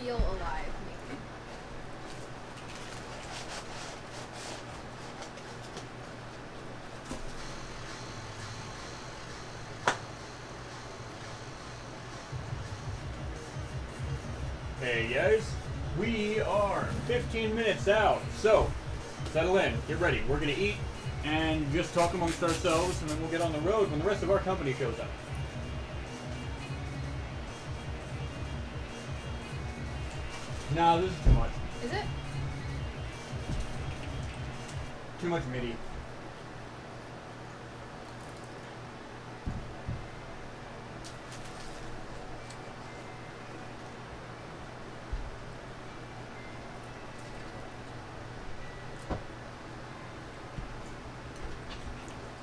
feel alive, maybe. Hey guys, we are 15 minutes out, so settle in, get ready. We're gonna eat and just talk amongst ourselves, and then we'll get on the road when the rest of our company shows up. Nah, this is too much. Is it? Too much MIDI.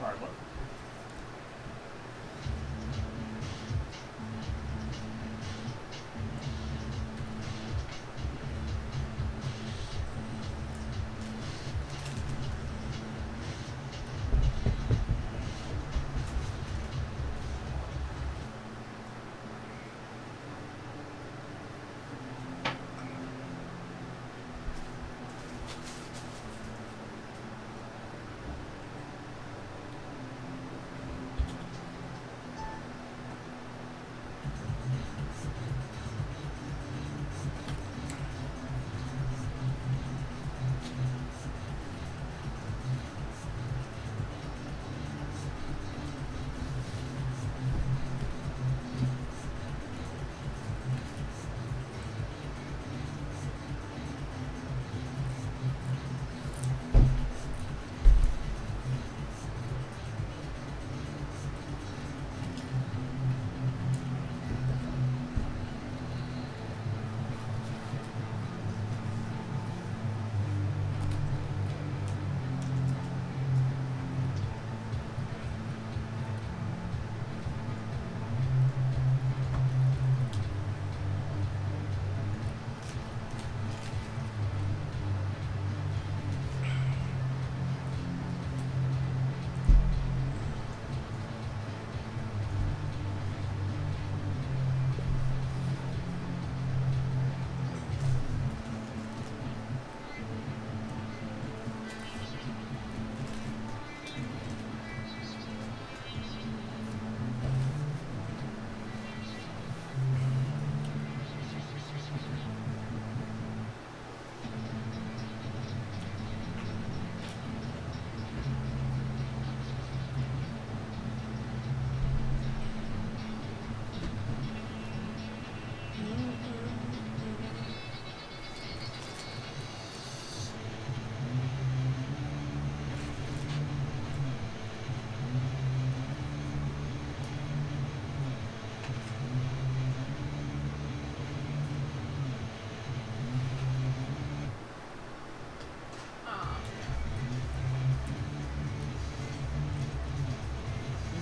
Alright, what?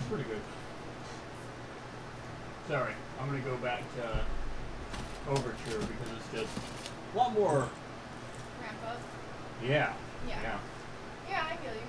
Pretty good. Sorry, I'm gonna go back to Overture because it's just a lot more. Ramp up. Yeah. Yeah. Yeah, I feel you.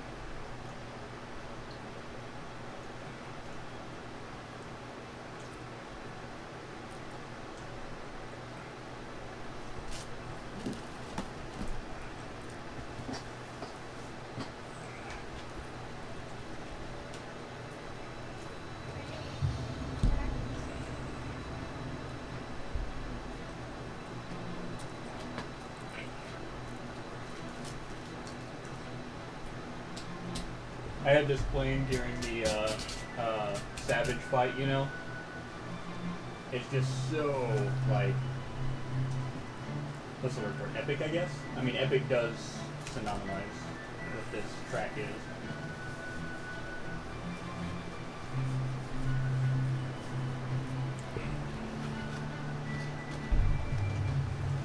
I had this playing during the Savage fight, you know? It's just so, like, what's the word for it? Epic, I guess? I mean, epic does synonymize what this track is.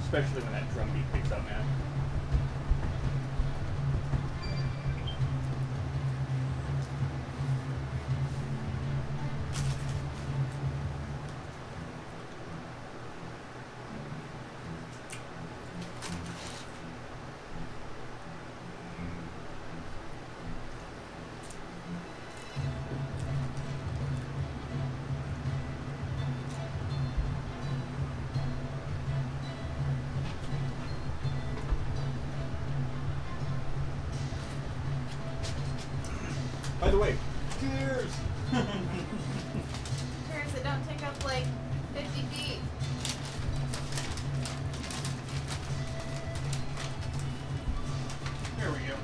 Especially when that drum beat picks up, man. the way, cheers! Cheers, it don't take up like 50 feet. There we go.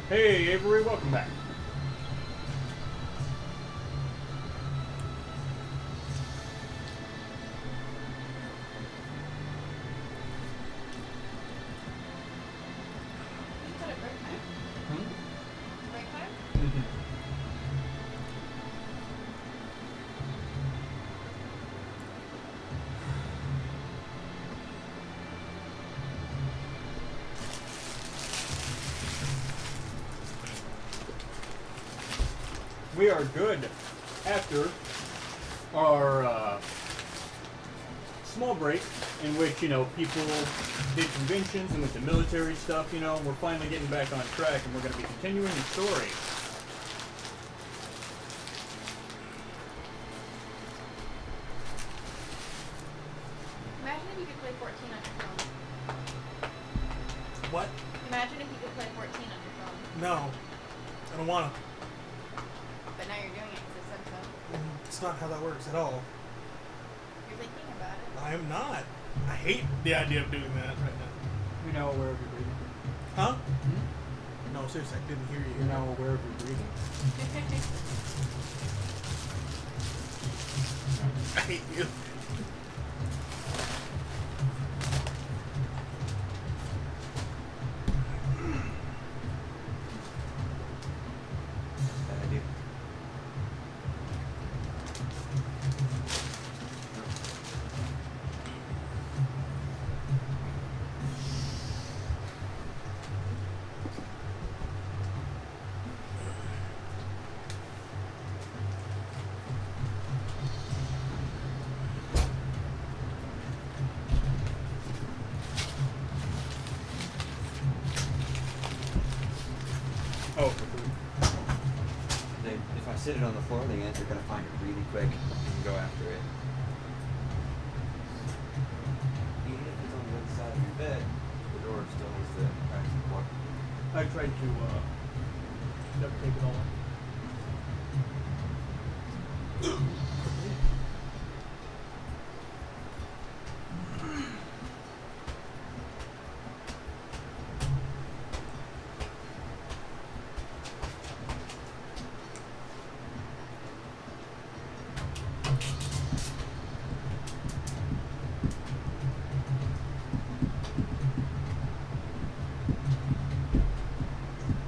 Hey Avery, welcome back. You said it break time. Break time? Mm-hmm. We are good after our small break in which, people did conventions and with the military stuff, we're finally getting back on track and we're going to be continuing the story. Imagine if you could play 14 on your phone. What? Imagine if you could play 14 on your phone. No. I don't want to. But now you're doing it because I said so. It's not how that works at all. You're thinking about it. I am not. I hate the idea of doing that right now. You're now aware of your breathing. Huh? No, seriously, I didn't hear you. You're now aware of your breathing. I hate you. Bad idea. Oh, for food. If I sit it on the floor, the ants are gonna find it really quick and go after it. Even if it's on the other side of your bed, the door still has the cracks in the floor. I tried to duct tape it all up.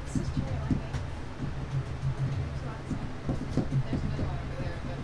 This is cherry limeade. There's lots of- there's another one over there, but,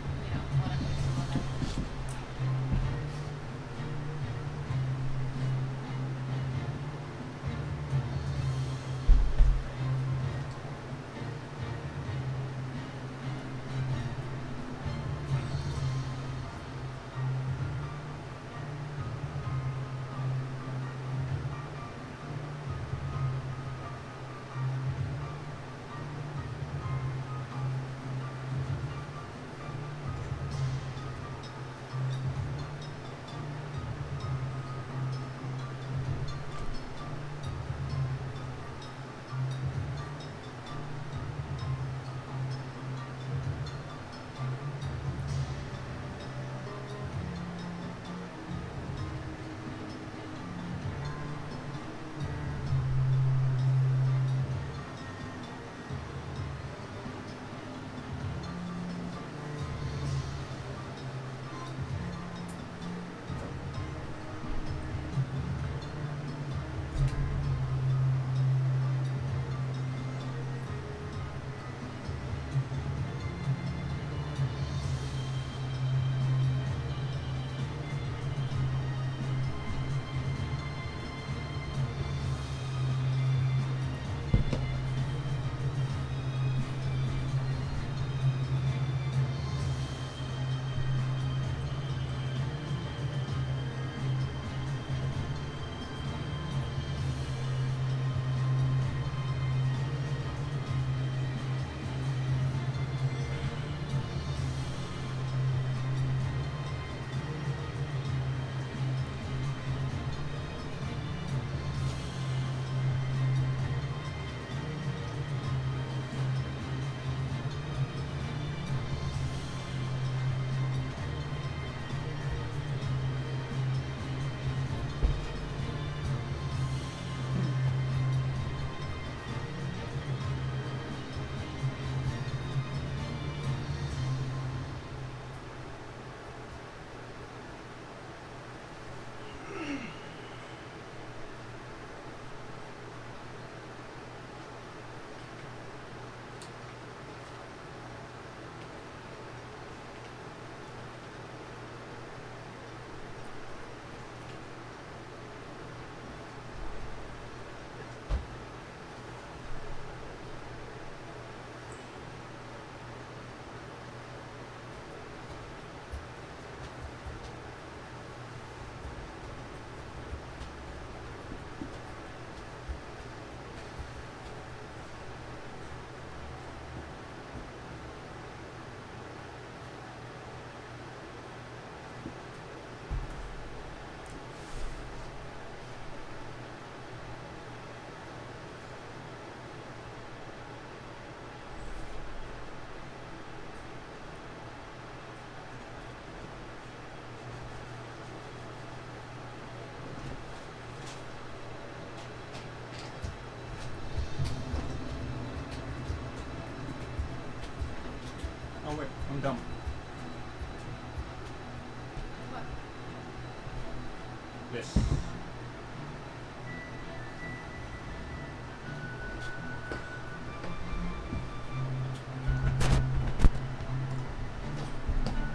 Oh wait, I'm dumb. What? This.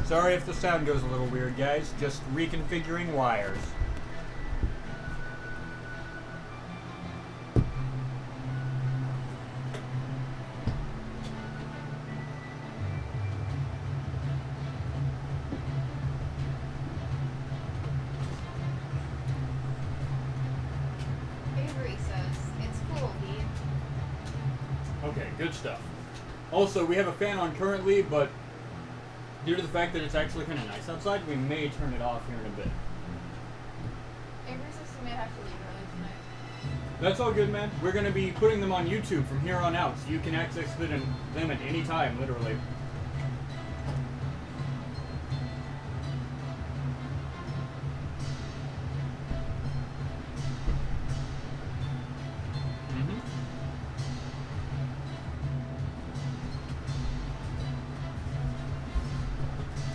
Sorry if the sound goes a little weird, guys. Just reconfiguring wires. Avery says, it's cool, Pete. Okay, good stuff. Also, we have a fan on currently, but due to the fact that it's actually kind of nice outside, we may turn it off here in a bit. Avery says we may have to leave early tonight. That's all good, man. We're going to be putting them on YouTube from here on out, so you can access them at any time, literally.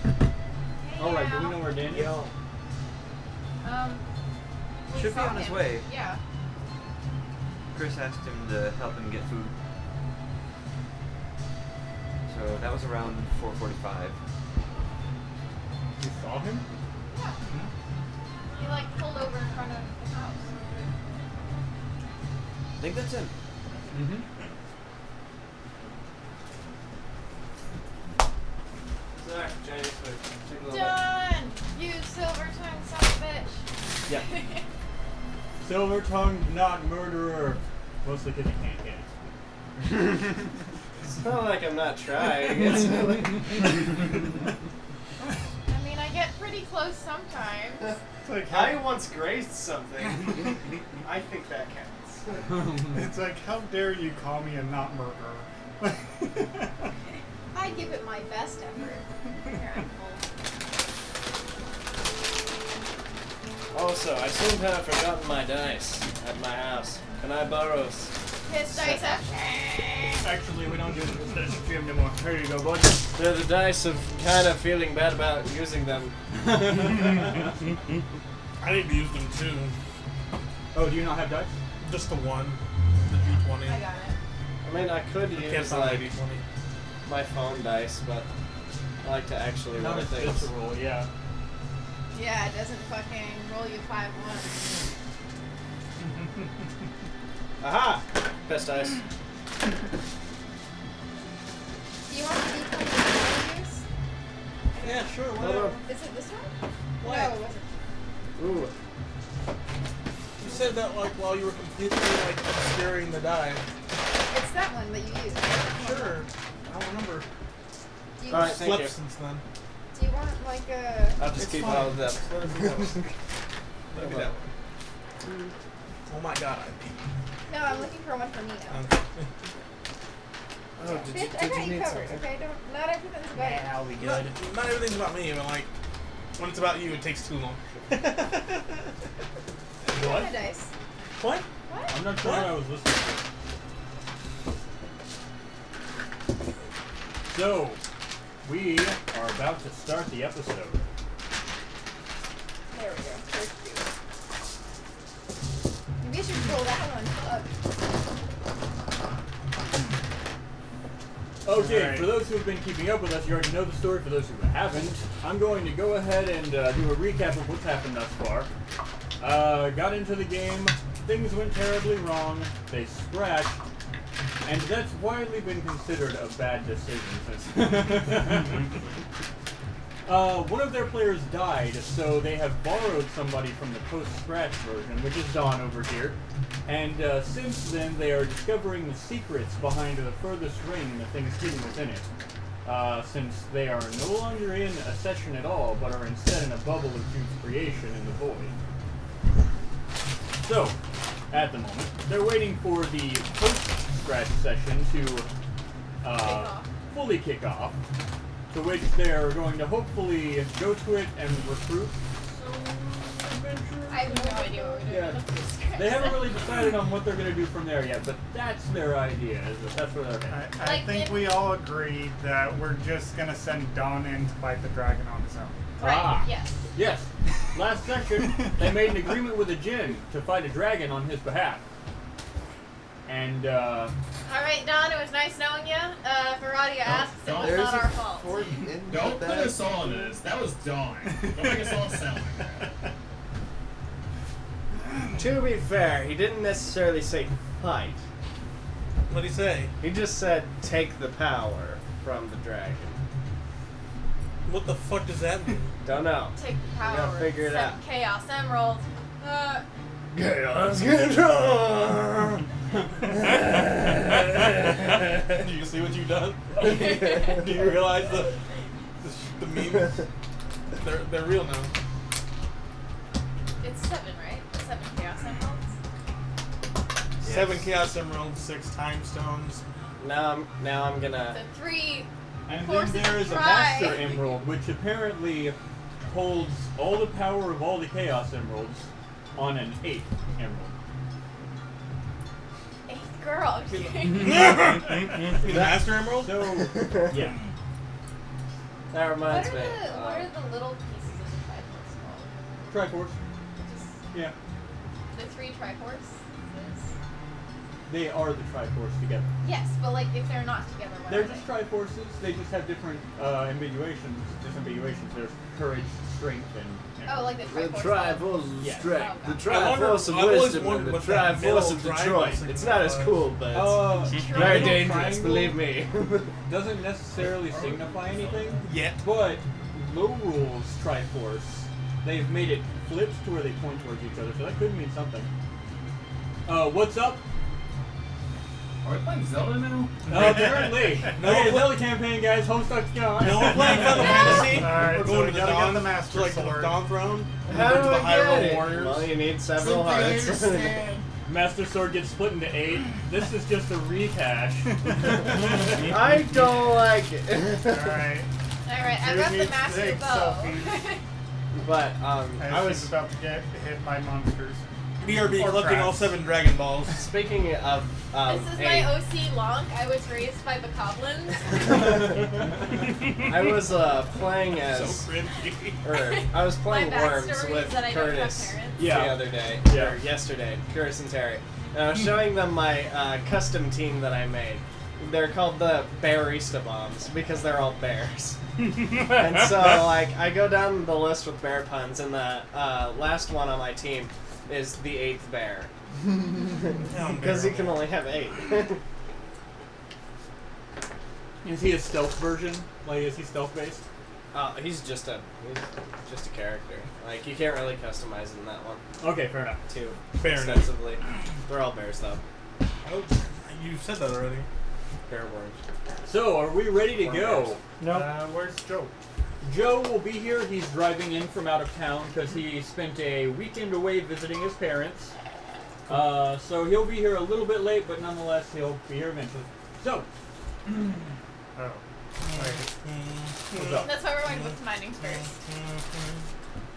Hey, Alright, do Al. we know where Dan is? Yo. We Should be saw on his him. way. Yeah. Chris asked him to help him get food. So that was around 4:45. You saw him? Yeah. He like pulled over in front of the house. I think that's him. Mm-hmm. Sorry, Chinese food. Take a little bit. Done! You silver tongue son of a bitch. Yeah. Silver-tongued, not murderer. Mostly because you can't get it. It's not like I'm not trying. It's like, I mean, I get pretty close sometimes. It's like I once grazed something. I think that counts. It's like, how dare you call me a not murderer? I give it my best effort. Here, I'm full. Also, I seem to have forgotten my dice at my house. Can I borrow? His dice up. Actually, we don't do this stream anymore. Here you go, bud. They're the dice of kind of feeling bad about using them. I need to use them too. Oh, do you not have dice? Just the one. The D20. I got it. I mean, I could I can't use find my like D20. my phone dice, but I like to actually roll It's things. a roll, yeah. Yeah, it doesn't fucking roll you 5-1. Aha! Best dice. Do you want the D20 to use? Yeah, sure, whatever. Is it this one? What? No, it wasn't. Ooh. You said that like while you were completely like obscuring the die. It's that one that you use. Sure. I don't remember. Do you, All right, want, thank Flipped you. since then. do you want like a... I'll just It's keep fine. all of them. Let it be that one. Let it be that one. Oh my god, I peed. No, I'm looking for one for me now. Okay. Oh, did you, Bitch, I did got you you need covered, something? okay? Don't, not everything's bad. I'll be Not everything's about me, but like when it's about you, it takes too long. What? What? Dice. What? What? I'm not sure what I was listening to. So, we are about to start the episode. There we go. There's two. Maybe you should roll that one. Fuck. Okay, Alright. for those who have been keeping up with us, you already know the story. For those who haven't, I'm going to go ahead and do a recap of what's happened thus far. Got into the game, things went terribly wrong, they scratched, and that's widely been considered a bad decision since... one of their players died, so they have borrowed somebody from the post-scratch version, which is Dawn over here. And since then, they are discovering the secrets behind the furthest ring and the things hidden within it. Since they are no longer in a session at all, but are instead in a bubble of Jude's creation in the void. So, at the moment, they're waiting for the post-scratch session to fully kick off. To which they're going to hopefully go to it and recruit some adventurers. I have no idea what we're doing. Yeah. They haven't really decided on what they're going to do from there yet, but that's their idea. That's where they're headed. I Like think in- we all agreed that we're just gonna send Don in to fight the dragon on his own. Right. Ah. Yes. Yes. Last session, they made an agreement with a djinn to fight a dragon on his behalf. And, All right, Don. It was nice knowing you. Varadia asks, it was There's not our fault. Don't put us all in this. That was Dawn. Don't make us all sound like that. To be fair, he didn't necessarily say fight. What'd he say? He just said take the power from the dragon. What the fuck does that mean? Don't know. Take the power. gotta figure it out. Chaos Emerald. Chaos control. Do you see what you've done? Do you realize the memes? They're real now. It's 7, right? 7 Chaos Emeralds. 7 Chaos Emeralds, 6 Time Stones. Now I'm gonna. The 3. and Forces then there is a try. Master Emerald, which apparently holds all the power of all the Chaos Emeralds on an 8th emerald. 8th girl. I'm kidding. The Master Emerald? So, yeah. That What reminds are me. the little pieces of the Triforce called? Triforce. Just Yeah. the 3 Triforces? They are the Triforce together. Yes, but like if they're not together, what They're are just they? Triforces. They just have different ambiguations. There's courage, strength, and. Oh, like the The Triforce. Triforce of Yeah. Strength, Oh, the God. I wonder- Triforce of I've always Wisdom, and wondered the what that middle Triforce of triangle Detroit. thing It's not as was. cool, but it's very middle dangerous, triangle believe me. Doesn't necessarily signify anything. Yet. But Low Rules Triforce, they've made it flipped to where they point towards each other, so that could mean something. What's up? Are we playing Zelda now? Apparently. Okay, Zelda campaign, guys. Homestuck's gone. No, we're playing Final Fantasy. Alright, We're so going we to the gotta get Dawn, the Master to like the Sword. Dawn Throne. How We're do to the I Hyrule get it? Warriors. Well, you need several hearts. Master Sword gets split into 8. This is just a rehash. I don't like it. Alright. Alright, I Who got the needs to Master take Bow. selfies? But As I she's was about to get hit by monsters. BRB Or collecting all traps. 7 Dragon Balls. speaking of This is my OC Lonk. I was raised by bokoblins. I was playing So as cringy. or I was playing My Worms backstory with is that I don't have Curtis parents. Yeah. the other day, Yeah. or yesterday, Curtis and Terry. And I was showing them my custom team that I made. They're called the Bearista Bombs because they're all bears. And so, like, I go down the list with bear puns, and the last one on my team is the 8th bear. Because he can only have 8. Is he a stealth version? Like, is he stealth based? He's just a character. Like, you can't really customize in that one Okay, fair enough. too Fair enough. extensively. They're all bears, though. Oh, you said that already. Bear worms. So, are we ready to Or go? bears. No. Where's Joe? Joe will be here. He's driving in from out of town because he spent a weekend away visiting his parents. So he'll be here a little bit late, but nonetheless, he'll be here eventually. So, Oh. Wait. what's up? That's why we're going to Books Mining first.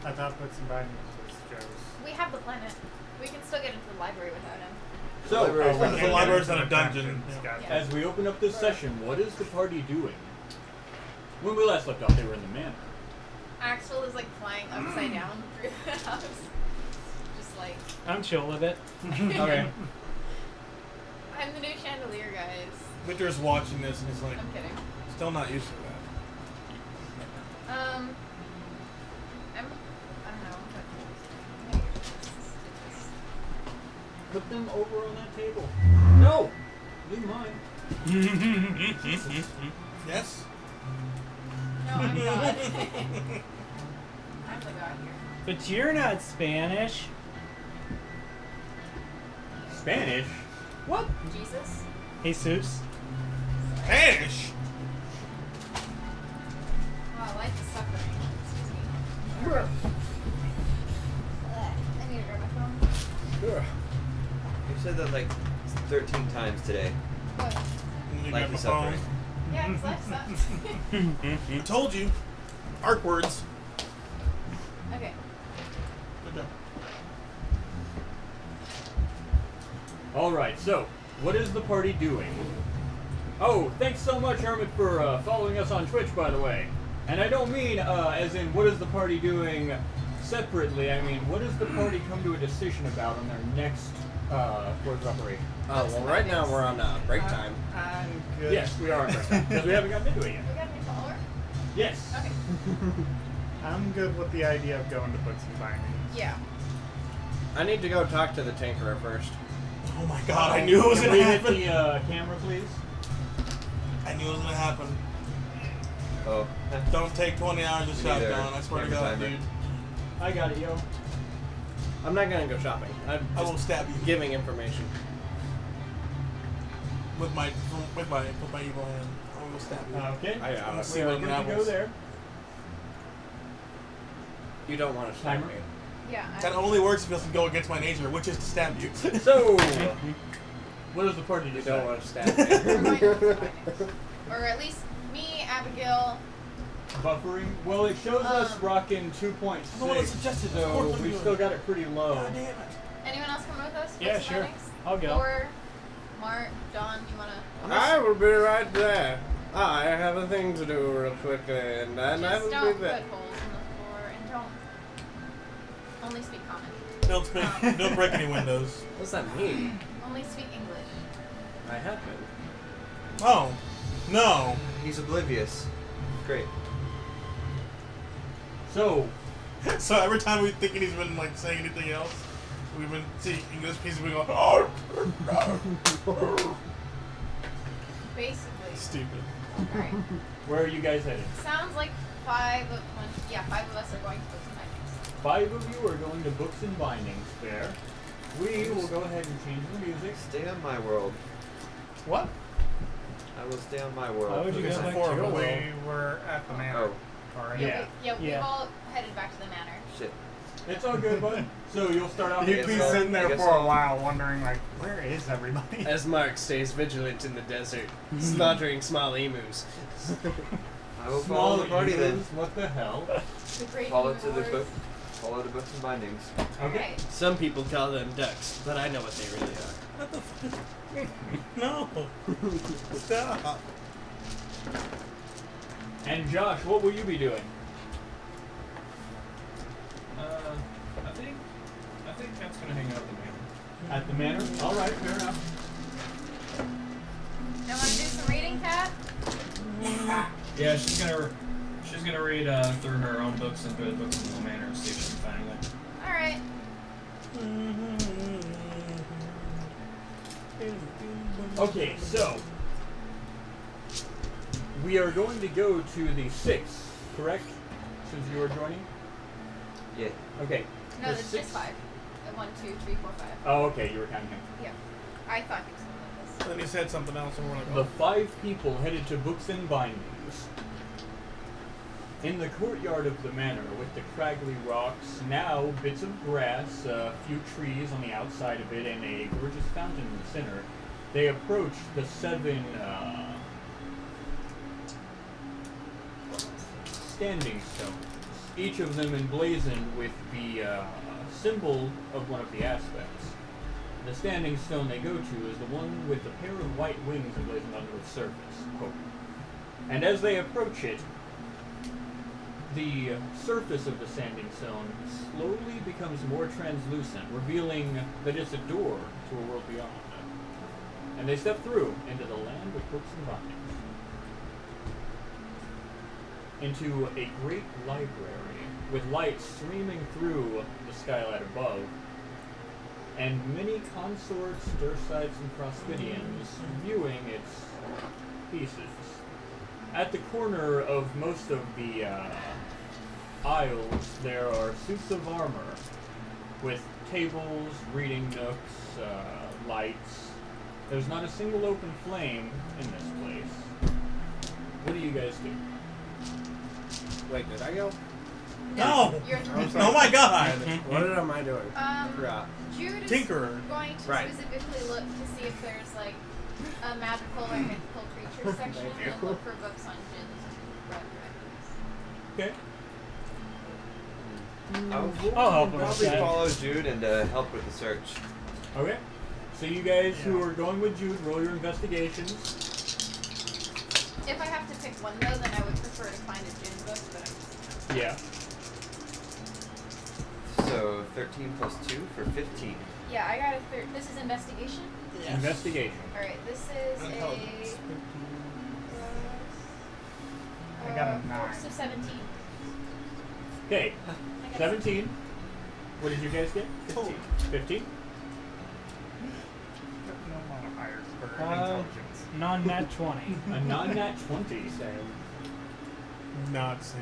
I thought Books and Bindings was Joe's. We have the planet. We can still get into the library without him. So, The library's not a dungeon. Gotcha. Yeah. as we open up this session, what is the party doing? When we last left off, they were in the manor. Axel is like flying upside down through the house. Just like, I'm chill with it. Okay. I'm the new chandelier, guys. Victor's watching this and he's like, I'm kidding. still not used to that. I don't know. Put them over on that table. No! Leave mine. Yes? No, I'm God. I'm the God here. But you're not Spanish. Spanish? What? Jesus. Jesus. Spanish! Wow, life is suffering. Excuse me. I need to grab my phone. You said that like 13 times today. What? And you Life grab my is phone. suffering. Yeah, because life sucks. I told you. Arc words. Okay. Good job. Alright, so, what is the party doing? Oh, thanks so much, Hermit, for following us on Twitch, by the way. And I don't mean as in what is the party doing separately. I mean, what does the party come to a decision about on their next course of operation? Oh, well, right now we're on break time. I'm good. Yes, we are on break time, because we haven't gotten into it yet. We got a new follower? Yes. Okay. I'm good with the idea of going to books and bindings. Yeah. I need to go talk to the Tinkerer first. Oh my god, I knew it was Can gonna we hit happen. the camera, please? I knew it was gonna happen. Oh. Don't take 20 hours of We need shotgun, our I swear to camera God, timer. dude. I got it, yo. I'm not gonna go shopping. I'm I just will stab you giving information. with my evil hand. I will stab you. Okay. I we see are what good to go unravels. there. You don't want to stab Timer. me. Yeah. That only works if it doesn't go against my nature, which is to stab you. So, what does the party You decide? don't want to stab me. We're going to books and bindings. Or at least me, Abigail. Buffering? Well, it shows us rocking 2.6, I'm the one that suggested it. Of course so I'm we doing still it. got it pretty low. God damn it. Anyone else coming with us? Yeah, Books and sure. bindings? I'll go. Or Mart, Don, you wanna? I will be right there. I have a thing to do real quickly, and then I Just will don't be put there. holes in the floor and don't only speak common. Don't break any windows. What's that mean? Only speak English. I have been. Oh. No. He's oblivious. Great. So, So every time we thinking he's been like saying anything else, we've been seeing English pieces we go, oh. Basically. Stupid. Alright. where are you guys headed? Sounds like five of us are going to books and bindings. 5 of you are going to Books and Bindings Fair. We will go ahead and change the music. Stay on my world. What? I will stay on my Why world. would you There's go back four to of your us. world? We were at the manor Oh, already. Yeah. We've Yeah. all headed back to the manor. shit. It's all good, bud. So you'll start off You'd with be so. sitting I there guess for a so. while wondering, like, where is everybody? As Mark stays vigilant in the desert, slaughtering small emus. I will follow the party then. emus, what the hell? The great Follow to the herbivores. book. Follow the books and bindings. Okay. Alright. Some people call them ducks, but I know what they really are. What the fuck? No. Stop. And Josh, what will you be doing? I think Kat's gonna hang out at the manor. At the manor? Alright, fair enough. Now wanna do some reading, Kat? Yeah, she's gonna read through her own books and through the books in the manor and see if she can find anything. Alright. Okay, so we are going to go to the 6th, correct? Since you are joining? Yeah. Okay. No, the there's six- just 5. 1, 2, 3, 4, 5. Oh, okay, you were counting him. Yeah. I thought you said like this. Then he said something else and we're like, The oh. 5 people headed to Books and Bindings. In the courtyard of the manor, with the craggly rocks, now bits of grass, a few trees on the outside of it, and a gorgeous fountain in the center, they approached the 7 standing stones, each of them emblazoned with the symbol of one of the aspects. The standing stone they go to is the one with the pair of white wings emblazoned onto its surface. Quote. And as they approach it, the surface of the standing stone slowly becomes more translucent, revealing that it's a door to a world beyond. And they step through into the land of books and bindings. Into a great library with light streaming through the skylight above, and many consorts, Dursites, and Prospidians viewing its pieces. At the corner of most of the aisles, there are suits of armor with tables, reading nooks, lights. There's not a single open flame in this place. What do you guys do? Wait, did I go? No! You're Oh my god! What am I doing? I Um, forgot. Jude is Tinkerer. going to Right. specifically look to see if there's like a magical or mythical creature section Thank you. and look for books on gins and red dragons. Okay. I will I'll help him with probably that. follow Jude and help with the search. Okay. So you guys who are going with Jude, roll your investigations. If I have to pick one though, then I would prefer to find a gin book, but I'm Yeah. So 13 plus 2 for 15. yeah, I got a third. This is investigation. Investigation. All right, this is Intelligence. a. I got a 9. So 17. Okay. I got 17. What did you guys get? 15. 15? No modifiers for intelligence. Non-nat 20. A non-nat 20. Not Sam.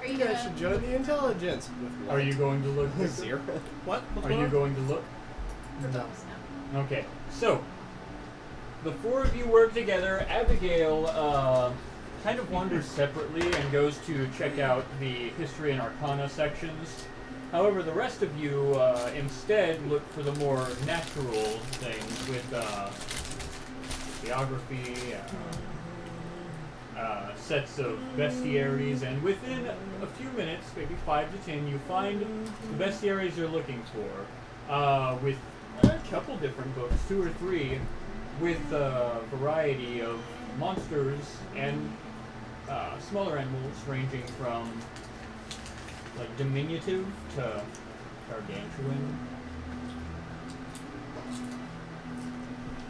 Are You you guys should join the intelligence. With Are you going to look? Zero. What? Are you going to look? for books now? Okay, so the four of you work together. Abigail kind of wanders separately and goes to check out the history and arcana sections. However, the rest of you instead look for the more natural things with geography, sets of bestiaries, and within a few minutes, maybe 5 to 10, you find the bestiaries you're looking for, with a couple different books, 2 or 3, with a variety of monsters and smaller animals ranging from like diminutive to gargantuan.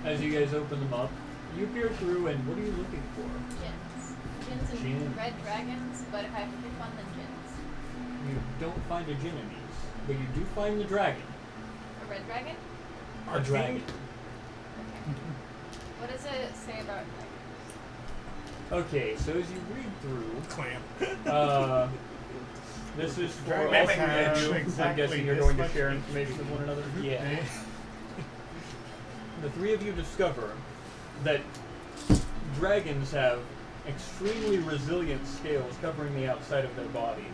As you guys open them up, you peer through, and what are you looking for? Gins. Gins and Gin. red dragons, but if I have to pick one, then gins. You don't find a gin in these, but you do find the dragon. A red dragon? A dragon. Okay. What does it say about dragons? Okay, so as you read through, Clam. this is for Dragon all have three of you. I'm exactly guessing you're this going to much share meat. information with one another. Yeah. The three of you discover that dragons have extremely resilient scales covering the outside of their bodies.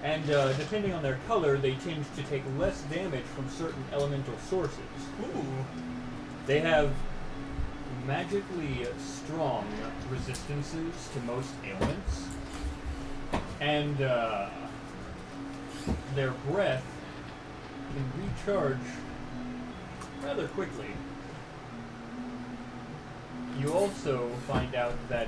And depending on their color, they tend to take less damage from certain elemental sources. Ooh. They have magically strong resistances to most ailments. And their breath can recharge rather quickly. You also find out that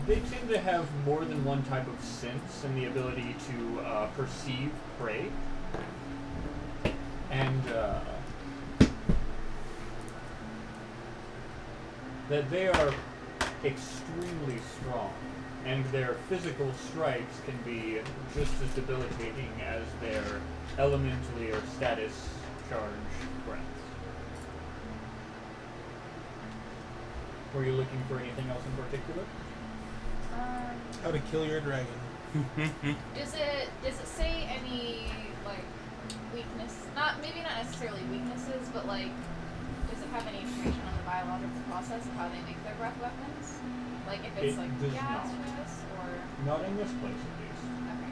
they tend to have more than one type of sense and the ability to perceive prey. And that they are extremely strong, and their physical strikes can be just as debilitating as their elementally or status charge breaths. Were you looking for anything else in particular? How to kill your dragon. Does it say any like weakness? Maybe not necessarily weaknesses, but like does it have any information on the biological process of how they make their breath weapons? Like if it's It like does gaseous or Not in this place, at least. okay.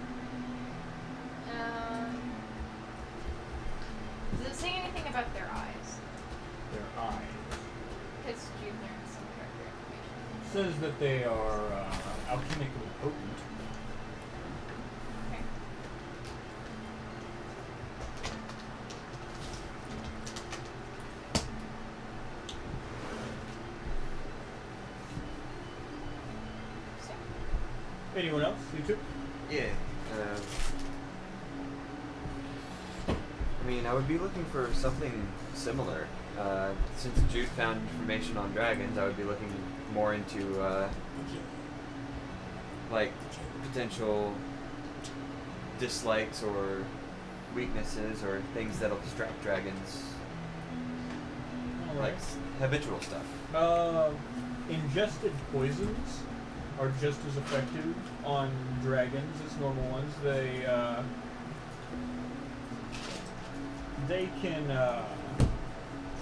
Does it say anything about their eyes? Their eyes. Because you learned some character information. Says that they are alchemically potent. Okay. So, Anyone else? You two? Yeah. I mean, I would be looking for something similar. Since Jude found information on dragons, I would be looking more into like potential dislikes or weaknesses or things that'll distract dragons, like habitual stuff. Ingested poisons are just as effective on dragons as normal ones. They can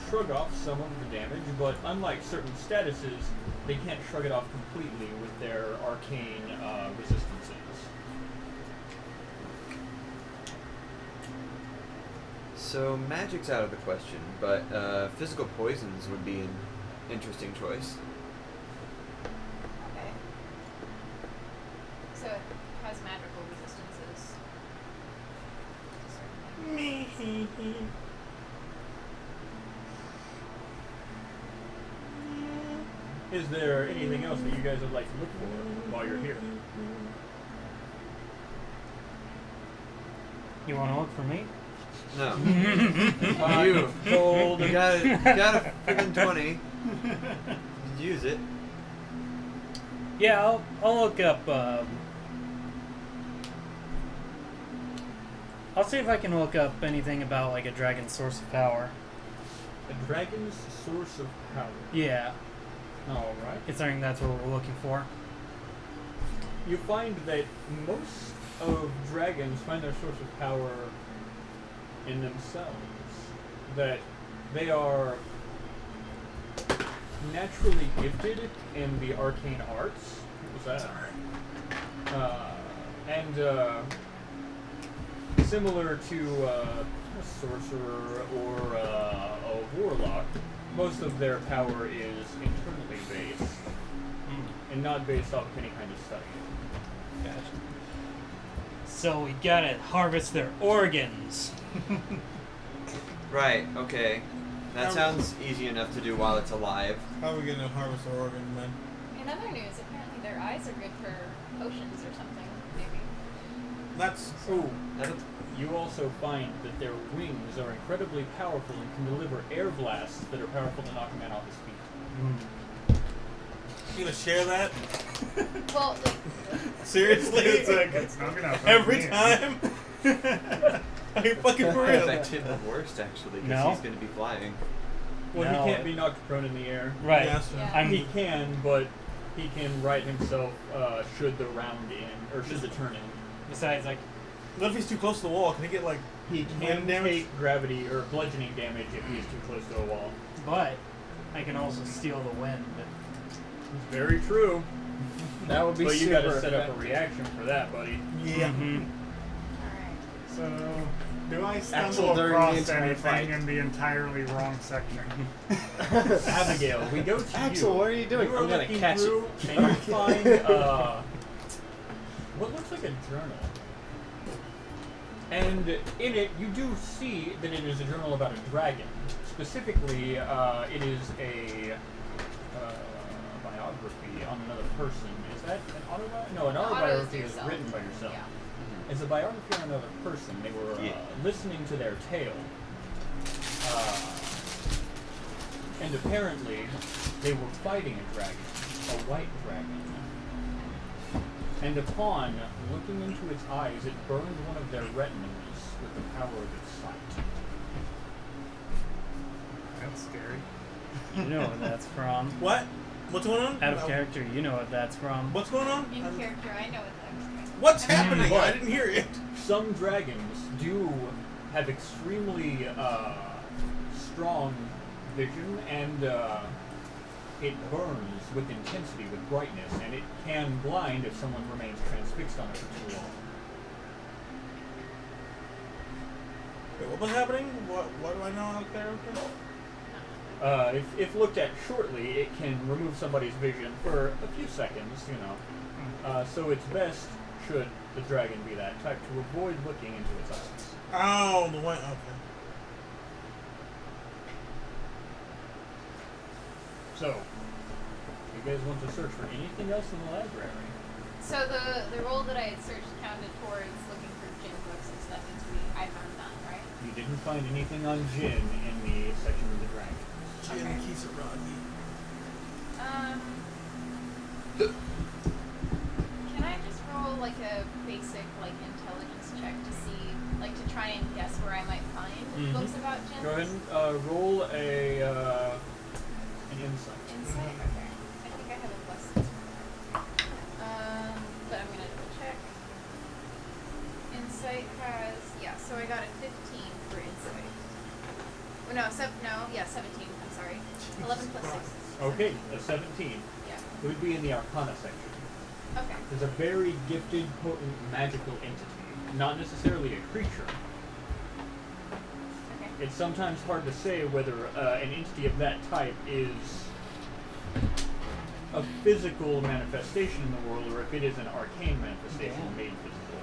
shrug off some of the damage, but unlike certain statuses, they can't shrug it off completely with their arcane resistances. So magic's out of the question, but physical poisons would be an interesting choice. okay. So Is there anything else that you guys would like to look for while you're here? You want to look for me? No. You told. You got a freaking 20. Use it. Yeah, I'll look up. I'll see if I can look up anything about like a dragon's source of power. A dragon's source of power. Yeah, Alright. considering that's what we're looking for. You find that most of dragons find their source of power in themselves. That they are naturally gifted in the arcane arts. What was that? Similar to a sorcerer or a warlock, most of their power is internally based and not based off of any kind of study. Gotcha. So we gotta harvest their organs. Right, okay. That sounds easy enough to do while it's alive. How are we gonna harvest our organs, man? In other news, apparently their eyes are good for potions or something, maybe. That's Oh, you also find that their wings are incredibly powerful and can deliver air blasts that are powerful to knock a man off his feet. you gonna share that? Well, like, Seriously? It's not gonna affect Every me. time? Are you fucking for I real? affected the worst actually, because No. he's gonna be flying. Well, No. he can't be knocked prone in the air. Right. Yes, sir. Yeah. He can, but he can right himself should the round end, or should the turn end. Besides, like, What if he's too close to the wall? Can he get like He wind can damage? take gravity or bludgeoning damage if he's too close to a wall. but I can also steal the wind. Very true. That would be But you super gotta set up a effective. reaction for that, buddy. Yeah. Mm-hmm. alright. So, do I Axel stumble during the across entire anything fight. in the entirely wrong section? Abigail, we go to Axel, you. what are you doing? You are I'm gonna looking catch through it. and you find what looks like a journal. And in it, you do see that it is a journal about a dragon. Specifically, it is a biography on another person. Is that an autobiography? No, an No, auto is autobiography is yourself. written by yourself. Yeah. It's a biography on another person. They were Yeah. listening to their tale. And apparently, they were fighting a dragon, a white dragon. And upon looking into its eyes, it burned one of their retinas with the power of its sight. That's scary. You know what that's from. What? What's going on? Out of character, you know what that's from. What's going on? In character, I know what that was. What's happening? What? I didn't hear it. Some dragons do have extremely strong vision, and it burns with intensity, with brightness, and it can blind if someone remains transfixed on it for too long. Wait, what was happening? What do I know out there? If looked at shortly, it can remove somebody's vision for a few seconds, you know. So it's best, should the dragon be that type, to avoid looking into its eyes. Oh, the white. Okay. So, you guys want to search for anything else in the library? So the role that I had searched counted towards looking for gin books, and so that means I found none, right? You didn't find anything on Jin in the section of the dragon. Jin Kisaragi. Can I just roll like a basic like intelligence check to see, like to try and guess where I might find books about gins? Go ahead and roll an insight. Insight? Okay. I think I have a plus 6 for that. But I'm gonna double check. Insight has, so I got a 15 for insight. Oh, no, 17, I'm sorry. 11 plus 6. Okay, a 17. Yeah. It would be in the Arcana section. Okay. There's a very gifted, potent, magical entity, not necessarily a creature. Okay. It's sometimes hard to say whether an entity of that type is a physical manifestation in the world, or if it is an arcane manifestation Yeah. made physical.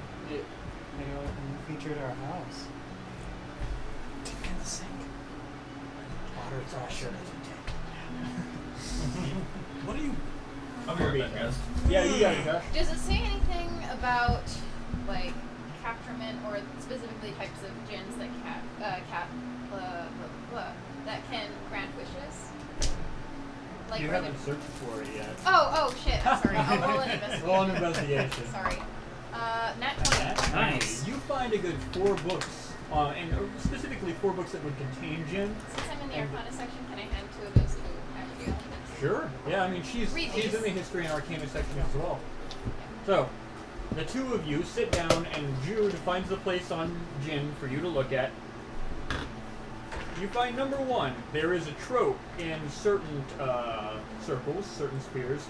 Maybe we can feature at our house. What are you? I'll be right back, guys. Yeah, you got it, Josh. Does it say anything about like capturement or specifically types of djinns that that can grant wishes? Like You are haven't there- searched for it yet. Oh shit! I'm sorry. I'll roll an investigation. Roll an investigation. Sorry. Nat 20. That's Nice. You find a good 4 books, and specifically 4 books that would contain Jin. Since I'm in the And- Arcana section, can I hand 2 of those to Abigail? Sure. Yeah, I mean she's Read in these. the history and arcana section as well. So, the 2 of you sit down, and Jude finds the place on Jin for you to look at. You find number 1, there is a trope in certain circles, certain spheres,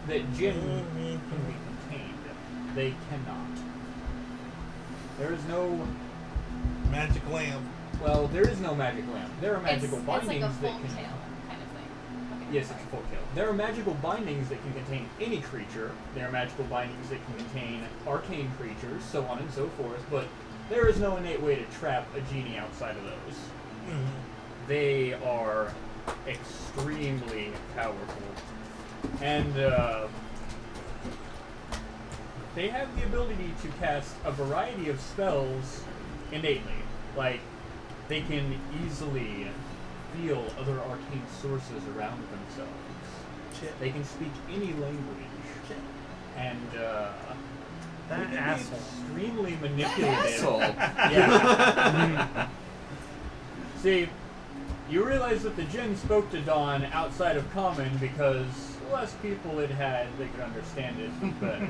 that Jin can be contained. They cannot. There is no. Magic lamp. Well, there is no magic lamp. There are magical It's bindings like a full that can. tail kind of thing. Okay, Yes, sorry. it's a full kill. There are magical bindings that can contain any creature. There are magical bindings that can contain arcane creatures, so on and so forth. But there is no innate way to trap a genie outside of those. They are extremely powerful, and they have the ability to cast a variety of spells innately. Like, they can easily feel other arcane sources around themselves. Shit. They can speak any language. And, they can be asshole. extremely manipulative. Asshole. Yeah. See, you realize that the Jinn spoke to Dawn outside of common because less people it had, they could understand it better.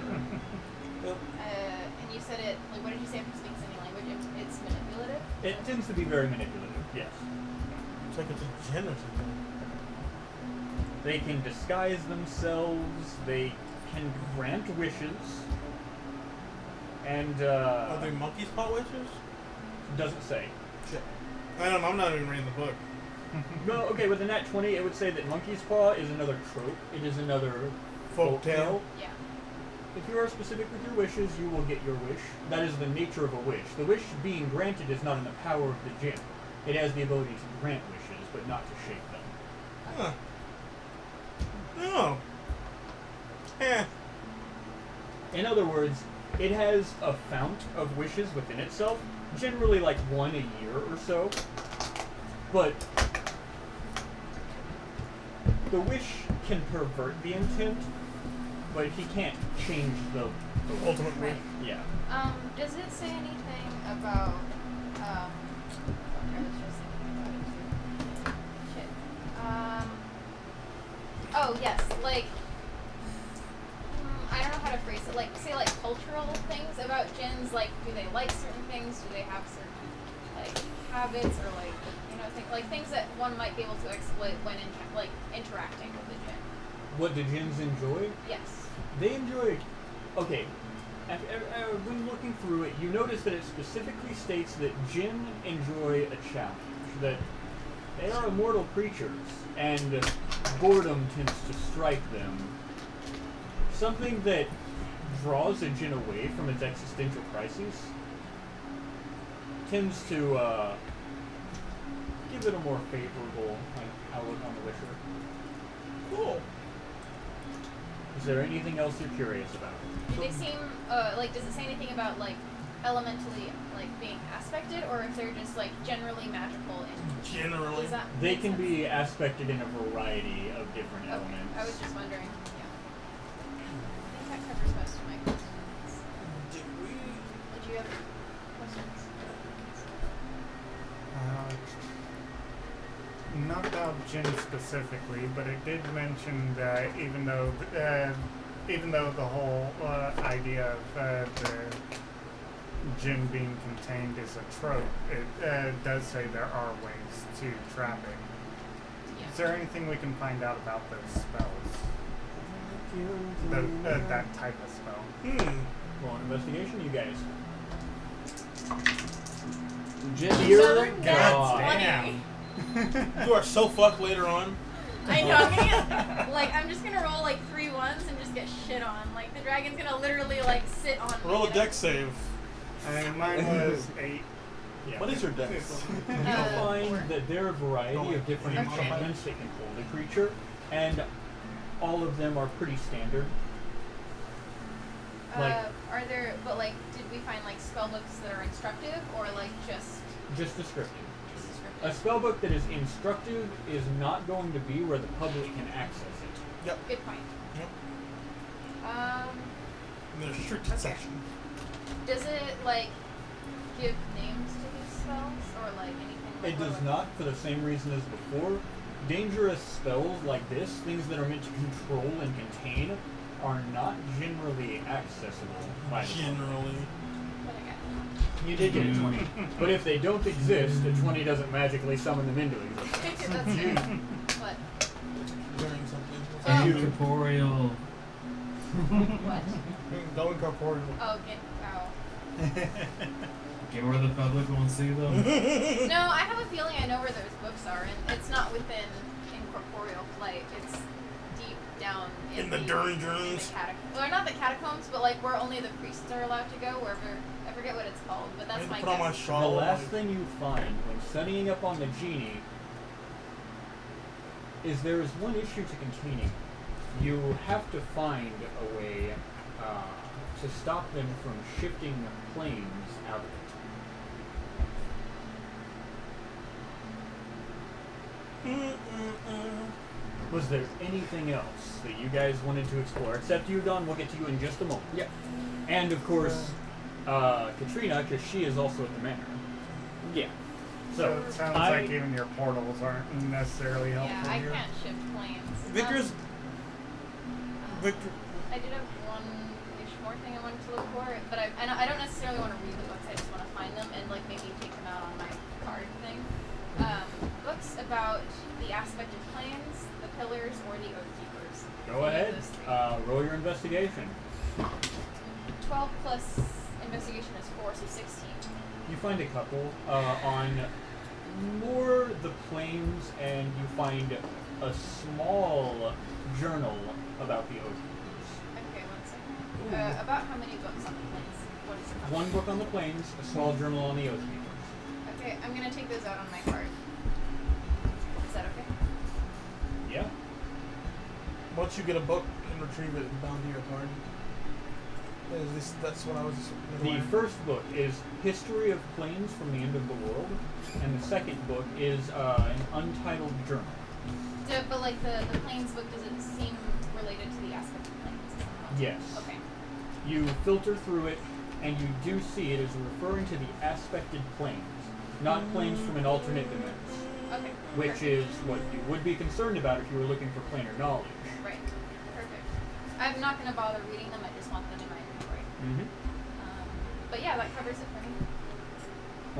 And you said it. Like, what did you say? If it speaks any language, it's manipulative. It tends to be very manipulative, yes. It's like it's a gin or something. They can disguise themselves, they can grant wishes, and, Are they monkey spot witches? doesn't say. Shit. I don't know, I'm not even reading the book. No, okay, with the nat 20, it would say that monkey's paw is another trope. It is another folktale. Yeah. If you are specific with your wishes, you will get your wish. That is the nature of a wish. The wish being granted is not in the power of the Jinn. It has the ability to grant wishes, but not to shape them. Huh. No. Eh. In other words, it has a fount of wishes within itself, generally like 1 a year or so. But the wish can pervert the intent, but he can't change the Ultimate wish. Yeah. Does it say anything about I was just thinking about it too. Shit. Oh yes, like I don't know how to phrase it. Like say like cultural things about jinns. Like do they like certain things? Do they have certain like habits or like things that one might be able to exploit when interacting with the jinn? What do jinns enjoy? Yes. They enjoy. Okay. When looking through it, you notice that it specifically states that jinn enjoy a challenge. That they are immortal creatures, and boredom tends to strike them. Something that draws a jinn away from its existential crises tends to give it a more favorable outlook on the wisher. Cool. Is there anything else you're curious about? Do they seem does it say anything about like elementally being aspected, or if they're just like generally magical? Generally. Does that They make can sense? be aspected in a variety of different Okay, elements. I was just wondering. Yeah. I think that covers most of my questions. Did we? Did you have questions? Not about Jin specifically, but it did mention that even though the whole idea of the Jin being contained is a trope, it does say there are ways to trap it. Yeah. Is there anything we can find out about those spells? That type of spell? Roll an investigation, you guys. Southern God. That's 20. You are so fucked later on. I know. I'm gonna get, I'm just gonna roll like 3 ones and just get shit on. Like the dragon's gonna literally sit on. Roll me a dex save. And mine was 8. Yeah. What is your dex? You Four. find that there are a variety of different Okay. enchantments that can hold a creature, and all of them are pretty standard. Like- Are there, but like, did we find like spell books that are instructive or like just Just descriptive. A descriptive? spellbook that is instructive is not going to be where the public can access it. Yep. Good point. Yep. Um, There's strict Okay. section. does it like give names to these spells or like anything? Like It what does do I- not, for the same reason as before. Dangerous spells like this, things that are meant to control and contain, are not generally accessible by the public. Generally. But I got You did get a 20. But if they don't exist, a 20 doesn't magically summon them into existence. it. That's good. But Learning something. Oh. Incorporeal. what? Go incorporeal. Oh, get out. Get where the public won't see them. No, I have a feeling I know where those books are, and it's not within incorporeal flight. It's deep down In the in dungeons. the catacombs. Well, not the catacombs, but like where only the priests are allowed to go. Wherever I forget what it's called, but I that's need my to put on my guess. The shawl. last thing you find when studying up on the genie is there is one issue to containing. You have to find a way to stop them from shifting planes out of it. Was there anything else that you guys wanted to explore? Except you, Don. We'll get to you in just a moment. Yep. And of course, Katrina, because she is also at the manor. Yeah. So it sounds like even your portals aren't necessarily helpful Yeah, I here. can't shift planes. Victor's. Victor. I did have one-ish more thing I wanted to look for, but I don't necessarily want to read the books. I just want to find them and like maybe take them out on my card thing. Books about the aspected planes, the pillars, or the oath keepers. Go Any of ahead. those three. Roll your investigation. 12 plus investigation is 4, so 16. You find a couple on more the plains, and you find a small journal about the oath keepers. Okay, one second. About how many books on the planes? What is it? One book on the plains, a small journal on the oath keepers. Okay, I'm gonna take those out on my card. Is that okay? Yeah. Once you get a book and retrieve it bound to your card. At least that's what I was. The first book is History of Plains from the End of the World, and the second book is an untitled journal. But like the planes book, does it seem related to the aspect of planes? Yes. Okay. You filter through it, and you do see it is referring to the aspected planes, not planes from an alternate dimension, Okay. which Perfect. is what you would be concerned about if you were looking for planar knowledge. Right. Perfect. I'm not gonna bother reading them. I just want them in my inventory. Mm-hmm. But yeah, that covers it for me.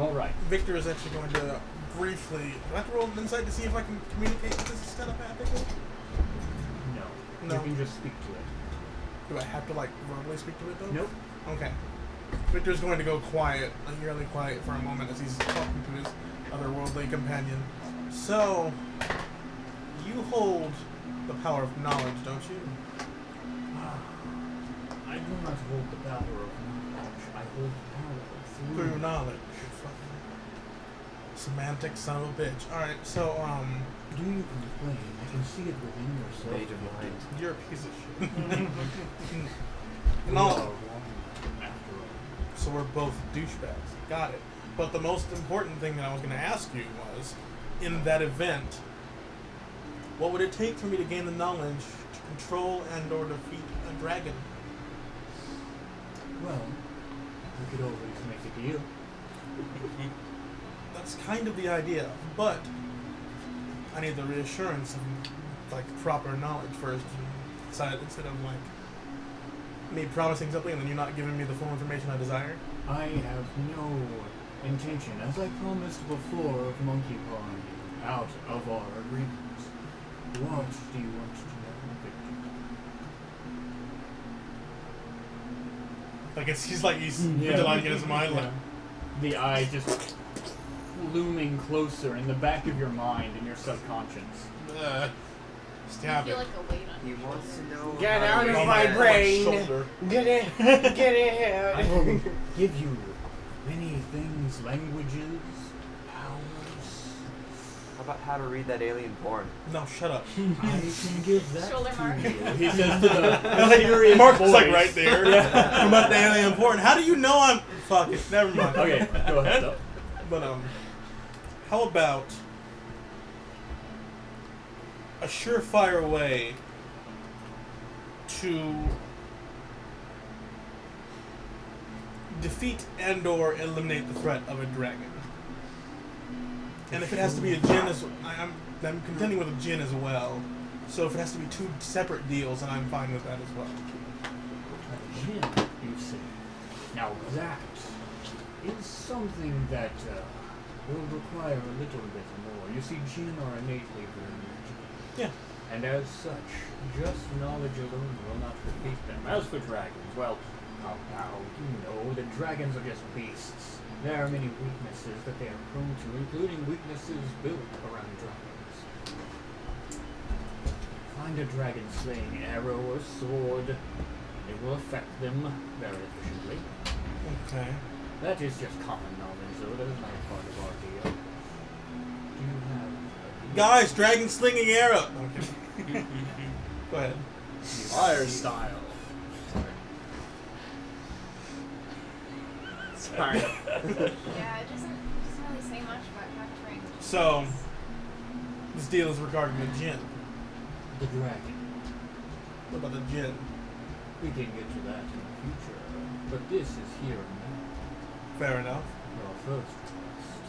All right. Victor is actually going to briefly. Do I have to roll an insight to see if I can communicate with this telepathically? No. No. You can just speak to it. Do I have to like verbally speak to it though? Nope. Okay. Victor's going to go quiet, like eerily quiet for a moment as he's talking to his otherworldly companion. So, you hold the power of knowledge, don't you? I do not hold the power of knowledge. I hold the power Through knowledge. You fucking semantic son of a bitch. Alright, so, Do you complain? I can see it within yourself. Mage of mind. you're a piece of shit. We No. are one after all. So we're both douchebags. Got it. But the most important thing that I was going to ask you was, in that event, what would it take for me to gain the knowledge to control and or defeat a dragon? Well, we could always make a deal. That's kind of the idea, but I need the reassurance of like proper knowledge first, instead of like me promising something and then you not giving me the full information I desire. I have no intention, as I promised before, of monkey pawing you out of our agreement. What do you want to know, Victor? Like he's Yeah. visualizing in his mind like The eye just looming closer in the back of your mind and your subconscious. I stab feel it. like a weight on He your wants to know. Get how out you of On my my brain. shoulder. Get it. Get I will it. give you Many things, languages, powers. How about how to read that alien porn? No, shut up. I can give that Shoulder to mark. you. He says to the serious Mark's voice. like right there. Yeah. I'm about the alien porn. How do you know I'm... Fuck it, never mind. Okay, go ahead though. But, how about a surefire way to defeat and/or eliminate the threat of a dragon? And if it has to be a djinn I'm contending with a djinn as well. So if it has to be two separate deals, then I'm fine with that as well. Jinn, you say. Now that is something that will require a little bit more. You see, Jinn are innately very magical. Yeah. And as such, just knowledge alone will not defeat them. As for dragons, well, now, you know, the dragons are just beasts. There are many weaknesses that they are prone to, including weaknesses built around dragons. Find a dragon-slaying arrow or sword. It will affect them very efficiently. Okay. That is just common knowledge, though. That is not a part of our deal. Do you have... Guys, dragon slinging arrow! Okay. Go ahead. Fire style. Sorry. Yeah, it doesn't really say much about capturing. So, this deal is regarding the djinn. The dragon. What about the djinn? We can get to that in the future, but this is here and now. Fair enough. Your first request.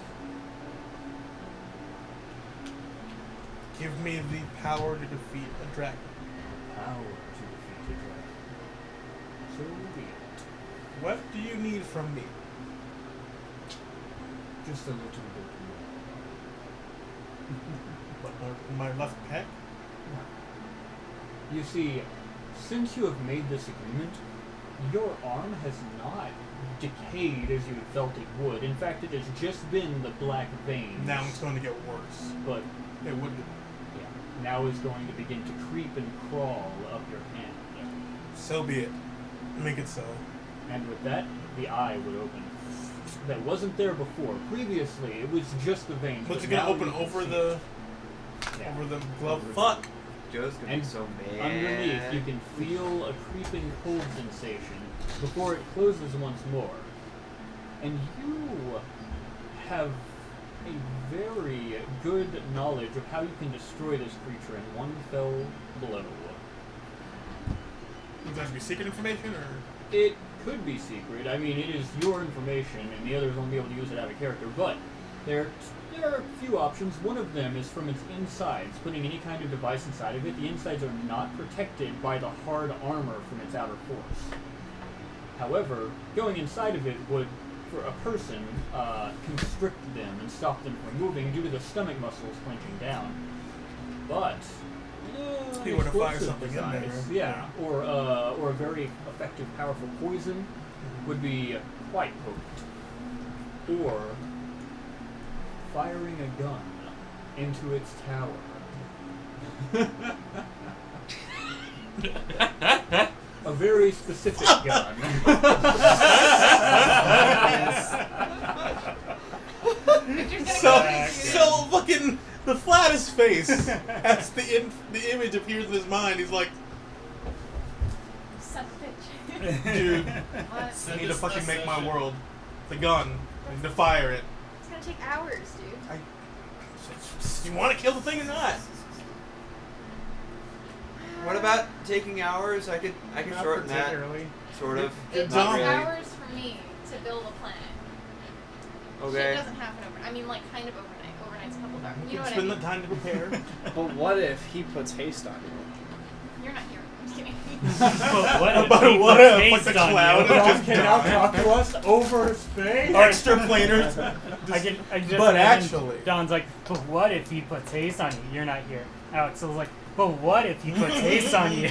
Give me the power to defeat a dragon. Power to defeat a dragon. So be it. What do you need from me? Just a little bit What, my left pec? more. You see, since you have made this agreement, your arm has not decayed as you had felt it would. In fact, it has just been the black veins. Now it's going to get worse. But It would. yeah, now is going to begin to creep and crawl up your hand. So be it. Make it so. And with that, the eye would open. That wasn't there before. Previously, it was just the veins. But you're gonna now open you can over see- the Yeah. over the glove. Over the- Fuck. Joe's gonna And be so mad. Underneath, you can feel a creeping cold sensation before it closes once more. And you have a very good knowledge of how you can destroy this creature in one fell blow. Is that to be secret information or? It could be secret. I mean, it is your information, and the others won't be able to use it out of character. But there are a few options. One of them is from its insides, putting any kind of device inside of it. The insides are not protected by the hard armor from its outer force. However, going inside of it would, for a person, constrict them and stop them from moving due to the stomach muscles clenching down. But He would have fired explosive something in there. device, yeah, or a very effective, powerful poison would be quite potent. Or firing a gun into its tower. A very specific gun. So fucking the flattest face as the image appears in his mind. He's like, Son of a bitch. dude, What? I need to fucking make my world. The gun. I need to fire it. It's gonna take hours, dude. You want to kill the thing or not? What about taking hours? I could Not shorten that. particularly. Sort of. It takes Not really. hours for me to build a planet. Shit Okay. doesn't happen overnight. I mean, like, kind of overnight. Overnight's a couple of hours. You You know can what I spend mean? the time to prepare. But what if he puts haste on you? You're not here. I'm just kidding. But what if like the cloud is John just can now gone? talk to us over space. Extra planers. I just But imagine actually- Don's like, but what if he puts haste on you? You're not here. Alex was like, but what if he puts haste on you?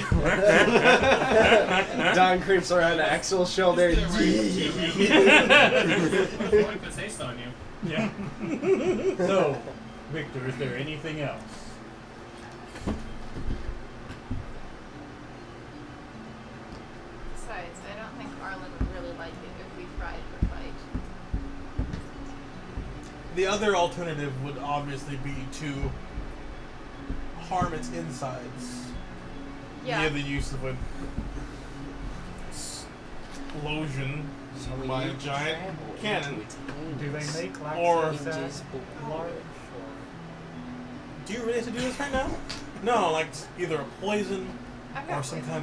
Don creeps around Axel's shoulder. What puts haste on you? Yeah. So, Victor, is there anything else? Besides, I don't think Arlen would really like it if we fried her fight. The other alternative would obviously be to harm its insides via the use of a explosion by a giant cannon. Do they make Or- lactose large? Do you really have to do this right now? No, like either a poison I've or got some poison.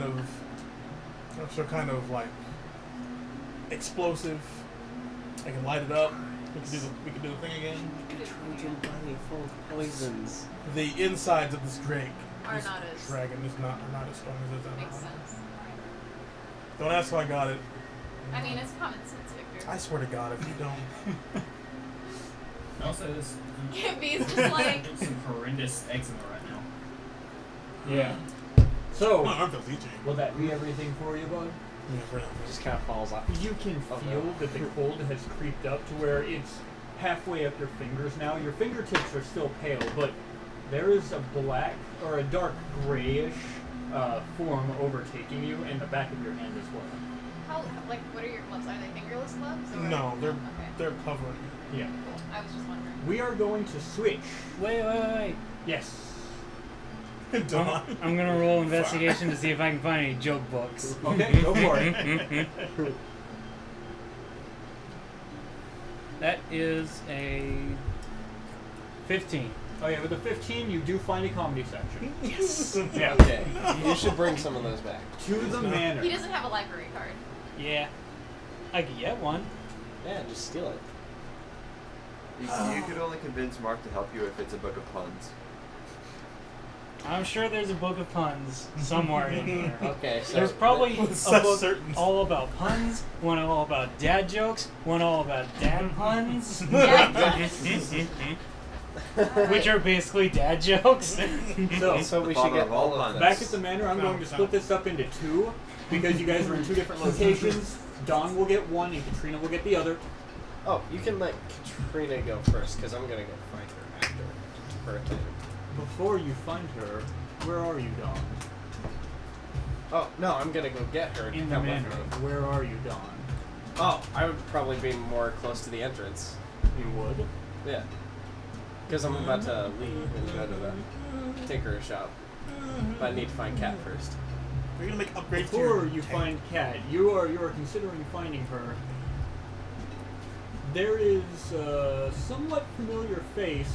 kind of like explosive. I can light it up. We can do the thing again. Trojan bunny full of poisons. The insides of this drake, Are this not as- dragon, are not as strong as it Makes is. sense. Don't ask how I got it. I mean, it's common sense, Victor. I swear to God, if you don't. Also, this Bees just like. some horrendous eczema right now. Yeah. My So, arm feels itchy. will that be everything for you, bud? Yeah, for now. Just kind of falls off. You can Oh, feel no. that the cold has creeped up to where it's halfway up your fingers now. Your fingertips are still pale, but there is a black or a dark grayish form overtaking you in the back of your hand as well. How, like, what are your gloves? Are they fingerless gloves? Or? No, they're Okay, they're covering. Yeah. cool. I was just wondering. We are going to switch. Wait. Yes. Dawn. I'm gonna roll investigation to see if I can find any joke books. Okay, go for it. That is a 15. Oh yeah, with a 15, you do find a comedy section. Yes. Yeah. Okay, you should bring some of those back. To the manor. He doesn't have a library card. Yeah. I could get one. Yeah, just steal it. You could only convince Mark to help you if it's a book of puns. I'm sure there's a book of puns somewhere in here. Okay, so There's probably With a such book certainty. all about puns, one all about dad jokes, one all about dad puns, Yeah. which are basically dad jokes. So, So The we should father get of all all of puns. back at the manor, I'm going to split this up into two because you guys are in two different locations. Dawn will get one and Katrina will get the other. Oh, you can let Katrina go first, because I'm gonna go find her after her time. Before you find her, where are you, Dawn? Oh no, I'm gonna go get her. In the Come with manor. me. Where are you, Dawn? Oh, I would probably be more close to the entrance. You would? Yeah. Because I'm about to leave and go to the tinker shop. But I need to find Cat first. We're gonna make upgrades to Before your you tank. find Kat, you are considering finding her. There is a somewhat familiar face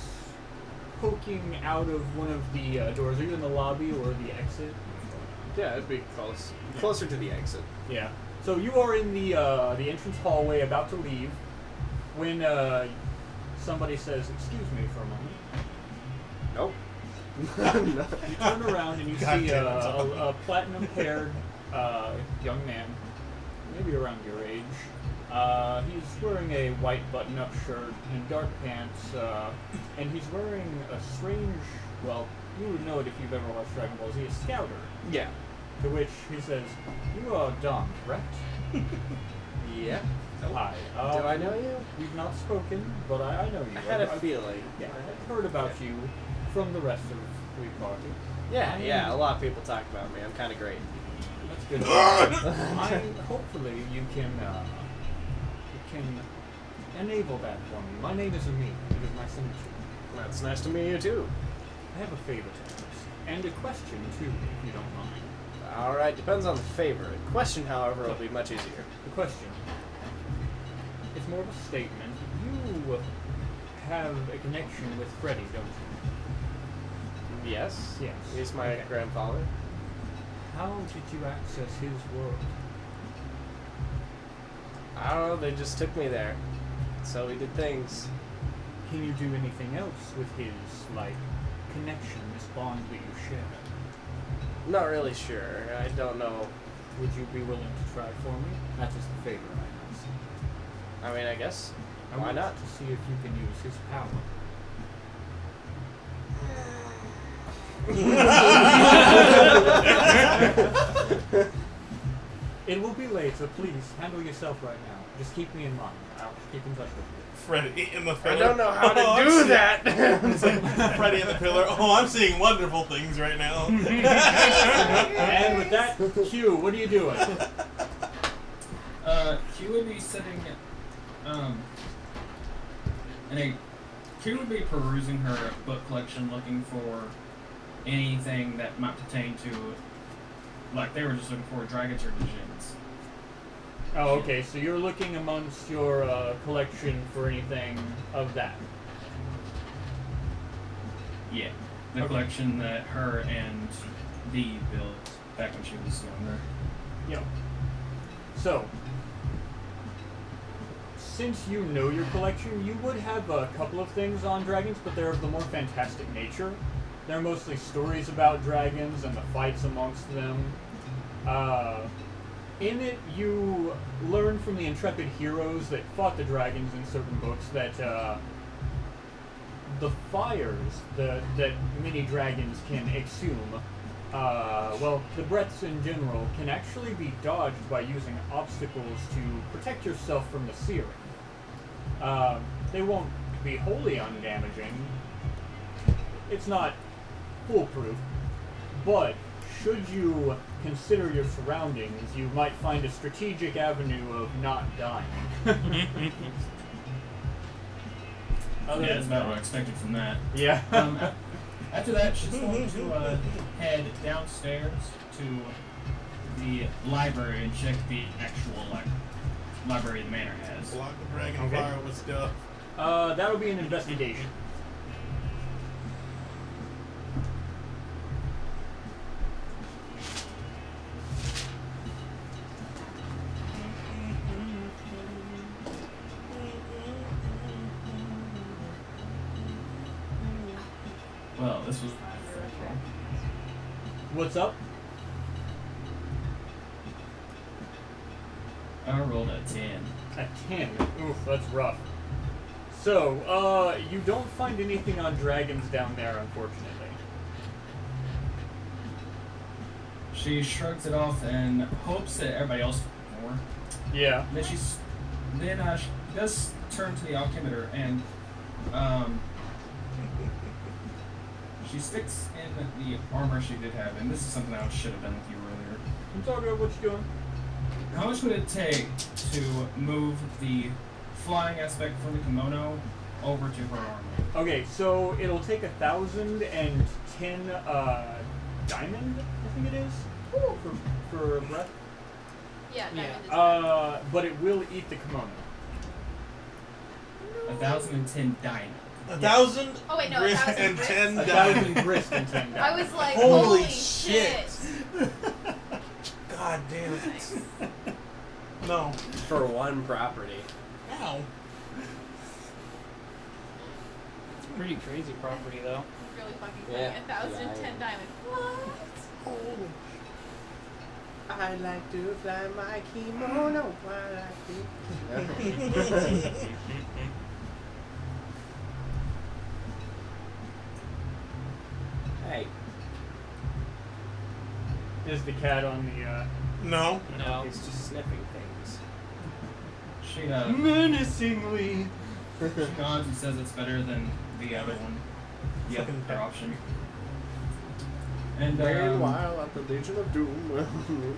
poking out of one of the doors. Are you in the lobby or the exit? Yeah, it'd be close. Closer to the exit. Yeah. So you are in the entrance hallway, about to leave, when somebody says, "Excuse me for a moment." Nope. You turn around and you God see damn it, Tom. a platinum-haired young man, maybe around your age. He's wearing a white button-up shirt and dark pants, and he's wearing a strange, well, you would know it if you've ever watched Dragon Ball Z, a scouter. Yeah. To which he says, "You are Dom, correct?" Yeah. Hi. Do I know you? We've not spoken, but I know you. I had a I've- feeling. Yeah, I've heard about you from the rest of the party. Yeah, a lot of people talk about me. I'm kind of great. That's good. Hopefully you can enable that for me. My name is Amin. It is nice to meet you. That's nice to meet you too. I have a favor to ask, and a question too, if you don't mind. Alright, depends on the favor. The question, however, will be much easier. The question. It's more of a statement. You have a connection with Freddy, don't you? Yes? Yes. He's my Okay. grandfather. How did you access his world? I don't know, they just took me there. So we did things. Can you do anything else with his, connection, this bond that you share? Not really sure. I don't know. Would you be willing to try for me? That's just a favor I ask. I mean, I guess. I Why want not? to see if you can use his power. It will be late, so please handle yourself right now. Just keep me in mind. I'll keep in touch with you. Freddy in the I pillar. don't know how to I'm do seeing- that! It's like Freddy in the pillar. Oh, I'm seeing wonderful things right now. And with that, Q, what are you doing? Q would be sitting, in a She would be perusing her book collection, looking for anything that might pertain to, like they were just looking for dragons or djinns. Oh, okay. So you're looking amongst your collection for anything of that. Yeah, the Okay. collection that her and Dee built back when she was younger. Yep. So, since you know your collection, you would have a couple of things on dragons, but they're of the more fantastic nature. They're mostly stories about dragons and the fights amongst them. In it, you learn from the intrepid heroes that fought the dragons in certain books that the fires that many dragons can exhume, well, the breaths in general, can actually be dodged by using obstacles to protect yourself from the searing. They won't be wholly undamaging. It's not foolproof, but should you consider your surroundings, you might find a strategic avenue of not dying. Yeah, that's about what I expected from that. Yeah. After that, she's going to head downstairs to the library and check the actual library the manor has. Block the dragon Okay. fire with stuff. That'll be an investigation. Well, this was. What's up? I rolled a 10. A 10. Oof, that's rough. So, you don't find anything on dragons down there, unfortunately. She shrugs it off and hopes that everybody else will more. Yeah. Then she does turn to the alchemimeter and she sticks in the armor she did have, and this is something I should have done with you earlier. I'm talking about what you're doing. How much would it take to move the flying aspect from the kimono over to her armor? Okay, so it'll take 1,010 diamond, I think it is, for a breath. Yeah, Yeah. diamond is fine. But it will eat the kimono. 1,010 diamond. 1,000 Oh, wait, no, grist 1,000 and grist? 10 1,000 diamond. grist and 10 diamond. I was like, Holy holy shit. God damn it. Nice. No. For one property. Ow. It's a pretty crazy property, though. Really fucking Yeah. funny. 1,010 Yeah, diamond. What? Holy I like to fly my kimono while I do. Hey. Is the cat on the, No. No. He's just sniffing things. She menacingly? she nods and says it's better than the other one. The Fucking other pet. option. And Meanwhile, at the Legion of Doom.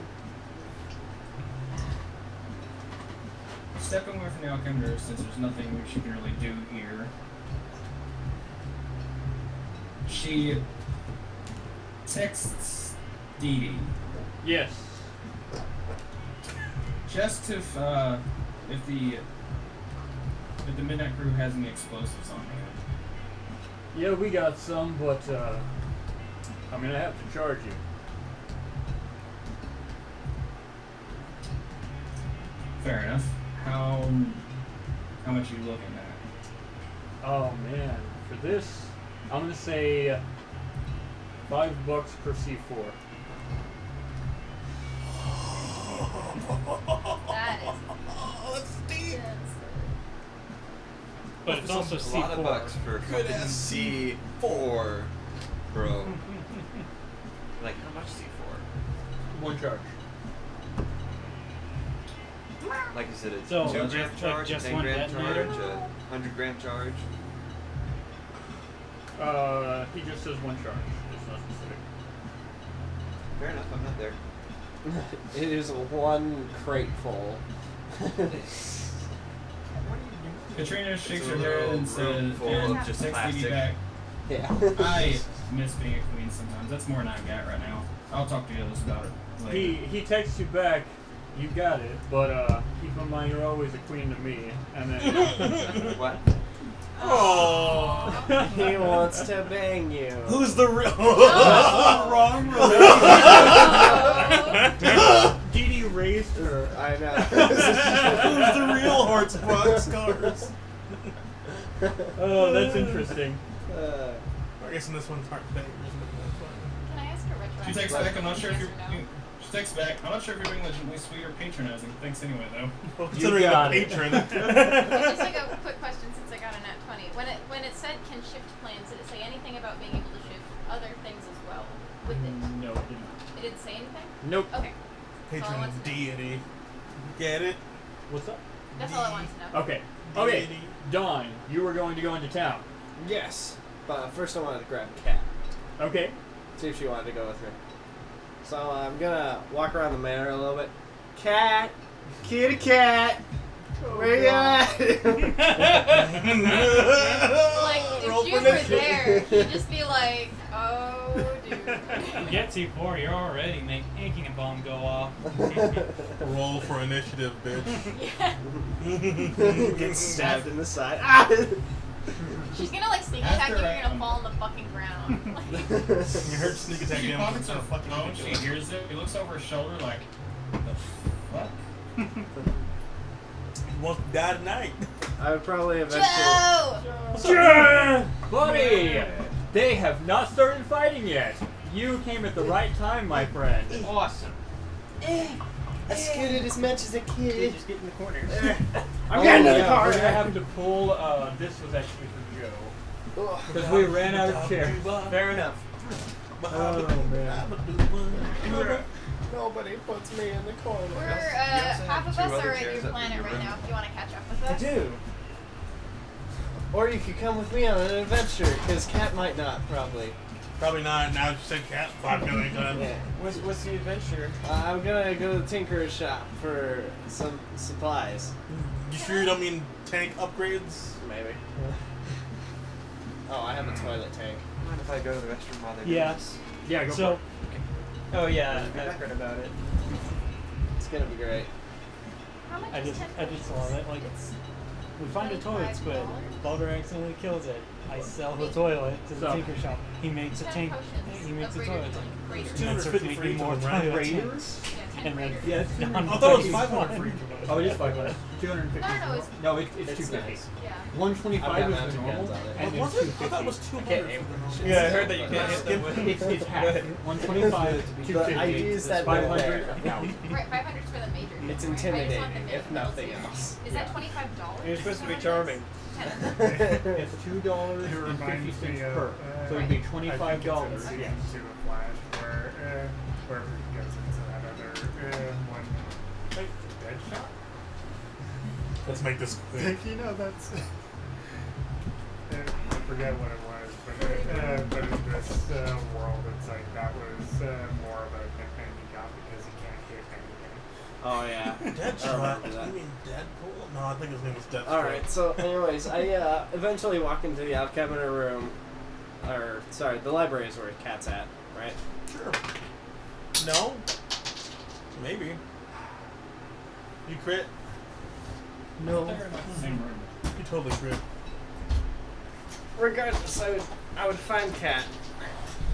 stepping away from the alchemimeter, since there's nothing she can really do here, she texts Dee Dee Yes. just if the Midnight Crew has any explosives on hand. Yeah, we got some, but, I'm gonna have to charge you. Fair enough. How much are you looking at? Oh man, for this, I'm gonna say $5 per C4. That is Oh, that's steep. intense. But it's also A lot of C4. bucks for Good fucking ass C4, bro. Like, how much C4? One charge. Like you said, it's So, 2 like gram charge, just 10 one gram detonator? charge, 100 gram charge. He just says one charge. It's not specific. Fair enough, I'm not there. It is one crate full. What are you doing? Katrina shakes It's a her head little and says, room full and of just takes plastic. Dee back. Yeah. I miss being a queen sometimes. That's more than I've got right now. I'll talk to you others about it later. He texts you back. You got it, but keep in mind you're always a queen to me. And then What? oh, He wants to bang you. Who's the real? wrong relationship. Dee Dee raised her. I know. Who's the real hearts boxcars? Oh, that's interesting. I guess in this one's heart bangers, but that's fine. Can I ask a retroactive? She texts back, I'm not sure if yes you're. or no? She texts back, I'm not sure if you're being legitimately sweet or patronizing. Thanks anyway, though. Well, considering the got it. patron. Just like a quick question since I got a nat 20. When it said can shift planes, did it say anything about being able to shift other things as well with it? No, it did not. It didn't say anything? Nope. Okay. Patron wanted to know. deity. Get it? What's up? That's all I wanted to know. Okay. Okay. Deity. Dawn, you were going to go into town. Yes. But first I wanted to grab Cat. Okay. See if she wanted to go with me. So I'm gonna walk around the manor a little bit. Cat! Kitty cat! Where you at? Like, Roll if you for were initiative. there, you'd just be like, oh, dude. Get C4, you're already making a bomb go off. Roll for initiative, bitch. Yeah. Get stabbed in the side. Ah! She's gonna like sneak attack you and you're gonna fall on the fucking ground. Like, You heard sneak attack She damage. pockets her phone, she hears it, he looks over her shoulder like, the fuck? You want to die tonight. I would probably eventually. Joe! Buddy, they have not started fighting yet. You came at the right time, my friend. Awesome. I scooted as much as I could. Just get in the corner. I'm getting to the yeah, car. We're gonna have to pull. This was actually for Joe because we ran out of chairs. Fair enough. Oh man. Nobody puts me in the corner. We're, also half have of two us other are at chairs your up in planet your right room. now. Do you want to catch up with I us? do. Or you could come with me on an adventure, because Cat might not, probably. Probably not. Now you said cat 5 million times. Yeah. What's the adventure? I'm gonna go to the Tinker's shop for some supplies. You sure you don't mean tank upgrades? Maybe. Oh, I have a toilet tank. Mind if I go to the restroom while they're Yeah. doing this? Yeah, go So, for oh yeah, I've heard about it. It's gonna be great. How much I is just 10 love it. Like, It's we find a toilet spit. $25. Baldur accidentally kills it. I sell the toilet to the So- tinker shop. He makes a 10 tank. potions He makes a of toilet greater tank. greater. And then 250 starts for making each more of them, right? toilet Raiders? tanks. Yeah, 10 And then greater. Yeah, it's I thought it was 500 $500 for each of us. Oh, it is 500. 250. No, no, it's- No, it's It's 250. nice. Yeah. 125 I've got is mounted the normal, guns on it. and What was then it? I thought it was 200. can't for aim. the normal. Yeah, I heard that you can't hit them with It's half. 125, 250. I use that right 500, there. 1,000. Right, 500 for the major. It's right? I just want the intimidating, minimum if nothing series. else. Is that $25? You're supposed to be charming. It's $2.50 It reminds me of, per. So it'd be I think $25. it's in Yes. Season 2 of Flash where he goes into that other one. Wait, Deadshot? Let's make this quick. You know, that's. I forget what it was, but in this world, it's like that was more of a nickname he got because he can't hit anything. Oh yeah. I Deadshot? remember that. You mean Deadpool? No, I think his name was Deathstroke. Alright, so anyways, I eventually walk into the Alcheminer room, or, sorry, the library is where Cat's at, right? Sure. No? Maybe. You crit? No. They're in the same room. You totally crit. Regardless, I would find Cat.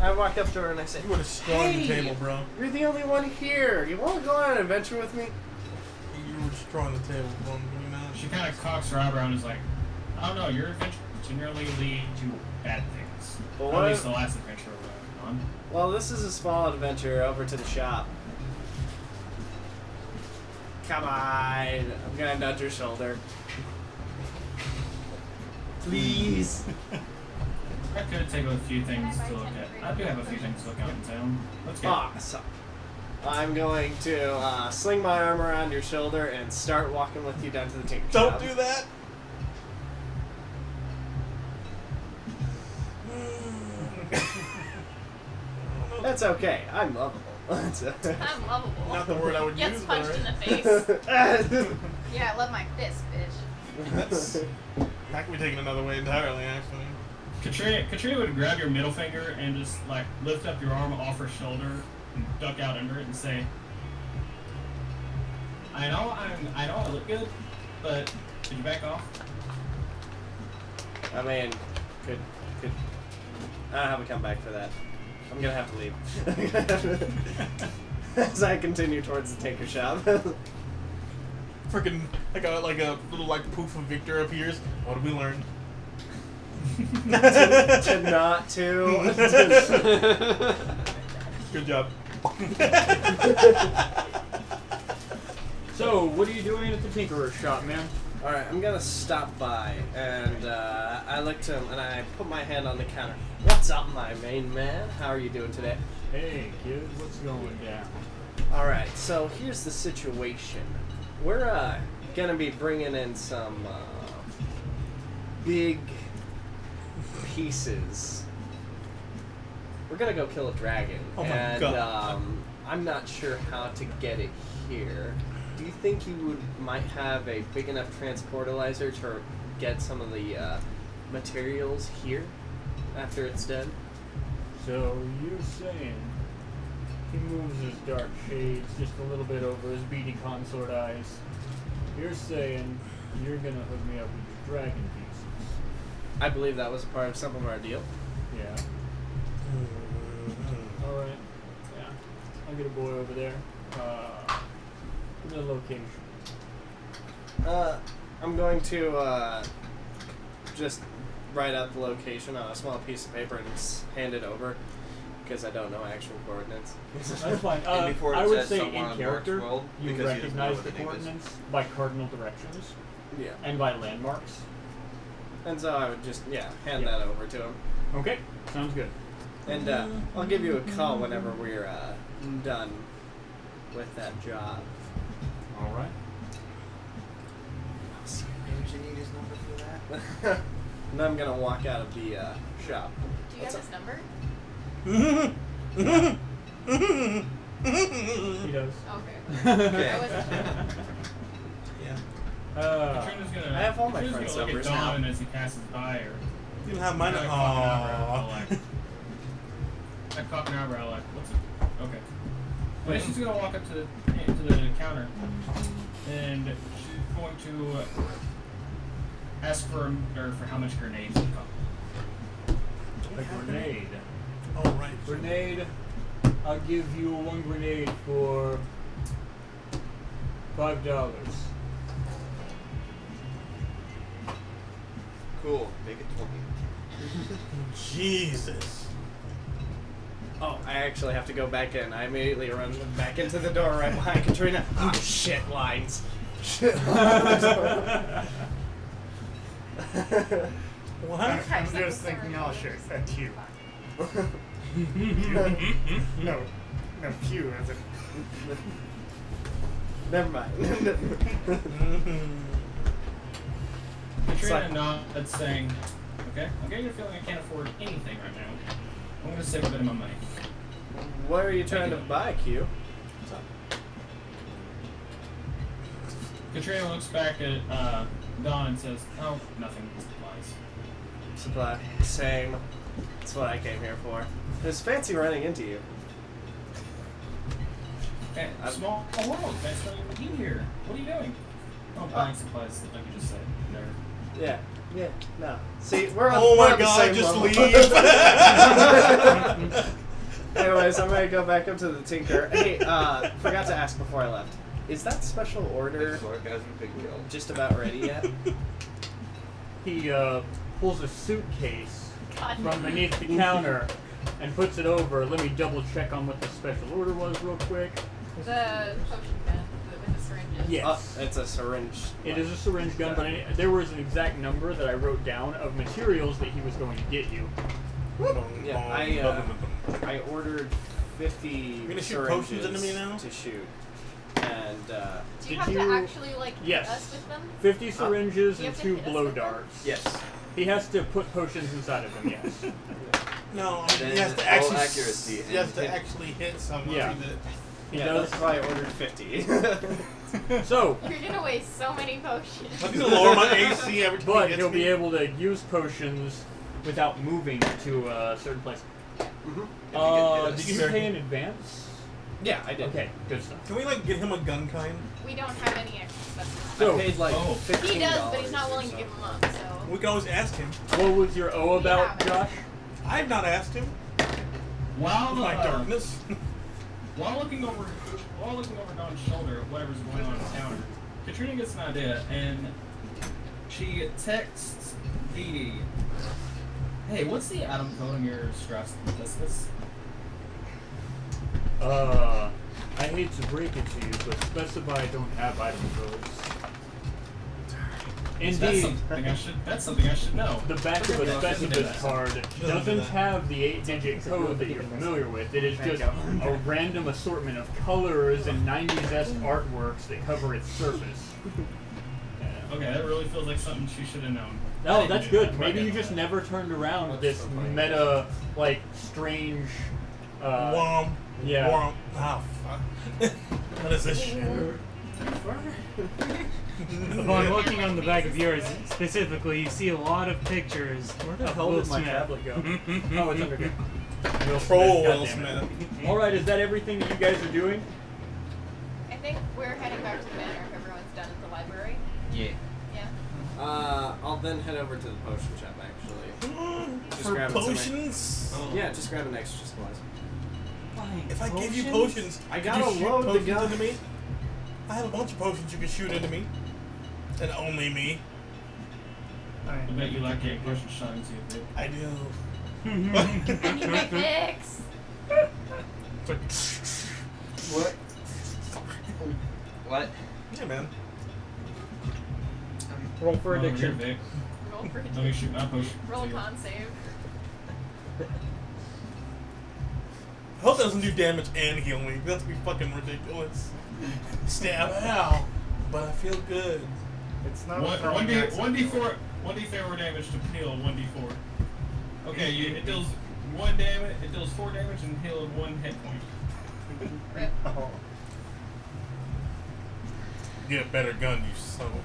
I walk up to her and I say, You would have destroyed the Hey! table, bro. "You're the only one here. You want to go on an adventure with me?" You were destroying the table, bro. Can you not? She kind of cocks her eyebrow and is like, I don't know, your adventures generally lead to bad things. Well, At what least if- the last adventure we went on. Well, this is a small adventure over to the shop. Come on. I'm gonna nudge her shoulder. Please. I could take a few things Can I buy to look 10 at. for I do have a few things to look at in town. Let's go. Awesome. I'm going to sling my arm around your shoulder and start walking with you down to the tinker shop. Don't do that! That's okay. I'm lovable. I'm lovable. Not the word I would Gets use, punched but in the face. That's Yeah, I love my fist, bitch. That's that could be taken another way entirely, actually. Katrina would grab your middle finger and just like lift up your arm off her shoulder and duck out under it and say, I know I look good, but could you back off? I mean, could I don't have a comeback for that. I'm gonna have to leave. As I continue towards the tinker shop. Freaking like a little like poof of Victor appears. What did we learn? to not to. Good job. So, what are you doing at the Tinkerer's shop, man? Alright, I'm gonna stop by, and I look to him, and I put my hand on the counter. What's up, my main man? How are you doing today? Hey, kid, what's going down? Alright, so here's the situation. We're gonna be bringing in some big pieces. We're gonna go kill a dragon, Oh my and God. I'm not sure how to get it here. Do you think you might have a big enough transportalizer to get some of the materials here after it's done? So, you're saying he moves his dark shades just a little bit over his beady consort eyes. You're saying you're gonna hook me up with your dragon pieces. I believe that was a part of some of our deal. Yeah. Alright. Yeah. I'll get a boy over there. The location. I'm going to just write out the location on a small piece of paper and hand it over because I don't know actual coordinates. That's fine. And before it I would says say someone in on character, Mark's world, you because he doesn't know recognize what the the name is. coordinates by cardinal directions Yeah. and by landmarks. And so I would just, hand Yeah. that over to him. Okay, sounds good. And I'll give you a call whenever we're done with that job. All right. Maybe you need his number for that. And I'm going to walk out of the shop. Do you have his number? He does. Okay. Okay. I wasn't sure. Yeah. Katrina's gonna. I have all my Katrina's friends' gonna look numbers at Dawn now. as he passes by, or You can have mine. like cock an eyebrow, Aww. like cock an eyebrow, like what's it? Okay. But she's gonna walk up to the counter, and she's going to ask for how much grenades would cost. A grenade. Oh right. Grenade. I'll give you one grenade for $5. Cool. Make it 20. Jesus. Oh, I actually have to go back in. I immediately run back into the door right behind Katrina. Oh, shit, lines. Shit lines. What? I'm just thinking I'll shoot at you. No, Q as in. Never mind. Katrina like- nods, saying, "Okay, I'm getting a feeling I can't afford anything right now. I'm gonna save a bit of my money." What are you trying to buy, Q? Katrina looks back at Dawn and says, "Oh, nothing. Supplies." Supply. Same. That's what I came here for. It's fancy running into you. Okay, small world. That's what you here. What are you doing? Oh, buying supplies, like you just said. There. Yeah. Yeah. No. See, we're on, Oh we're my on the God! same Just level. leave. Anyways, I'm gonna go back up to the Tinker. Hey, forgot to ask before I left. Is that special order Sarcasm, big kill. just about ready yet? He pulls a suitcase God. from beneath the counter and puts it over. Let me double check on what the special order was real quick. The potion gun with the syringes. Yes. It's a syringe. It is a syringe gun, but there was an exact number that I wrote down of materials that he was going to get you. Yeah, I ordered 50 You're gonna shoot syringes potions into me now? to shoot. And, Do you Did have you- to actually like Yes. hit us with them? 50 syringes You and have to 2 hit us blow with them? darts. yes. He has to put potions inside of them, yes. No, Then he has to roll actually. accuracy He has and to hit. actually hit someone. Yeah. He Yeah, does. that's why I ordered 50. So, You're gonna waste so many potions. I'm gonna lower my AC every time but he he'll hits be me. able to use potions without moving to a certain place. Mhm. Did you pay in advance? Yeah, I did. Okay, good stuff. Can we like get him a gun kind? We don't have any extra specimens. So, I paid like Oh. $15. He does, but he's not willing to or give them up, so. We can always ask him. what was your O about, Yeah. Josh? I have not asked him. While My darkness. while looking over Dawn's shoulder at whatever's going on in the counter, Katrina gets an idea and she texts Dee, "Hey, what's the atom code on your stress discus?" I hate to break it to you, but specify I don't have item codes. Indeed, That's something I should know. the back of a Yeah, specimen card do doesn't that. have the 8-digit code that you're familiar with. It is just a random assortment of colors and 90s-esque artworks that cover its surface. Okay, that really feels like something she should have known. I No, didn't that's do good. that. Maybe you just never turned around with this meta, like, strange, Womp. yeah. Womp. Oh, fuck. What is this shit? Upon looking on the back of yours, specifically, you see a lot of pictures Where the of hell Will did my Smith. tablet go? Oh, it's under here. Will Troll Smith, Will goddammit. Smith. Alright, is that everything that you guys are doing? I think we're heading back to the manor if everyone's done at the library. Yeah. Yeah. I'll then head over to the potion shop actually. Just For grab it somewhere. potions? Yeah, just grab an extra supplies. If I give you potions, I could gotta you shoot load the potions gun. into me? I have a bunch of potions you can shoot into me. And only me. I bet you like getting potion shines, you think. I do. I need my fix. What? What? Yeah, man. Roll for Oh, here, addiction. Vic. Roll for Let me shoot my potion. Roll See ya. con save. I hope that doesn't do damage and heal me. That's be fucking ridiculous. Stab, ow. But I feel good. It's not One throwing d axe. 1d4 damage to heal 1d4. Okay, it deals 1 damage. It deals 4 damage and heals 1 hit point. Rip. Oh. Get a better gun, you son of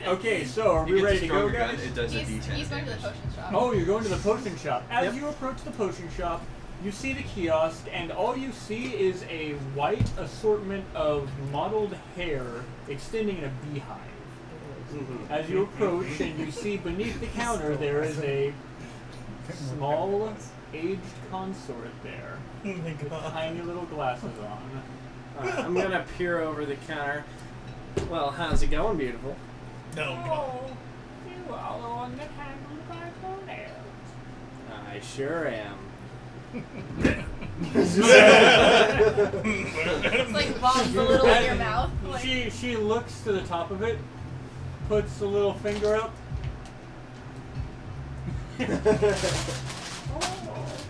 Okay, so are You we get ready the to go, stronger gun, guys? it does a He's D10 going to the damage. potion shop. Oh, you're going to the potion shop. As Yep. you approach the potion shop, you see the kiosk, and all you see is a white assortment of mottled hair extending in a beehive. As you approach and you see beneath the counter, there is a small, aged consort there. Oh my god. Tiny little glasses on. Alright, I'm gonna peer over the counter. Well, how's it going, beautiful? No, god. You all on the candle by the nails. I sure am. It's like bombs a little in your mouth. Like, She looks to the top of it, puts a little finger up,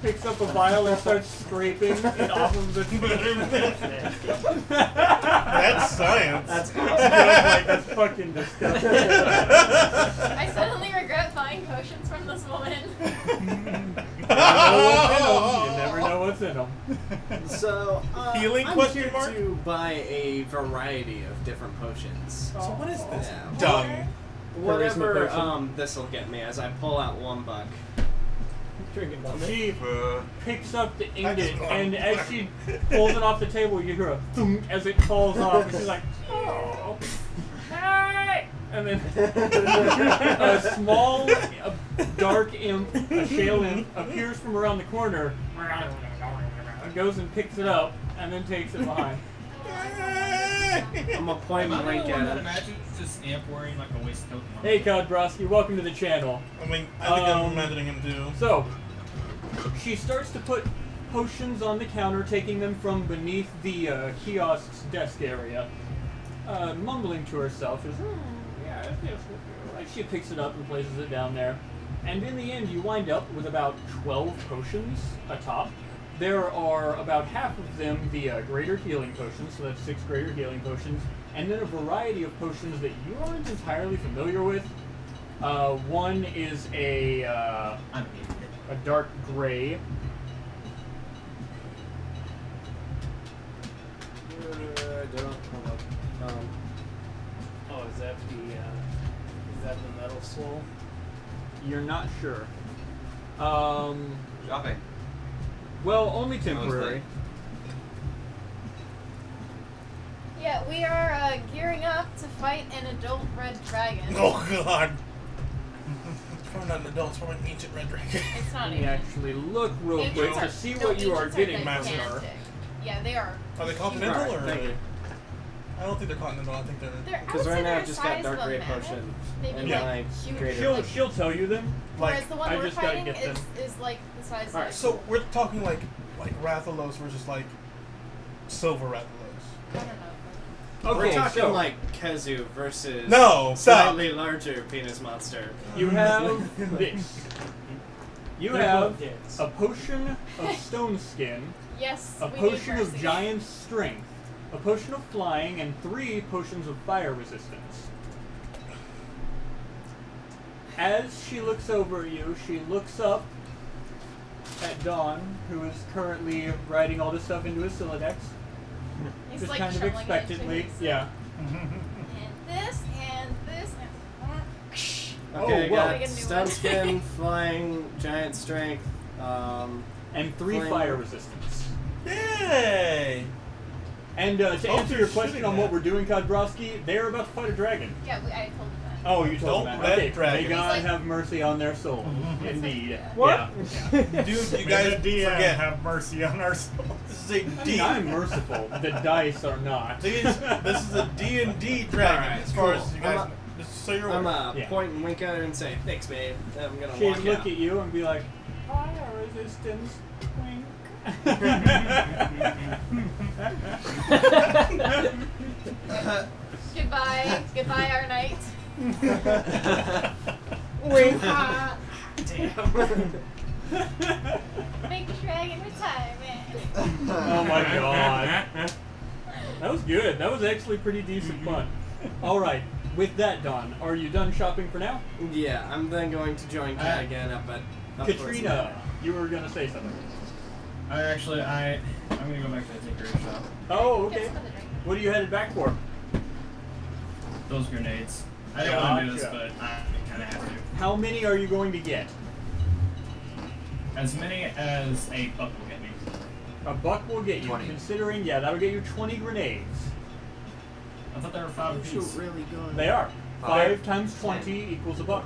picks up a vial and starts scraping it off of the. That's science. That's Like, awesome. that's fucking disgusting. I suddenly regret buying potions from this woman. You never know what's in them. So, Healing I'm question here mark? to buy a variety of different potions. So what is this? Yeah. Dung. Whatever person. this will get me as I pull out $1. She picks up the ingot, and as she pulls it off the table, you hear a thunk as it falls off, and she's like, "Oh, hey!" And then a small, dark imp, a shale imp, appears from around the corner, and goes and picks it up, and then takes it behind. I'm gonna point Am I blank the one at that it. imagines this amp wearing like a waistcoat? Hey, Kodbrowski, welcome to the channel. I mean, I think I'm imagining him too. So, she starts to put potions on the counter, taking them from beneath the kiosk's desk area, mumbling to herself. She's, yeah, yes. She picks it up and places it down there. And in the end, you wind up with about 12 potions atop. There are about half of them the greater healing potions, so that's 6 greater healing potions, and then a variety of potions that you aren't entirely familiar with. One is a dark gray. Don't hold up. Oh, is that the metal soul? You're not sure. Shopping. Well, only temporary. Yeah, we are gearing up to fight an adult red dragon. Oh god. It's probably not an adult, it's probably an ancient red dragon. It's not Let me ancient. actually look real quick Ancients to are- see no, what you are ancients getting from massive. her. gigantic. Yeah, they are. Are they continental Alright, or are thank they? you. I don't think they're continental, I think they're. They're, I Because would right say now they're I've just size got Dark of a Ray mammoth. Potion. Maybe And Yeah. then I huge. created She'll tell you them. Whereas Like, the one I we're just gotta fighting get them. is like the size alright, of. so we're talking like Rathalos versus like silver Rathalos. I don't know. Okay, We're talking so like Kezu versus No, stop. slightly larger penis monster. you have this. You They're have both dicks. a potion of stone skin, Yes, a we potion need of mercy. giant strength, a potion of flying, and 3 potions of fire resistance. As she looks over at you, she looks up at Dawn, who is currently writing all this stuff into his Silodex. He's Just like kind of shoveling it into expectantly. his- Yeah. And this and this and. Okay, I Oh, well. got Make a new stun one. skin, flying, giant strength. And 3 Flame. fire resistance. Yay! And to answer your you're question shooting on that. what we're doing, Kodbrowski, they're about to fight a dragon. Yeah, I told him that. Oh, you told Don't them let that. Okay, dragons. may God He's like- have mercy on their souls. Indeed. Yeah. What? Yeah. Dude, you May guys the DM forget. have mercy on our souls. This is a I mean, D. I'm merciful. The dice are not. This is a D&D dragon, Alright, as far cool. as you guys I'm know. Just so you're I'm aware. Yeah. point and wink at her and say, "Thanks, babe." I'm gonna She'd walk look out. at you and be like, fire resistance. Wink. Goodbye, goodbye, our night. Wink. Ah, Damn. make the dragon retirement. Oh my god. That was good. That was actually pretty decent fun. Alright, with that, Don, are you done shopping for now? Yeah, I'm then going to join Kat again up towards the Katrina, back. you were gonna say something. I'm gonna go back to the Tinker's shop. Oh, Get okay. some of the drink. What are you headed back for? Those grenades. I didn't want to do this, Gotcha. but I kind of have to. How many are you going to get? As many as a buck will get me. A buck will get you, 20. considering, yeah, that'll get you 20 grenades. I thought they were 5 You apiece. should really go. They are. 5 5 times 20 equals a buck.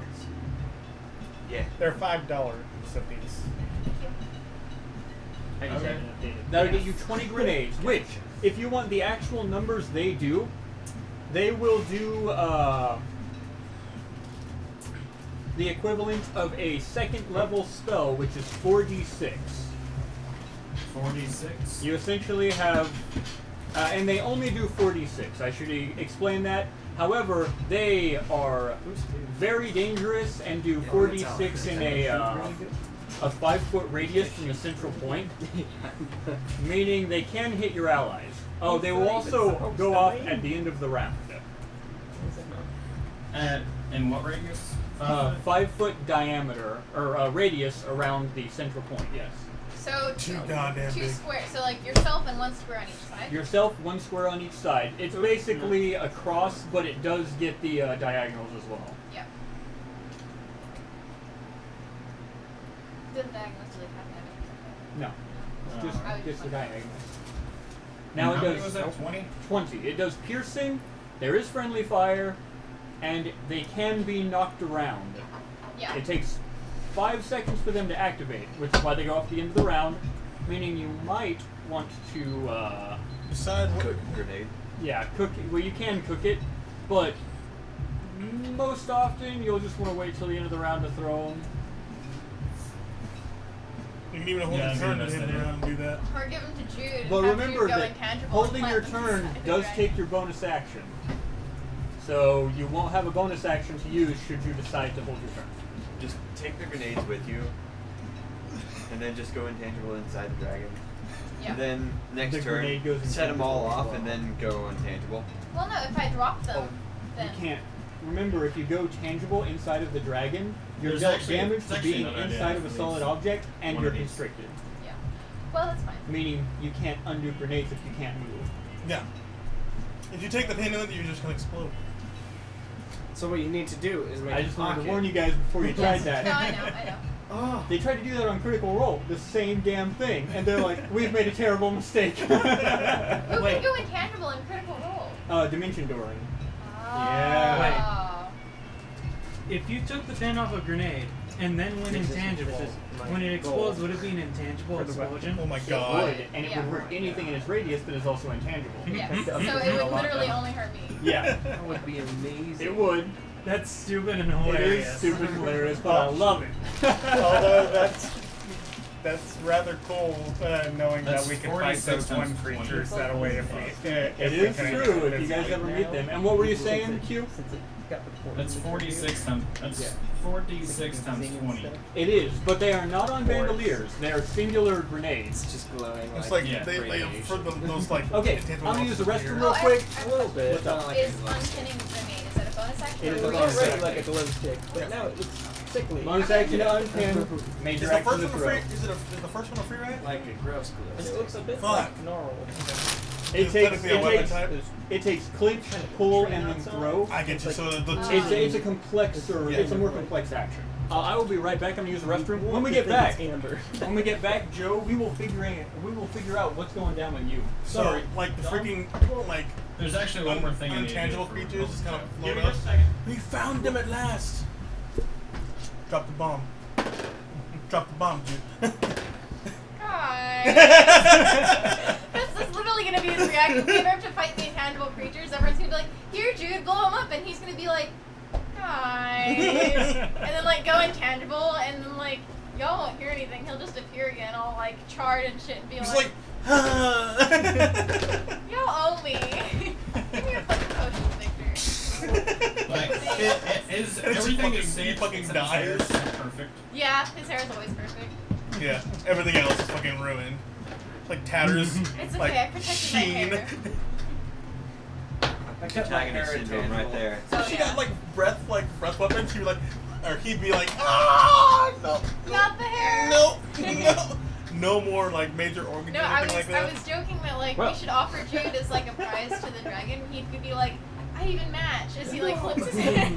Yeah. They're $5 a piece. I just Okay. haven't updated. That'll get you 20 grenades, which, if you want the actual numbers they do, they will do the equivalent of a second level spell, which is 4d6. 46. You essentially have, and they only do 4d6. I should explain that. However, they are very dangerous and do 4d6 in a 5-foot radius from the central point, meaning they can hit your allies. Oh, they will also go off at the end of the round. In what radius? 5-foot diameter, or radius around the central point, yes. So Too goddamn two big. square. So like yourself and 1 square on each side. Yourself, 1 square on each side. It's basically a cross, but it does get the diagonals as well. Yeah. The diagonals really have anything. No, it's just, I was just the wondering. diagonals. Now it How many does was that? 20? 20. It does piercing, there is friendly fire, and they can be knocked around. Yeah. It takes 5 seconds for them to activate, which is why they go off the end of the round, meaning you might want to, Decide what. Cook grenade. yeah, cook it. Well, you can cook it, but most often you'll just want to wait till the end of the round to throw them. You can even hold Yeah, your turn to that's hit the around and do that. Or give them to Jude. But and have remember Jude go that intangible and holding plant your them turn inside the does dragon. take your bonus action. So you won't have a bonus action to use should you decide to hold your turn. Just take the grenades with you, and then just go intangible inside the dragon. Yeah. And then next The turn, grenade goes set them all intangible as off, well. and then go intangible. Well, no. If I drop them, then You can't. Remember, if you go tangible inside of the dragon, you're There's dealt actually- damage there's to actually being another idea inside of a for solid these. object, and One you're of these. constricted. Yeah. Well, that's fine. Meaning you can't undo grenades if you can't move. Yeah. If you take the pain with you, you're just gonna explode. So what you need to do is make I a just wanted to pocket. warn you guys before you tried that. No, I know. Oh. They tried to do that on Critical Role, the same damn thing, and they're like, "We've made a terrible mistake." Who can go intangible in Critical Role? Dimension dooring. Oh. If you took the pin off a grenade and then went intangible, when it explodes, would it be an intangible explosion? Oh my It god. would, and it would hurt anything in its radius that is also intangible. Yes. So it would literally only hurt me. Yeah, That would be amazing. it would. That's stupid and It hilarious. is stupid and hilarious, but I love it. Although that's rather cool, knowing That's that we can fight 46 those times one 20. creatures that way if we. It is true if you guys ever meet them. And what were you saying, Q? That's 46 times. That's 46 times 20. It is, but they are not on bandoliers. They are singular grenades. It's just glowing. It's like Yeah. they for those like. Okay, intangible I'm gonna use the monsters restroom here. real quick. A little bit. What's up? Not like Is a glow stick. unpinning grenade, is that a bonus action? It is or a is bonus Already action. like a glow stick, but now it's sickly. Bonus action to unpin, major Is the action first to one a throw. free? Is the first one a free ride? Like a gross glow It stick. looks a bit Fuck. like gnarl. It Is takes technically a weapon it type? takes it takes clinch, pull, and then throw. I get you. So the It's a complexer. It's a more complex action. I will be right back. I'm gonna use the restroom. When we get back, Amber. when we get back, Joe, we will figure out what's going down with you. so Sorry. like the freaking like There's actually one more thing I need to do intangible for creatures just kind of Give float me up. just a second. We found them at last. Drop the bomb. Drop the bomb, dude. Guys. This is literally gonna be his reaction. If we ever have to fight the intangible creatures, everyone's gonna be like, "Here, Jude, blow him up," and he's gonna be like, "Guys," and then like go intangible, and then like y'all won't hear anything. He'll just appear again, all like charred and shit, and be He's like, like, "Y'all owe me. Give me your fucking potions, Victor." Like, everything fucking- is he safe fucking except dies. his hair is perfect. Yeah, his hair is always perfect. yeah, everything else is fucking ruined. Like tatters, It's okay, like I protected my sheen. hair. I kept my hair Antagonist syndrome right intangible. there. So She yeah. got like breath weapons. She was like, or he'd be like, ah, no, Not the hair. no, no more like major organs No, or I anything was like that. I was joking that like Well. we should offer Jude as like a prize to the dragon. He could be like, I even match as he like flips his hair.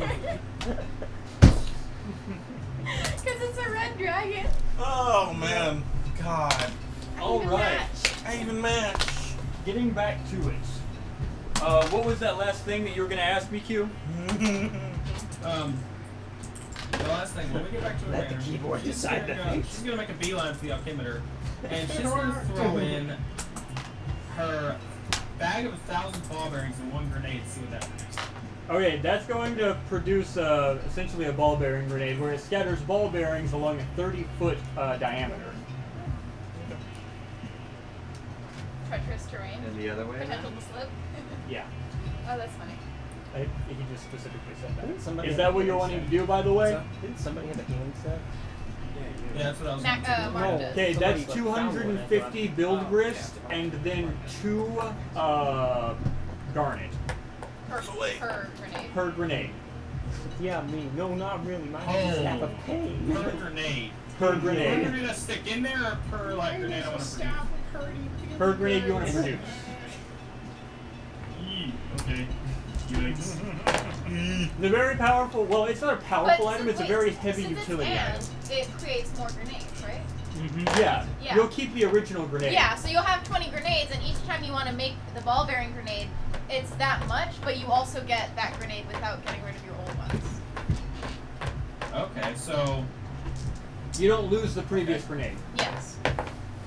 Because it's a red dragon. Oh man, God, I All even right. match. I even match. Getting back to it. What was that last thing that you were gonna ask me, Q? The last thing, when we get back to the Let the range, keyboard she's decide gonna the go- fate. She's gonna make a beeline for the altimeter, and she's gonna throw in her bag of 1,000 ball bearings and one grenade. See what that produces. Okay, that's going to produce essentially a ball bearing grenade where it scatters ball bearings along a 30-foot diameter. Treacherous terrain. And the other way Potential around? to slip. Yeah, Oh, that's funny. he just specifically said Didn't that. somebody Is have that a what you're hand wanting to set? do, by the way? Didn't somebody have a hand set? Yeah, that's what I was Mark No. does. Okay, Somebody, that's like, found one, I 250 thought. build Oh, grist yeah. and then 2 garnet Per grenade. per grenade. Yeah, me. No, not really. Mine Oh. just have a pain. Per grenade. Per Per grenade. grenade I stick in there, or per like grenade I want to produce. Per grenade you want to produce. Okay. Yikes. The very powerful. Well, it's not a powerful item. It's a very heavy since utility it's item. it creates more grenades, right? Yeah. Yeah. You'll keep the original grenade. Yeah, so you'll have 20 grenades, and each time you want to make the ball bearing grenade, it's that much, but you also get that grenade without getting rid of your old ones. Okay, so You don't lose the previous grenade Yes.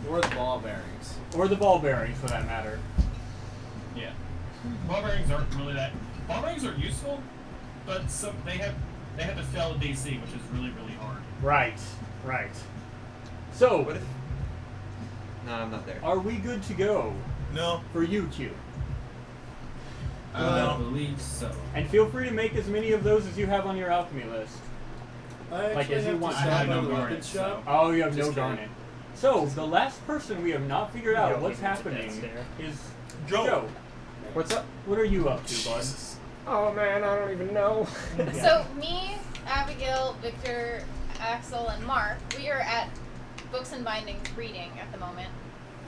Or the ball bearings. or the ball bearings for that matter. yeah, ball bearings aren't really that. Ball bearings are useful, but they have to fail a DC, which is really hard. Right. Right. So, What if? No, I'm not there. are we good to go No. for you, Q? I No. believe so. And feel free to make as many of those as you have on your alchemy list. I Like, as you have to want. I stop have at no the garnet, weapons so- shop. Oh, you have Just no kidding. garnet. So, the last person we have not figured out Yeah, what's we can put that happening there. is Joe. Joe. What's up? What are you up to, bud? Oh man, I don't even know. So, me, Abigail, Victor, Axel, and Mark, we are at Books and Bindings reading at the moment.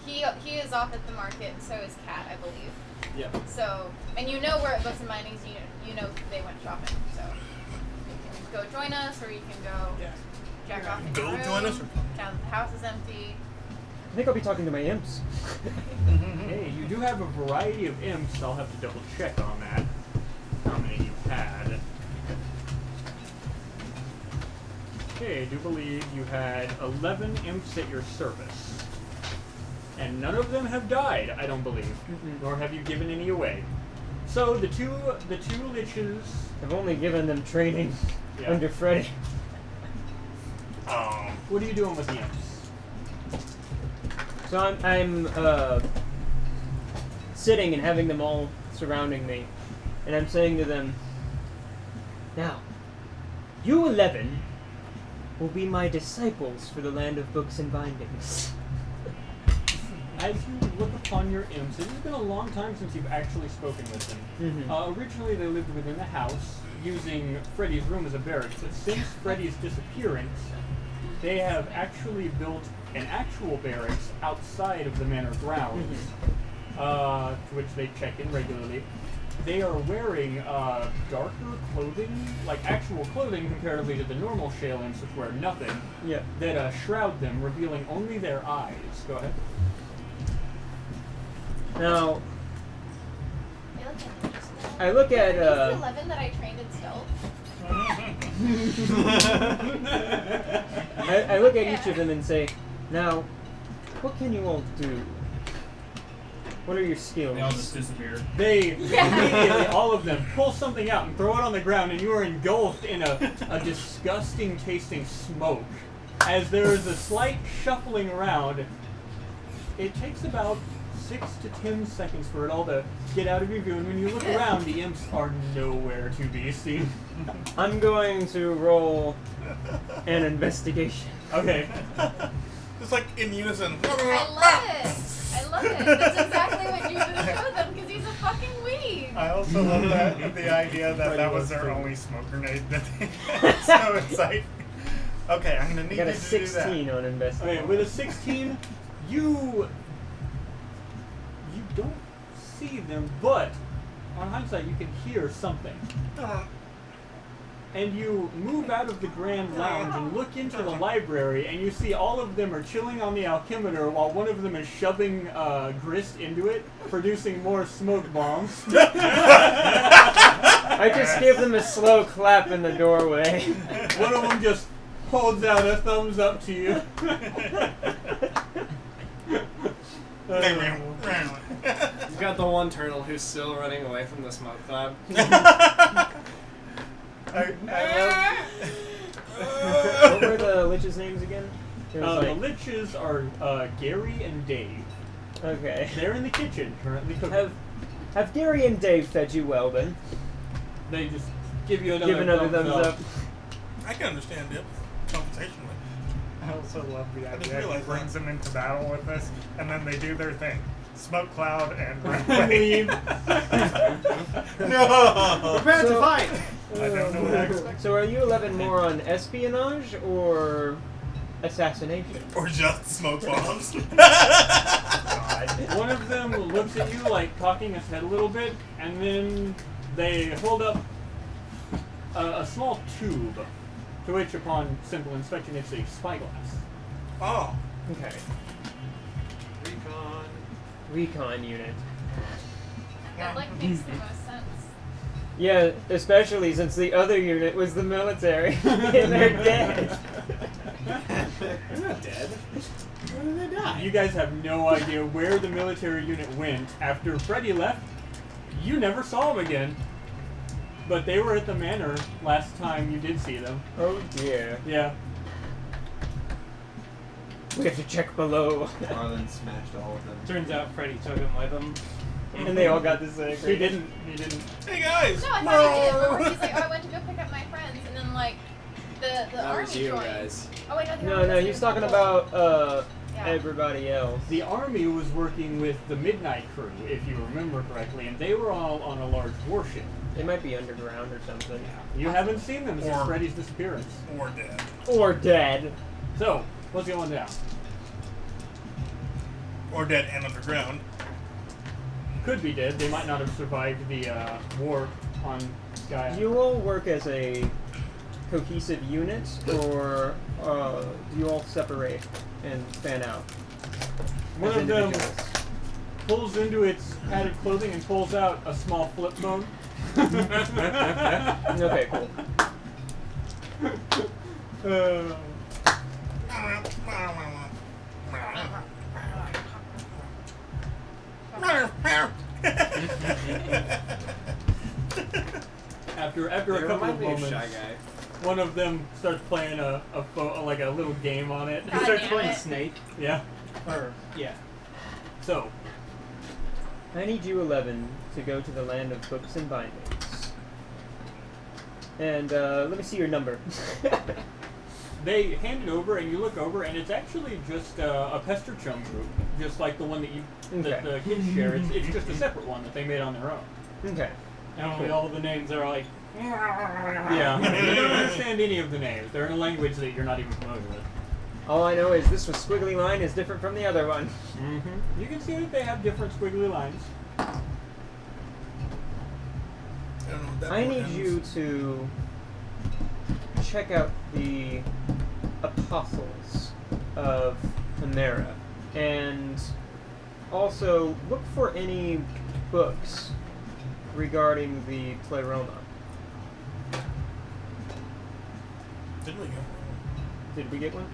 he is off at the market, and so is Kat, I believe. Yep. So, and you know we're at Books and Bindings, you know they went shopping, so you can go join us, or you can go jack off in Go your room. join us or Now that the house is empty. I think I'll be talking to my imps. Hey, you do have a variety of imps. I'll have to double check on that. How many you've had. Okay, I do believe you had 11 imps at your service. And none of them have died, I don't believe. Nor have you given any away. So the two liches. I've only given them training Yeah. under Freddy. What are you doing with the imps? So I'm sitting and having them all surrounding me, and I'm saying to them, now, you 11 will be my disciples for the land of Books and Bindings. As you look upon your imps, it has been a long time since you've actually spoken with them. Originally, they lived within the house, using Freddy's room as a barracks, but since Freddy's disappearance, they have actually built an actual barracks outside of the manor grounds, to which they check in regularly. They are wearing darker clothing, like actual clothing comparatively to the normal Shale imps, which wear nothing, that shroud them, revealing only their eyes. Go ahead. Now, I look at Are these the 11 that I trained in stealth? I look at each of them and say, now, what can you all do? What are your skills? They all just disappeared. They immediately, all of them, pull something out and throw it on the ground, and you are engulfed in a disgusting tasting smoke. As there is a slight shuffling around, it takes about 6 to 10 seconds for it all to get out of your view, and when you look around, the imps are nowhere to be seen. I'm going to roll an investigation. Okay. Just like in unison. I love it. I love it. That's exactly what you would show them, because he's a fucking weeb. I also love that the idea that was their only smoke grenade that they had. So it's like, okay, I'm gonna I need got you a to do that. 16 on investigation. Okay, with a 16, you don't see them, but on hindsight, you can hear something. And you move out of the Grand Lounge and look into the library, and you see all of them are chilling on the alchemimeter while one of them is shoving grist into it, producing more smoke bombs. I just give them a slow clap in the doorway. One of them just holds out a thumbs up to you. You've got the one turtle who's still running away from the smoke cloud. What were the liches' names again? It was The like- liches are Gary and Dave. Okay. They're in the kitchen currently cooking. Have Gary and Dave fed you well then? They just give you another, Give another thumbs up. I can understand it conversationally. I also love the didn't idea. He realize brings them into battle with us, and then they do their thing. Smoke cloud and run Leave. away. No! Prepare to fight! I don't know what I expect. So are you 11 more on espionage or assassination? Or just smoke bombs. One of them looks at you like cocking his head a little bit, and then they hold up a small tube, to which upon simple inspection it's a spyglass. Oh. Okay. Recon. Recon unit. That like makes the most sense. Yeah, especially since the other unit was the military. And they're dead. They're not dead. Where did they die? You guys have no idea where the military unit went. After Freddy left, you never saw them again. But they were at the manor last time you did see them. Oh dear. Yeah. We have to check below. Marlon smashed all of them. Turns out Freddy took him with him. And they all got disintegrated. He didn't. He didn't. Hey guys! No, I thought he did. Remember, he's like, oh, I went to go pick up my friends, and then like the That army was you joined. guys. Oh wait, no, the No, army no, was he's in talking the about Yeah. everybody else. The army was working with the Midnight Crew, if you remember correctly, and they were all on a large warship. They might be underground or something. You haven't seen them since Or- Freddy's disappearance. Or dead. Or dead. So, what's going down? Or dead and underground. Could be dead. They might not have survived the war on Sky. Do you all work as a cohesive unit, or do you all separate and fan out? One as of them individuals? pulls into its padded clothing and pulls out a small flip phone. Okay, cool. After a couple of Remind me of moments, Shy Guy. one of them starts playing a little game on it. He God starts damn playing it. Snake. Yeah. Or, yeah. So, I need you 11 to go to the land of books and bindings. And let me see your number. they hand it over, and you look over, and it's actually just a pester chum group, just like the one that the kids share. It's just a separate one that they made on their own. Okay. And all the names are like. Yeah, you don't understand any of the names. They're in a language that you're not even familiar with. All I know is this squiggly line is different from the other one. Mm-hmm. You can see that they have different squiggly lines. I don't know what that I word need ends. you to check out the apostles of Amera, and also look for any books regarding the Pleroma. Didn't we go? Did we get one?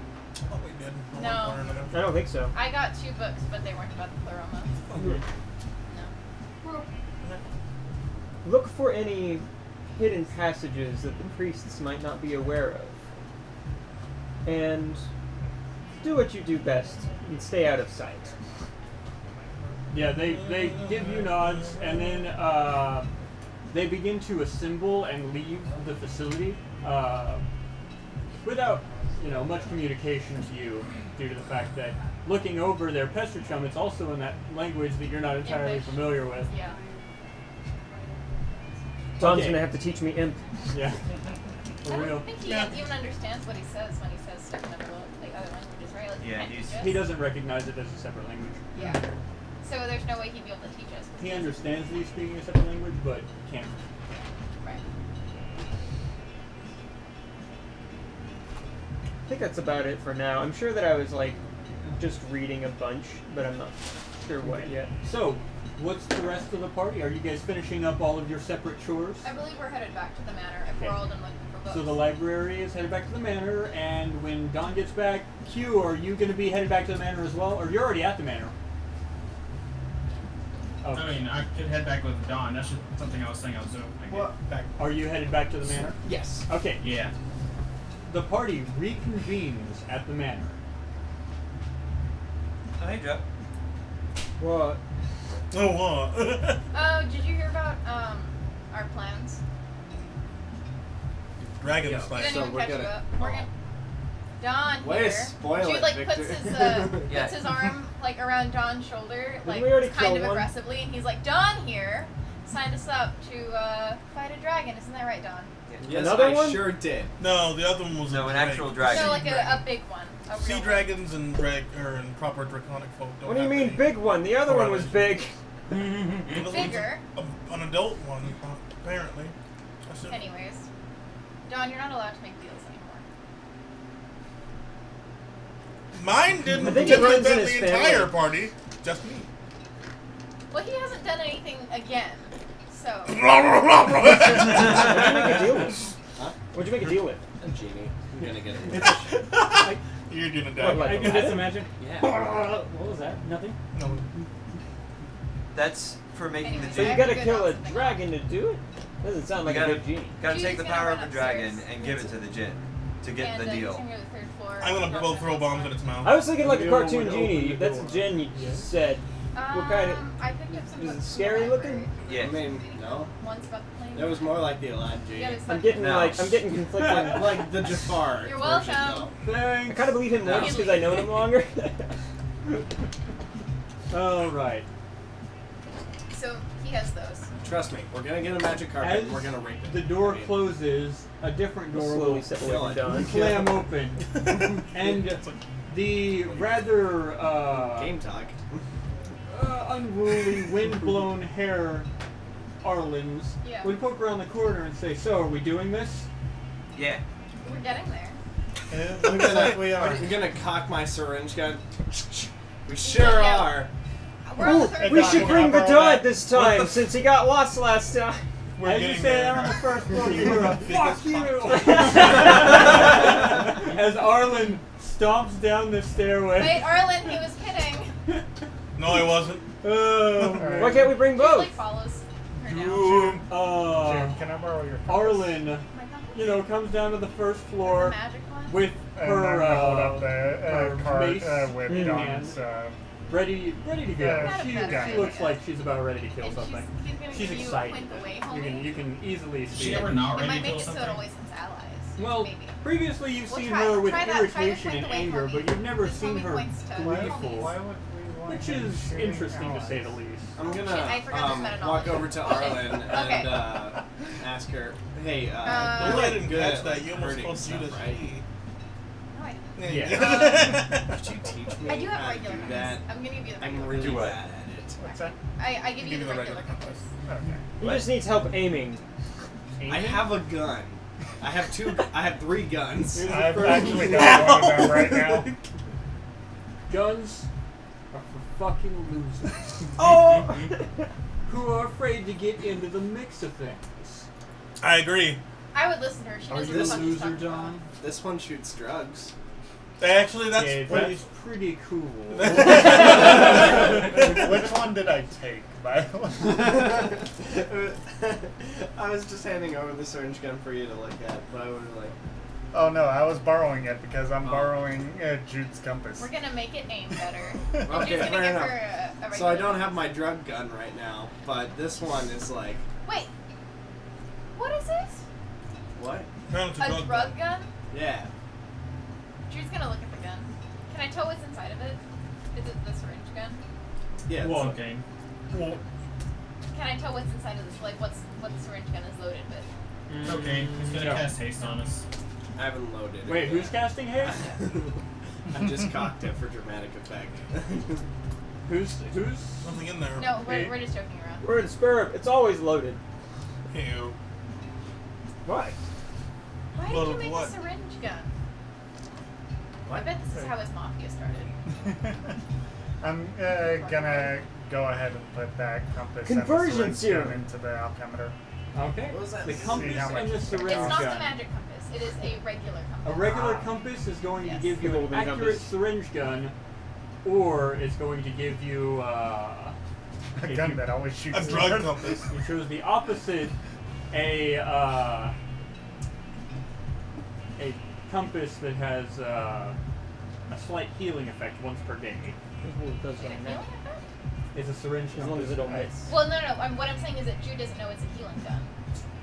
Oh, we did. No. I don't think so. I got 2 books, but they weren't about the Pleroma. No. Look for any hidden passages that the priests might not be aware of. And do what you do best and stay out of sight. Yeah, they give you nods, and then they begin to assemble and leave the facility without much communication to you, due to the fact that looking over their pester chum, it's also in that language that you're not entirely Impish. familiar with. Yeah. Don's Okay. gonna have to teach me imp. Yeah, I for don't real. think he even understands what he says when he says stuff in other languages, right? Like, Yeah, can't he's- teach us. He doesn't recognize it as a separate language. Yeah. So there's no way he'd be able to teach us. 'cause He he's- understands that he's speaking a separate language, but can't. Right. I think that's about it for now. I'm sure that I was just reading a bunch, but I'm not sure what yet. So, what's the rest of the party? Are you guys finishing up all of your separate chores? I believe we're headed back to the manor if Okay. we're all done looking for books. So the library is headed back to the manor, and when Dawn gets back, Q, are you going to be headed back to the manor as well? Or you're already at the manor? Oh. I mean, I could head back with Dawn. That's just something I was saying on Zoom. What? Back. Are you headed back to the manor? Yes. Okay. Yeah. The party reconvenes at the manor. Oh, hey, Joe. What? Oh, what? Oh, did you hear about our plans? Dragon Yeah. Slayer. Didn't So even we're catch you gonna- up. We're gonna. Don Way to here. spoil Jude it, like Victor. puts his Yeah. puts his arm around Don's shoulder, like we already kind kill of one? aggressively, and he's like, Don here signed us up to fight a dragon. Isn't that right, Don? Yes, Another I one? sure did. No, the other one was No, a an actual dragon. No, like a big one. A Sea real one. dragons and proper draconic folk don't What do you have mean any- big one? The other one was big. This one's Bigger. An adult one, apparently. I said- Anyways, Don, you're not allowed to make deals anymore. Mine didn't I think it particularly runs in benefit his the family. entire party, just me. Well, he hasn't done anything again, so. What'd you make a deal with? Huh? What'd you make a deal with? A genie. You're gonna get it. You're gonna What, die. like- I can just imagine. Yeah. What was that? Nothing? No. That's for making Anyway, the So you genie. gotta Good kill a something dragon to do it? Doesn't sound like You a gotta- big genie. Gotta Judy's take the gonna power run of the dragon upstairs. and give it to the djinn to get and the he's deal. gonna go to the 3rd floor. I'm gonna blow throw bombs in its mouth. I was thinking like a You cartoon would genie. open the That's a door. gin you Yeah. said. What kind of- I picked up some is it books from the scary looking? library. Yeah. I mean, no. One's about the plane. That was more like the Aladdin Yeah, genie. it's I'm like- getting No. I'm getting conflicting. Like the Jafar. You're version, welcome. though. I Thanks. kind of believe him more No. just because I know him longer. All right. So he has those. Trust me, we're gonna get a magic carpet. As and we're gonna rape it. the door I mean, closes, a different door Slowly will step away from Don. slam open, and the rather Game talk. unruly, wind-blown hair Arlens Yeah. would poke around the corner and say, "So, are we doing this?" Yeah. We're getting there. It looks like we are. I'm gonna cock my syringe gun. We sure Yeah. are. We're on the Oh, third we floor. should bring the What dog the- this time, since he got lost last time. We're As you getting say there. that on the first floor, you hear a Biggest "fuck you" fuck. as Arlen stomps down the stairway. Wait, Arlen, he was kidding. No, I wasn't. Oh, Alright. Why can't we bring He both? like follows her now. Dude. Jim, can I borrow your compass? Arlen, My compass? you know, comes down to the first The floor magic one? with And her, I'm gonna hold up the her card mace with in Dawn's. ready to go. Yeah, She better. looks like she's about ready to kill And something. He's gonna She's give you excited. a quint away, You homie. can easily Is see she it. ever not It ready might to make kill it so it something? always sends allies. Well, maybe. previously you've We'll seen try- her with try the irritation and quint away, anger, homie. but you've never This seen homie her points to gleeful, Why would we want which him is shooting interesting to say the allies? least. I'm Shit, I forgot this gonna methodology. walk over to Arlen Okay. and ask her, "Hey, Well, I didn't good catch at, that. like, You almost hurting supposed to stuff, do right? this. No, I don't. Yeah. Could you teach me I do have how to regular do compass. that? I'm gonna give you the I'm regular really Do what? bad at it. What's that? I give you the regular compass. compass. Okay. He just needs help aiming. I have a gun. I have 3 guns. Here's the I've first actually one. got one of them right now. Guns are for fucking losers Oh! who are afraid to get into the mix of things. I agree. I would listen to her. She Are knows you what a the fuck she's loser, talking John? This one shoots drugs. Actually, that's Yeah, pretty. that's pretty cool. Which one did I take, by the way? I was just handing over the syringe gun for you to look at, but I would have like. Oh no, I was borrowing it because I'm Oh. borrowing Jude's compass. We're gonna make it aim better. And Okay, Jude's gonna fair give enough. her a regular So I don't have my drug gun right now, but this one is like Wait. What is this? what? No, it's A drug drug gun? Yeah. Jude's gonna look at the gun. Can I tell what's inside of it? Is it the syringe gun? Yeah. Well, it's- okay. Well, Can I tell what's inside of this? Like, what the syringe gun is loaded with? It's okay. He's gonna Yeah. cast haste on us. I haven't loaded it. Wait, who's yet. casting haste? I just cocked it for dramatic effect. Who's? nothing in there. No, Hey. we're just joking around. We're in Spirit. It's always loaded. Ew. Why? Why did Loaded you make what? a syringe gun? I bet this is how his mafia started. I'm gonna go ahead and put that compass Conversion and the syringe gun serum. into the alchemimeter. Okay. What was that? The See compass how much and the it's syringe It's not gun. the magic compass. It is a regular A compass. regular compass is going Yes. to give you The an golden accurate compass. syringe gun, or it's going to give you A if gun you- that always shoots. A drug first. compass. You chose the opposite, a compass that has a slight healing effect once per day. It does Is it a right healing now. effect? It's a syringe As long compass. as it don't miss. Well, no. What I'm saying is that Jude doesn't know it's a healing gun.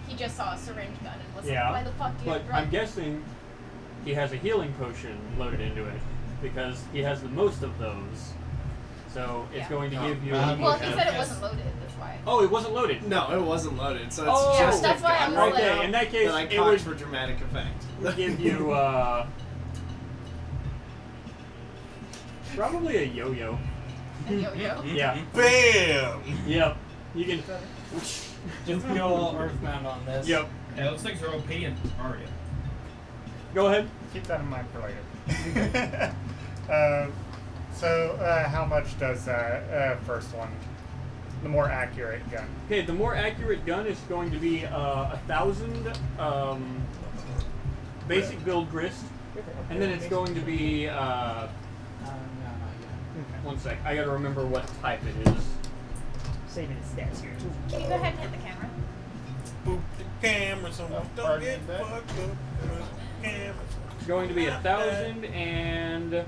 He just saw a syringe gun and was Yeah, like, why the fuck do you but have drugs? I'm guessing he has a healing potion loaded into it because he has the most of those. So it's Yeah. going to give you. Well, he Yeah. said it wasn't loaded. That's why. Oh, it wasn't loaded. No, it wasn't loaded, so it's Oh, just that's a why I gun was right like- Okay, now in that case, that I it cocked would for dramatic effect. give you probably a yo-yo. And yo-yo. Yeah. Bam! Yep. You can. Just go all earthbound on this. Yep. Yeah, it looks like you're OP and Aria. Go ahead. Keep that in mind for later. So how much does first one, the more accurate gun? Okay, the more accurate gun is going to be 1,000 basic build grist, and then it's going to be No, not yet. one sec. I gotta remember what type it is. Saving his stats here. Can you go ahead and hit the camera? Boop the camera, so don't pardon get that. fucked up. Camera. It's going to be 1,000 and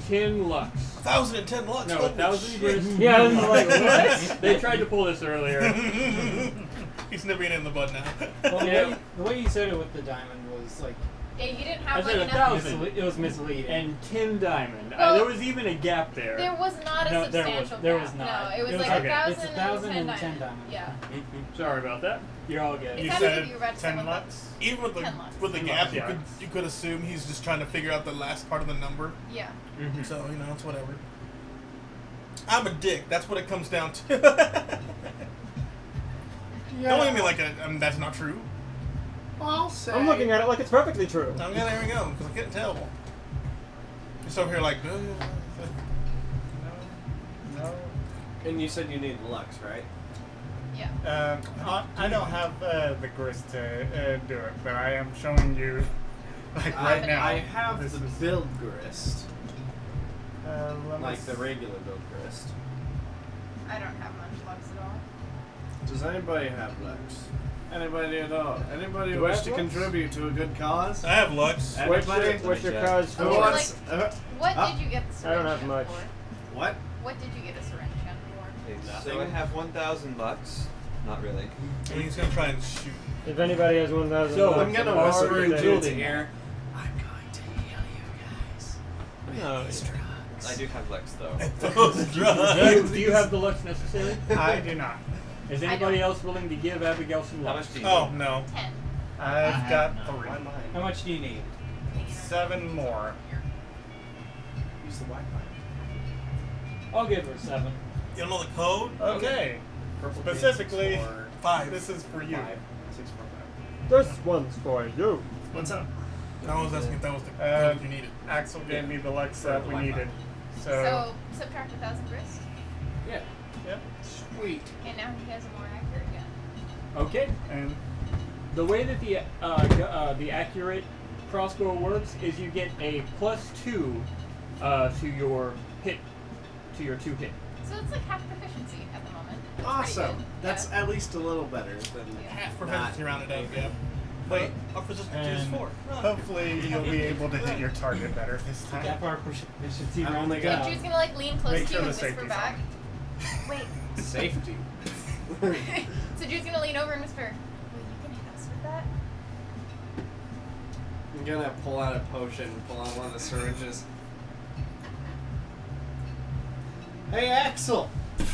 10 lux. 1,010 lux. No, holy 1,000 shit. grist. Yeah, I was like, what? They tried to pull this earlier. He's nipping it in the bud now. Well, Yeah. the way you said it with the diamond was like Yeah, you didn't I have like said enough. 1,000. It was misleading. And 10 diamond. Well, there was even a gap there. There was not a No, there substantial was- there gap. was not. No, it was It was like okay. 1,000 It's 1,000 and 10 diamond. diamond. Yeah. Sorry about that. You're all good. It's You not as said if you read 10 someone lux? Even with 10 lux. the 10 gap, lux, you could assume he's just trying to figure out the last part of the number. Yeah. Mhm. So it's whatever. I'm a dick. That's what it comes down to. Don't look at me like that's not true. I'll say. I'm looking at it like it's perfectly true. I'm gonna there we go because I can't tell. Just over here like. No. And you said you need Lux, right? Yeah. I don't have the grist to do it, but I am showing you, like right now. I have this the is, build grist, let me like the s- regular build grist. I don't have much lux at all. Does anybody have Lux? Anybody at all? Anybody Do I wish have to Lux? contribute to a good cause? I have Lux. Anybody? What's your cause Who Okay, for? but wants? What Ah. did you get the I syringe don't have gun much. for? What? What did you get a syringe gun for? Okay, so I have 1,000 bucks. Not really. And he's gonna try and shoot. If anybody has 1,000 So, bucks, I'm gonna Bar whisper in is Jude's building. ear. I'm going to heal you guys. No, These yeah. drugs. I do have Lex though. Those drugs. Do you have the lux necessary? I do not. Is I anybody don't. else willing to give Abigail some How lux? much do you Oh need? no. 10. I've got Why 3. mine? How much do you need? 7 more. Use the Wi-Fi. I'll give her 7. You don't know the code? Okay. Purple Specifically, beans for 5. This is for you. 5. 6 for 5. This one's for you. What's up? I was asking if that was the code you needed. Axel gave me the lux For that the we Wi-Fi. needed. So subtract 1,000 grist, Yeah. Yep. Sweet. and now he has a more accurate gun. Okay. And The way that the accurate crossbow works is you get a +2 to your hit, to your 2 hit. So it's like half proficiency at the moment. That's pretty Awesome. good. That's Yeah. at least a little better than Half not. proficiency rounded up, yeah. Wait, our proficiency is And 4. hopefully you'll be able to hit your target better this time. Gap our proficiency I've round only to got- go. Jude's gonna like lean close Make to sure you the and whisper safety's back. on. Wait. Safety. So Jude's gonna lean over and whisper, "Wait, you can hit us with that?" I'm gonna pull out a potion, pull out one of the syringes. Hey, Axel!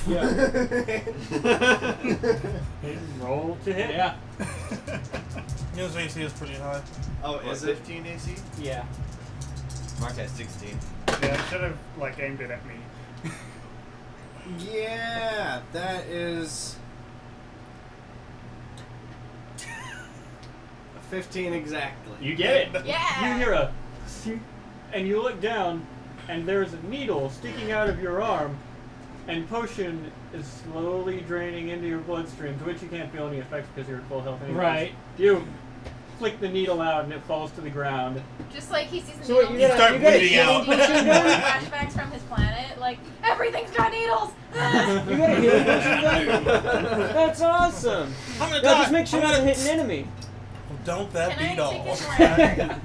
Yeah. Roll to hit. Yeah. His AC is pretty high. Oh, What, is it? 15 AC? Yeah. Mark has 16. Yeah, I should have like aimed it at me. Yeah, that is 15 exactly. You get it. Yeah. You hear a, and you look down, and there's a needle sticking out of your arm, and potion is slowly draining into your bloodstream, to which you can't feel any effects because you're at full health anyways. Right. You flick the needle out, and it falls to the ground. Just like he sees the So wait, needles. you get start a, you get a bleeding healing out. potion gun? Flashbacks from his planet, like everything's got needles. You get a healing potion gun? That's awesome. I'm gonna Now die. just make sure I'm not to gonna- hit an enemy. Well, don't that Can beat I all? take his more?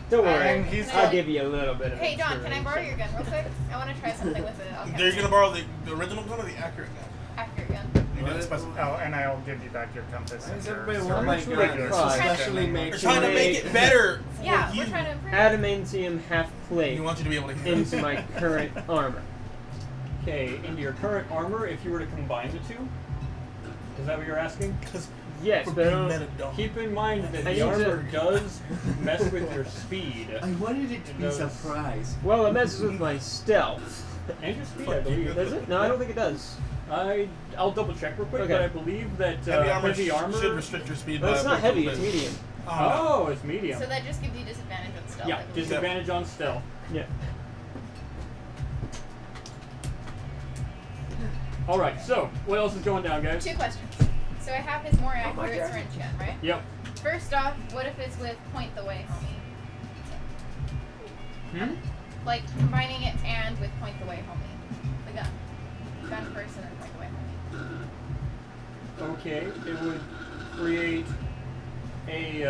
Don't worry, And he's I'll got- give you a little bit of Hey John, can I inspiration. borrow your gun real quick? I want to try something with it. Okay. They're gonna borrow the original gun or the accurate gun? Accurate gun. You didn't specify. Oh, and I'll give you back your compass. Why and does your everybody syringe. want my Syringe gun? regular It's size. especially made We're trying to make it better for Yeah, you. we're trying to improve. Adamantium half plate We want you to be able to hear. into my current armor. Okay, into your current armor, if you were to combine the two, is that what you're asking? Because Yes, we're but I being don't- meta-dumb. Keep in mind that I need the to- armor does mess with your speed. wanted it to be a surprise. well, it messes with my stealth. And your speed, I believe. Does it? No, I don't think it does. I'll double check real quick, Okay. but I believe that heavy armor should restrct your speed But by it's a not heavy, little it's bit. medium. Oh, it's medium. So that just gives you disadvantage on stealth. Yeah, I believe. disadvantage on stealth. Yeah. All right, so what else is going down, guys? 2 questions. So I have his more accurate God. syringe gun, right? Yep. First off, what if it's with point the way, homie? Like combining it and with point the way, homie. The gun. Gun first and then point the way, homie. Okay, it would create a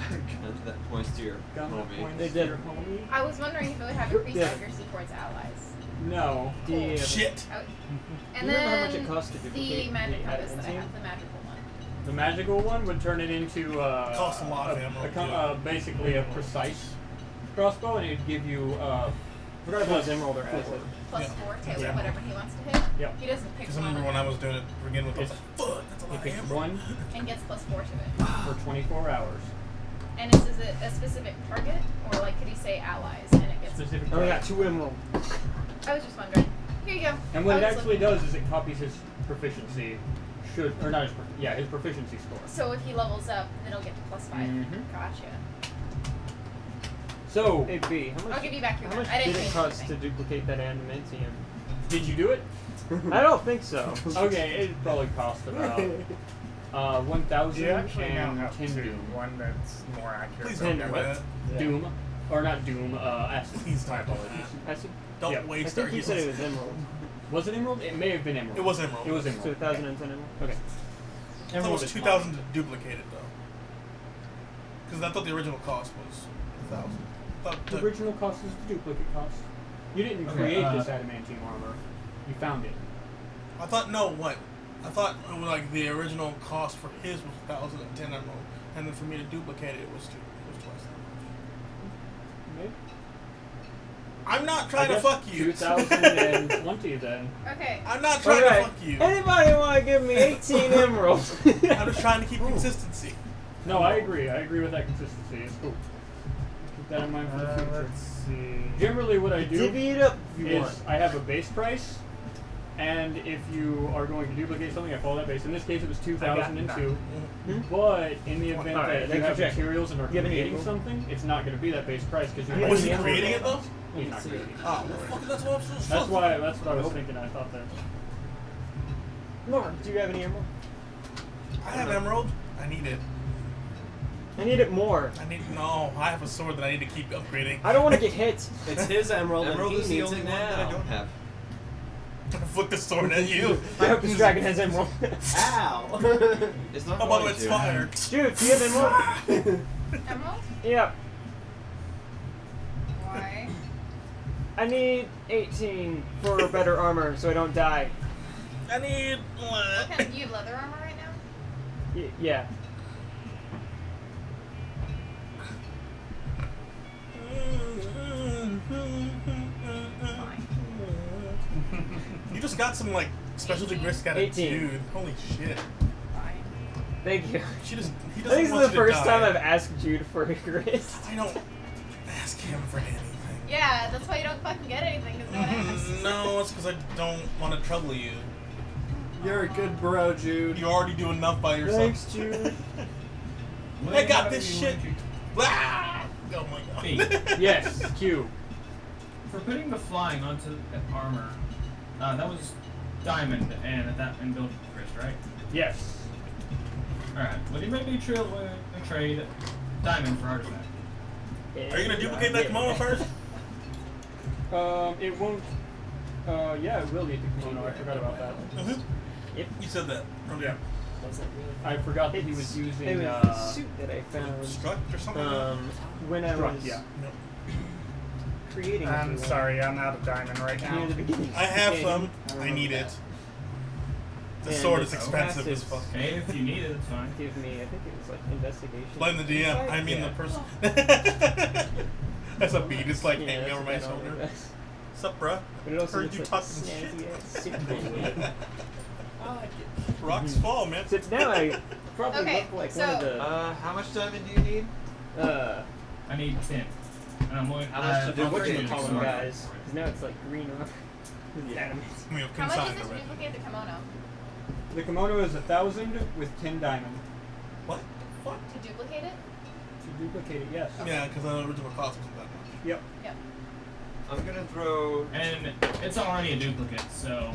Gun that points to your gun that homie. points They to did. your homie. I was wondering if it would have increased Yeah. accuracy towards allies. No. Yeah. Shit. Oh. Do And you remember how then much it costs to duplicate the magic the compass that I adamantium? have, the magical one. The magical one would turn it into Costs a lot of ammo, basically a precise crossbow, and it'd give you Regardless, emerald or acid. Plus 4 to Yeah. whatever he wants to hit. Yep. He doesn't pick Because I one. remember when I was doing it to begin with, I was It's- like, fuck, that's a lot He of picks ammo. one And gets plus 4 to it. for 24 hours. And is it a specific target? Or like could he say allies and it gets Specific. Oh, I got target. 2 emerald. I was just wondering. Here you go. And what I it was actually looking- does is it copies his proficiency, or not his, his proficiency score. So if he levels up, then he'll get to plus 5. Mhm. Gotcha. So, Hey B, how much? I'll give you back your How gun. much I didn't did it change cost to anything. duplicate that adamantium? did you do it? I don't think so. Okay, it probably cost about 1,000 You actually now and have 10 two. doom. One that's more accurate. Please than don't the do other. that. Doom, or not doom, acid. Please My don't do apologies. Acid? Don't Yeah. I waste our think you said it heals. was emerald. Was it emerald? It may have been emerald. It was emerald. It was So emerald. 1,010 emerald. Okay. I thought it Emerald was is 2,000 to duplicate it, though. Because I thought the original cost was 1,000. The original cost is the duplicate cost. You didn't Okay, create this adamantium armor. You found it. I thought, no, what? I thought it was like the original cost for his was 1,010 emerald, and then for me to duplicate it, it was twice that much. Maybe. I'm not trying to fuck you. 2,020 then. Okay. I'm not trying Alright. to fuck you. Anybody want to give me 18 emeralds? I'm just trying to keep consistency. No, I agree. I agree with that consistency. It's cool. Keep that in mind for the future. Let's see. Generally, what I do Divvy it up if you is want. I have a base price, and if you are going to duplicate something, I follow that base. In this case, it was 2,002. But in the event Alright, that then you have check. materials and are You have any creating emerald? something, it's not going to be that base price because I you're. have Was he any creating it, though? He's not creating it. Oh, well, fuck, that's what I'm supposed to That's why. That's what I was thinking. I thought that. Mark, do you have any emerald? I have emerald. I need it. I need it more. No, I have a sword that I need to keep upgrading. I don't want to get hit. It's his emerald, Emerald and is he the needs only it one that I now. don't have. Flick the sword at you. I hope this dragon has emerald. Ow! It's not Oh, by the way, going it's to. fire. Dude, do you have emerald? Emerald? Yep. Why? I need 18 for better armor so I don't die. I need. What kind of, do you have leather armor right now? Yeah. Fine. You just got some like specialty grist got it, 18. dude. Holy shit. Fine. Thank you. He doesn't. He I doesn't think this want is the you to first die. time I've asked Jude for a grist. I don't ask him for anything. Yeah, that's why you don't fucking get anything, because no one asks. No, it's because I don't want to trouble you. You're a good bro, Jude. You already do enough by yourself. Thanks, Jude. I got this shit. Ah! Oh my god. Hey. Yes. Q. For putting the flying onto the armor, that was diamond and build Chris, right? Yes. Alright. Would you maybe trade diamond for artifact? Are you gonna duplicate that kimono first? It won't. Yeah, it will need the kimono. I forgot about that. Mm-hmm. Yep. You said that. Yeah. I forgot that he was It using. was the suit that I found Struck or something? when I Struck, was yeah. Nope. creating I'm everyone. sorry, I'm out of diamond right Near now. the beginning. I have Yeah, some. I I remember need that. it. The And sword it's is expensive as passive. fuck. Okay, if you need it, it's fine. Give me, I think it was like investigation. Blame the DM. I mean Yeah. the person. That's a beat. It's like Yeah, hanging that's over my about all it shoulder. does. Sup, bruh? But it also Heard looks you like talking snazzy ass suit. Rocks fall, man. So now I probably Okay, look like so- one of the. How much diamond do you need? I need 10. And I'm willing. How much to I'm duplicate willing it? to column sword guys. for it. Because now it's like green armor. Yeah. We have How much is consigned it to already. duplicate the kimono? The kimono is 1,000 with 10 diamond. What? Fuck. To duplicate it? To duplicate it, yes. Yeah, because the original cost wasn't that much. Yep. Yep. I'm gonna throw. And it's already a duplicate, so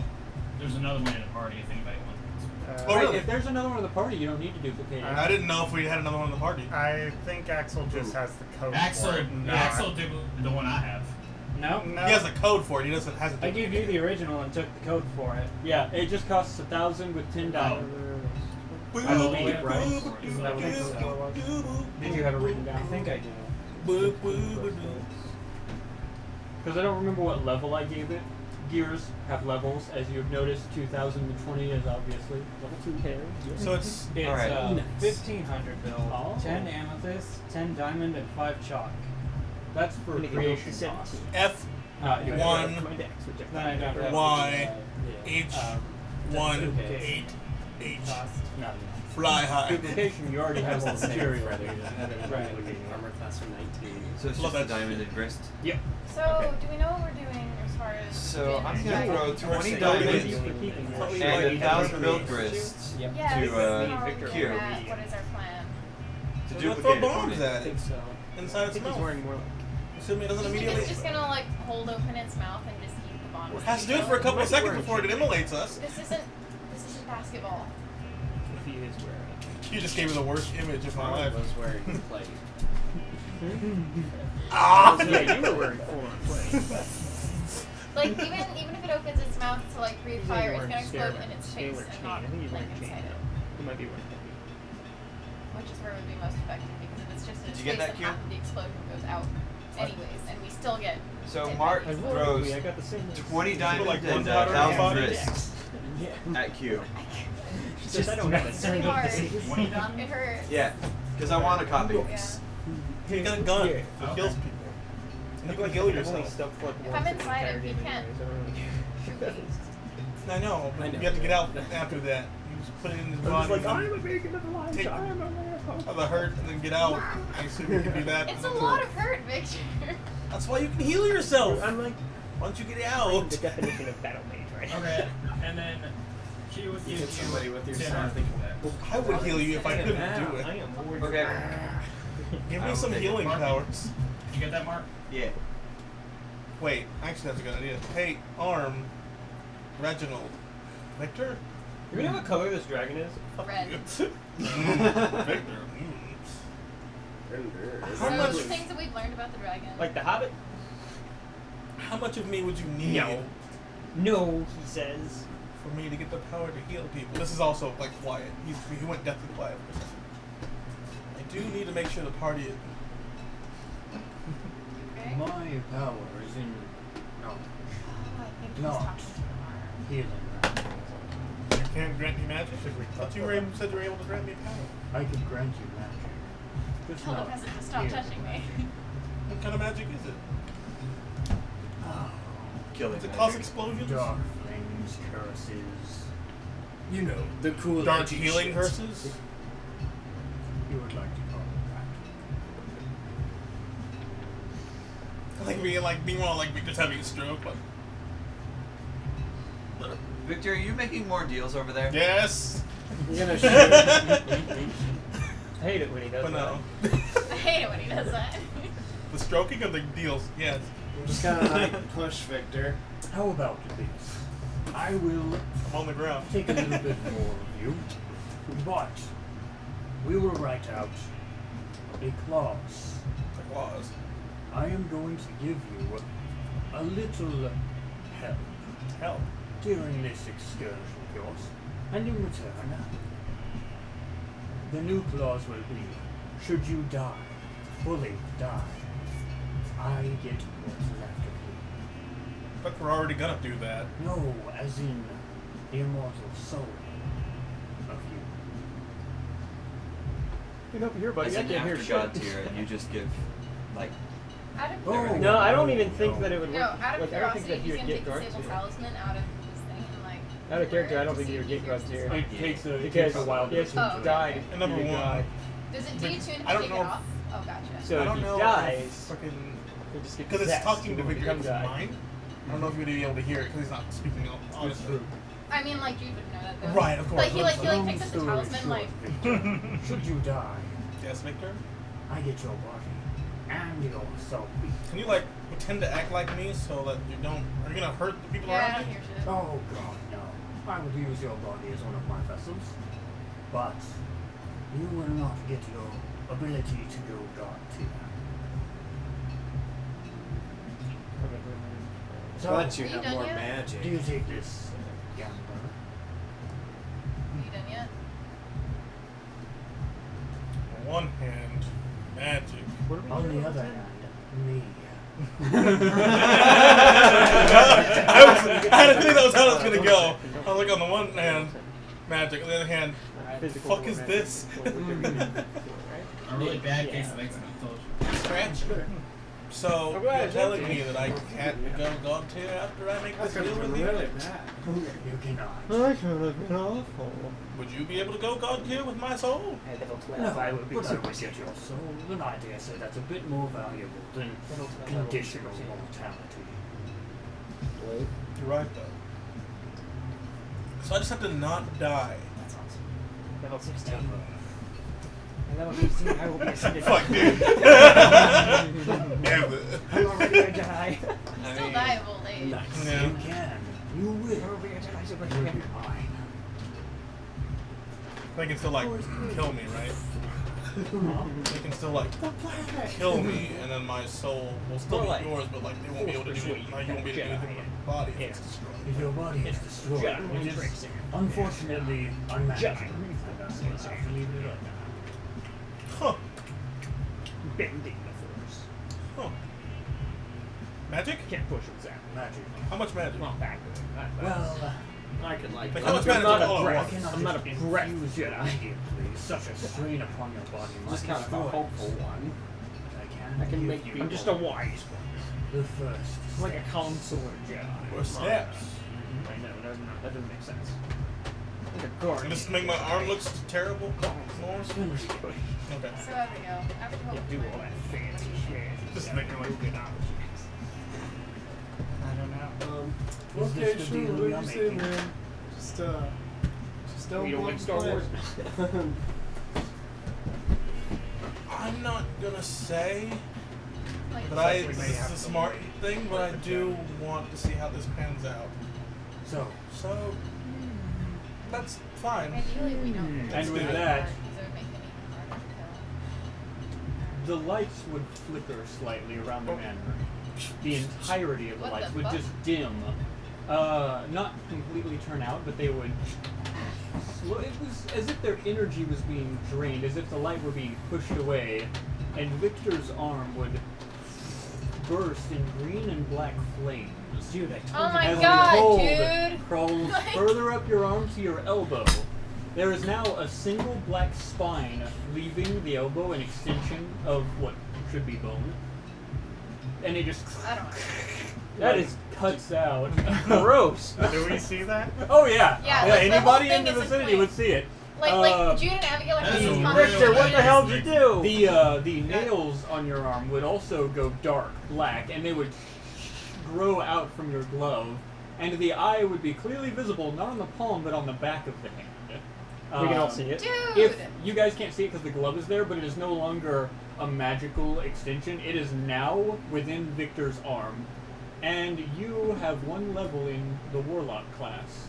there's another one in the party if anybody wants it. Oh, really? If there's another one in the party, you don't need to duplicate it. I didn't know if we had another one in the party. I think Axel just has the code Axel, for it. not- Axel duplicated the one I have. No? No. He has a code for it. He doesn't has a I gave you the original and took the code for it. Yeah, it just costs 1,000 with 10 diamond. I believe, right? Isn't that what it was? Did you have it written I down? think I do. Because I don't remember what level I gave gears have levels, as you've noticed. 2020 is obviously level 2. So it's It's Alright. 1,500 bill, Oh. 10 amethyst, 10 diamond, and 5 chalk. That's for Gonna get creation to cost. 17. F Yeah. One, My decks, which Then I don't have Y, the, H, that's 1, okay. 8, H. cost. Not Fly high. duplication. You already have all the material. Right. Right. Armor class from 19. So it's Well, just a that's- diamond and grist. Yep. So, Okay. do we know what we're doing as far as? So I'm Jin gonna is throw doing? 20 diamonds diamonds and and 1,000 milk milk grists Yeah, to this is how we're Victor. doing Q. that. What is our plan? to We're gonna duplicate throw it for bombs me. at I it. think so. Inside I its think he's mouth. wearing more like. Assuming it doesn't Do you think immediately. it's just gonna like hold open its mouth and just eat the bomb? It has to do it for a couple of seconds before it immolates us. This isn't basketball. If he is wearing. You just gave me the worst image of my life. was wearing plate. Ah! Yeah, you were wearing full on plate. Like even if it opens its mouth to like breathe He's fire, it's wearing gonna explode scalar- in its face scalar and chain. not I think he's like wearing chain inside it. now. He might be wearing heavy. Which is where it would be most effective because if it's just in Did its you get face, that, then Q? half of the explosion goes out anyways, and we still get. So hit Mark by the throws I got the same. 20 diamonds like and gunpowder 1,000 body? grists at Q. It's just I don't have It's really hard. It hurts. Yeah, because I want a copy. Yeah. You got a gun Yeah. that kills people. And you can I've kill only yourself. stuffed like If once I'm in the inside entire it, you game can't anyways, I don't really care. I know, but I know. you have to get out after that. You just put it in his I'm just body. like, I'm a bacon of the line. Take- I'm a man. Have the hurt and then get out. I assume you can do that. It's a lot of hurt, Victor. That's why you can heal yourself. I'm like Once you get the out. definition of battle mage, right? Okay, and then she would You give hit somebody with your sword. I would heal you if I couldn't do it. I am more Okay. Give I me will some take it. healing powers. Did you get that, Mark? Yeah. Wait, actually that's a good idea. Hey, Arm, Reginald, Victor? You know what color this dragon is? Red. Victor. So How much- the things that we've learned about the dragon. Like the Hobbit? How much of me would you need No, he says. for me to get the power to heal people? This is also like quiet. He went deathly quiet for a second. I do need to make sure the party is. Okay. My power is in knowledge, Oh, I think he's No. talking to Mara. healing. You can't grant me magic? I thought you said you were able to grant me power. I can grant you magic. Just Tell the not peasant to stop healing. touching me. What kind of magic is it? Killing Does it magic. cause explosions? Dark flames, curses. You know, the cool Dark edgy healing shit. curses? You would like to call it Like meanwhile, like Victor's having a stroke. But Victor, are you making more deals over there? yes. You're gonna shoot. I hate it when he does But no. I hate it when he does that. The stroking of the deals, yes. I'm just gonna like push Victor. that. How about this? I will I'm on the ground. take a little bit more of you, but we will write out a clause. The claws. I am going to give you a little help Help. during this excursion of yours, and in return, the new clause will be, should you die, fully die, I get what's left of But we're already gonna do that. you. No, as in the immortal soul of you. Get over here, buddy. As I an can't hear after shit. god tier, and you just give, like, Out of Oh. curiosity. No, I don't even think that it would No, work. out of Like, I don't think curiosity, that he's you would gonna get take the guards sable here. talisman out of his thing and like. Out of character, I wear it don't to think see you if would he get guards hears here. the It takes a Because a while to yes, he Oh, okay. died. And number he one, died. Does it But detune if I you don't take know it if- off? Oh, gotcha. So I if don't he know dies, fucking he'll just get because it's possessed. talking He to won't Victor become in his God. mind. I don't know if you'd be able to hear it because he's not speaking out. That's Honestly. true. I mean, like, Jude would know that though. Right, of course. Like, he like Long picks up the story talisman, short, like. Victor, should you die, Yes, Victor. I get your body and your soul. Can you like pretend to act like me so that you don't? Are you gonna hurt the people Yeah, I around don't me? hear shit. Oh God, no. I would use your body as one of my vessels, but you will not get your ability to go God tier. So, But you Are you have done more yet? magic. do you take this gamble? Are you done yet? On one hand, magic. What are we On doing the with other him? hand, me. I had a feeling that was how it was gonna go. I was like, on the one hand, magic. On the other hand, fuck is this? A really bad case of eczema. I told you. Scratch. So you're telling me that I can't go God tier after I make this deal with you? Really bad. You cannot. I should have been awful. Would you be able to go God tier with my soul? No, I would be able to get your soul. An idea say that's a bit more valuable than conditional mortality. You're right though. So I just have to not die. That's awesome. Level 16. And level 16, I will be ascended. Fuck, dude. I'm already a Jedi. Still die of old age. Nice. Yeah. You can. You will. I will be a Jedi super You'll be champion. mine. They can still like kill me, right? They can still like kill me, and then my soul will still be yours, but like they won't be able to do it. Like, you won't be able to do anything with my body. It's destroyed. If your body is destroyed, it is unfortunately unmanageable. So you have to leave it up. Huh. Bending the Force. Huh. Magic? Can't push it, Zach. Magic. How much magic? Well, back with it. Well, I can like. Like, how much I'm magic not is all a at breath. once? I'm not a breath Jedi. immediately. Such a strain upon your body. Just kind of a hopeful one. I I can make you people- I'm just a wise one. the first. I'm like a consular Jedi. Or steps? I know, that doesn't make sense. Like a guardian. Just to make my arm look terrible? More? Okay. So Abigail, after Yeah, do all that fancy shit. Just making like good options. I don't know. Is Okay, this the sure. deal What we are you say, making? man? Just don't You don't want like Star Wars? I'm not gonna say like, that We may this is have a to smart wait. thing, but I do want to see how this pans out. So, So, that's fine. ideally we don't. And with Because that- it would make it even harder to kill. the lights would flicker slightly around the manor. The entirety of the What lights the would fuck? just dim. Not completely turn out, but they would. It was as if their energy was being drained, as if the light were being pushed away, and Victor's arm would burst in green and black flames. Dude, I Oh told my As the god, cold dude! crawls Like- further up your arm to your elbow. There is now a single black spine leaving the elbow, an extension of what should be bone. And it just I don't know. That like, is cuts out. gross. Do we see that? Oh yeah. Yeah, like, the anybody whole in the thing is vicinity inflamed. would see it. Like Jude and Abigail are That's having a this real conversation. Victor, what the hell did you do? The nails on your arm would also go dark black, and they would grow out from your glove, and the eye would be clearly visible, not on the palm, but on the back of the hand. We can all see it. Dude! If you guys can't see it because the glove is there, but it is no longer a magical extension. It is now within Victor's arm, and you have one level in the Warlock class.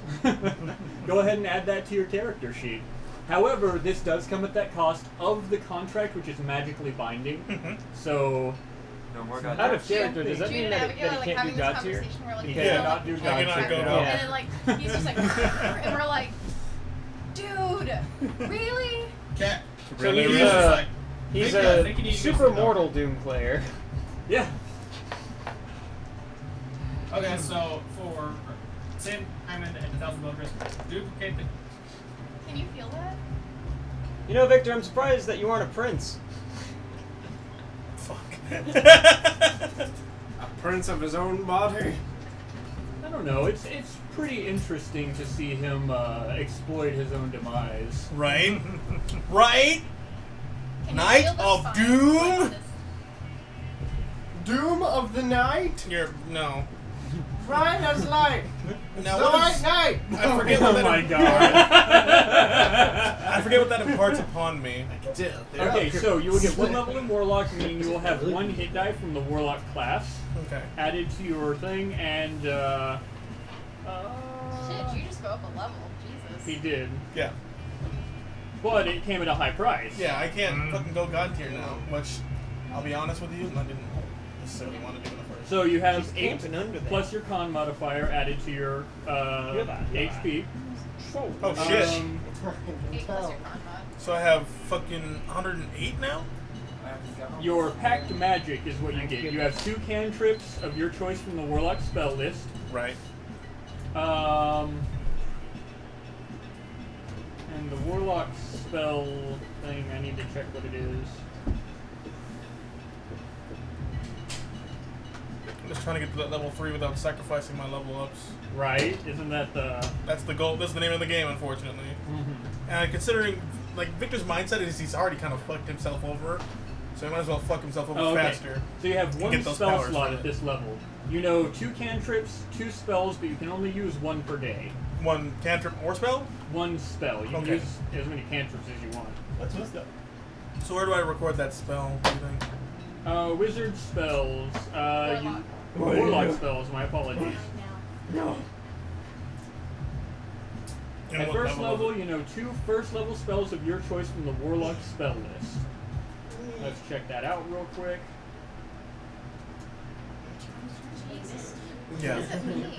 Go ahead and add that to your character sheet. However, this does come at that cost of the contract, which is magically binding. So, No more God. Out of character, does that Jude mean and that, Abigail are he like can't having do this God tier? conversation where like You they're cannot like, do like, God cannot tier. go God. And then like he's just like and we're like, dude, really? Cat. So Really, he's, really? Like, he's Victor, I think you a need to go super sit down. mortal Doom player. yeah. Okay, so for same diamond and 1,000 gold risk, duplicate the. Can you feel that? You know, Victor, I'm surprised that you aren't a prince. Fuck. A prince of his own body. I don't know. It's pretty interesting to see him exploit his own demise. Right? Right? Can Night you feel the of spine? Doom? Like, this- Doom of the night. No. Bright as light. Now The what white is, night. I forget what Oh that my im- god. I forget what that imparts upon me. Okay, so you will get one level in Warlock, meaning you will have one hit die from the Warlock class Okay. added to your thing, and Shit, you just go up a level. Jesus. he did. Yeah. But it came at a high price. Yeah, I can't fucking go God tier now, which I'll be honest with you, I didn't necessarily want to do in the first. So you have He's 8 camping under there. plus your con modifier added to your HP. Oh shit. um, 8 plus your con mod. So I have fucking 108 now? Your packed magic is what you get. You have 2 cantrips of your choice from the Warlock spell list. Right. And the Warlock spell thing, I need to check what it is. I'm just trying to get to that level 3 without sacrificing my level ups. Right? Isn't that the... That's the goal. That's the name of the game, unfortunately. And considering, like, Victor's mindset is he's already kind of fucked himself over, so he might as well fuck himself over faster. So you have 1 those spell powers slot from at it. this level. You know 2 cantrips, 2 spells, but you can only use 1 per day. 1 cantrip or spell? 1 spell. You can use as many cantrips as you want. That's wisdom. So where do I record that spell, do you think? Wizard spells. Warlock. Warlock spells, my apologies. No. At first level, you know 2 first level spells of your choice from the Warlock spell list. Let's check that out real quick. Jesus. Yeah. What does it mean?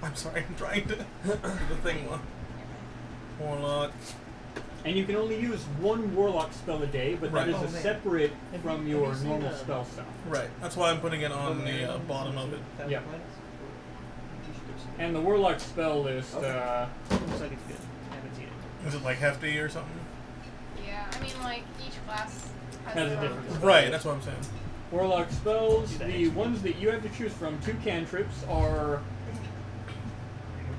I'm sorry, I'm trying to do the thing one. Warlock. And you can only use 1 Warlock spell a day, but that is separate from your normal spell stuff. Right. That's why I'm putting it on the bottom of it. Yep. And the Warlock spell list, Looks like it's good. I haven't seen it. Is it like hefty or something? Yeah, I mean, like, each class Has has a their different own. spell. Right, that's what I'm saying. Warlock spells, the ones that you have to choose from, 2 cantrips, are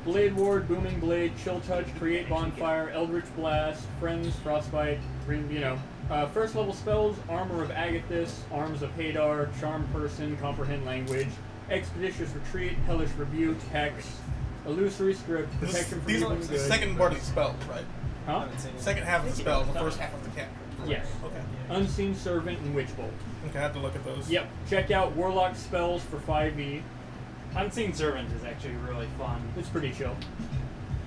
Blade Ward, Booming Blade, Chill Touch, Create Bonfire, Eldritch Blast, Friends, Frostbite, first level spells, Armor of Agathis, Arms of Hadar, Charm Person, Comprehend Language, Expeditious Retreat, Hellish Rebuke, Hex, Illusory Script, Protection from These Evil are and the Good. second part of the spells, right? Huh? Second half of the spell, the first half of the cantrip. Yes. Okay. Unseen Servant and Witch Bolt. Okay, I have to look at those. Yep. Check out Warlock spells for 5e. Unseen Servant is actually really fun. It's pretty chill.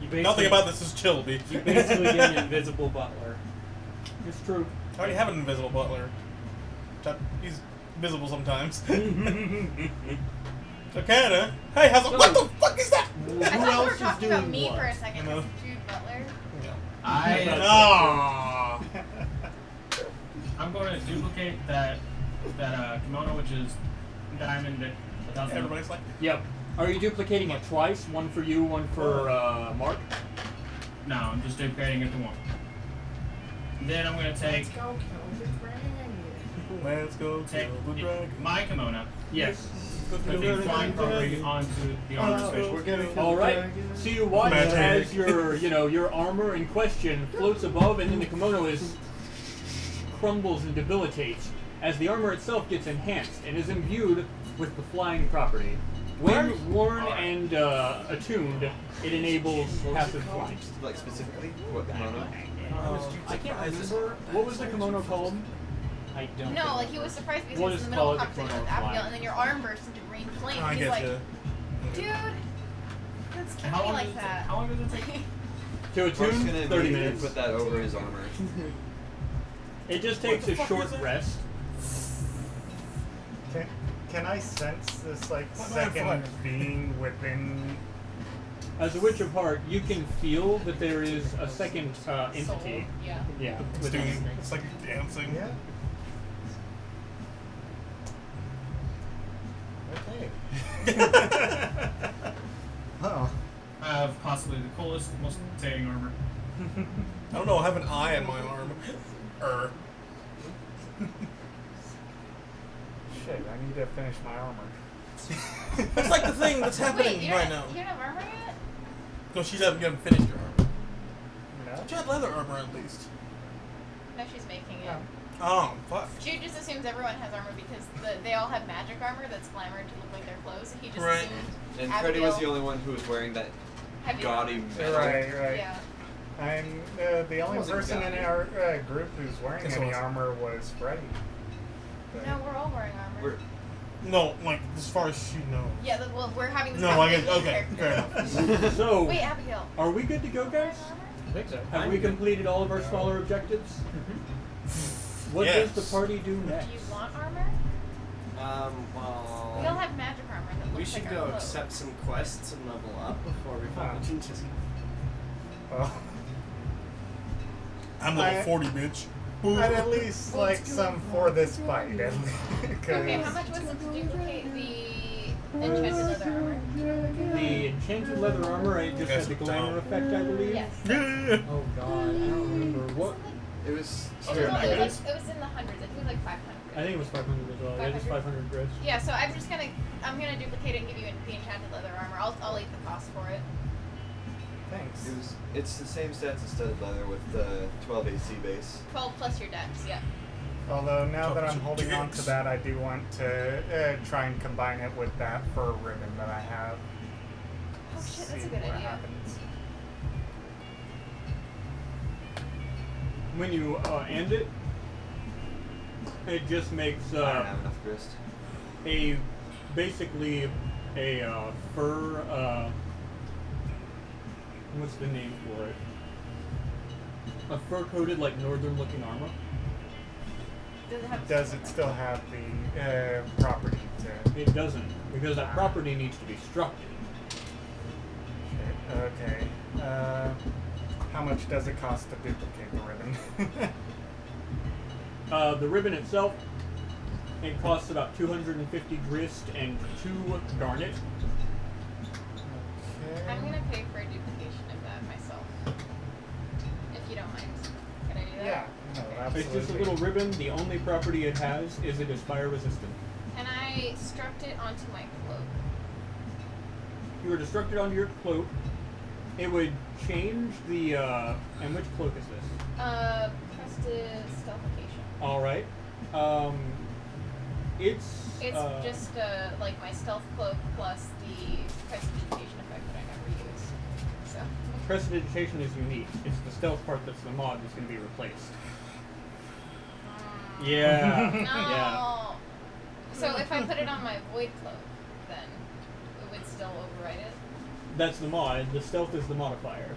You basically, Nothing about this is chill, B. You basically get an invisible butler. It's true. I already have an invisible butler. He's visible sometimes. Okay, hey, how's it? What the fuck is that? I thought you were talking about me for a second. No. Jude Butler. I'm going to duplicate that kimono, which is diamond. Everybody's like, Yep. Are you duplicating it twice? One for you, one for Mark? No, I'm just duplicating it to 1. Then I'm going to take let's go take kill the dragon. my kimono, Yes. put the flying property onto the armor space. All right. So you watch Magic. as your armor in question floats above, and then the kimono crumbles and debilitates as the armor itself gets enhanced and is imbued with the flying property. When worn and attuned, it enables passive flight. Like specifically, what kimono? I can't remember. What was the kimono called? I don't. No, like he was surprised because We'll he was just in the middle of call a it the conversation with Chrono Abigail, Fly. and then your arm bursts into green flame. I He's get like, you. dude, that's And how killing me long like does it take? that. How long does it take? To Mark's attune, gonna 30 immediately minutes. put that over his armor. It just takes a short rest. Can I sense this like What second am I? being within? As a Witch of Heart, you can feel that there is a second entity. Soul. Yeah. Yeah. It's within doing, you. it's like dancing. Yeah. Okay. Oh. I have possibly the coolest, most exciting armor. I don't know, I have an eye in my arm. Shit! I need to finish my armor. That's like the thing that's happening Wait, right now. you don't have armor yet? No, she hasn't finished her armor. No. She had leather armor at least. No, she's making it. Oh, fuck. Jude just assumes everyone has armor because they all have magic armor that's glamored to look like their clothes. He just Right. assumed And Abigail Freddy was the only one who was wearing that heavy gaudy armor. metal. Right. Yeah. I'm the only Wasn't person in gaudy. our group who's wearing Yes, it any was. armor was Freddy. No, we're all wearing armor. We're, No, like, as far as she knows. Yeah, well, we're having this No, I get, conversation. okay, fair enough. So, Wait, Abigail. are we good to go, guys? I think so. Have we completed all of our scholar objectives? What Yes. does the party do Do next? you want armor? We all Well, have magic armor that we looks should like our go clothes. accept some quests and level up before we fall into just. Well, I'm level I- 40, bitch. I'd at least like some for this fight. Okay, how much was it to duplicate the enchanted leather armor? The enchanted leather armor, it just had the glamour effect, I believe. Yes. Oh god, I don't remember what. It was. It was in the hundreds. I think it was like 500. I think it was 500 as well. Yeah, just 500 grids. Yeah, so I'm gonna duplicate it and give you the enchanted leather armor. I'll eat the cost for it. Thanks. It's the same stats as studded leather with the 12 AC base. 12 plus your dex, yeah. Although now that I'm holding on to that, I do want to try and combine it with that fur ribbon that I have. Oh shit, that's See a good what idea. happens. When you end it, it just makes I don't have enough grist. basically a fur. What's the name for it? A fur-coated, like northern-looking armor. Does it still have the property to? It doesn't, because that property needs to be structured. Okay. How much does it cost to duplicate the ribbon? The ribbon itself, it costs about 250 grist and 2 garnet. I'm gonna pay for a duplication of that myself. If you don't mind. Can I do that? Yeah. No, absolutely. It's just a little ribbon. The only property it has is it is fire resistant. Can I struct it onto my cloak? If you were to struct it onto your cloak, it would change the, and which cloak is this? Prestidigitation. Alright. It's just like my stealth cloak plus the prestidigitation effect that I never use. So. Prestidigitation is unique. It's the stealth part that's the mod that's going to be replaced. Yeah. No. Yeah. So if I put it on my void cloak, then it would still override it? That's the mod. The stealth is the modifier.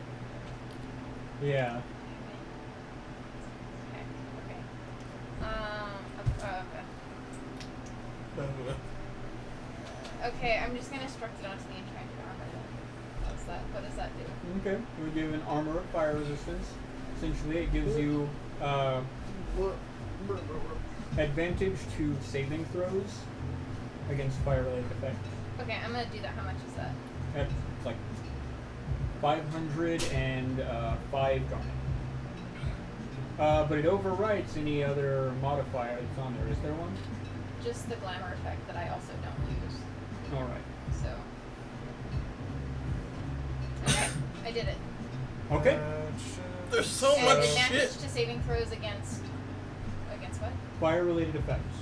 Yeah. Okay. Okay, I'm just gonna struct it onto the enchanted armor then. What does that do? Okay. It would give an armor of fire resistance. Essentially, it gives you advantage to saving throws against fire-related effects. Okay, I'm gonna do that. How much is that? That's like 505 garnet. But it overwrites any other modifier that's on there. Is there one? Just the glamour effect that I also don't use. Alright. So. Okay, I did it. Okay. There's so And much advantage shit. to saving throws against what? Fire-related effects.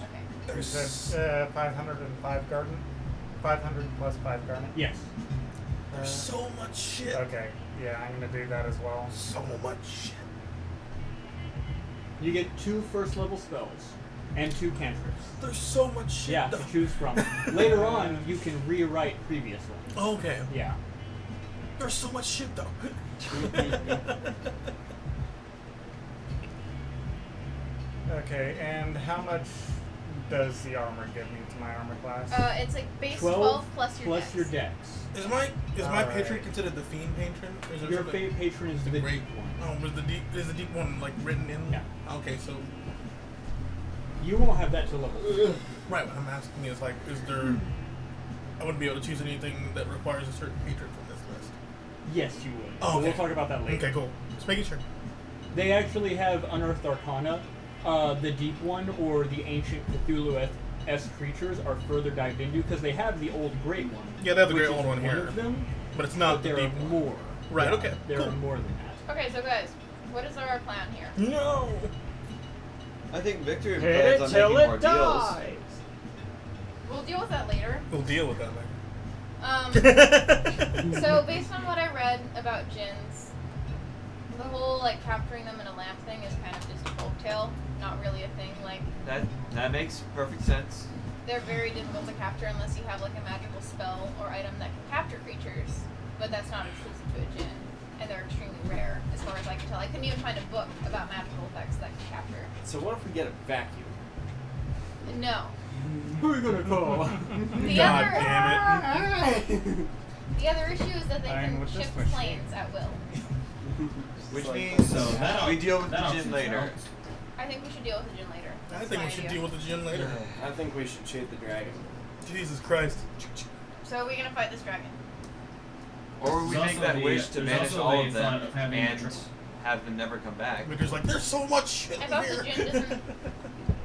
Okay. You said 505 garden? 500 plus 5 garnet? Yes. There's so much shit. Okay, yeah, I'm gonna do that as well. So much shit. You get 2 first-level spells and 2 cantrips. There's so much shit. Yeah, though. to choose from. Later on, you can rewrite previous ones. Okay. Yeah. There's so much shit though. Okay, and how much does the armor give me to my armor class? It's like base 12 plus your plus dex. your dex. Is my Alright. patron considered the fiend patron? Or is it Your something- patron is the great deep one. Oh, was the deep is the deep one like written in? Yeah. Okay, so You won't have that till level 3. right. What I'm asking is like, is there? I wouldn't be able to choose anything that requires a certain patron from this list. Yes, you would. Oh, But we'll okay. talk about that later. Okay, cool. Just making sure. They actually have Unearthed Arcana. The Deep One or the Ancient Cthulhu-esque creatures are further dived into because they have the Old Great One. Yeah, they have the which Great is Old One here. of them, But it's not but the there are deep one. more. Right, Yeah, okay, There cool. are more than that. Okay, so guys, what is our plan here? No. I think Victor Hit plans it on till making more it deals. dies. We'll deal with that later. We'll deal with that later. So based on what I read about djinns, the whole like capturing them in a lamp thing is kind of just a folktale, not really a thing. Like That makes perfect sense. they're very difficult to capture unless you have like a magical spell or item that can capture creatures, but that's not exclusive to a djinn, and they're extremely rare as far as I can tell. I couldn't even find a book about magical effects that can capture. So what if we get a vacuum? No. Who are you gonna call? The God other damn the other issue is that they I'm can with this shift machine. planes at will. Which So means that'll- we deal with the that'll gin teach later. out. I I think we should deal with the Jinn later. I That's think my we should idea. deal with the Jinn later. I think we should shoot the dragon. Jesus Christ. So are we gonna fight this dragon? Or we There's make also that the- wish to there's banish also all the of them thought of having a and triple. have them never come back. Because like there's so much shit I in thought here. the Jinn doesn't.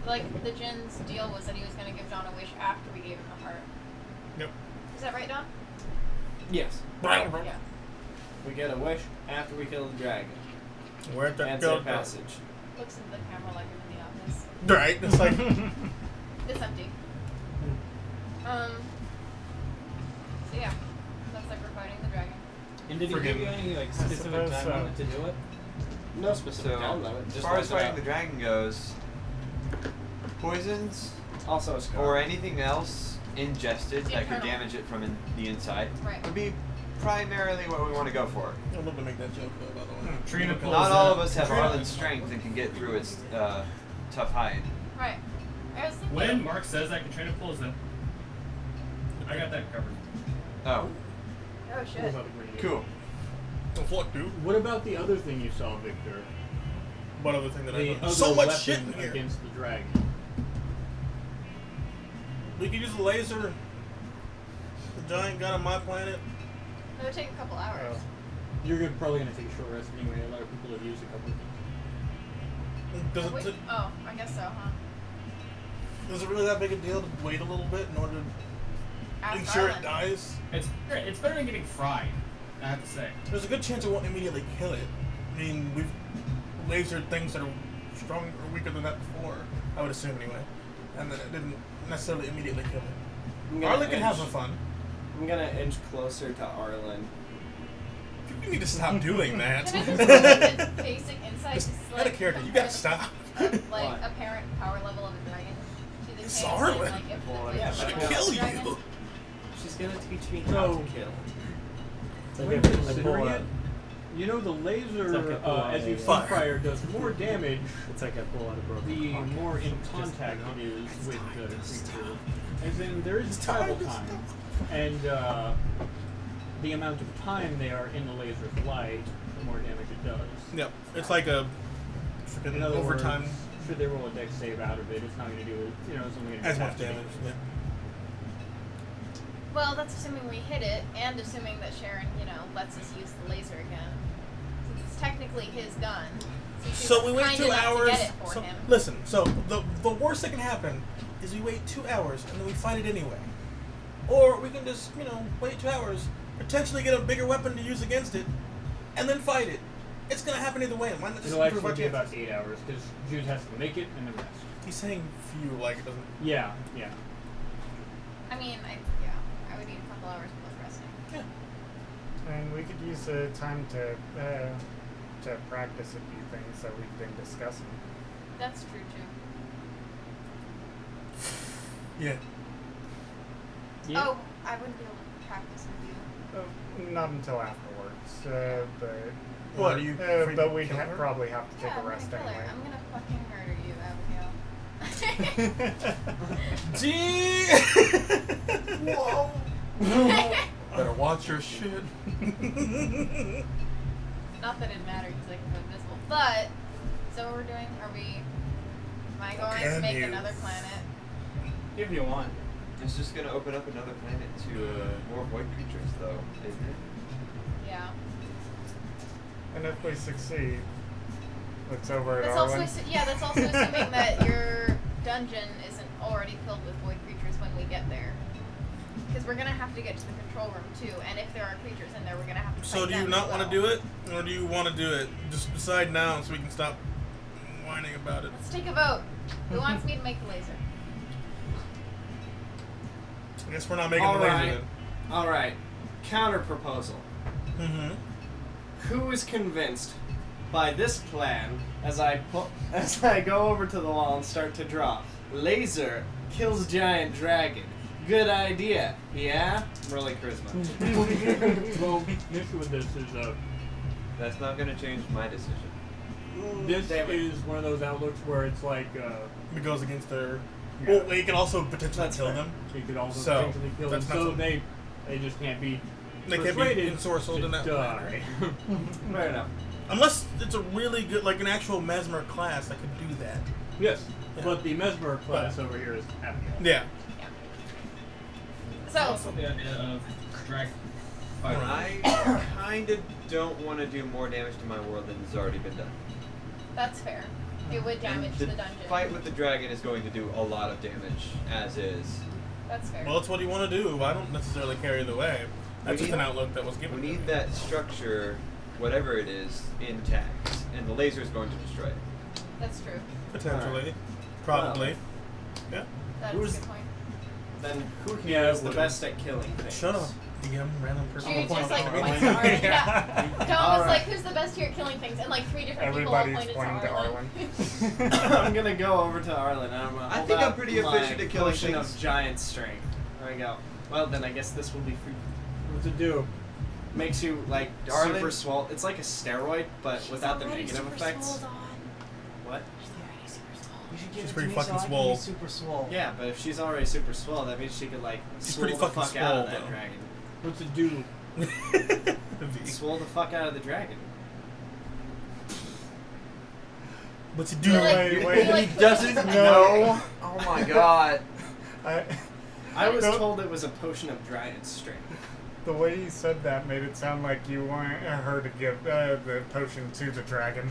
Like the Jinn's deal was that he was gonna give John a wish after we gave him the heart. Yep. Is that right, Don? Yes. Yeah. We get a wish after we kill the dragon. We're at that That's go. a passage. Looks into the camera like I'm in the office. Right. It's like It's empty. So yeah, that's like we're fighting the dragon. And did he Forgive give you me. any like I specific suppose time so. limit to do it? No specific So, time limit. as Just far as let it fighting out. the dragon goes, poisons Also a scar. or anything else ingested that could Internal. damage it from the inside Right. would be primarily what we want to go for. I'd love to make that joke though, by the way. Trina pulls Not all of out- us have Trina- Arlen's strength and can get through its tough hide. Right. I was thinking. When Mark says that, Katrina pulls it. I got that covered. Oh, Oh shit. cool. The fuck, dude. What about the other thing you saw, Victor? One other thing that I The know. other So much weapon shit in here. against the dragon. We could use a laser. The giant gun on my planet. It would take a couple hours. You're probably gonna take a short rest anyway. A lot of people have used a couple of things. Does Wait, it, oh, I guess so, huh? is it really that big a deal to wait a little bit in order to Ask ensure Arlen. it dies? It's better than getting fried, I have to say. There's a good chance it won't immediately kill it. I mean, we've lasered things that are stronger or weaker than that before. I would assume anyway, and then it didn't necessarily immediately kill it. I'm gonna Arlen can have inch- some fun. I'm gonna inch closer to Arlen. You need to stop doing that. Can I just get a basic insight? Just Just, out of character, you gotta stop. Like What? apparent power level of a dragon. Do the It's same thing, Arlen. like if the, Well, if yeah, the but She'll I kill dragon- you. She's gonna teach me how So- to kill. When considering it, you know the laser, It's like a pull out as of you've a- seen prior, does more damage It's like a pull out of broken the pocket. more in contact it is with the creature. As in, there is travel time, and the amount of time they are in the laser's light, the more damage it does. Yep, it's like a In freaking other overtime. words, should they roll a dex save out of it, it's not going to do, something As much damage. Yeah. Well, that's assuming we hit it, and assuming that Sharon, lets us use the laser again. Since it's technically his gun. Since So was we wait kind 2 enough to hours. get it for So, him. listen, so the worst that can happen is we wait 2 hours and then we fight it anyway. Or we can just, wait 2 hours, potentially get a bigger weapon to use against it, and then fight it. It's gonna happen either way. Why not just It'll improve our actually be about chances? 8 hours, because Jude has to make it and then rest. He's saying few, like it doesn't. Yeah. I mean, I would need a couple hours plus resting. Yeah. And we could use the time to practice a few things that we've been discussing. That's true too. Yeah. Yeah. Oh, I wouldn't be able to practice with you. Not until afterwards, but What, are you afraid but to we'd kill her? probably have to take Yeah, a rest I'm gonna kill her. anyway. I'm gonna fucking murder you, Abigail. Whoa. Better watch your shit. Not that it matters because I can go invisible. But, so what we're doing, am I going to Can make you? another planet? If you want. It's just gonna open up another planet to more void creatures, though, isn't it? Yeah. And if we succeed, it's over at That's also, Arwen. that's also assuming that your dungeon isn't already filled with void creatures when we get there. Because we're gonna have to get to the control room too, and if there are creatures in there, we're gonna have to fight So do you them not as want to well. do it, or do you want to do it? Just decide now so we can stop whining about it. Let's take a vote. Who wants me to make the laser? I guess we're not making the laser Alright. Counter proposal. then. Mm-hmm. Who is convinced by this plan as I go over to the wall and start to draw? Laser kills giant dragon. Good idea. Yeah? Rolling charisma. Well, the issue with this is, That's not gonna change my decision. this Damn it. is one of those outlooks where it's like, It goes against their. Yeah. Well, we can also potentially That's kill fair. them. you could also So, potentially kill them, that's not so something- they just can't be They can't be persuaded ensorcelled to in that die. Fair enough. Unless it's a really good, like an actual Mesmer class, I could do that. Yes, Yeah. but the Mesmer class over here is Abigail. Yeah. So, Also the idea of drag fighting. I kind of don't want to do more damage to my world than has already been done. that's fair. It would damage the the dungeon. fight with the dragon is going to do a lot of damage as is. That's fair. Well, it's what you want to do. I don't necessarily carry the way. That's We just an need- outlook that was given. We to need me. that structure, whatever it is, intact, and the laser is going to destroy it. That's true. Potentially. Probably. Yeah. That is Who's- a good point. Then who here Yeah, is it the would. best at killing things? Shut up. DM random person. Jude just like Arlen. points to Arlen. Yeah. Dom was Alright. like, "Who's the best here at killing things?" And like 3 different people all Everybody's pointed to pointing to Arlen. I'm gonna go over to Arlen and I'm gonna I hold think I'm out pretty my efficient at killing potion things. of giant strength. There we go. Well, then I guess this will be free. What's it do? Makes you like Darling. super swole. It's like a steroid, but without the negative effects. What? You should give She's it pretty to me fucking so I can swole. be super swole. Yeah, but if she's already super swole, that means she could like She's swole pretty the fucking fuck out of swole, that though. dragon. What's it do? Swole the fuck out of the dragon. What's he He, do? like, Wait, he, wait. like, He doesn't pushes- know. Oh my god. I was Don't- told it was a potion of giant strength. The way you said that made it sound like you want her to give the potion to the dragon.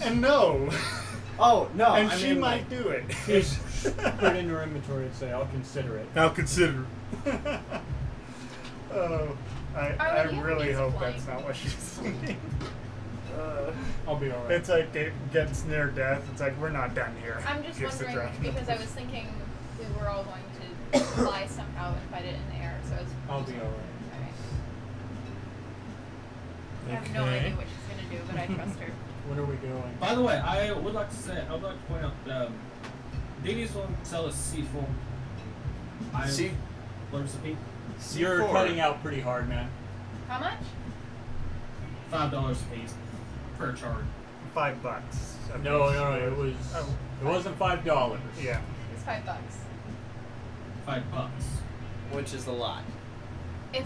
And no! Oh no! and I she mean, might like, do it. Just put it in your inventory and say, I'll consider it. I'll consider. Oh, I Arlen, do you have really means of hope flying? that's not what she's thinking. I'll be alright. It's like it gets near death. It's like, we're not done here. I'm just Gives the wondering dragon because I was thinking we were all going to fly somehow and fight it in the air. So I was. I'll be alright. Alright. I have no Okay. idea what she's gonna do, but I trust her. When are we going? By the way, I would like to point out, Denizens will sell a C4. C- Let me repeat. You're C4. cutting out pretty hard, man. How much? $5 a piece per charge. $5. No, it was. Oh, It wasn't $5. yeah. It's $5. $5. which is a lot. If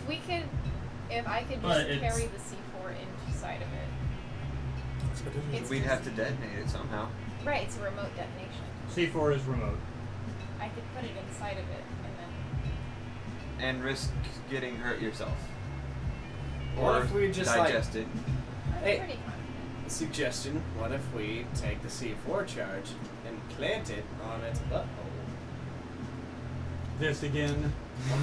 I could But just it's- carry the C4 inside of it. It's We'd just- have to detonate it somehow. Right, it's a remote detonation. C4 is remote. I could put it inside of it and then. And risk getting hurt yourself. What Or if we just, digest it. I'm Hey. pretty confident. Suggestion: what if we take the C4 charge and plant it on its butthole? This again.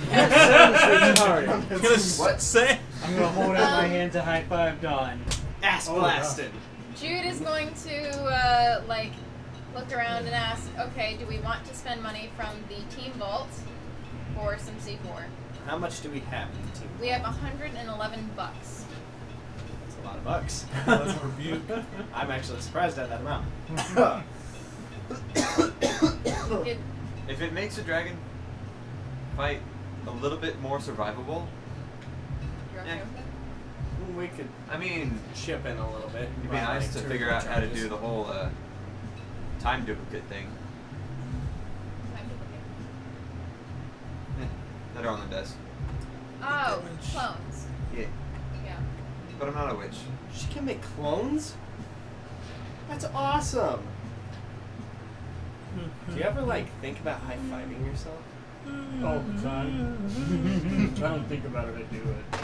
That sounds retarded. What? Say? I'm gonna hold out my hand to high five Dawn. Ass Oh, blasted. Jude is going to look around and ask, okay, do we want to spend money from the team vault for some C4? How much do we have in the team? We have $111. That's a lot of bucks. That's a rebuke. I'm actually surprised at that amount. It, If it makes a dragon fight a little bit more survivable, you're okay Yeah. with that? We could I mean, chip in a little bit. it'd be buy, nice like, to 2 or figure 4 out how to charges. do the whole time duplicate thing Time to look that Arlen does. at- Oh, Damage. clones. Yeah, Yeah. but I'm not a witch. She can make clones? That's awesome. Do you ever think about high fiving yourself? All the time. I don't think about it, I do it.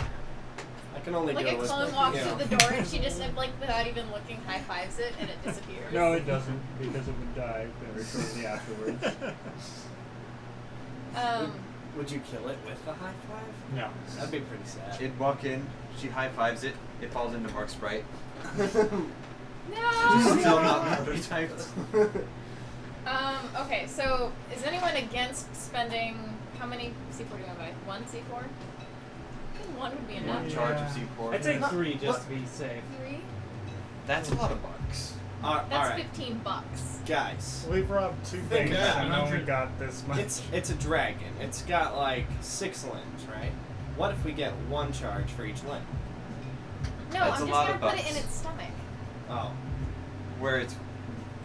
I can only Like do a it with, clone walks you know. through the door and she just without even looking high fives it and it disappears. No, it doesn't, because it would die very shortly afterwards. Would you kill it with the high five? No. That'd be pretty sad. It'd walk in, she high fives it, it falls into Mark's sprite. No. Still not prototyped. Okay, so is anyone against spending how many C4 do you want to buy? 1 C4? I think 1 would be enough. One charge of Yeah. C4. I'd say No, 3 just what? to be safe. 3? That's a lot of bucks. That's Alright, $15. guys. We've robbed 2 Think things about it. and only got this much. It's a dragon. It's got 6 limbs, right? What if we get 1 charge for each limb? No, That's I'm a just lot gonna of put it bucks. in its stomach. Oh. Where it's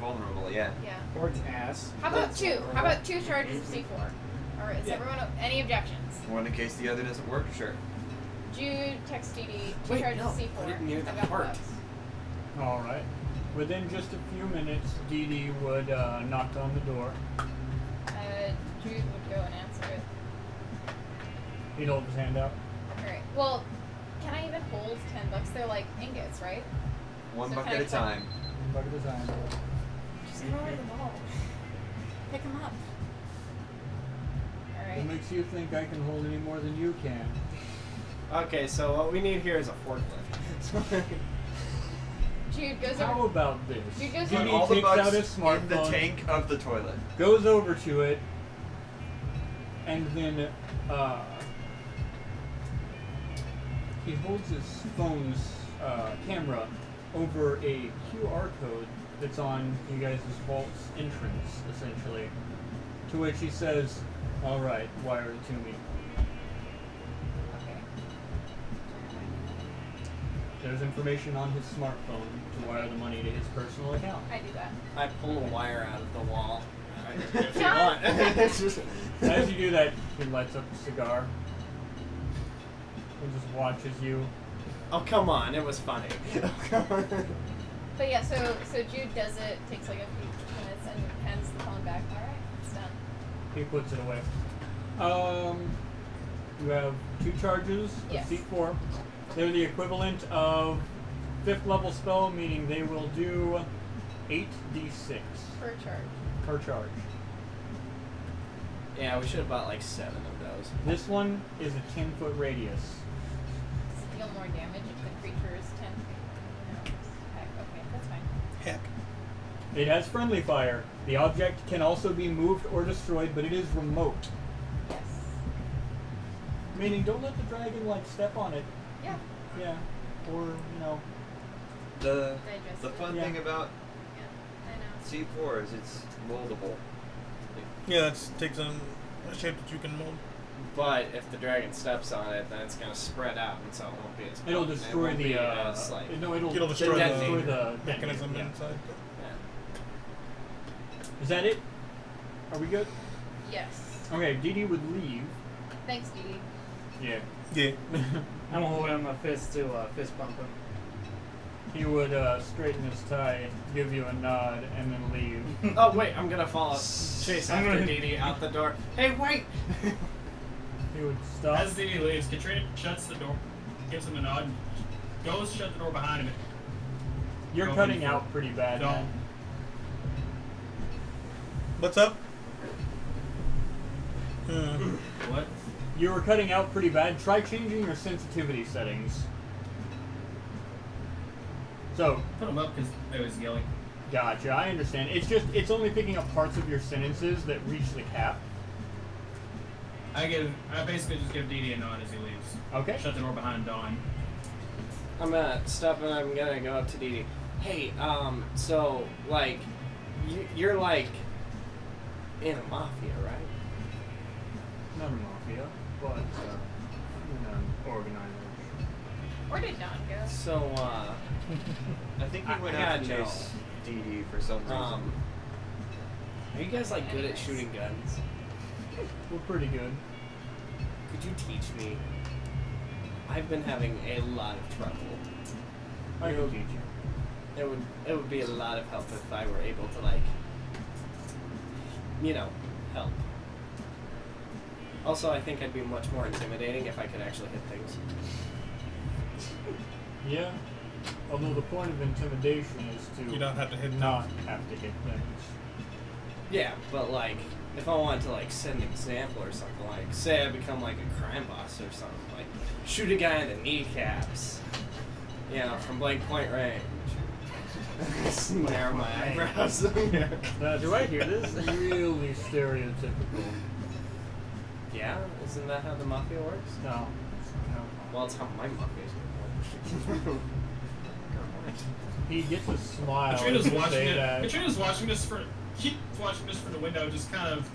vulnerable, yeah. Yeah. Or its ass. How about That's 2? horrible. How about 2 charges of C4? Or is Yeah. everyone any objections? One in case the other doesn't work, sure. Jude, text DD, 2 Wait, charges no, of C4. put it near the I got heart. bucks. All right. Within just a few minutes, Dee Dee would knock on the door. Jude would go and answer it. He'd hold his hand out. Alright. Well, can I even hold $10? They're like ingots, right? One So buck can at I a time. Buck at a time. Just throw the ball. Pick them up. What Alright. makes you think I can hold any more than you can? Okay, so what we need here is a forklift. Jude goes How over. about this? Jude goes Dee over. Dee All the takes out bucks his in the smartphone, tank of the toilet. goes over to it, and then he holds his phone's camera over a QR code that's on you guys' vault's entrance, essentially. To which he says, "All right, wire it to me." Okay. There's information on his smartphone to wire the money to his personal account. I do that. I pull a wire out of the wall. If you John? want. It's just- As you do that, he lights up a cigar and just watches you. oh, come on. It was funny. Oh, come on. But yeah, so Jude does it, takes like a few minutes, and hands the phone back. Alright, it's done. He puts it away. You have 2 charges of Yes. C4. They're the equivalent of 5th level spell, meaning they will do 8d6 Per charge. per charge. Yeah, we should have bought like 7 of those. This one is a 10-foot radius. Deal more damage if the creature is 10 feet. No. Heck, okay, that's fine. Heck. It has friendly fire. The object can also be moved or destroyed, but it is remote. Yes. Meaning, don't let the dragon step on it. Yeah. Yeah. Or The Digest fun Yeah. thing about Yeah. I know. C4 is it's moldable. Yeah, it takes a shape that you can mold. But if the dragon steps on it, then it's going to spread out, and so it won't be as it'll potent. destroy it won't the. be as, like, No, It'll destroy detonator. the mechanism yeah. inside. yeah. Is that it? Are we good? Yes. Okay, Dee Dee would leave. Thanks, Dee Dee. Yeah. Yeah. I'm holding my fist to fist bump him. He would straighten his tie, give you a nod, and then leave. Oh, wait, I'm going to follow. Chase I'm after gonna- Dee Dee out the door. Hey, wait! He would stop. As Dee Dee leaves, Katrina shuts the door, gives him a nod, and goes to shut the door behind him. You're Go cutting for it. out pretty bad. Don't. man. What's up? What? You were cutting out pretty bad. Try changing your sensitivity settings. So, Put him up because I was yelling. gotcha. I understand. It's only picking up parts of your sentences that reach the cap. I basically just give Dee Dee a nod as he leaves. Okay. Shut the door behind Dawn. I'm gonna stop and I'm gonna go up to Dee Dee. Hey, so, like, you're, like, in a mafia, right? Not a mafia, but an organizer. Where did Don go? So, I think he I went out to gotta chase Dee Dee for some reason. are you guys, like, good at shooting guns? We're pretty good. Could you teach me? I've been having a lot of trouble. I can teach you. It would be a lot of help if I were able to, like, help. Also, I think I'd be much more intimidating if I could actually hit things. Yeah. Although the point of intimidation is to You don't have to hit not have to hit things. Yeah, but like, if I wanted to like set an example or something, like say I become like a crime boss or something, like shoot a guy in the kneecaps, from blank point range. Snare my eyebrows. That's Do I hear this? really stereotypical. Yeah, isn't that how the mafia works? No. Well, it's how my mafia's work. He gets a smile. Katrina's as you watching say it. that. Katrina's watching this keeps watching this from the window, just kind of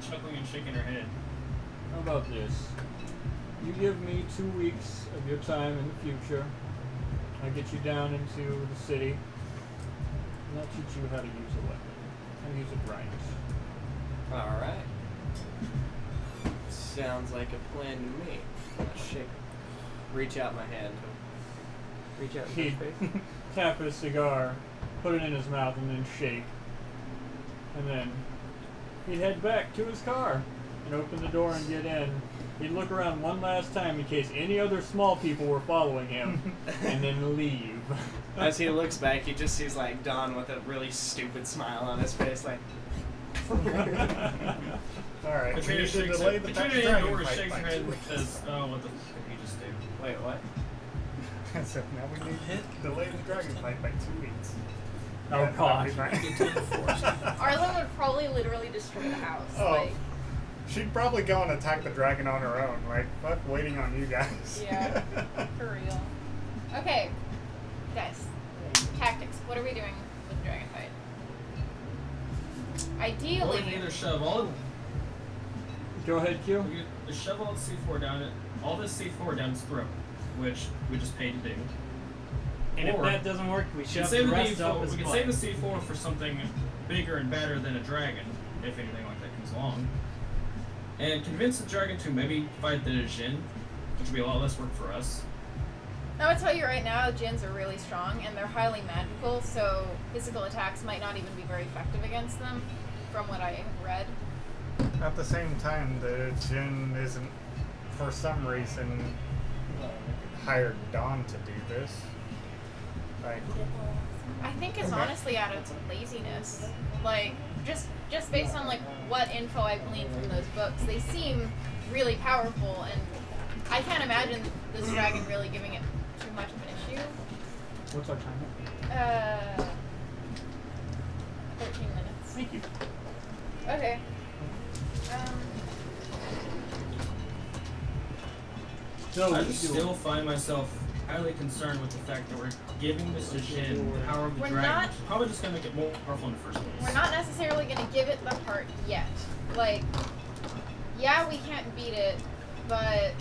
chuckling and shaking her head. How about this? You give me 2 weeks of your time in the future. I get you down into the city. And I'll teach you how to use a weapon. And use it right. Alright. Sounds like a plan to me. Reach out my hand to him. Reach out and He'd touch base. tap his cigar, put it in his mouth, and then shake. And then he'd head back to his car and open the door and get in. He'd look around one last time in case any other small people were following him, and then leave. As he looks back, he just sees like Don with a really stupid smile on his face, like. Alright, we Katrina need to shakes delay it. the Katrina dragon indoors fight shakes by her head 2 and weeks. says, "Oh, what the fuck did you just do?" Wait, what? So now we need to delay the dragon fight by 2 weeks. Oh, That'd God. be fine. Arlen would probably literally destroy the house. Oh. Like, She'd probably go and attack the dragon on her own. Like, fuck waiting on you guys. yeah, for real. Okay, guys, tactics. What are we doing with the dragon fight? Well, we can Ideally, either shove all Go ahead, Q. we can shove all the C4 down it, all this C4 down its throat, which we just paid to do. And if Or that doesn't work, we We can shove save the the rest up D4. his We can butt. save the C4 for something bigger and badder than a dragon, if anything like that comes along, and convince the dragon to maybe fight the Jin, which would be a lot less work for us. I would tell you right now, Jins are really strong and they're highly magical, so physical attacks might not even be very effective against them, from what I have read. At the same time, the Jin isn't, for some reason, hired Dawn to do this. Like, I think it's Okay. honestly out of laziness. Like, just based on like what info I gleaned from those books, they seem really powerful, and I can't imagine this dragon really giving it too much of an issue. What's our time? 13 minutes. Thank you. Okay. So, I still find myself highly concerned with the fact that we're giving this Jin the power of the We're dragon, not- which is probably just going to make it more powerful in the first place. We're not necessarily going to give it the heart yet. Like, yeah, we can't beat it, but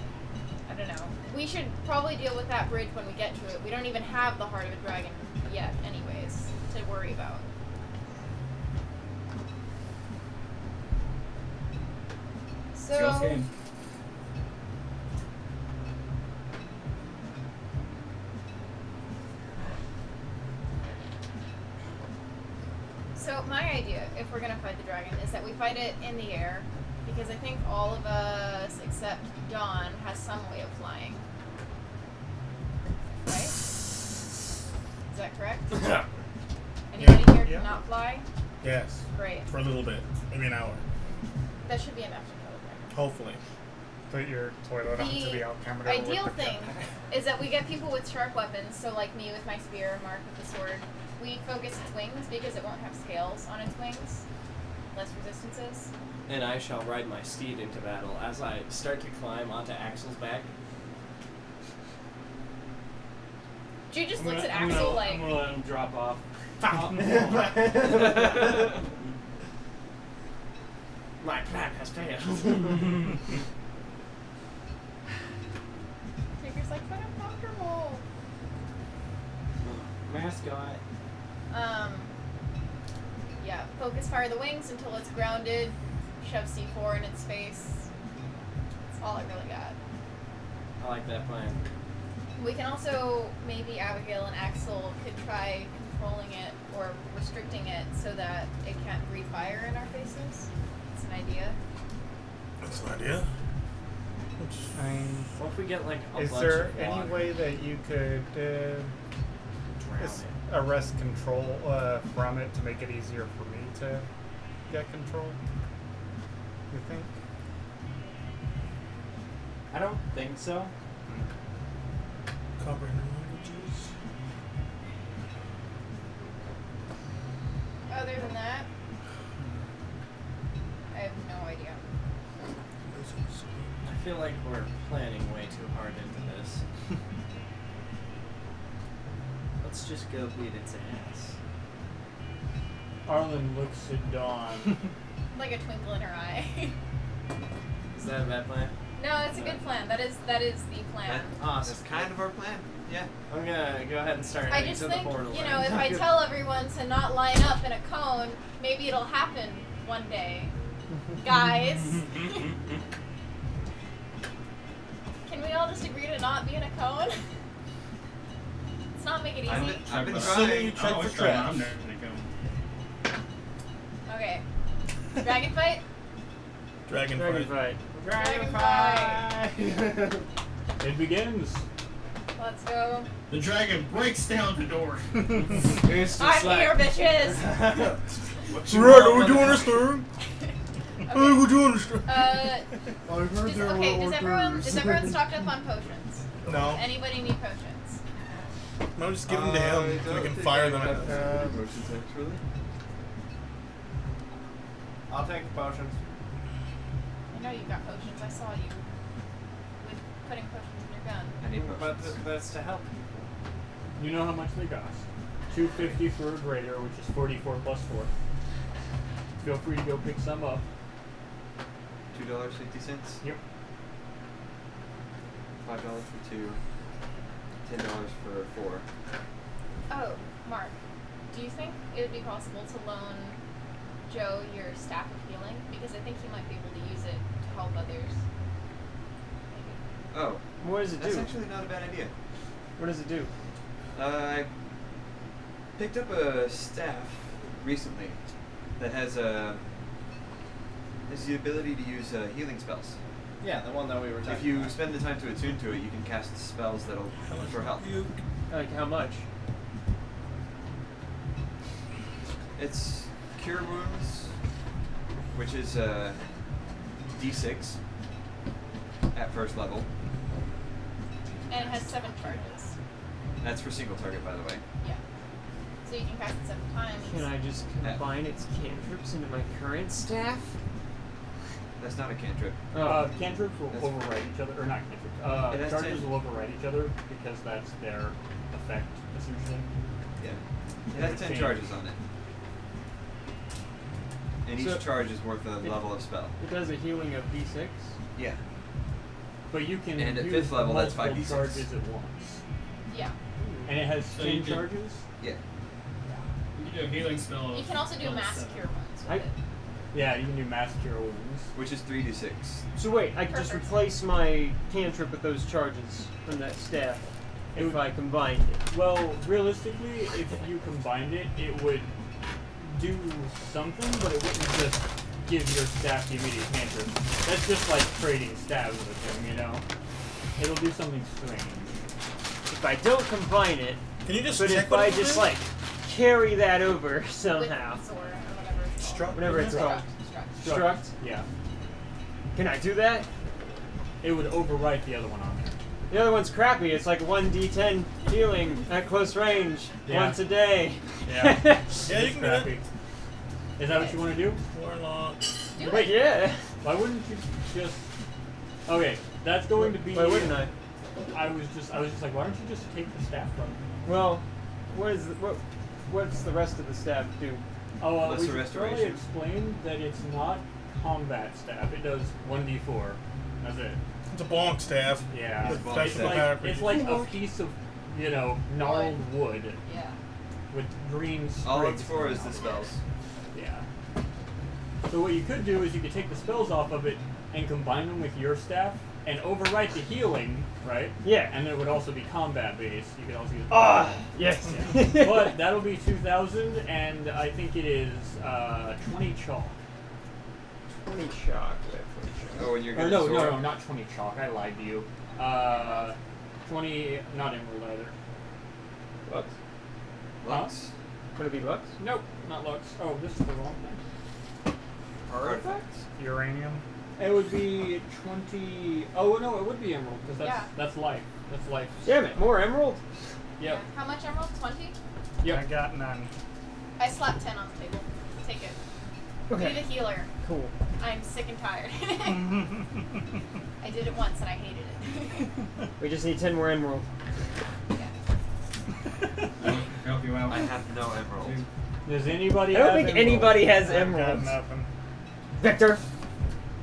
I don't know. We should probably deal with that bridge when we get to it. We don't even have the heart of a dragon yet, anyways, to worry about. Skills So, game. so my idea, if we're gonna fight the dragon, is that we fight it in the air, because I think all of us except Dawn has some way of flying. Right? Is that correct? Yeah. Anybody here Yeah. cannot fly? Yes. Great. For a little bit. Maybe an hour. That should be enough to kill the dragon. Hopefully. put your toilet onto the altimeter. Ideal with the thing jetpack. is that we get people with sharp weapons, so like me with my spear and Mark with the sword. We focus its wings because it won't have scales on its wings. Less resistances. And I shall ride my steed into battle as I start to climb onto Axel's back. Jude just I'm looks gonna- at I'm Axel gonna- like, I'm gonna let him drop off. My plan has failed. Tigger's like, but I'm comfortable. Mascot. Yeah, focus fire the wings until it's grounded. Shove C4 in its face. That's all I really got. I like that plan. We can also, maybe Abigail and Axel could try controlling it or restricting it so that it can't breathe fire in our faces. It's an idea. That's an idea. I mean, What if we get like a is bunch there of any water? way that you could Drown it. arrest control from it to make it easier for me to get control? You think? I don't think so. Comprehend languages. Other than that, I have no idea. I feel like we're planning way too hard into this. Let's just go beat its ass. Arlen looks at Dawn. Like a twinkle in her eye. Is that a bad plan? No, that's a good plan. That is the plan. Awesome. That's kind of our plan. Yeah. I'm gonna go ahead and start I heading just to think, the portal. you then. know, if I tell everyone to not line up in a cone, maybe it'll happen one day. Guys. Can we all just agree to not be in a cone? not make it easy. I've been Assuming trying. you check Oh, for it's trying. traps. I'm never gonna go. Okay. Dragon fight? Dragon Dragon fight. fight. It begins. Let's go. The dragon breaks down the door. It's I'm just like, here, bitches! Right, we doing this thing? Okay. we doing this thing? Does everyone stocked up on potions? No. Anybody need potions? No, just give them to him so we can fire them at us. Motions actually. I'll take the potions. I know you got potions. I saw you with putting potions in your gun. I need But motions. that's to help. You know how much they cost. $2.50 for a greater, which is 44 plus 4. Feel free to go pick some up. $2.50. Yep. $5 for 2. $10 for 4. Oh, Mark, do you think it would be possible to loan Joe your staff of healing? Because I think he might be able to use it to help others. Oh, What does it that's do? actually not a bad idea. What does it do? I picked up a staff recently that has the ability to use healing spells. Yeah, the one that we were talking If you about. spend the time to attune to it, you can cast spells that'll for help. Like how much? It's Cure Wounds, which is D6 at first level. And it has 7 charges. That's for single target, by the way. Yeah. So you can cast it 7 times. Can I just combine its cantrips into my current staff? That's not a cantrip. Cantrips will That's- override each other, or not cantrips. It has Charges 10. will override each other because that's their effect, essentially. Yeah. It has 10 charges on it. And each So- charge is worth a level of spell. It does a healing of D6. Yeah. But you can And at use 5th level, that's multiple 5d6. charges at once. Yeah. And it has So 10 you can- charges? Yeah. You can do a healing spell. You of can also do level mass 7. cure wounds with I- it. Yeah, you can do mass cure wounds. Which is 3d6. So wait, I can just Perfect. replace my cantrip with those charges from that staff It if would- I combined it. Well, realistically, if you combined it, it would do something, but it wouldn't just give your staff the immediate cantrip. That's just like trading stabs with him, you know? It'll do something strange. If I don't combine it, Can you just but check if what I it will just do? like carry that over With somehow, sword or whatever it's called. Struck. whatever it's called, Struct. struct, Yeah. can I do that? It would overwrite the other one on there. The other one's crappy. It's like 1d10 healing at close range Yeah. once a day. Yeah. Yeah, you It's can do crappy. it. Is that what you want to do? Warlock. Do Wait, it. yeah. Why wouldn't you just... Okay, that's going to be... Why wouldn't I? I was just like, why don't you just take the staff from me? Well, what's the rest of the staff do? Oh, Lesser we should restoration. probably explain that it's not combat staff. It does 1d4. That's it. It's a bonk staff. Yeah. It's It's bonk like, staff. it's like a piece of, gnarled wood Yeah. with green sprigs. All it's for is coming the out. spells. Yeah. So what you could do is you could take the spells off of it and combine them with your staff and overwrite the healing, right? Yeah. And then it would also be combat based. You could also use. Ah, yes. Yeah. But that'll be 2,000, and I think it is 20 chalk. 20 shock. Oh, and you're Or gonna no, not 20 chalk. I lied to you. 20, not emerald either. Lux. Lux. Would it be Lux? Nope, not Lux. Oh, this is the wrong thing. Artifacts. Uranium. It would be 20. Oh no, it would be emerald because Yeah. that's life. That's life. Damn it, more emerald? Yep. Yeah. How much emerald? 20? I Yep. got none. I slapped 10 on the table. Take it. Be the Okay, healer. cool. I'm sick and tired. I did it once and I hated it. We just need 10 more emerald. Yeah. Help you out. I have no emerald. Does anybody? I don't have think emerald? anybody has I got emeralds. nothing. Victor?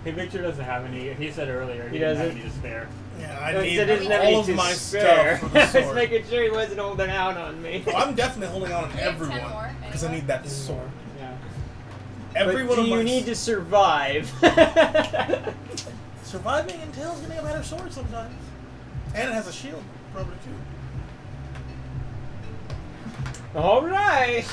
Hey, Victor doesn't have any. He said earlier He he doesn't have doesn't? any to spare. Yeah, I He need said he doesn't have all any of to my spare. stuff for the I was sword. making sure he wasn't holding out on me. Oh, I'm definitely holding on to We have 10 everyone more, because I anyone? need that sword. Yeah. Every But one do of you my need to survive? surviving entails getting a better sword sometimes, and it has a shield, probably too. All right.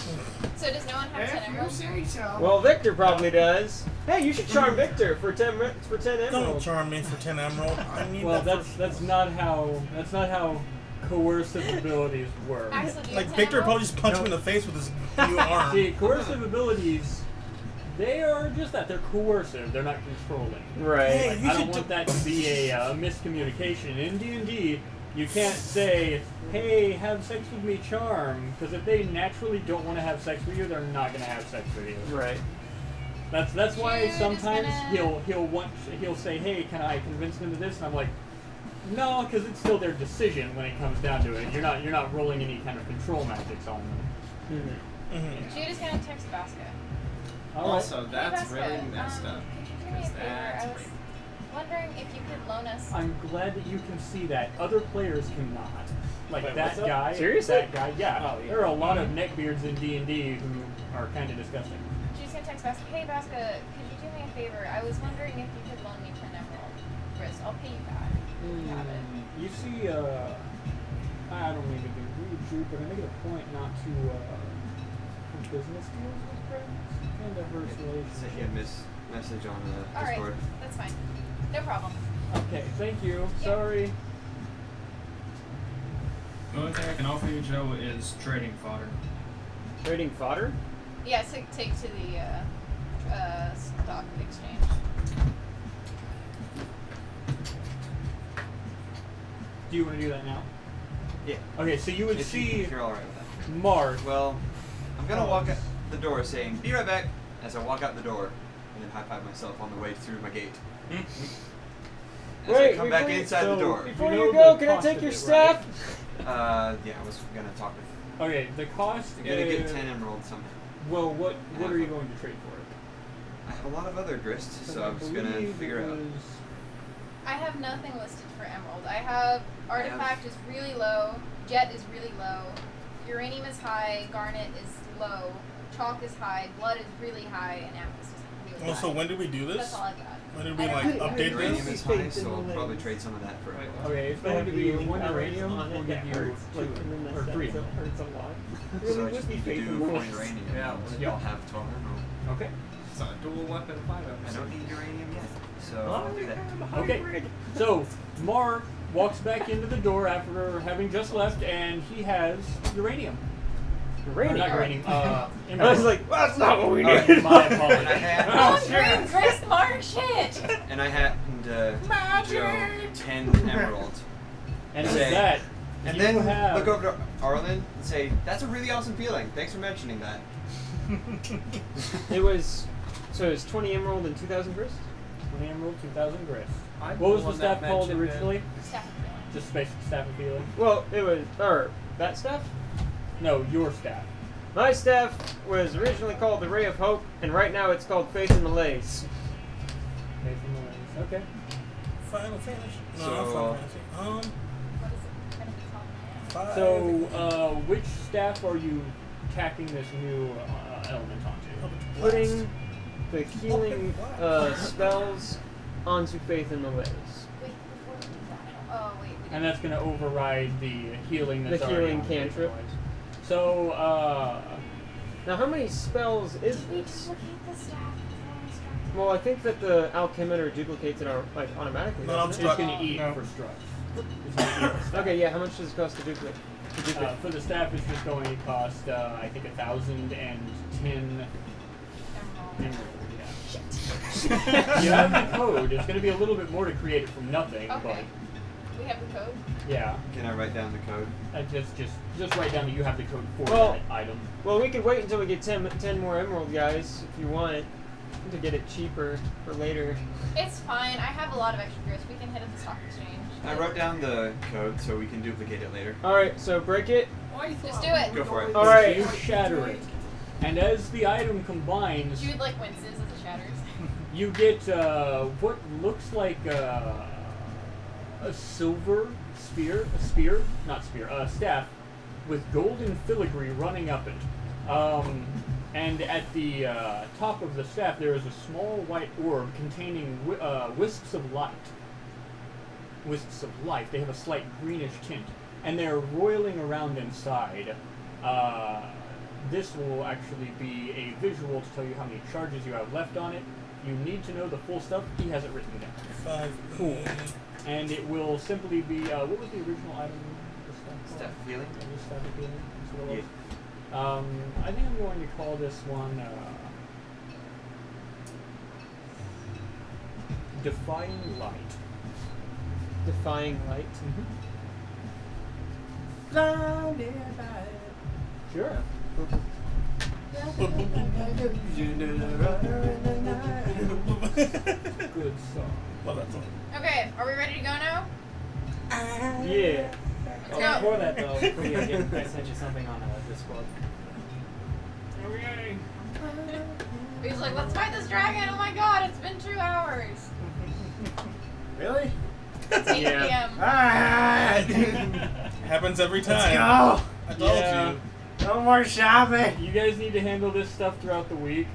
So does no one have 10 emeralds? say so. Well, Victor probably does. Hey, you should charm Victor for 10 Don't emeralds. charm me for 10 emerald. I need Well, that that's not how coercive abilities work. Axel, do you Like have 10 Victor probably emeralds? just punched him in the face with his new arm. See, coercive abilities, they are just that. They're coercive. They're not controlling. Right. Hey, Like, you I should don't want that to be a miscommunication. In D&D, you can't say, hey, have sex with me, charm, because if they naturally don't want to have sex with you, they're not going to have sex with you. Right. That's why Jude is sometimes gonna- he'll say, hey, can I convince them to this? And I'm like, no, because it's still their decision when it comes down to it. You're not rolling any kind of control magics on them. Mhm. Jude is gonna text Vasca. All right. Also, that's Vasca, really messed up. Could you do me a Because favor? that's I was wondering if you could loan us. I'm glad that you can see that. Other players cannot. Like Wait, that what's up? guy. Seriously? That guy. Yeah. Oh, yeah. There are a lot of neckbeards in D&D who are kind of disgusting. Jude's gonna text Vasca. Hey Vasca, could you do me a favor? I was wondering if you could loan me 10 emerald. Chris, I'll pay you back. You have it. You see, I don't mean to be rude, Drew, but I make it a point not to have business deals with friends and diverse Send you a relationships. message on All right, Discord. that's fine. No problem. Okay, thank you. Yeah. Sorry. The only thing I can offer you, Joe, is trading fodder. Trading fodder? Yeah, so take to the stock exchange. Do you want to do that now? Yeah. Okay, so you would If see you're alright with that. Mark. Well, I'm gonna walk out the door saying, be right back, as I walk out the door, and then high five myself on the way through my gate. As I come back inside the door. Before You you know go, the can I cost take of your it, staff? Yeah, I was gonna talk with. Okay, the cost. I'm gonna get 10 emeralds somehow. Well, what have are you a- going to trade for it? I have a lot of other grists, so I I'm just gonna believe figure it out. was- I have nothing listed for emerald. I have artifact is really low, jet is really low, uranium is high, garnet is low, chalk is high, blood is really high, and amethyst is really high. Also, when did we do That's this? all I got. When did we I like don't know. update Uranium this? is Faith high, in so the I'll probably lens. trade some of that for. Okay, it's going to be one uranium. on We'll it give that you hurts, two like, and then or that three. stuff hurts a lot. So I Really just would need be to faith in do the 4 lens. uranium. Yeah, and yeah. I'll have 12 emerald. Okay. It's not a dual weapon 5 I don't need uranium yet, so I'll do that. Okay. So Mark walks back into the door after having just left, and he has uranium. Or not uranium. I was emerald. like, well, that's not what we Alright, need. My And I apologies. had, Oh, green Chris Mark shit! and I happened Joe 10 emerald. And with Say- that, And you then have look over to Arlen and say, that's a really awesome feeling. Thanks for mentioning that. It was, so it was 20 emerald and 2,000 grist? 20 emerald, 2,000 grist. I'm What was the the one that staff called mentioned it. originally? Staff of healing. Just basic staff of healing. Well, it was, or that stuff? No, your staff. My staff was originally called the Ray of Hope, and right now it's called Faith in Malaise. Okay, from the lens. Okay. Final Fantasy? No, So, not Final Fantasy. What is it gonna be called now? 5. So, which staff are you tacking this new element onto? Putting the healing spells onto Faith in Malaise. Wait, before we do that, oh wait. we And didn't- that's going to override the healing that's The already healing on cantrip. Faith. So, Now, how many spells is Did we this? duplicate the staff before we started? Well, I think that the alchemitor duplicates it like automatically. No, I'm doesn't it's it? going to eat No. for struts. It's gonna eat. Okay, yeah. How much does it cost to duplicate? For the staff, it's just going to cost, I think, 1,010 Emerald. emerald. Yeah. You have the code. It's going to be a little bit more to create it from nothing, Okay. We have the code. but yeah. Can I write down the code? Just write down that you have the code for Well- that item. Well, we could wait until we get 10 more emerald, guys, if you want, to get it cheaper for later. It's fine. I have a lot of extra grist. We can hit at the stock exchange. I wrote down the code so we can duplicate it later. All right, so break it. Just do it. Go for it. All right. You shatter it, and as the item combines, Jude like winces as it shatters. you get what looks like a silver staff with golden filigree running up it. And at the top of the staff there is a small white orb containing wisps of light. Wisps of light. They have a slight greenish tint, and they're roiling around inside. This will actually be a visual to tell you how many charges you have left on it. You need to know the full stuff. He has it written down. 5. Cool. And it will simply be, what was the original item? Staff healing? Staff of healing. That's what it was. I think I'm going to call this one Defying Light. Defying light. Blinded by it. Sure. Good song. Love that song. Okay, are we ready to go now? Yeah. Let's go. Before that, though, I sent you something on Discord. Okay. He's like, let's fight this dragon. Oh my god, it's been 2 hours. Really? It's 8 p.m. Happens every Let's time. go! I told Yeah. you. No more shopping! You guys need to handle this stuff throughout the week.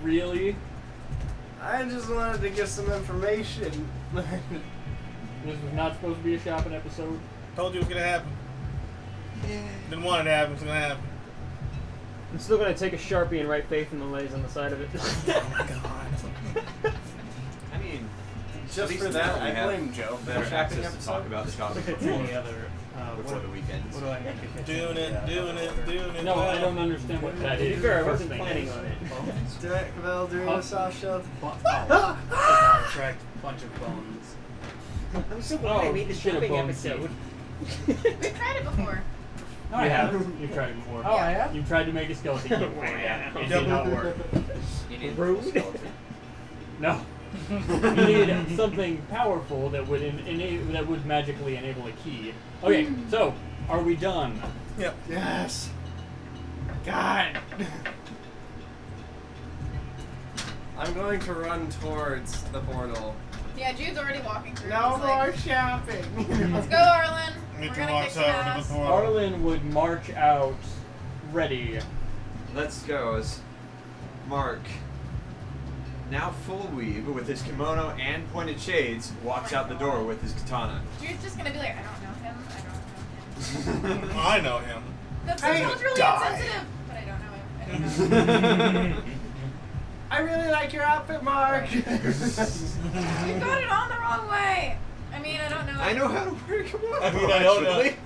Really? I just wanted to get some information. This was not supposed to be a shopping episode. Told you it was gonna happen. Didn't want it to happen. It's gonna happen. I'm still gonna take a Sharpie and write faith in the lays on the side of it. Oh my god. I mean, Just at least for that, now we I have blame Joe for better the shopping access to talk episode. about the shopping If it's before, any other, before the weekends. what do I make it? Doing it. No, I don't understand what that To be is. fair, I First wasn't thing planning is- on it. Well, doing a soft shove. Correct. Bunch of bones. I'm so glad I made the shit, a shopping bone episode. We've tried it before. No, I You haven't. have. You've tried it before. Oh, I have? You've tried to make a skeleton key before. Yeah. It did not work. You need Rude. a skeleton. No. You need something powerful that would that would magically enable a key. Okay, so are we done? Yep. Yes. God. I'm going to run towards the portal. Yeah, Jude's already walking through. No He's more like, shopping. let's go, Arlen. Me We're too, gonna walks kick some over ass. to the portal. Arlen would march out, ready. Let's go as Mark, now full weeb with his kimono and pointed shades, walks out the door with his katana. Jude's just gonna be like, I don't know him. I don't know him. I know him. That Hey, sounds really die. insensitive. But I don't know him. I don't know him. I really like your outfit, Mark. You got it on the wrong way. I mean, I don't know. I know how to wear a kimono. I mean, I don't know. actually.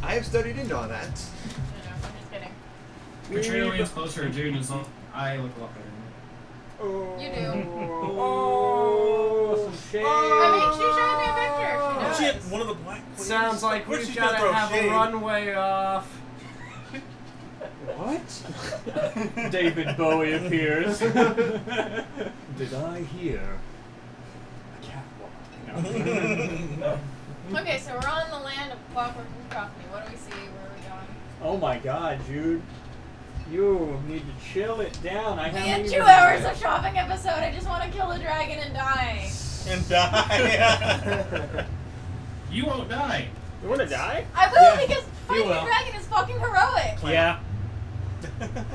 I have studied into on that. I don't know. I'm just kidding. Katrina leans closer to Jude and is like, I look a lot better than You do. Oh, some shade. I mean, she showed me a picture. She knows. Shit, one of the black queens. Sounds like Where's we've she got gonna to throw have shade? a runway off. What? David Bowie appears. Did I hear a catwalk? No. Okay, so we're on the land of clockwork and coffee. What do we see? Where are we going? Oh my god, Jude. You need to chill it down. I We haven't had 2 even- hours of shopping episode. I just want to kill a dragon and die. And die. that. You won't die. You wanna die? I will Yeah, because fighting a will. dragon is fucking heroic. Yeah.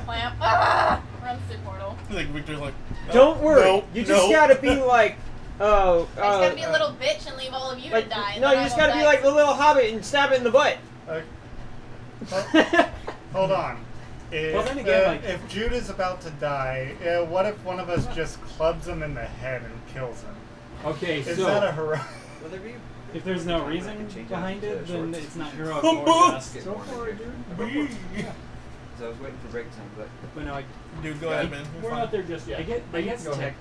Clamp. Ah! Runs through portal. Like Victor's like. No, Don't worry. no, You just no. gotta be like, I just gotta be a little bitch and leave all of you like to die. and no, then you I just won't gotta be die. like the little hobbit and stab it in the butt. Hold on. If, Well, then again, like- if Jude is about to die, what if one of us just clubs him in the head and kills him? Okay, Is so that a heroic? Will there be? If there's no I reason can change behind out it, to then shorts. it's not heroic or just. Get Go more for in it, here. dude. Because I was waiting for break time, but But no, Dude, go ahead, man. You're We're fine. not there just yet. I guess Go ahead.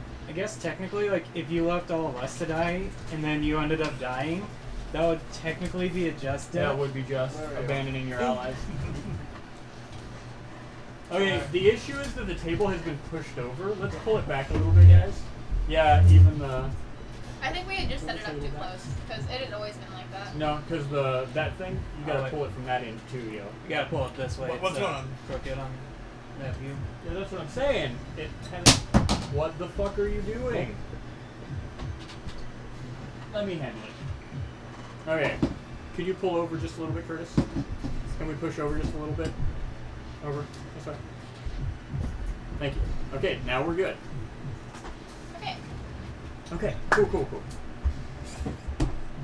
technically, like if you left all of us to die and then you ended up dying, that would technically be a just death. That would be just There we go. abandoning your allies. Okay, the issue is that the table has been pushed over. Let's pull it back a little bit, guys. Yeah, even the... I think we had just set it up too close because it had always been like that. No, because that thing, you gotta like- pull it from that end too, yo. You gotta pull it this way. What's it's, going on? Crooked on that view. Yeah, that's what I'm saying. What the fuck are you doing? Let me handle it. Okay. Could you pull over just a little bit, Curtis? Can we push over just a little bit? Over. This way. Thank you. Okay, now we're good. Okay. Okay, cool.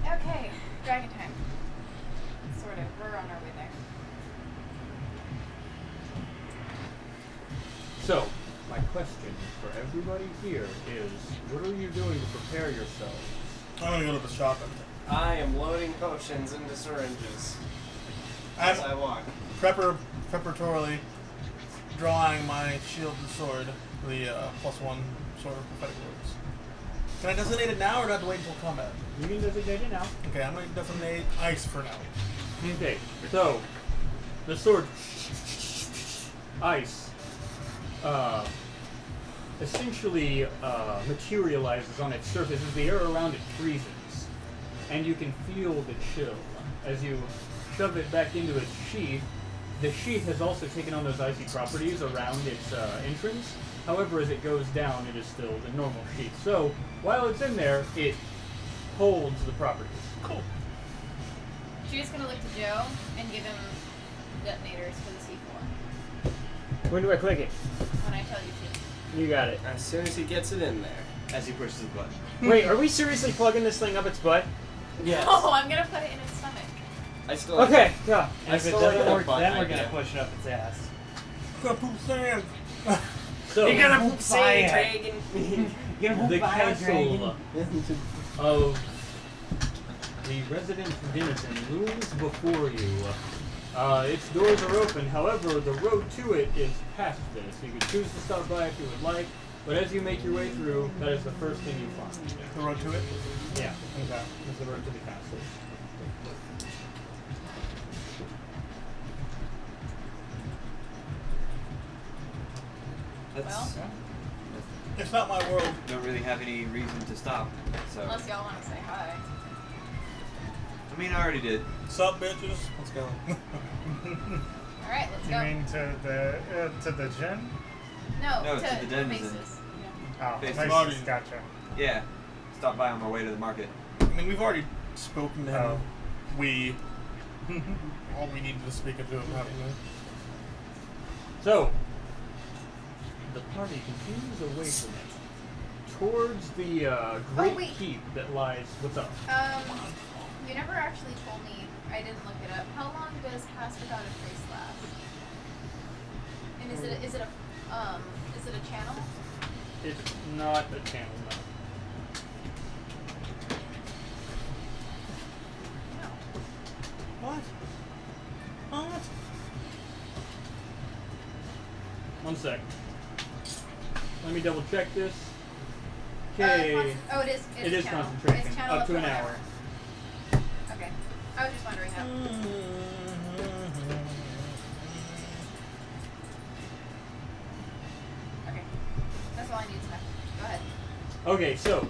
Okay. Dragon time. Sort Okay, we're on our way there. So, my question for everybody here is, what are you doing to prepare yourselves? I'm gonna go to the shop and I am loading potions into syringes as I walk. preparatorily drawing my shield and sword, the +1 sword of prophetic words. Can I designate it now or do I have to wait until combat? You can designate it now. Okay, I'm gonna designate ice for now. Okay, so the sword ice essentially materializes on its surface as the air around it freezes, and you can feel the chill as you shove it back into its sheath. The sheath has also taken on those icy properties around its entrance. However, as it goes down, it is still the normal sheath. So while it's in there, it holds the properties. Cool. She's gonna look to Joe and give him detonators for the C4 When do I click it? when I tell you to. You got it. As soon as he gets it in there. As he pushes the button. Wait, are we seriously plugging this thing up its butt? Yes. Oh, I'm gonna put it in its stomach. I still Okay, yeah. And if it still doesn't like work, the butt then we're gonna idea. push it up its ass. I'm gonna poop sand. So You're gonna Say, fire. dragon. You're gonna the fire, castle dragon. of the resident denizen looms before you. Its doors are open, however, the road to it is past this. You can choose to stop by if you would like, but as you make your way through, that is the first thing you find. The road to it. Yeah, okay. That's the road to the castle. That's, Well? It's not my world. don't really have any reason to stop. So Unless y'all want to say hi. I mean, I already did. Sup, bitches? Let's go. Alright, let's You go. mean to the gym? No, No, to to the denizens. faces. Oh, Face faces, body. gotcha. Yeah. Stop by on my way to the market. I mean, we've already spoken to him. Oh. We. All we needed to speak to him, haven't we? So, the party continues away from it, towards the great wait. keep that lies. What's up? You never actually told me. I didn't look it up. How long does Pass Without a Trace last? And is it a channel? It's not a channel, no. No. What? What? One sec. Let me double check this. Okay. Oh, it is channel. concentration. It's channel Up to an hour. Okay. I was just wondering how. Okay. That's all I need to know. Go ahead. Okay, so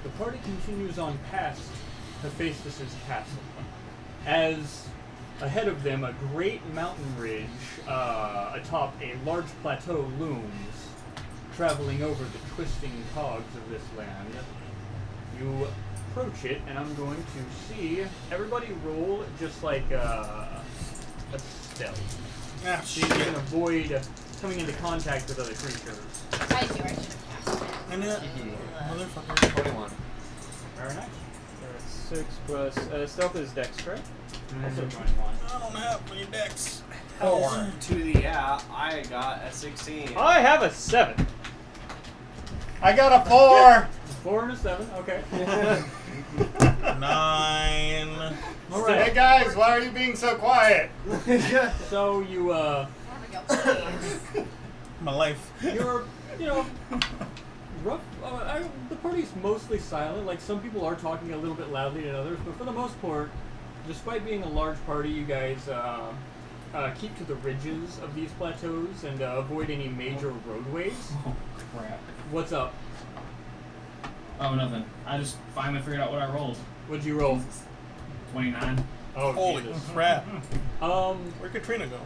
the party continues on past Hephaestus's castle. As ahead of them, a great mountain ridge atop a large plateau looms, traveling over the twisting cogs of this land. You approach it, and I'm going to see everybody roll just like a stealth. Ah, So you can avoid coming into contact with other creatures. I knew I should have cast it. And it, motherfucker. 21. Very nice. 6 plus stealth is dex, right? Also 21. I don't have any decks. 4 to the yeah. I got a 16. I have a 7. I got a 4. 4 and a 7, okay. 9. Alright. Hey guys, why are you being so quiet? So you, There we go. Please. My life. you're, rough. The party's mostly silent. Like, some people are talking a little bit loudly than others, but for the most part, despite being a large party, you guys keep to the ridges of these plateaus and avoid any major roadways. Oh, crap. What's up? Oh, nothing. I just finally figured out what I rolled. What'd you roll? 29. Oh, Holy Jesus. crap. Um, Where'd Katrina go?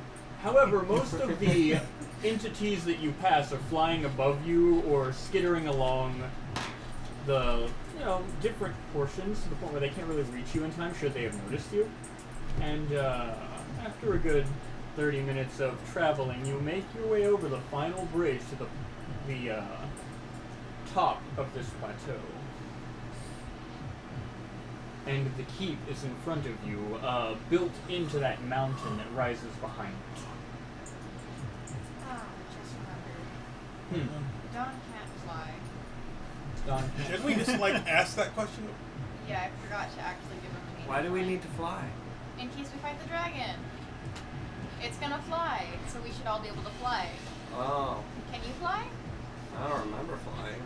However, most of the entities that you pass are flying above you or skittering along the, different portions to the point where they can't really reach you in time should they have noticed you. And after a good 30 minutes of traveling, you make your way over the final bridge to the top of this plateau. and the keep is in front of you, built into that mountain that rises behind it. Oh, just remembered. Dawn can't fly. Don, Didn't we just like ask that question? Yeah, I forgot to actually give him a name. Why do we need to fly? In case we fight the dragon. It's gonna fly, so we should all be able to fly. Oh, Can you fly? I don't remember flying.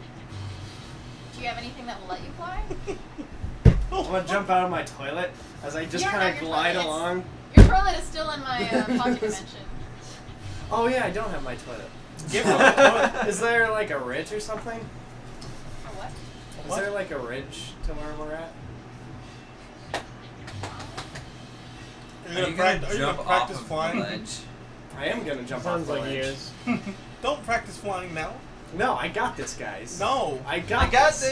Do you have anything that will let you fly? I'm gonna jump out of my toilet as I just Yeah, kind no, of your glide toilet's- along. Your toilet is still in my pocket dimension. Oh yeah, I don't have my toilet. Give him a toilet. Is there like a ridge or something? Or what? Is there like a ridge to where we're at? Are you gonna practice flying? I am gonna jump off Sounds the like ledge. he is. Don't practice flying now. No, I got this, guys. No. I got this.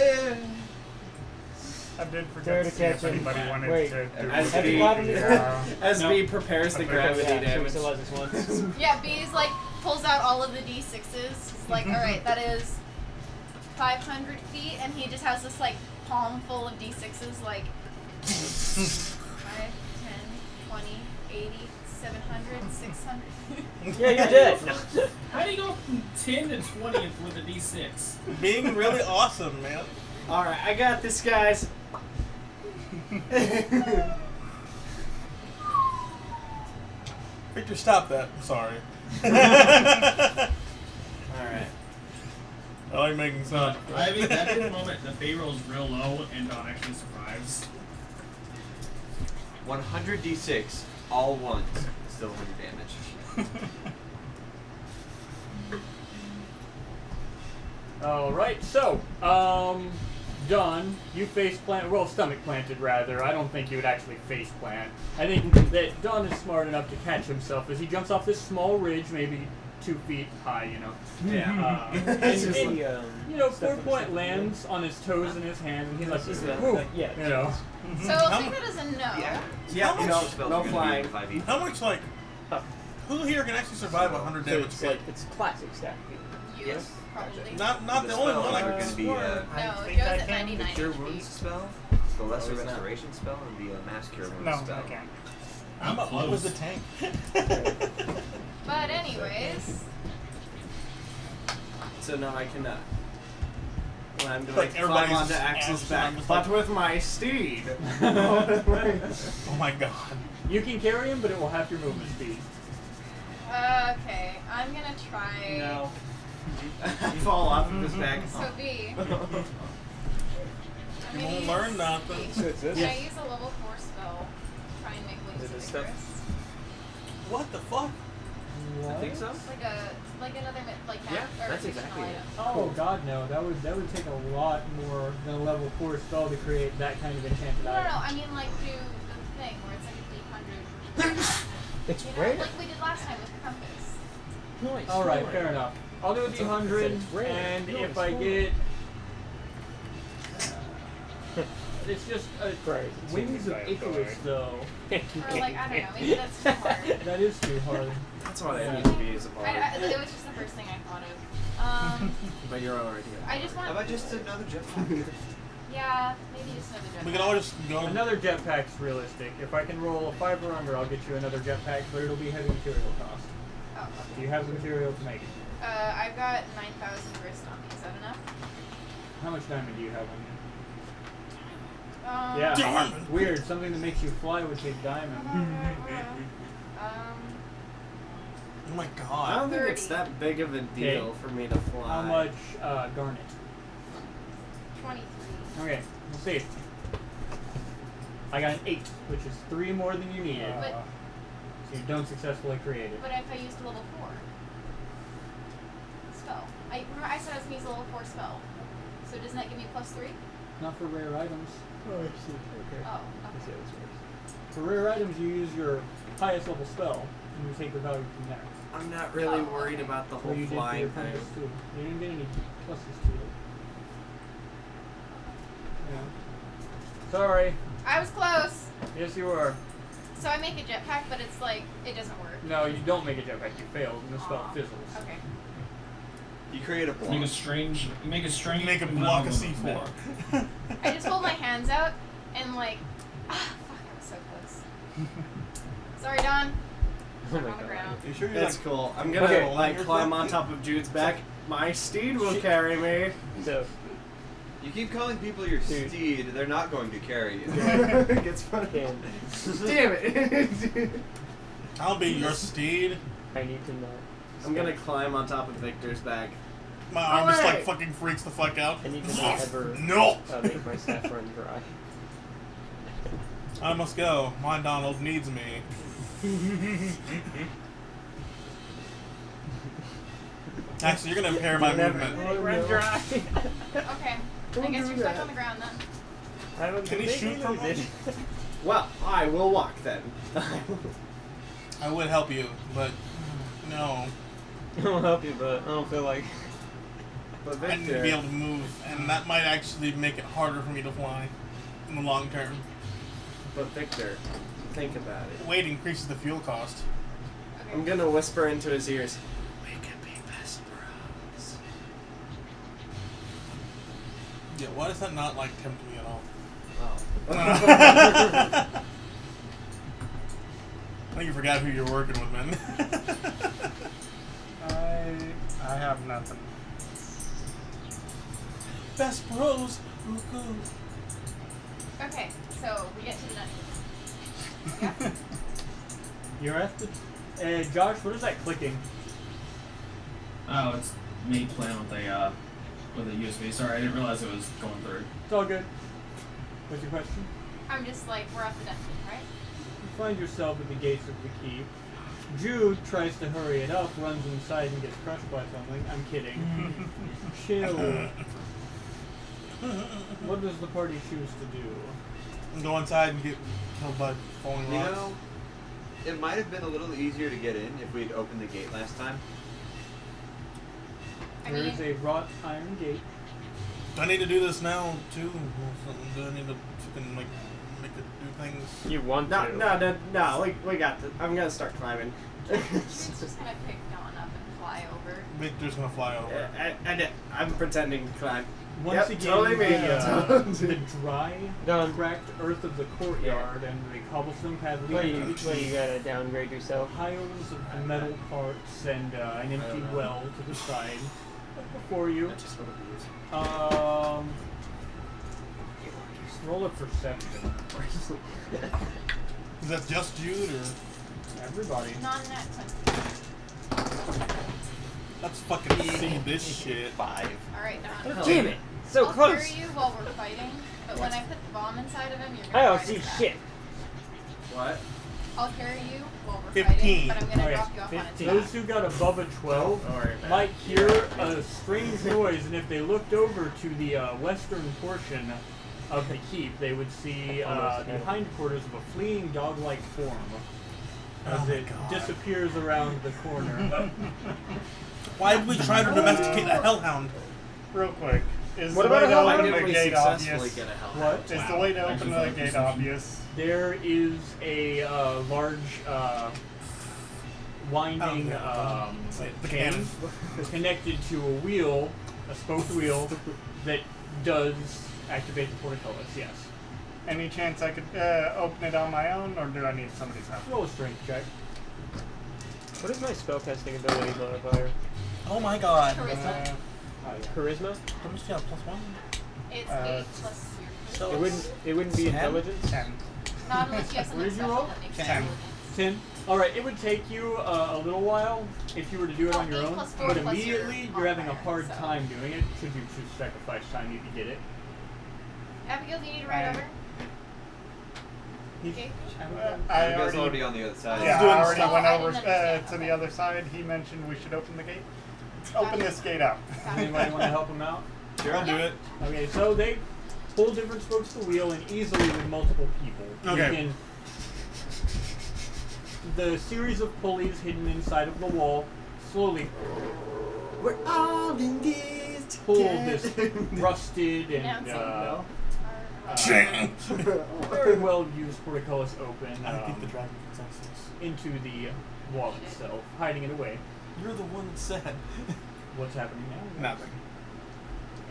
I did Dare forget to to see if catch him. anybody wanted Wait. to do As Have B, you gotten it? as No. B prepares the gravity Yeah, damage. so this once. Yeah, B's like pulls out all of the D6s. It's like, alright, that is 500 feet, and he just has this like palm full of D6s, like 5, 10, 20, 80, 700, 600. Yeah, you're dead. No. How do you go from 10 to 20 with a D6? Being really awesome, man. All right, I got this, guys. Victor, stop that. I'm sorry. All right. I like making sound. I mean, at the moment, the pay roll is real low, and Dawn actually survives. 100 d6, all ones, still 100 damage. Alright, so, Don, you face plant, well, stomach planted rather. I don't think you would actually face plant. I think that Don is smart enough to catch himself as he jumps off this small ridge, maybe 2 feet high, you know. Yeah. And, you know, 4-point lands on his toes and his hand, and he's like, woo, Yeah. you know. So I'll take that as a no. Yeah, How no, much spells no are gonna be flying. 5e? How much, like, who here can actually survive 100 So damage? it's like it's classic stat. Yes, probably. Not the The only spells one I are can going to be No, think Joe's I at can. 99 the Cure HP. Wounds spell, the Lesser it's not. Restoration spell, and the Mass Cure Wounds No, spell. I can't. I'm What close. was the tank? But anyways, So no, I cannot. Well, I'm Like going to climb everybody's onto Axe's ass, back, I'm just but like- with my steed. Oh my god. You can carry him, but it will have your movement speed. okay, I'm gonna try. No. I fall off of his back. So B. I'm You gonna won't use learn nothing. So it's Can this. I use a level 4 spell to try and make wings Is it of this stuff? Icarus? What the fuck? I think so. It's like another like Yeah, or that's fictional exactly it. item. Oh God, no! That would take a lot more than a level 4 spell to create that kind of enchanted No, item. I mean like do the thing where it's like a D100. It's You know, rare. like we did last time with the compass. No, it's All right, rare. fair enough. I'll do a It's a- D100, it's rare. and No, if it's I rare. get, it's just Great. Wings of Icarus, though. Or like I don't know, maybe that's too hard. That is too hard. That's what I Yeah. need to be as a bard. It was just the first thing I thought of. But you're already I just want. How about just another jetpack? Yeah, maybe just another jetpack. We can all just go. Another jetpack's realistic. If I can roll a 5 or under, I'll get you another jetpack, but it'll be heavy material cost. Oh, Do you have the material to make it? I've got 9,000 grist on me. Is that enough? How much diamond do you have on you? Um, Yeah. Diamond. Weird. Something that makes you fly would take diamond. Oh my I god. don't think it's 30. that big of a deal Okay. for me to fly. How much garnet? 23. Okay, we'll see. I got an 8, which is 3 more than you needed. But- So you don't successfully create it. But if I used a level 4 spell, remember I said I was gonna use a level 4 spell. So doesn't that give me +3? Not for rare items. Oh, I see. Okay. Oh, I see okay. how this works. For rare items, you use your highest level spell, and you take the value from there. I'm not really Oh, worried okay. about the So whole you did for flying your thing. compass too. You didn't get any pluses to it. Yeah. Sorry. I was close. Yes, you were. So I make a jetpack, but it's like it doesn't work. No, you don't make a jetpack. You failed, and the spell Aw. fizzles. Okay. You create a Make a block. strange. You make a strange. Make a block of C4. I just hold my hands out, and like, fuck, I was so close. Sorry, Don. Oh I'm my on the god. ground. You sure you're That's like, cool. I'm gonna Okay. like climb on top of Jude's back. My steed will carry me. So, You keep calling people your Dude. steed, they're not going to carry you. It gets funny. can Damn it. I'll be your steed. I need to know. I'm gonna climb on top of Victor's back. My arm just like Alright. fucking freaks the fuck out. I need to not ever No! make my staff run dry. I must go. My Donald needs me. Actually, you're gonna impair my movement. Run dry. Okay. I guess you're stuck on the ground then. I have a Can he completely shoot from illusion. Well, I will walk then. I would help you, but no. I'll help you, but I don't feel like. But I need to be able to move, and that might actually make it harder for me to fly in the long term. But Victor, think about it. Weight increases the fuel cost. I'm gonna whisper into his ears. We could be best bros. Yeah, why does that not like tempt me at all? Oh. I think you forgot who you're working with, man. I have nothing. Best bros. Ooh, Okay, so we get to the nut. Yeah. You're at the. Josh, what is that clicking? Oh, it's me playing with a USB. Sorry, I didn't realize it was going through. It's all good. What's your question? I'm just like, we're at the dungeon, right? You find yourself at the gates of the keep. Jude tries to hurry it up, runs inside, and gets crushed by something. I'm kidding. Chill. What does the party choose to do? Go inside and get killed by falling You rocks. know, it might have been a little easier to get in if we'd opened the gate last time. I There mean, is a wrought iron gate. Do I need to do this now too? Or something? Do I need to fucking like make it do things? You want No, to. no, we got this. I'm gonna start climbing. Jude's just gonna pick Dawn up and fly over. Victor's gonna fly over. And I'm pretending to climb. Once Yep, again, totally me. the dry, Done. cracked earth of the courtyard and the cobblestone path What do leading you, to the what, you keep, gotta downgrade yourself? piles of metal parts and an empty know. well to the side before you. That's just what it Roll a perception. Is that just Jude or Everybody. Non-net 20. let's fucking see this shit? 5. Alright, Dawn. Damn it! So I'll close! carry you while we're fighting, but when I put the bomb inside of him, you're I gonna don't ride see his back. shit. What? I'll carry you while we're 15. fighting, but I'm gonna Oh, yeah. drop you off on its Those back. who got above a 12 Don't worry about might it. hear a strange noise, and if they looked over to the western portion of the keep, they would see the hindquarters of a fleeing dog-like form as Oh my it God. disappears around the corner. Why would we try to domesticate a hellhound? Real quick, is What the about way a to hell? Why open didn't the we gate successfully obvious? get a hell? What? Is the way to open Actually, the five gate perception. obvious? There is a large winding The chain cannon. connected to a wheel, a spoked wheel, that does activate the portcullis, yes. Any chance I could open it on my own, or do I need somebody's help? Roll a strength check. What is my spellcasting ability modifier? Oh my god. Charisma. Charisma? How much do you have? +1? It's 8 plus your So charisma. It wouldn't be 10? intelligence? 10. Not unless you have What something did you special roll? that makes 10. it 10. Alright, it would take you a little while if you were to do it on your 8 own, plus 4 but plus immediately your you're having a modifier, hard so. time doing it. Should you choose to sacrifice time, you can get it. Abigail, do you need to ride over? Okay. I Abigail's already, already on the other side. yeah, doing I already stuff. went I over didn't understand. to the other side. He mentioned we should open the gate. Open this gate up. Anybody want to help him out? Sure, I'll do it. Okay, so they pull different spokes of the wheel, and easily with multiple people, Okay. you can. The series of pulleys hidden inside of the wall slowly We're all in this pull this rusted and Announcing. very well used portcullis open I think the dragon consensus. into the wall itself, hiding it away. You're the one that said. What's happening now? Nothing.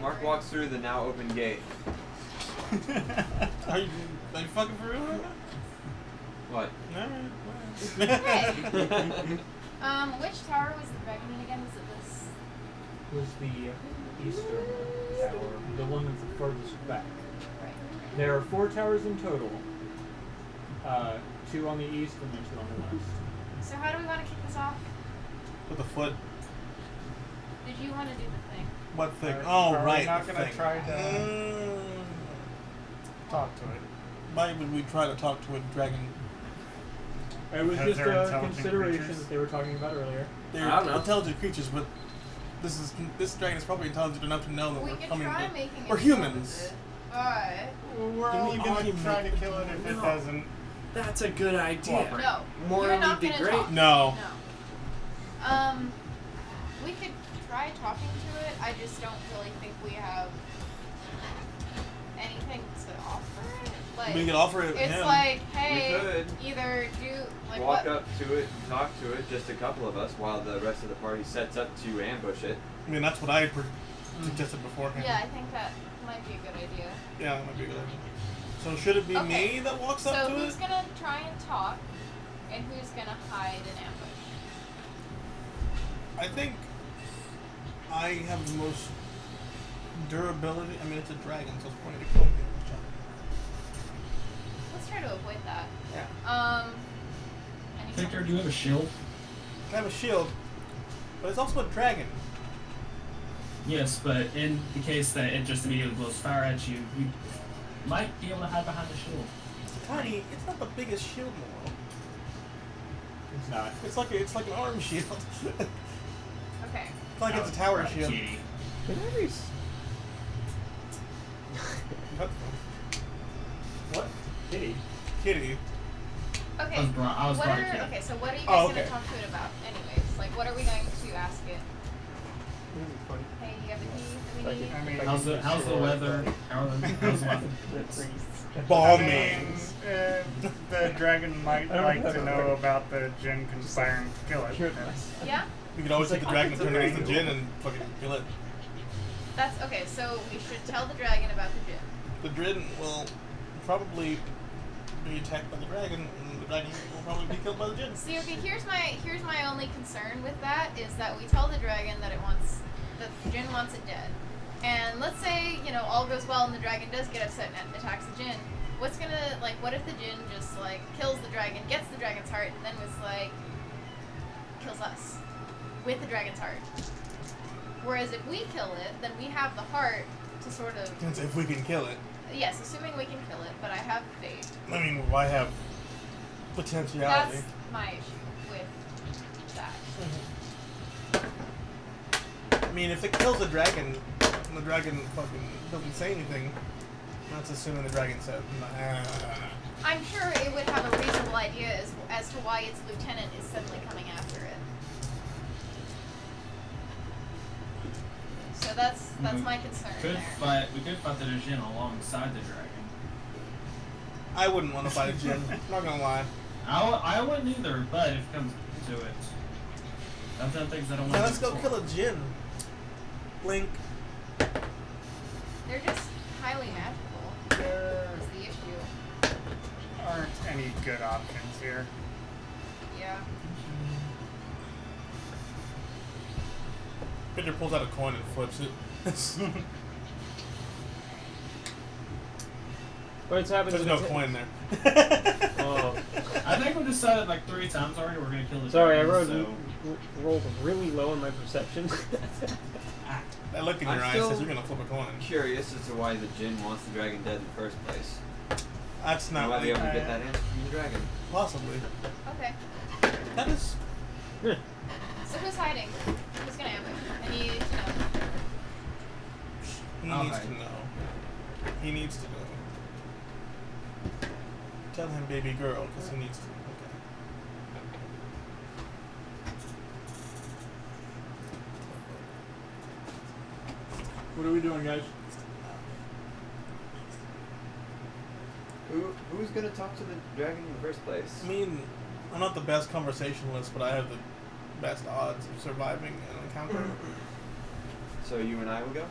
Mark walks through the now open gate. Are you fucking for real right now? What? Alright. Hey. Which tower was the dragon in again? Was it this? Was the eastern tower, the one that's the furthest back. Right. There are 4 towers in total. 2 on the east and then 2 on the west. So how do we want to kick this off? With the foot. Did you want to do the thing? What thing? Are we Right. not the gonna thing. try to talk to it? Why would we try to talk to a dragon? It was Because just they're a intelligent consideration creatures? that they were talking about earlier. They're I don't know. intelligent creatures, but this dragon is probably intelligent enough to know that We we're could coming. try making it. We're humans. But We're Can all you going give to me- try to kill it if it No. doesn't. That's a good idea. no, Morally you're not gonna degrade- talk. No. No. We could try talking to it. I just don't really think we have anything to offer it. Like, We could offer it. it's him. like, hey, could. either do like Walk what? up to it and talk to it, just a couple of us, while the rest of the party sets up to ambush it. I mean, that's what I suggested beforehand. Yeah, I think that might be a good idea. Yeah, that might be a good idea. So should it be Okay. me that walks So up to who's it? gonna try and talk, and who's gonna hide and ambush? I think I have the most durability. I mean, it's a dragon, so it's going to kill me. Let's try to avoid that. Yeah. Any Victor, do you have a shield? I have a shield, but it's also a dragon. Yes, but in the case that it just immediately blows fire at you, you might be able to hide behind the shield. It's tiny. It's not the biggest shield in the world. It's not. It's like an arm shield. It's Okay. like it's a tower Right, shield. kitty. What? Kitty? Kitty. Okay. I was What brought a are kitty. okay? So what are you Oh, guys okay. gonna talk to it about, anyways? Like, what are we going to ask it? Hey, you have the key that we need. I mean, How's the weather? How's the weather? Balmy. The dragon might like to know about the Jinn conspiring to kill it. Yeah. We could always take the dragon and turn it into Jinn and fucking kill it. That's okay. So we should tell the dragon about the Jinn. The dragon will probably be attacked by the dragon, and the dragon will probably be killed by the Jinn. See, okay. Here's my only concern with that is that we tell the dragon that the Jinn wants it dead, and let's say all goes well and the dragon does get upset and attacks the Jinn. What if the Jinn just kills the dragon, gets the dragon's heart, and then was kills us with the dragon's heart? Whereas if we kill it, then we have the heart to sort of Since if we can kill it. yes, assuming we can kill it, but I have faith. I mean, I have potentiality. That's my issue with that. I mean, if it kills the dragon, and the dragon fucking doesn't say anything, that's assuming the dragon said, nah. I'm sure it would have a reasonable idea as to why its lieutenant is suddenly coming after it. So that's my concern We there. could fight the Jinn alongside the dragon. I wouldn't want to fight a Jinn. Not gonna lie. I wouldn't either, but if it comes to it, I've done things I don't want Yeah, to let's do go before. kill a Jinn. Blink. They're just highly magical. There Is the issue. aren't any good options here. Yeah. Peter pulls out a coin and flips it. What happens There's if no it's- coin there. Oh, I think we decided 3 times already we're gonna kill the sorry, I dragon, rolled really low in my perception. That look in I'm your eyes still- says you're gonna flip a coin. Curious as to why the Jinn wants the dragon dead in the first place. That's Now not why they really able to get that answer from the dragon. possibly. Okay. That is. So who's hiding? Who's gonna ambush? I need to know. He I'll needs hide. to know. He needs to know. Tell him, baby girl, because he needs to. Okay. What are we doing, guys? Who's gonna talk to the dragon in the first place? I mean, I'm not the best conversationalist, but I have the best odds of surviving an encounter. So you and I will go?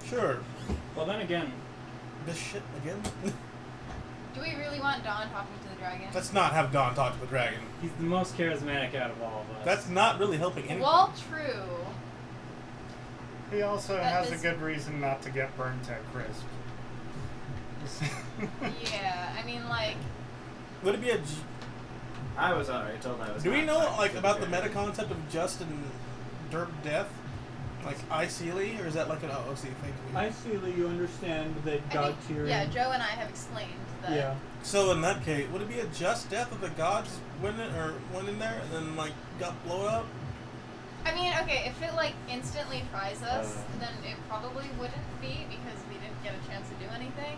Sure. Well, then again, this shit again? Do we really want Dawn talking to the dragon? Let's not have Dawn talk to the dragon. He's the most charismatic out of all of us. That's not really helping anything. Well, true. He also But has a this- good reason not to get burnt at crisp. Yeah, I mean, like, Would it be a... I was already told I was. Do we not know talking like to the about the dragon. meta concept of just and derp death? Like Icely, or is that like an OOC thing? I see that you understand that I God think, tier. yeah, Joe and I have explained that. Yeah. So in that case, would it be a just death if the gods went in there and then like got blown up? I mean, okay, if it like instantly fries us, then it probably wouldn't be because we didn't get a chance to do anything.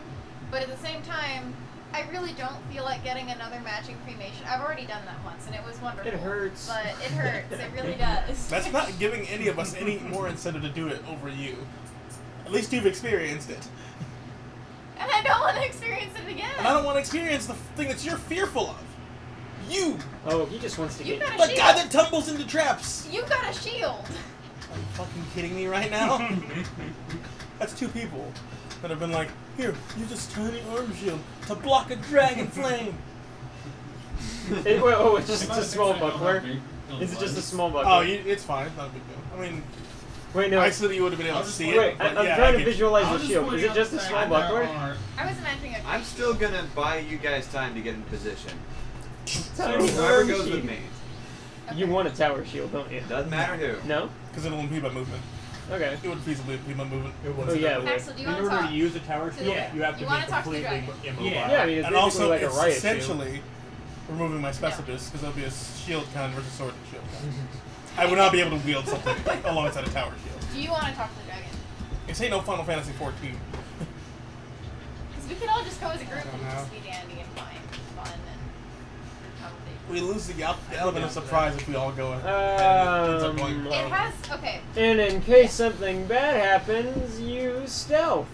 But at the same time, I really don't feel like getting another matching cremation. I've already done that once, and it was wonderful. It hurts. But it hurts. It really does. That's not giving any of us any more incentive to do it over you. At least you've experienced it. And I don't want to experience it again. And I don't want to experience the thing that you're fearful of. You! Oh, he just wants to You get. got a The shield. guy that tumbles into traps! You got a shield. Are you fucking kidding me right now? That's two people that have been like, here, use this tiny arm shield to block a dragon flame. It's just a small buckler. Is it just a small buckler? Oh, it's fine. It's not a big deal. I mean, Wait, no. I said that you would have been able I'll to just see wait. it. Wait, but I'm yeah, trying I to get- visualize I'll the just shield. point Is it out just a that small there buckler? are- I was imagining a I'm still gonna buy you guys time to get in position. So Tiny whoever arm goes with shield. me. You want a tower shield, don't you? Doesn't matter who. No? Because it'll impede my movement. Okay. It would feasibly impede my movement. It was. Oh, yeah, it would. Axel, do you In want to order talk? to use a tower shield, Yeah. you have to You be wanna talk to the completely dragon? immobile. Yeah. Yeah, I mean, it's And basically also, like a it's riot shield. essentially removing my specialist, because there'll be a shield cannon versus sword and shield cannon. I would not be able to wield something alongside a tower shield. Do you want to talk to the dragon? This ain't no Final Fantasy 14. Because we could all just go as a group I don't and know. just be dandy and fun and conversate. We lose the element of surprise if we all go ahead. It ends up going It has, okay. And in case something bad happens, use stealth.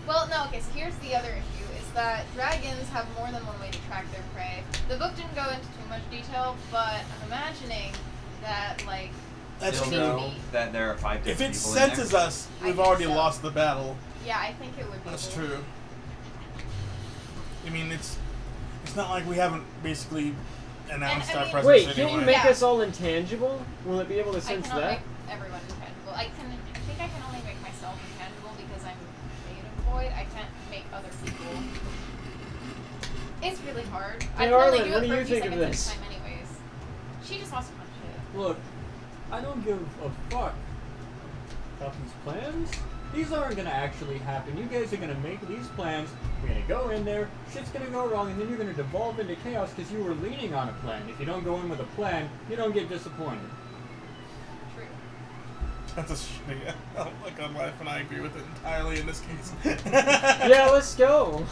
Well, no, okay, so here's the other issue, is that dragons have more than one way to track their prey. The book didn't go into too much detail, but I'm imagining that, like, That's Still true. know that there are 5 If different it people in there. senses us, I we've think already so. lost the battle. yeah, I think it would be That's cool. true. I mean, it's not like we haven't basically announced And, I our mean- presence Wait, anyway. can't you make Yeah. us all intangible? Will it be able to I sense cannot that? make everyone intangible. I think I can only make myself intangible because I'm made of void. I can't make other people. It's really hard. I Hey, can only Arlen, do what it do for you a few think of seconds at a this? time anyways. She just wants to punch it. Look, I don't give a fuck about these plans. These aren't gonna actually happen. You guys are gonna make these plans. We're gonna go in there. Shit's gonna go wrong, and then you're gonna devolve into chaos because you were leaning on a plan. If you don't go in with a plan, you don't get disappointed. True. That's a shitty outlook on life, and I agree with it entirely in this case. Yeah, let's go.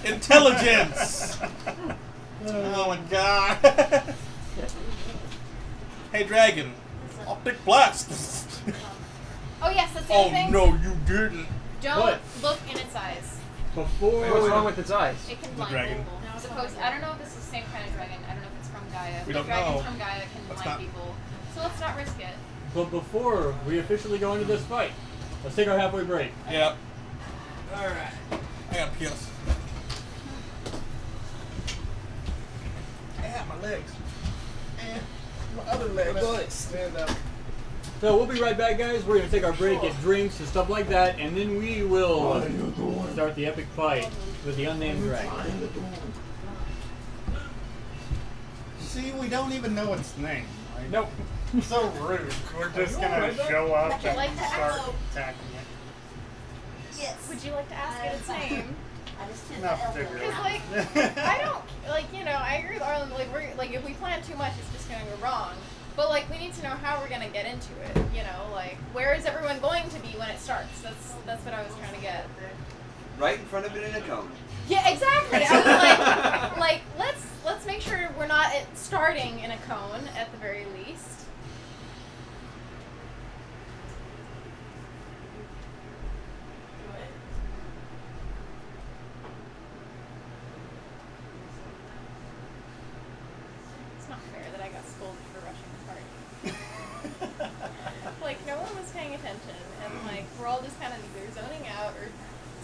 Intelligence! Oh my god. Hey, dragon. Optic blast! Oh yes, that's the Oh other thing. no, you didn't. Don't What? look in its eyes. Before What's wrong with its eyes? It can The blind dragon. people. I don't know if it's the same kind of dragon. I don't know if it's from Gaia. We The don't dragons know. from Gaia can Let's blind not- people. So let's not risk it. But before we officially go into this fight, let's take our halfway break. Yeah. Alright. I got PS. Ah, my legs. My other legs. Stand up. So we'll be right back, guys. We're gonna take our break, get drinks and stuff like that, and then we will start the epic fight with the unnamed dragon. See, we don't even know its name. Like, Nope. so rude. We're just you all gonna right, bud? show up Would you and like to start ask? attacking it. Yes. Would you like to ask it its name? Not particularly. Because like, I don't like, you know, I agree with Arlen. Like, we're like, if we plan too much, it's just gonna go wrong. But like, we need to know how we're gonna get into it. You know, like, where is everyone going to be when it starts? That's what I was trying to get. Right in front of it in a cone. Yeah, exactly. I was like, let's make sure we're not starting in a cone at the very least. It's not fair that I got scolded for rushing the party. Like, no one was paying attention, and like, we're all all just kind of either zoning out or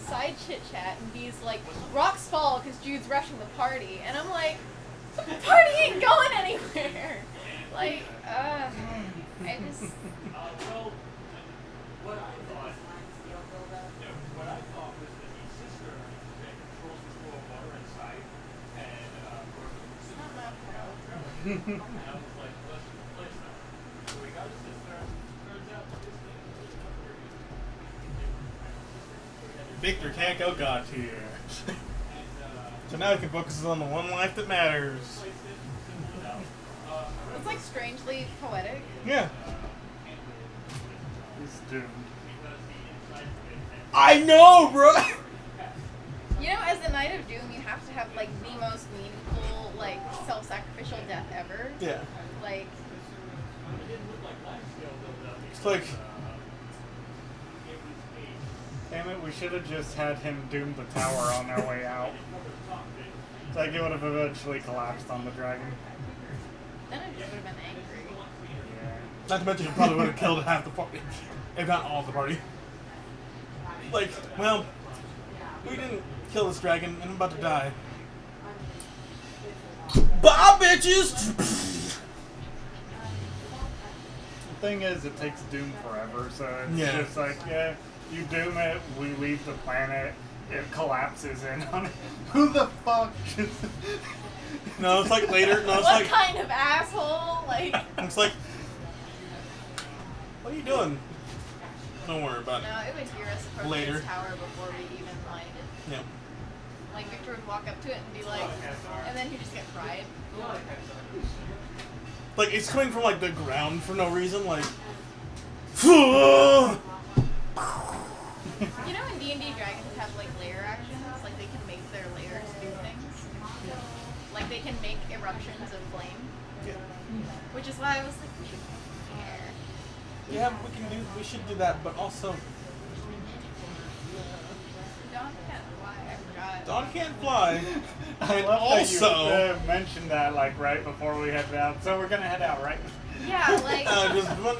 side chit chat, and B's like, rocks fall because Jude's rushing the party, and I'm like, the party ain't going anywhere. Like, I just. Well, what I thought was that the sister controls the flow of water inside, and It's not my fault. and I was like, let's replace that. So we got a sister. Turns out this thing is not very good. Victor can't go God tier. So now he can focus on the one life that matters. It's like strangely poetic. Yeah. He's doomed. I know, bro! You know, as the Knight of Doom, you have to have like the most meaningful, like self-sacrificial death ever. Yeah. Like, It's like, Damn it, we should have just had him doom the tower on their way out. It's like it would have eventually collapsed on the dragon. then I just would have been angry. Yeah. not to mention he probably would have killed half the party. If not all of the party. Like, well, we didn't kill this dragon and I'm about to die. Bye, bitches! The thing is, it takes Doom forever, so it's Yeah. just like, yeah, you doom it, we leave the planet, it collapses in on it. Who the fuck just... No, it's like later. No, it's What like, kind of asshole? Like, it's like, what are you doing? Don't worry about it. no, it would hear us approaching Later. its tower before we even like. Yeah. Like Victor would walk up to it and be like, and then he'd just get fried. Like, it's coming from, like, the ground for no reason, like... Yeah, You know, in D&D, dragons have like lair actions. Like they can make their lairs do things. Like they can make eruptions of flame. Which is why I was like, we should care. we should do that, but also... Dawn can't fly. I forgot. Dawn can't fly. I And love also... that you mentioned that, like, right before we head out. So we're gonna head out, right? Yeah, like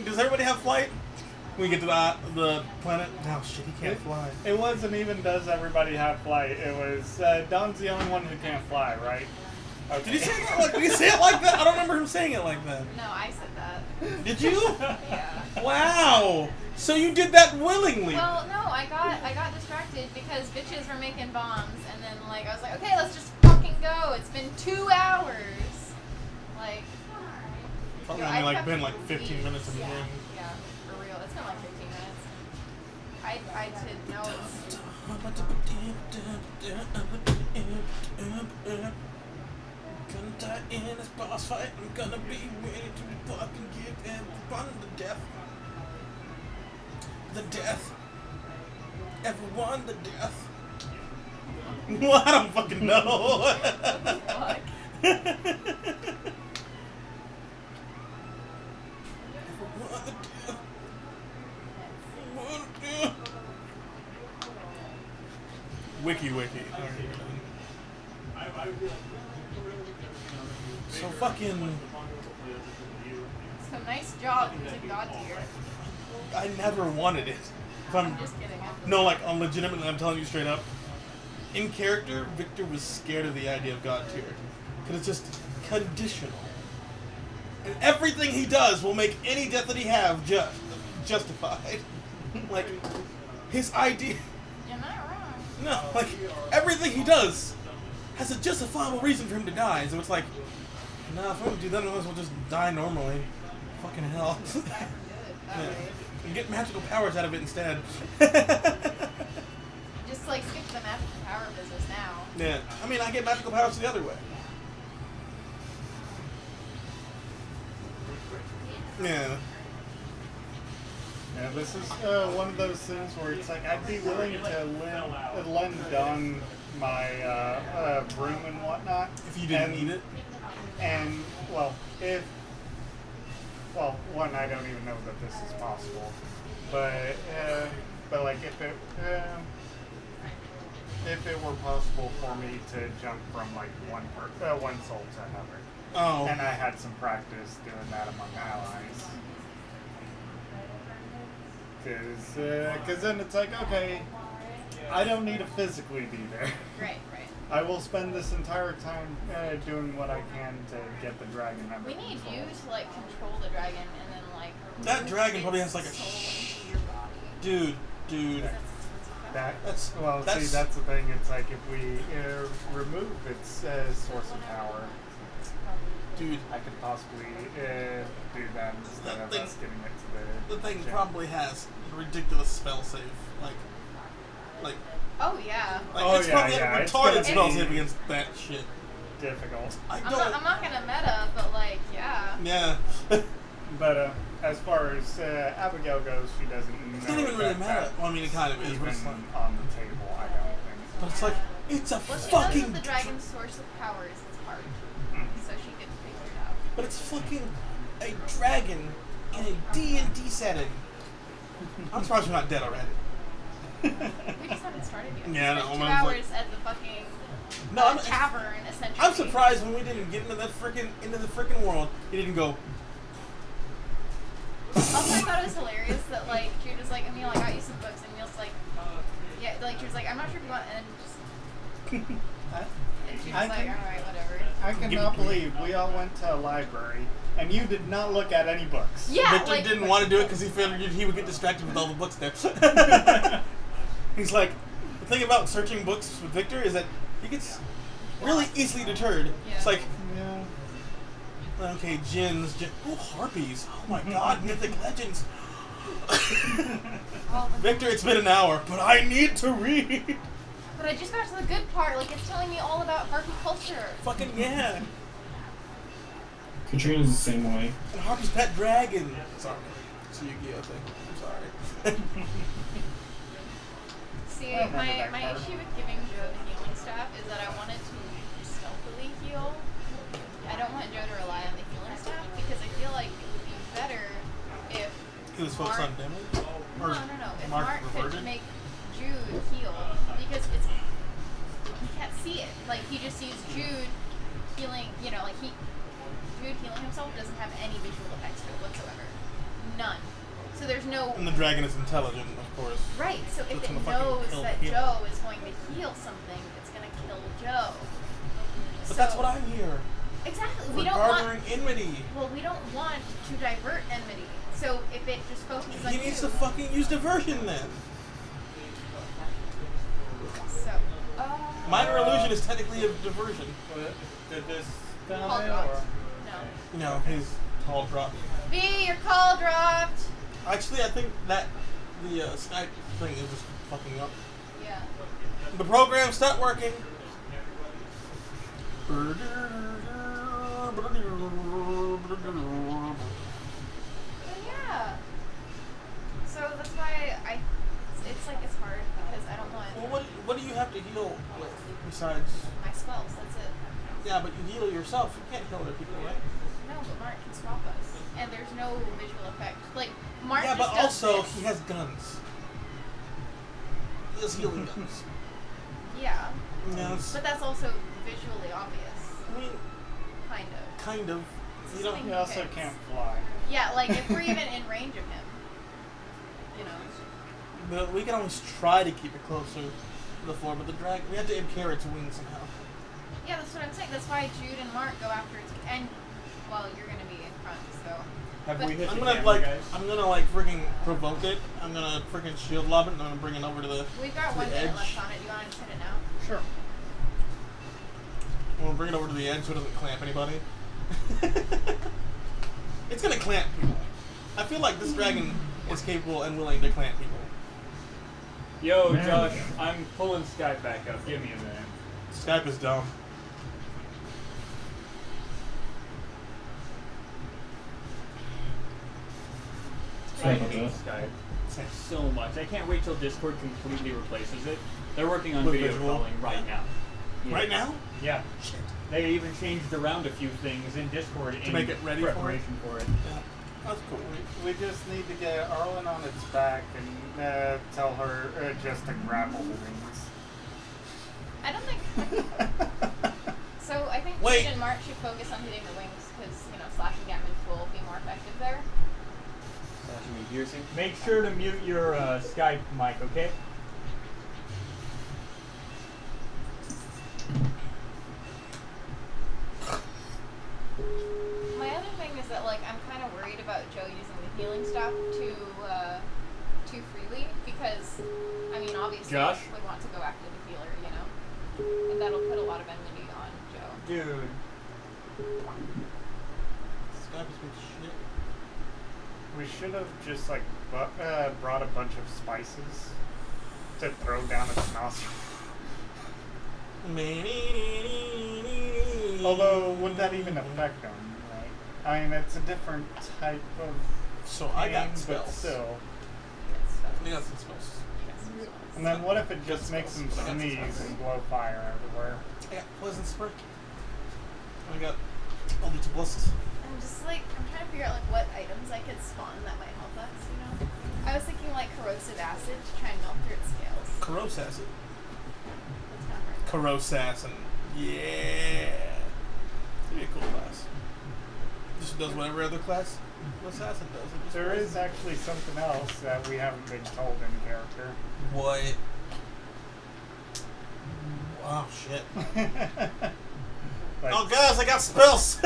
does everybody have flight? When we get to the planet? Oh shit, he can't fly. It wasn't even does everybody have flight. It was, Don's the only one who can't fly, right? Okay. Did he say it like that? I don't remember him saying it like that. no, I said that. Did you? Yeah. Wow. So you did that willingly. Well, no, I got distracted because bitches were making bombs, and then like I was like, okay, let's just fucking go. It's been 2 hours. Like. It's only I like kept been like 15 minutes in the yeah, game. Yeah, for real. It's been like 15 minutes. I didn't know it's. Gonna die in this boss fight. I'm gonna be ready to fucking give everyone the death. The death. Everyone the death. Well, I don't fucking know. Fuck. Everyone the death. Everyone the death. Wiki. So fucking... So nice job using God tier. I never wanted it. If I'm... Just kidding. No, like, legitimately, I'm telling you straight up. In character, Victor was scared of the idea of God tier. Because it's just conditional. And everything he does will make any death that he have justified. Like, his idea... You're not wrong. No, like, everything he does has a justifiable reason for him to die. So it's like, nah, if I'm gonna do that, I might as well just die normally. Fucking hell. Good. That Yeah. way. And get magical powers out of it instead. Just like skip the magical power business now. Yeah, I mean, I get magical powers the other way. Yeah. Yeah, this is one of those things where it's like I'd be willing to lend Don my broom and whatnot. If you didn't need it. And, well, one, I don't even know that this is possible. But like, if it were possible for me to jump from, like, one soul to another. Oh. And I had some practice doing that among allies. Because then it's like, okay, I don't need to physically be there. Right. I will spend this entire time doing what I can to get the dragon under We need control. you to like control the dragon and then like. That remove dragon probably its has like a soul into your body. Dude. That's That's- that's the thing. It's like if we remove its source of power, Dude, I could possibly do that instead That of thing- us giving it to the. the thing gem. probably has a ridiculous spell save. Like Oh yeah. it's probably yeah, a it's retarded gonna spell be save against that shit. difficult. I I'm don't. not gonna meta, but like yeah. Yeah. But as far as Abigail goes, she doesn't know. It's not even really that matter. that's Well, I mean, it kind of is, even but it's like, on the table. I don't think. but it's like, it's a Well, she knows fucking. that the dragon's source of power is its heart, so she can figure it out. But it's fucking a dragon in a D&D setting. I'm surprised we're not dead already. We just haven't started yet. Yeah, we no, spent 2 mine's like- hours at the fucking No, I'm, tavern, essentially. I'm surprised when we didn't get into the freaking world. He didn't go. Also, I thought it was hilarious that like she was like, Emil, I got you some books, and Emil's like, yeah, like she was like, I'm not sure if you want, and just, and she was I like, can- all right, whatever. I cannot believe we all went to a library and you did not look at any books. Yeah, Victor like didn't want to do it because he figured he would get distracted with all the books there. He's like, the thing about searching books with Victor is that he gets really easily deterred. Yeah. It's like, Yeah. okay, Jins, oh, harpies, oh my god, mythic legends. Victor, it's been an hour, but I need to read. But I just got to the good part. Like it's telling me all about Harpy culture. Fucking yeah. Katrina's the same way. And Harpy's pet dragon. Sorry. It's a Yu-Gi-Oh thing. I'm sorry. See, I remember my that card. issue with giving Joe the healing staff is that I wanted to stealthily heal. I don't want Joe to rely on the healing staff because I feel like it would be better if He was focused on damage? Or No. If Mark Mark could reverted? make Jude heal, because it's he can't see it. Like he just sees Jude healing. You know, like Jude healing himself doesn't have any visual effects to it whatsoever. None. So there's no And the dragon is intelligent, of course. right. So if it's it gonna fucking knows kill that heal. Joe is going to heal something, it's gonna kill Joe. But that's what I'm here. Exactly. For We don't want. garnering enmity. Well, we don't want to divert enmity. So if it just focuses on He needs you, to fucking use diversion then. so. Minor illusion is technically a diversion. Did this Call die dropped. or? No. No, his tall drop. V, your call dropped. Actually, I think that the Skype thing is just fucking up. Yeah. The program stopped working. But yeah. So that's why it's like it's hard because I don't want Well, what do you have to heal with besides? my spells. That's it. Yeah, but you heal yourself. You can't heal other people, right? No, but Mark can stop us, and there's no visual effect. Like Mark Yeah, just but does also this. he has guns. He has healing guns. Yeah, Yes. but that's also visually obvious, I mean, kind of. kind of. You don't. He also can't fly. Yeah, like if we're even in range of him, you know. But we can always try to keep it closer to the floor, but the dragon, we have to impair its wings somehow. Yeah, that's what I'm saying. That's why Jude and Mark go after its and well, you're gonna be in front, so. Have But- we hit I'm the gonna camera, guys? freaking provoke it. I'm gonna freaking shield lob it, and I'm gonna bring it over to the. We've got to 1 the minute edge. left on it. Do you want to just hit it now? Sure. I'm gonna bring it over to the edge so it doesn't clamp anybody. It's gonna clamp people. I feel like this dragon is capable and willing to clamp people. Yo, Man. Josh, I'm pulling Skype back up. Give me a minute. Skype is dumb. I hate Skype so much. I can't wait till Discord completely replaces it. They're working on With video visual? calling right now. Yeah. Right now? Yeah. They even changed around a few things in Discord in make it ready for it? preparation for it. Yeah. That's cool. We just need to get Arlen on its back and tell her just to grapple the wings. I don't think. So I think Wait. Jude and Mark should focus on hitting the wings because you know slashing damage will be more effective there. Slashing and piercing. Make sure to mute your Skype mic, okay? My other thing is that like I'm kind of worried about Joe using the healing stuff too freely because I mean obviously Josh? we want to go after the healer, you know, and that'll put a lot of enmity on Joe. Dude. Skype is good shit. We should have just like brought a bunch of spices to throw down its nostril. Although, would that even affect them? Right? I mean, it's a different type of. So I got pain, spells. but still. I got some spells. And then what if it just makes them sneeze and blow fire everywhere? I got poison spray. I got Eldritch Blast. I'm just like I'm trying to figure out like what items I could spawn that might help us, you know. I was thinking like corrosive acid to try and melt through its scales. Corrosive acid. That's not right. Corrosive acid. Yeah. It'd be a cool class. Just does whatever other class Corrosive acid does. It just There does. is actually something else that we haven't been told in character. What? Oh shit. Like, Oh guys, I got spells!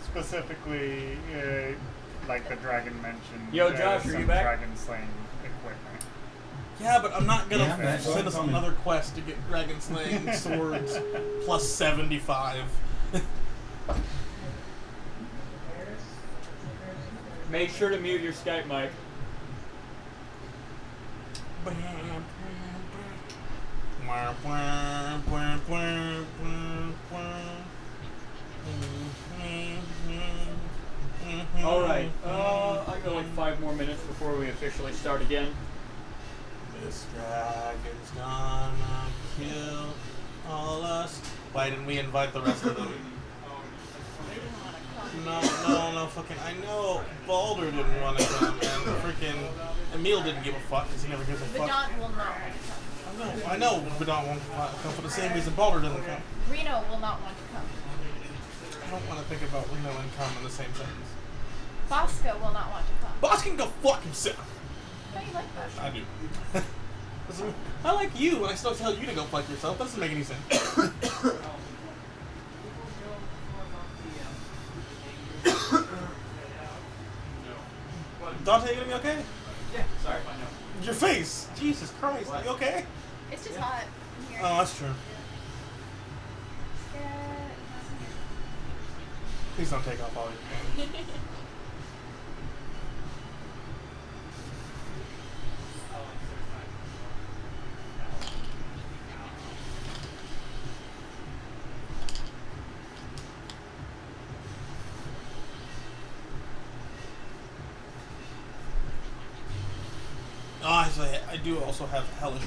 specifically, like the dragon mentioned. Yo, Josh, are some you back? dragon slaying equipment. Yeah, but I'm not gonna Yeah, I'm back. send us Tell me. another quest to get dragon slaying swords plus 75. Make sure to mute your Skype mic. Alright, I got like 5 more minutes before we officially start again. This dragon's gonna kill all us. Why didn't we invite the rest of them? No, fucking, I know Baldur didn't want to come, and freaking Emil didn't give a fuck, because he never gives a fuck. Vidant will not want to come. I know Vidant won't come for the same reason Baldur doesn't come. Reno will not want to come. I don't want to think about Reno and come in the same sentence. Bosco will not want to come. Boss can go fuck himself! How do you like that? I do. I like you, and I still tell you to go fuck yourself. That doesn't make any sense. Dante, you gonna be okay? Yeah, sorry, I know. Your face! Jesus Christ, are you okay? It's just hot in here. Oh, that's true. Yeah. Please don't take off all your clothes. I do also have Hellish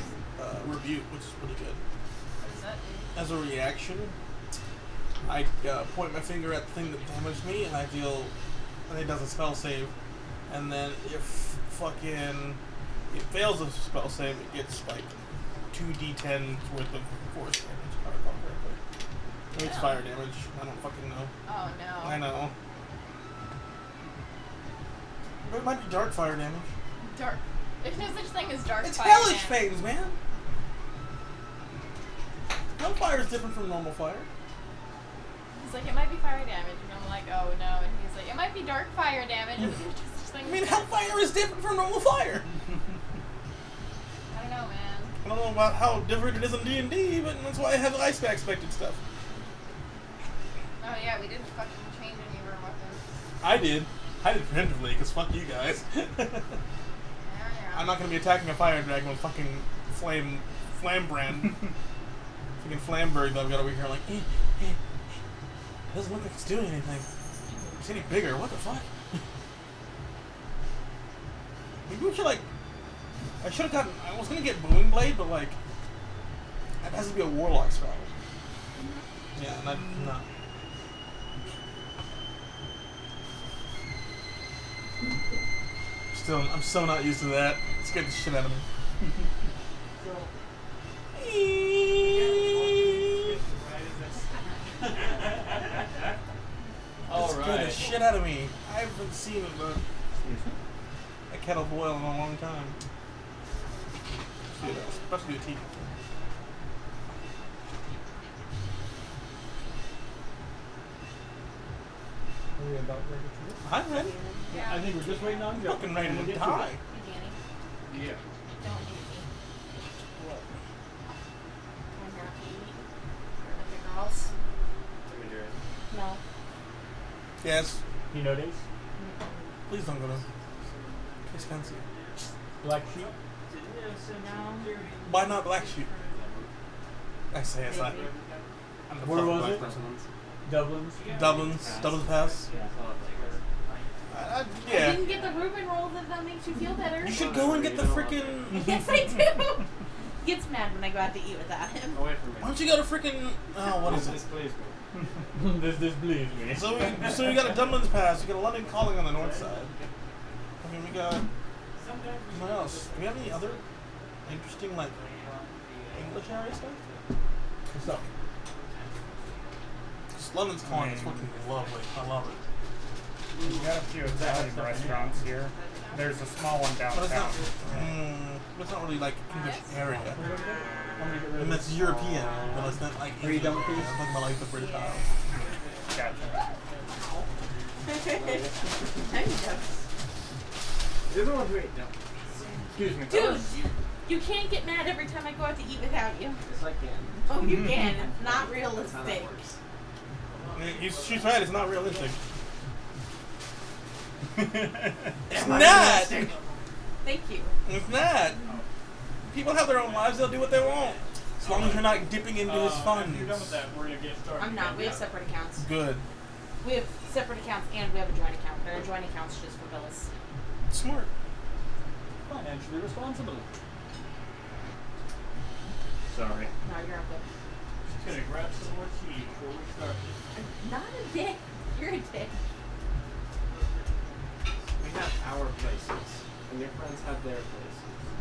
Rebuke, which is pretty good. What does that do? As a reaction, I point my finger at the thing that damaged me, and I deal, and it does a spell save. And then if fucking it fails a spell save, it gets like 2d10 worth of force damage, if I recall correctly. Maybe it's fire damage. I don't fucking know. Oh no. I know. But it might be dark fire damage. Dark. There's no such thing as dark It's fire. hellish damage. flames, man. Hellfire is different from normal fire. He's like, it might be fire damage, and I'm like, oh no, and he's like, it might be dark fire damage. And there's no such thing I mean, as hellfire is different from normal fire. I don't know, man. I don't know about how different it is in D&D, but that's why I have ice expected stuff. Oh yeah, we didn't fucking change any of our weapons. I did. I did preemptively, because fuck you guys. I'm not going to be attacking a fire dragon with fucking flame brand. Fucking flamberry that I've got over here like, it doesn't look like it's doing anything. It's any bigger, what the fuck? Maybe we should like, I should have gotten, I was going to get Booming Blade, but like, that has to be a warlock spell. Yeah, and I'm not. Still, I'm so not used to that. It scared the shit out of me. It scared the shit out of me. I haven't seen it, but a kettle boil in a long time. Especially a tea. Are we about ready to do? I'm ready. Yeah. I think we're just waiting on you. Fucking ready to die. Hey, Danny. Yeah. Don't hate me. What? When you're happy or with the girls. No. Yes. You know days? Please don't go to Kiss Fancy. Black sheep? No. Why not Black Sheep? I say it's like. I'm the Where fucking was black it? person. Dublin's? Dublin's Pass. I Yeah. didn't get the Reuben rolls if that makes you feel better. You should go and get the freaking. Yes, I do. He gets mad when I go out to eat without him. Away from me. Why don't you go to freaking? Oh, what is it? Displease me. This displeases me. So we got a Dublin's Pass. We got a London Calling on the north side. I mean, we got. What else? Do we have any other interesting like English area stuff? What's up? Because London's Calling is fucking lovely. I love it. We got a few Italian restaurants here. There's a small one But it's not. downtown. It's not really like English area. I'm gonna get rid of And this. that's European, but it's not like. Are you done with English. these? I'm talking about like the British Isles. Gotcha. I'm just. You're the one who ate dumplings. Excuse me. Dude, you can't get mad every time I go out to eat without you. Yes, I can. Oh, you can. It's not That's how realistic. that works. She's right. It's not realistic. It's Not not. realistic. Thank you. It's not. People have their own lives. They'll do what they want, as long as you're not dipping into his funds. If you're done with that, we're gonna get started. I'm not. We have separate accounts. Good. We have separate accounts and we have a joint account. But our joint account's just for bills. Smart. Financially responsible. Sorry. No, you're up there. Just gonna grab some more tea before we start. Not a dick. You're a dick. We have our places, and your friends have their places.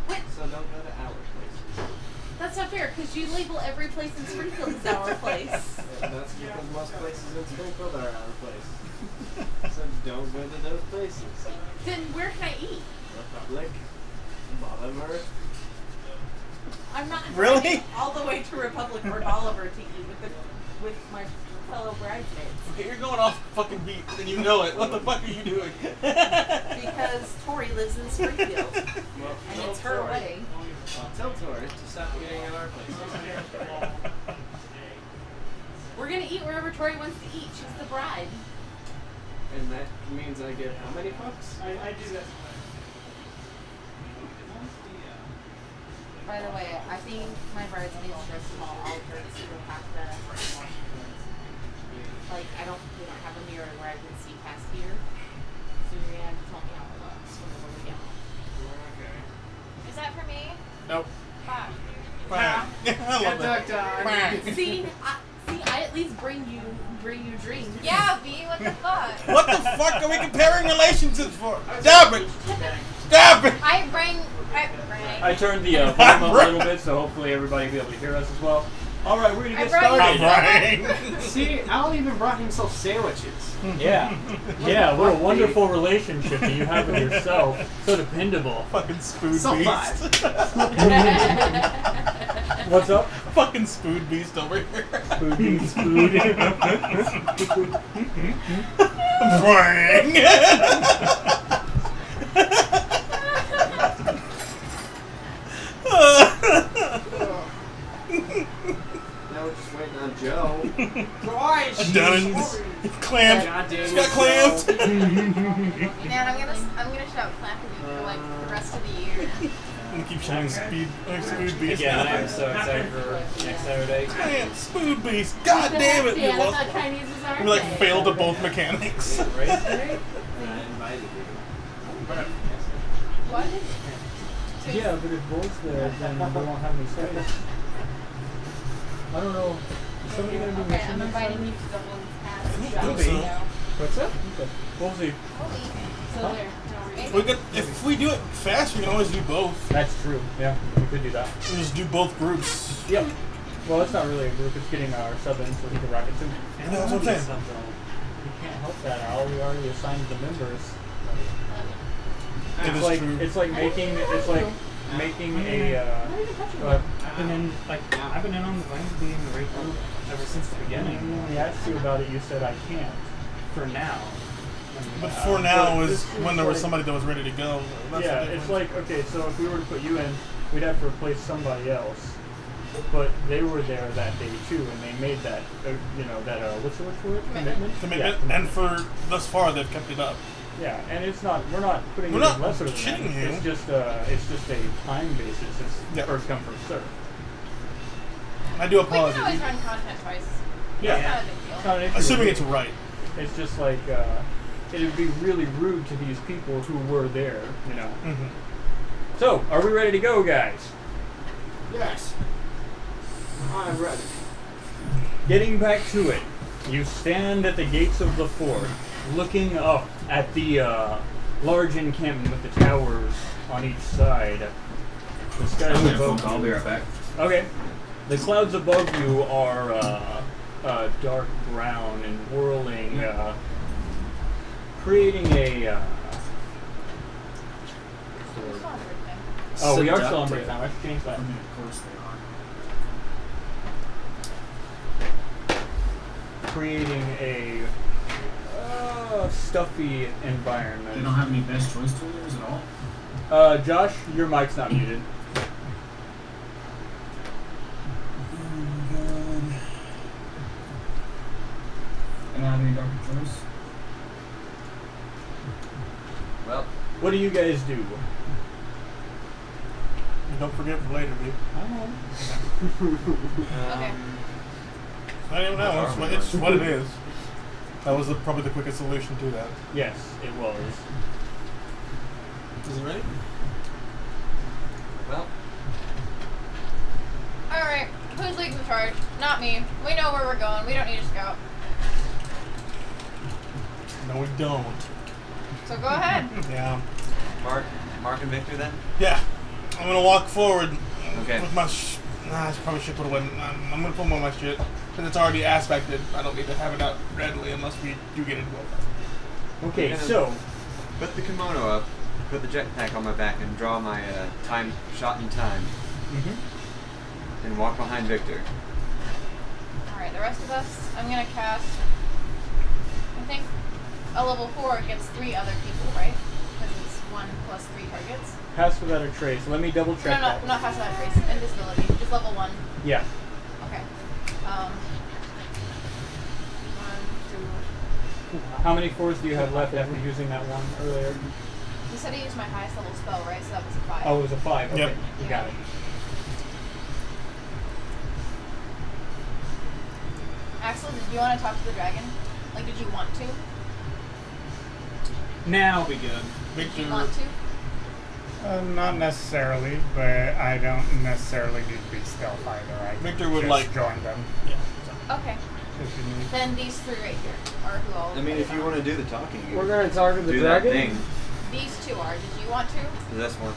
What? So don't go to our places. That's not fair because you label every place in Springfield as our place. And that's because most places in Springfield are our place. So don't go to those places. Then where can I eat? Republic, Bolivar. I'm not Really? driving all the way to Republic or Bolivar to eat with my fellow bridesmaids Okay, you're going off the fucking beat, and you know it. What the fuck are you doing? because Tori lives in Springfield Well, and tell it's her Tori- wedding. Tell Tori to stop eating at our places. We're gonna eat wherever Tori wants to eat. She's the bride. And that means I get how many bucks? I do that. By the way, I think my bridesmaids dress small. I'll courtesy will have to. Like, we don't have a mirror where I can see past here. So you're gonna have to tell me how it looks whenever we get home. Okay. Is that for me? Nope. Fuck. Fine. I love that. See, I at least bring you drinks. Yeah, B, what the fuck? What the fuck are we comparing relationships for? Stop it! Stop it! I bring. I turned the volume up a little bit, so hopefully everybody will be able to hear us as well. All right, we're gonna get started. Right. See, Al even brought himself sandwiches. Yeah, yeah. What a wonderful relationship that you have with yourself. So dependable. Fucking spood So beast. What's up? Fucking spood beast over here. Food, food. Bang. Now we're just waiting on Joe. Gosh! Duns. Clamped. Goddamn She got clamped. Man, I'm gonna shout clap at you for like the rest of the year. I'm gonna keep shouting spood beast. Again, I am so excited for next Saturday. Clamp, spood beast. God damn it. Yeah, We I lost. thought Chinese was our We like thing. failed at both mechanics. Race day? And I invited you. What? Yeah, but if Bull's there, then we won't have any space. I don't know. Is somebody gonna be Okay, missing? I'm inviting you to Dublin's Pass. Could be. What's that? Okay. We'll see. So there. We could, if we do it fast, we can always do both. That's true. Yeah, we could do that. We just do both groups. Yep. Well, it's not really a group. It's getting our sub in so he can rock it too. Yeah, that's what I'm saying. We can't help that, Al. We already assigned the members. It is like true. it's like making a. And then, like, I've been in on the vine being the right group ever since the beginning. When we asked you about it, you said I can't. For now. But for now but is this when is there was like- somebody that was ready to go. That's Yeah, the it's difference. like, okay, so if we were to put you in, we'd have to replace somebody else. But they were there that day too, and they made that, what's the word for it? Commitment. Commitment, Yeah, and for thus far they've kept it up. yeah, and it's not, we're not putting We're it not lesser than cheating that. you. It's just a time basis. It's Yeah. first come, first serve. I do We can always apologize. run content twice. Yeah. It's not a big deal. It's not an issue. Assuming it's right. It's just like, it would be really rude to these people who were there, you know. Mm-hmm. So, are we ready to go, guys? Yes. I'm ready. Getting back to it, you stand at the gates of the fort, looking up at the large encampment with the towers on each side. The skies I'm gonna above phone call. I'll be right back. Okay. The clouds above you are dark brown and whirling, creating a. It's not a good thing. Oh, we are still on Seductive. break time. I should change that. Of course they are. Creating a stuffy environment. They don't have any best choice toolers at all. Josh, your mic's not muted. They don't have any darker choice. Well, What do you guys do? And don't forget for later, dude. Okay. I don't know. It's what it is. That was probably the quickest solution to that. Yes, it was. Is it ready? well, Alright, who's leading the charge? Not me. We know where we're going. We don't need a scout. No, we don't. So go ahead. Yeah. Mark and Victor then? Yeah. I'm gonna walk forward Okay. with my. I probably should put away. I'm gonna put away my shit because it's already aspected. I don't need to have it out readily unless we do get into it. Okay, Yeah. so Put the kimono up, put the jetpack on my back, and draw my time shot in time, and walk behind Victor. Alright, the rest of us, I'm gonna cast, I think, a level 4 against 3 other people, right? Because it's 1 plus 3 targets. pass without a trace. Let me double check No, that. not pass without trace. Invisibility. Just level 1. Yeah. Okay. 1, 2. How many fours do you have left after using that one earlier? You said I used my highest level spell, right? So that was a 5. Oh, it was a 5. Okay, Yep. you got it. Axel, did you want to talk to the dragon? Like, did you want to? Now we good. Did Victor. you want to? Not necessarily, but I don't necessarily need to be stealth either. I Victor can would just like- join them Okay. if you need. Then these 3 right here are who all. I mean, if you want to do the talking, you We're gonna talk to the do dragon? that thing. These 2 are. Did you want to? This one,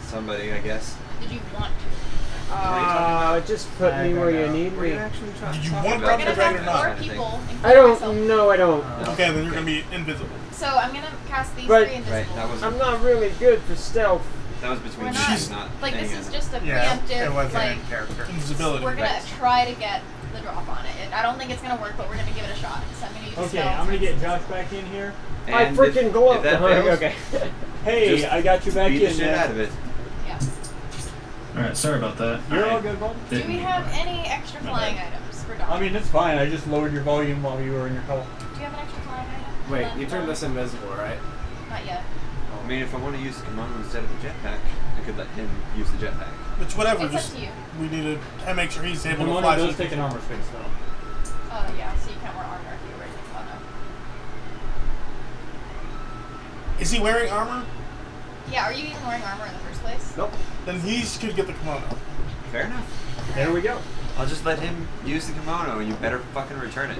somebody, I guess. Did you want to? Just put I me don't where you know. need What are you me. actually trying Did to you talk want about? We're Dr. gonna Dragon have or 4 not? people, including I don't. myself. No, I don't. Okay, then you're gonna be invisible. So I'm gonna cast these But- 3 invisible. Right, that was I'm not really good for stealth. that was between We're you, not. not Like, this any is of just a Yeah, preemptive, it wasn't like, in character. Invisibility. we're gonna Right. try to get the drop on it. I don't think it's gonna work, but we're gonna give it a shot. So I'm gonna use a Okay, spell. I'm gonna get Josh back in here. I And freaking if, go if up that behind. fails, Okay. Hey, Just I got you back beat in the shit there. out of it. Yeah. Alright, sorry about that. You're I all good, bud. Do didn't we mean have to. any extra My flying bad. items for Dom? I mean, it's fine. I just lowered your volume while you were in your call. do you have an extra flying item? Wait, Left you turned on? this invisible, right? Not yet. I mean, if I want to use the kimono instead of the jetpack, I could let him use the jetpack. It's whatever. It's Just up to you. we need to make sure he's able to Kimono flash. does his- take an armor space, though. Oh yeah, so you can't wear armor if you're wearing kimono. Is he wearing armor? Yeah, are you even wearing armor in the first place? Nope. Then he could get the kimono. Fair enough. There we go. I'll just let him use the kimono, and you better fucking return it.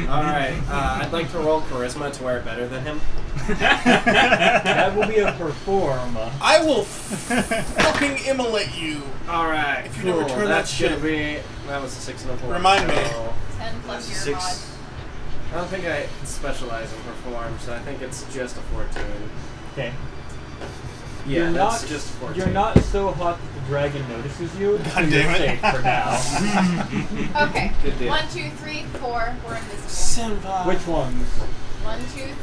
Alright, I'd like to roll charisma to wear it better than him. That will be a perform. I will fucking immolate you. Alright, If you cool. never turn That's that shit- gonna be. That was a 6 and a 4. Remind me. so 10 plus That's your mod. 6. I don't think I specialize in perform, so I think it's just a 14. Okay. Yeah, you're that's not just 14. you're not so hot that the dragon notices you. So God you're damn it. safe for now. Okay. Good deal. 1, 2, 3, 4. We're invisible. Senpai. Which ones? 1, 2, 3,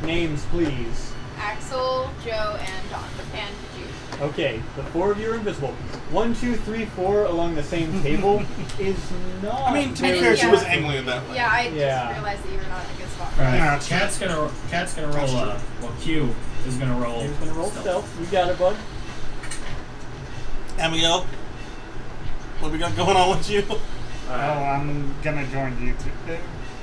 4. Names, please. Axel, Joe, and Don, and Jude. Okay, the 4 of you are invisible. 1, 2, 3, 4 along the same table is not. I mean, to be And fair, she yeah. was angling it that way. Yeah, I Yeah. just realized that you were not in a good spot. Right. Yeah, it's Cat's gonna roll. Well, Q is gonna roll. He's gonna roll stealth. You got it, bud. Abigail, what we got going on with you? Oh, I'm gonna join you two.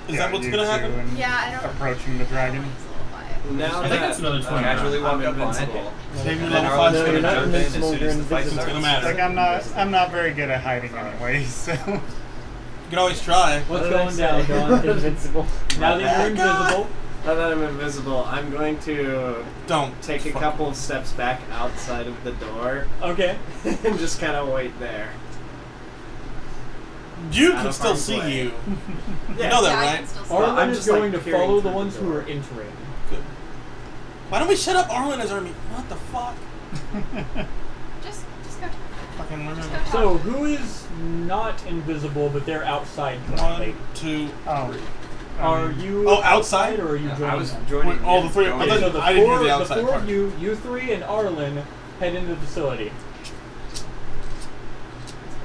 Is that what's you gonna two happen? in Yeah, I don't. approaching the dragon. It's a little quiet. Now I think that's another 20. Casually I'm walk up on it. invincible. Maybe And level then 5's Arlen's No, gonna you're not jump in as invincible, soon you're as the fight invisible. It's gonna starts. matter. Like I'm not very good at hiding anyway, so You can always try. What's What did I going down, say? Don? Invincible. Now that you're invisible, Now that I'm invisible, I'm going to Don't. take a Fuck. couple of steps back outside of the door okay. and just kind of wait there. You Out can of still harm's see way. you. Yeah. You know that, Yeah, I right? can still see. Well, Arlen I'm is just, like, going to peering follow the through the ones who door. are entering. Good. Why don't we shut up Arlen as army? What the fuck? Just go. Fucking Just remember. go talk. So, who is not invisible, but they're outside currently? 1, 2. oh. Are you Oh, outside? or are you joining I was them? joining. Wait, all you. the three- Going I in. thought- So the I didn't hear four, the outside four part. of you three and Arlen, head into the facility.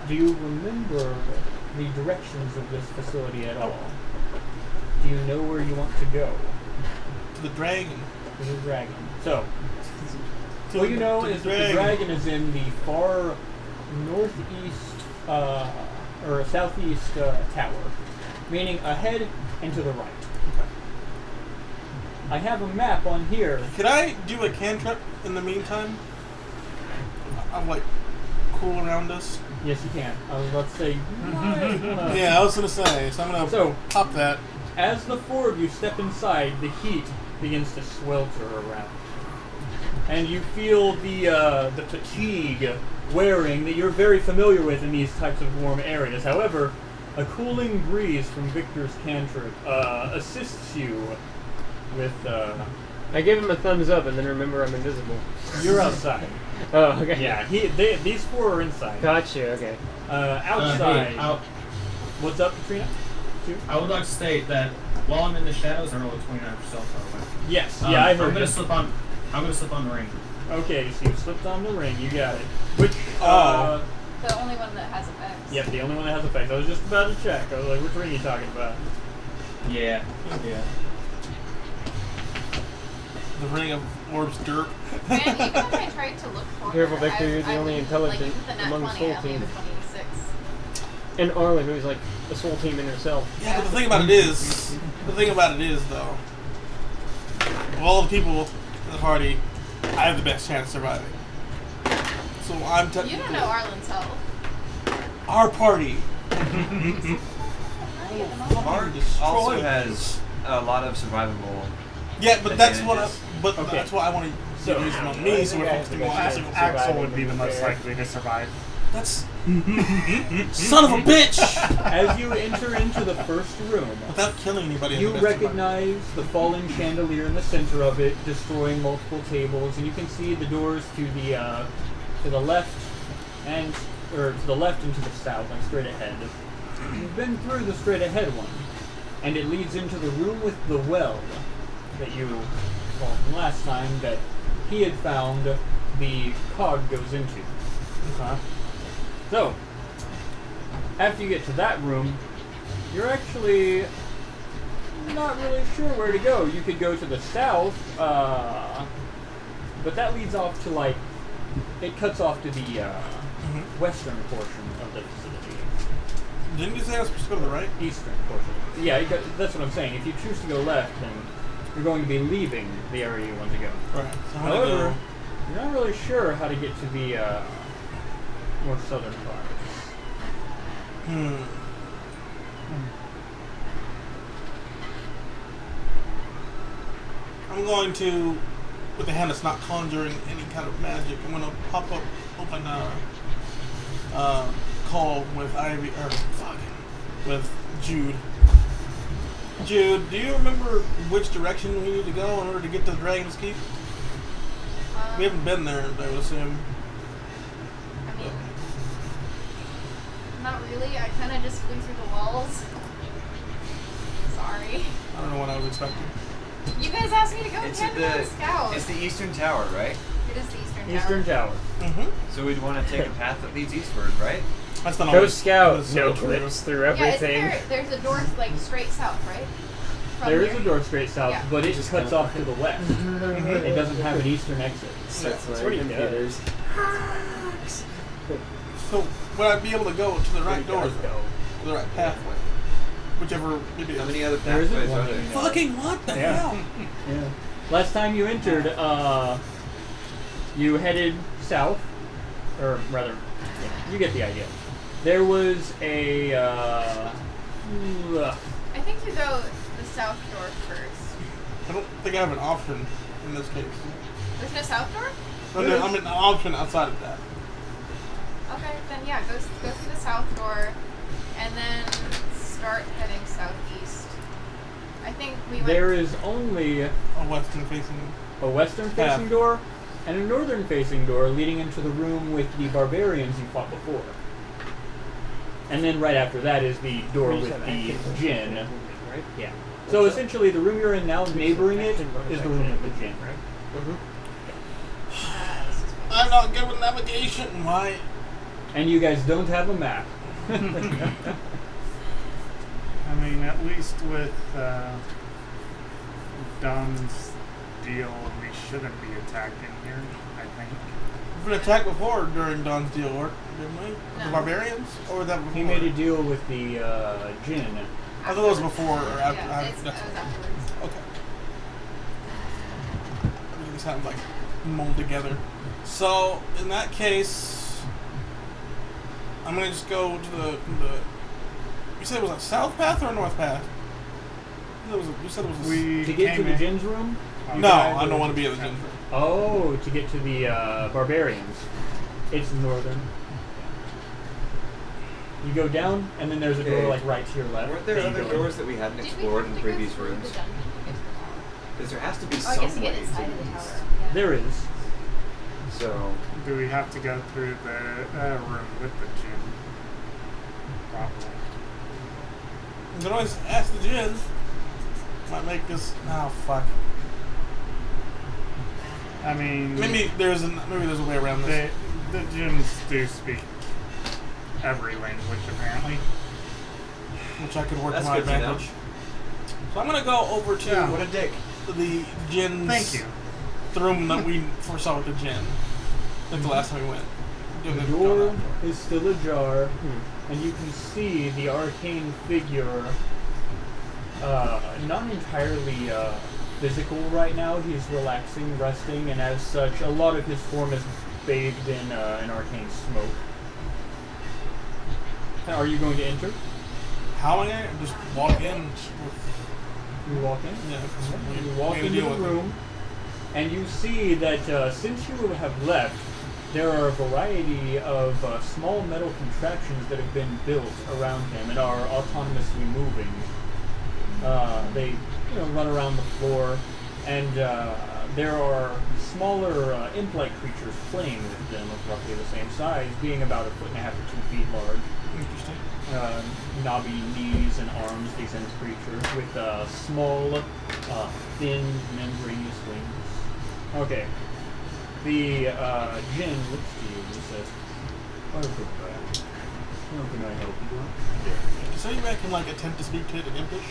Do you remember the directions of this facility at all? Do you know where you want to go? To the dragon. To the dragon. So, To what you know to is that the dragon is in the far northeast, or southeast tower, meaning ahead and to the right. I have a map on here. Could I do a cantrip in the meantime? I'm like cool around us. Yes, you can. I was about to say. you might wanna- Yeah, I was gonna say. So I'm gonna So, pop that. as the four of you step inside, the heat begins to swelter around, and you feel the fatigue wearing that you're very familiar with in these types of warm areas. However, a cooling breeze from Victor's cantrip assists you with. I give him a thumbs up and then remember I'm invisible. You're outside. Oh, okay. Yeah, these four are inside. Gotcha, okay. Outside. Hey, What's up, Katrina? Two? I would like to state that while I'm in the shadows, I roll a 29 for stealth, by the way. Yes. Yeah, I heard. I'm gonna you. slip on. I'm gonna slip on the ring. Okay, so you slipped on the ring. You got it. Which? The only one that has effects. Yep, the only one that has effects. I was just about to check. I was like, which ring are you talking about? Yeah. Yeah. The ring of orbs derp. Man, even if I tried to look for Careful, her, Victor, you're the only intelligent like, with the nat among 20, Soul I only Team. have a 26. And Arlen, who's like a soul team in herself. Yeah, but the thing about it is, though, of all the people in the party, I have the best chance of surviving. So I'm You technically don't know Arlen's health. our party. Mark Destroy also it. has a lot of survivable. Yeah, but that's what. Advantages. That's why I want to use them on me. So we're focusing on Axel. Axel would be the most likely to survive. That's son of a bitch. As you enter into the first room, Without killing anybody. you I'm the best recognize the fallen chandelier in the center of it, destroying multiple tables, and you can see the doors to the left and to the south, like straight ahead. You've been through the straight ahead one, and it leads into the room with the well that you, well, from last time that he had found the cog goes into. Okay. So, after you get to that room, you're actually not really sure where to go. You could go to the south, but that leads off to it cuts off to the western portion of the facility. Didn't you say I was supposed to go to the right? Eastern portion. Yeah, that's what I'm saying. If you choose to go left, then you're going to be leaving the area you want to go. Right. So I'm gonna However, go. you're not really sure how to get to the more southern parts. I'm going to, with a hand that's not conjuring any kind of magic, I'm going to open a call with with Jude. Jude, do you remember which direction we need to go in order to get to the Dragon's Keep? We haven't been there, I would assume. I mean, not really. I kind of just flew through the walls. Sorry. I don't know what I was expecting. You guys asked me to go It's intend on Scout. It's the Eastern Tower, right? It is the Eastern Eastern Tower. Mm-hmm. So we'd want to take a path that leads eastward, right? That's not Go always Scout. that's No not true. clips through Yeah, isn't everything. there's a door like straight south, right? From There is here? a door straight south, Yeah. but it Just cuts kinda- off to the west. It doesn't have an eastern exit. That's what what he computers. So, would I be able to go to the right door, does though? The right pathway? Whichever it is. How many other There isn't pathways one are there? anymore. Fucking what the Yeah. hell? Yeah. Last time you entered, you headed south, or rather, you get the idea. There was a. I think you go the south door first. I don't think I have an option in this case. There's no south door? I'm an option outside of that. Okay, then yeah, go through the south door, and then start heading southeast. I think we went. There is only A western facing. a western facing Path. door and a northern facing door leading into the room with the barbarians you fought before. And then right after that is the door with the djinn. Right? Yeah. So essentially, the room you're in now, neighboring it, is the room with the djinn. Mm-hmm. This is fine. I'm not good with navigation. Why? And you guys don't have a map. I mean, at least with Don's deal, we shouldn't be attacked in here, I think. We've been attacked before during Don's deal, didn't we? The No. barbarians? Or was that before? He made a deal with the djinn. I thought it was before or after. Yeah, it was that's afterwards. okay. Everything sounds like mold together. So in that case, I'm gonna just go to the. You said it was a south path or a north path? You said it was a. We To get to came the in- djinn's room? No, I don't want to be in the gym. Oh, to get to the barbarians. It's northern. You go down, and then there's a door Okay. like right to your left. Weren't there that you other go in. doors that we hadn't Did we explored have in to previous go through rooms? the dungeon to get to the tower? Because there has to be Oh, I some guess to way get inside to of the these. tower. Yeah. There is. So Do we have to go through the room with the gym? Probably. You can always ask the gin. Might make this. Oh fuck. I mean, Maybe there's a way around this. the gyms do speak every language, apparently. Which I could work That's to my good to know. advantage. So I'm gonna go over to Yeah. what a dick. the gin's. Thank you. The room that we first saw with the gin. Like the last time we went. The door is still ajar, and you can see the arcane figure. Not entirely physical right now. He's relaxing, resting, and as such, a lot of his form is bathed in an arcane smoke. Are you going to enter? How am I gonna just walk in? You walk in. Yeah, because You walk into the room, and you see that since you have left, there are a variety of small metal contraptions that have been built around him and are autonomously moving. They, run around the floor, and there are smaller imp-like creatures playing with them of roughly the same size, being about 1.5 to 2 feet large. Interesting. Knobby knees and arms, these end creatures, with small, thin, membranous wings. Okay. The djinn looks to you and says, "Oh, goodbye. How can I help you?" So you can attempt to speak to it in Impish?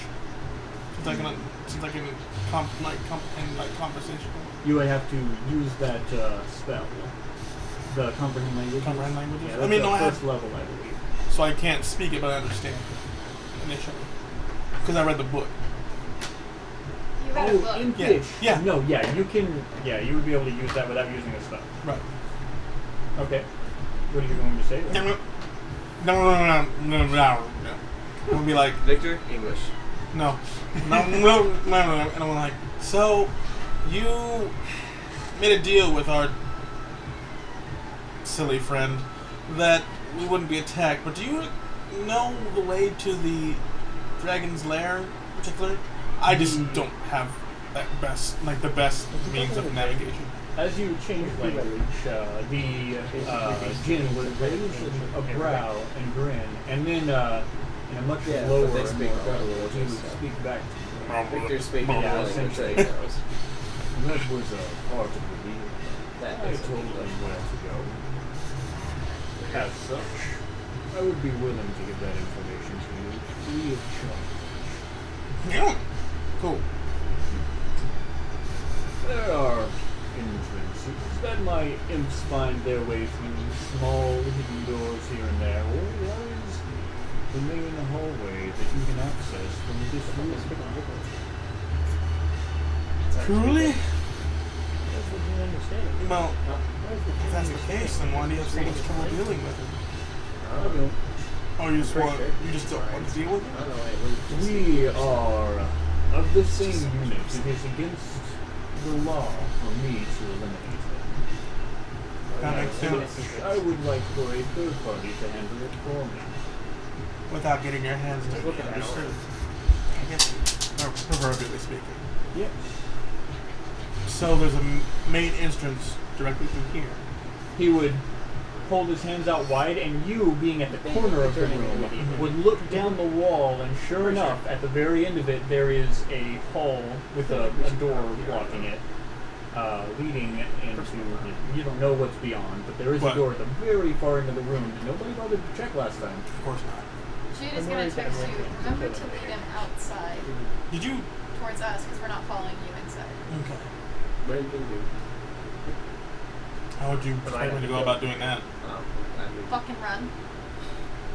Since I can comprehend conversation. You would have to use that spell. The comprehend language. Comprehend languages? Yeah, I that's mean, no, I first have- level, I believe. So I can't speak it, but I understand initially. Because I read the book. You read a book. In Yeah, pitch. yeah. No, yeah, you can. Yeah, you would be able to use that without using a spell. Right. Okay. What are you going to say? Then? No. I'm gonna be like, Victor, English. no. And I'm like, so you made a deal with our silly friend that we wouldn't be attacked, but do you know the way to the dragon's lair in particular? I just don't have that the best means of navigation. As you change language, the Jinn would raise a brow and grin, and then in a much lower but they and speak more all the guttural, he would languages, so. speak back to you. Victor's speaking Yeah, the language that essentially. he knows. That was a part of the deal. That I is told a them where to go. As such, I would be willing to give that information to you free of charge. Yeah. Cool. There are entrances that my imps find their way through, small hidden doors here and there, or there is the main hallway that you can access from this room. Truly? That's what you understand. Well, if that's the case, then why do you have so much trouble dealing with it? I don't. Oh, you just don't want to deal with it? We are of the same unit. It is against the law for me to eliminate them. That makes sense. I would like for a third party to handle it for me. Without getting your hands dirty. look at that Understood. I guess, proverbially speaking. Yes. So there's a main entrance directly through here. He would hold his hands out wide, and you, being at the corner of the room, would look down the wall, and sure enough, at the very end of it, there is a hall with a door blocking it, leading into, you don't know what's beyond, but there is a door at the very far end of the room that nobody bothered to check last time. Of course not. Jude is gonna text you. Remember to lead him outside Did you? towards us because we're not following you inside. Okay. What did you do? How would you expect me to go about doing that? Fucking run.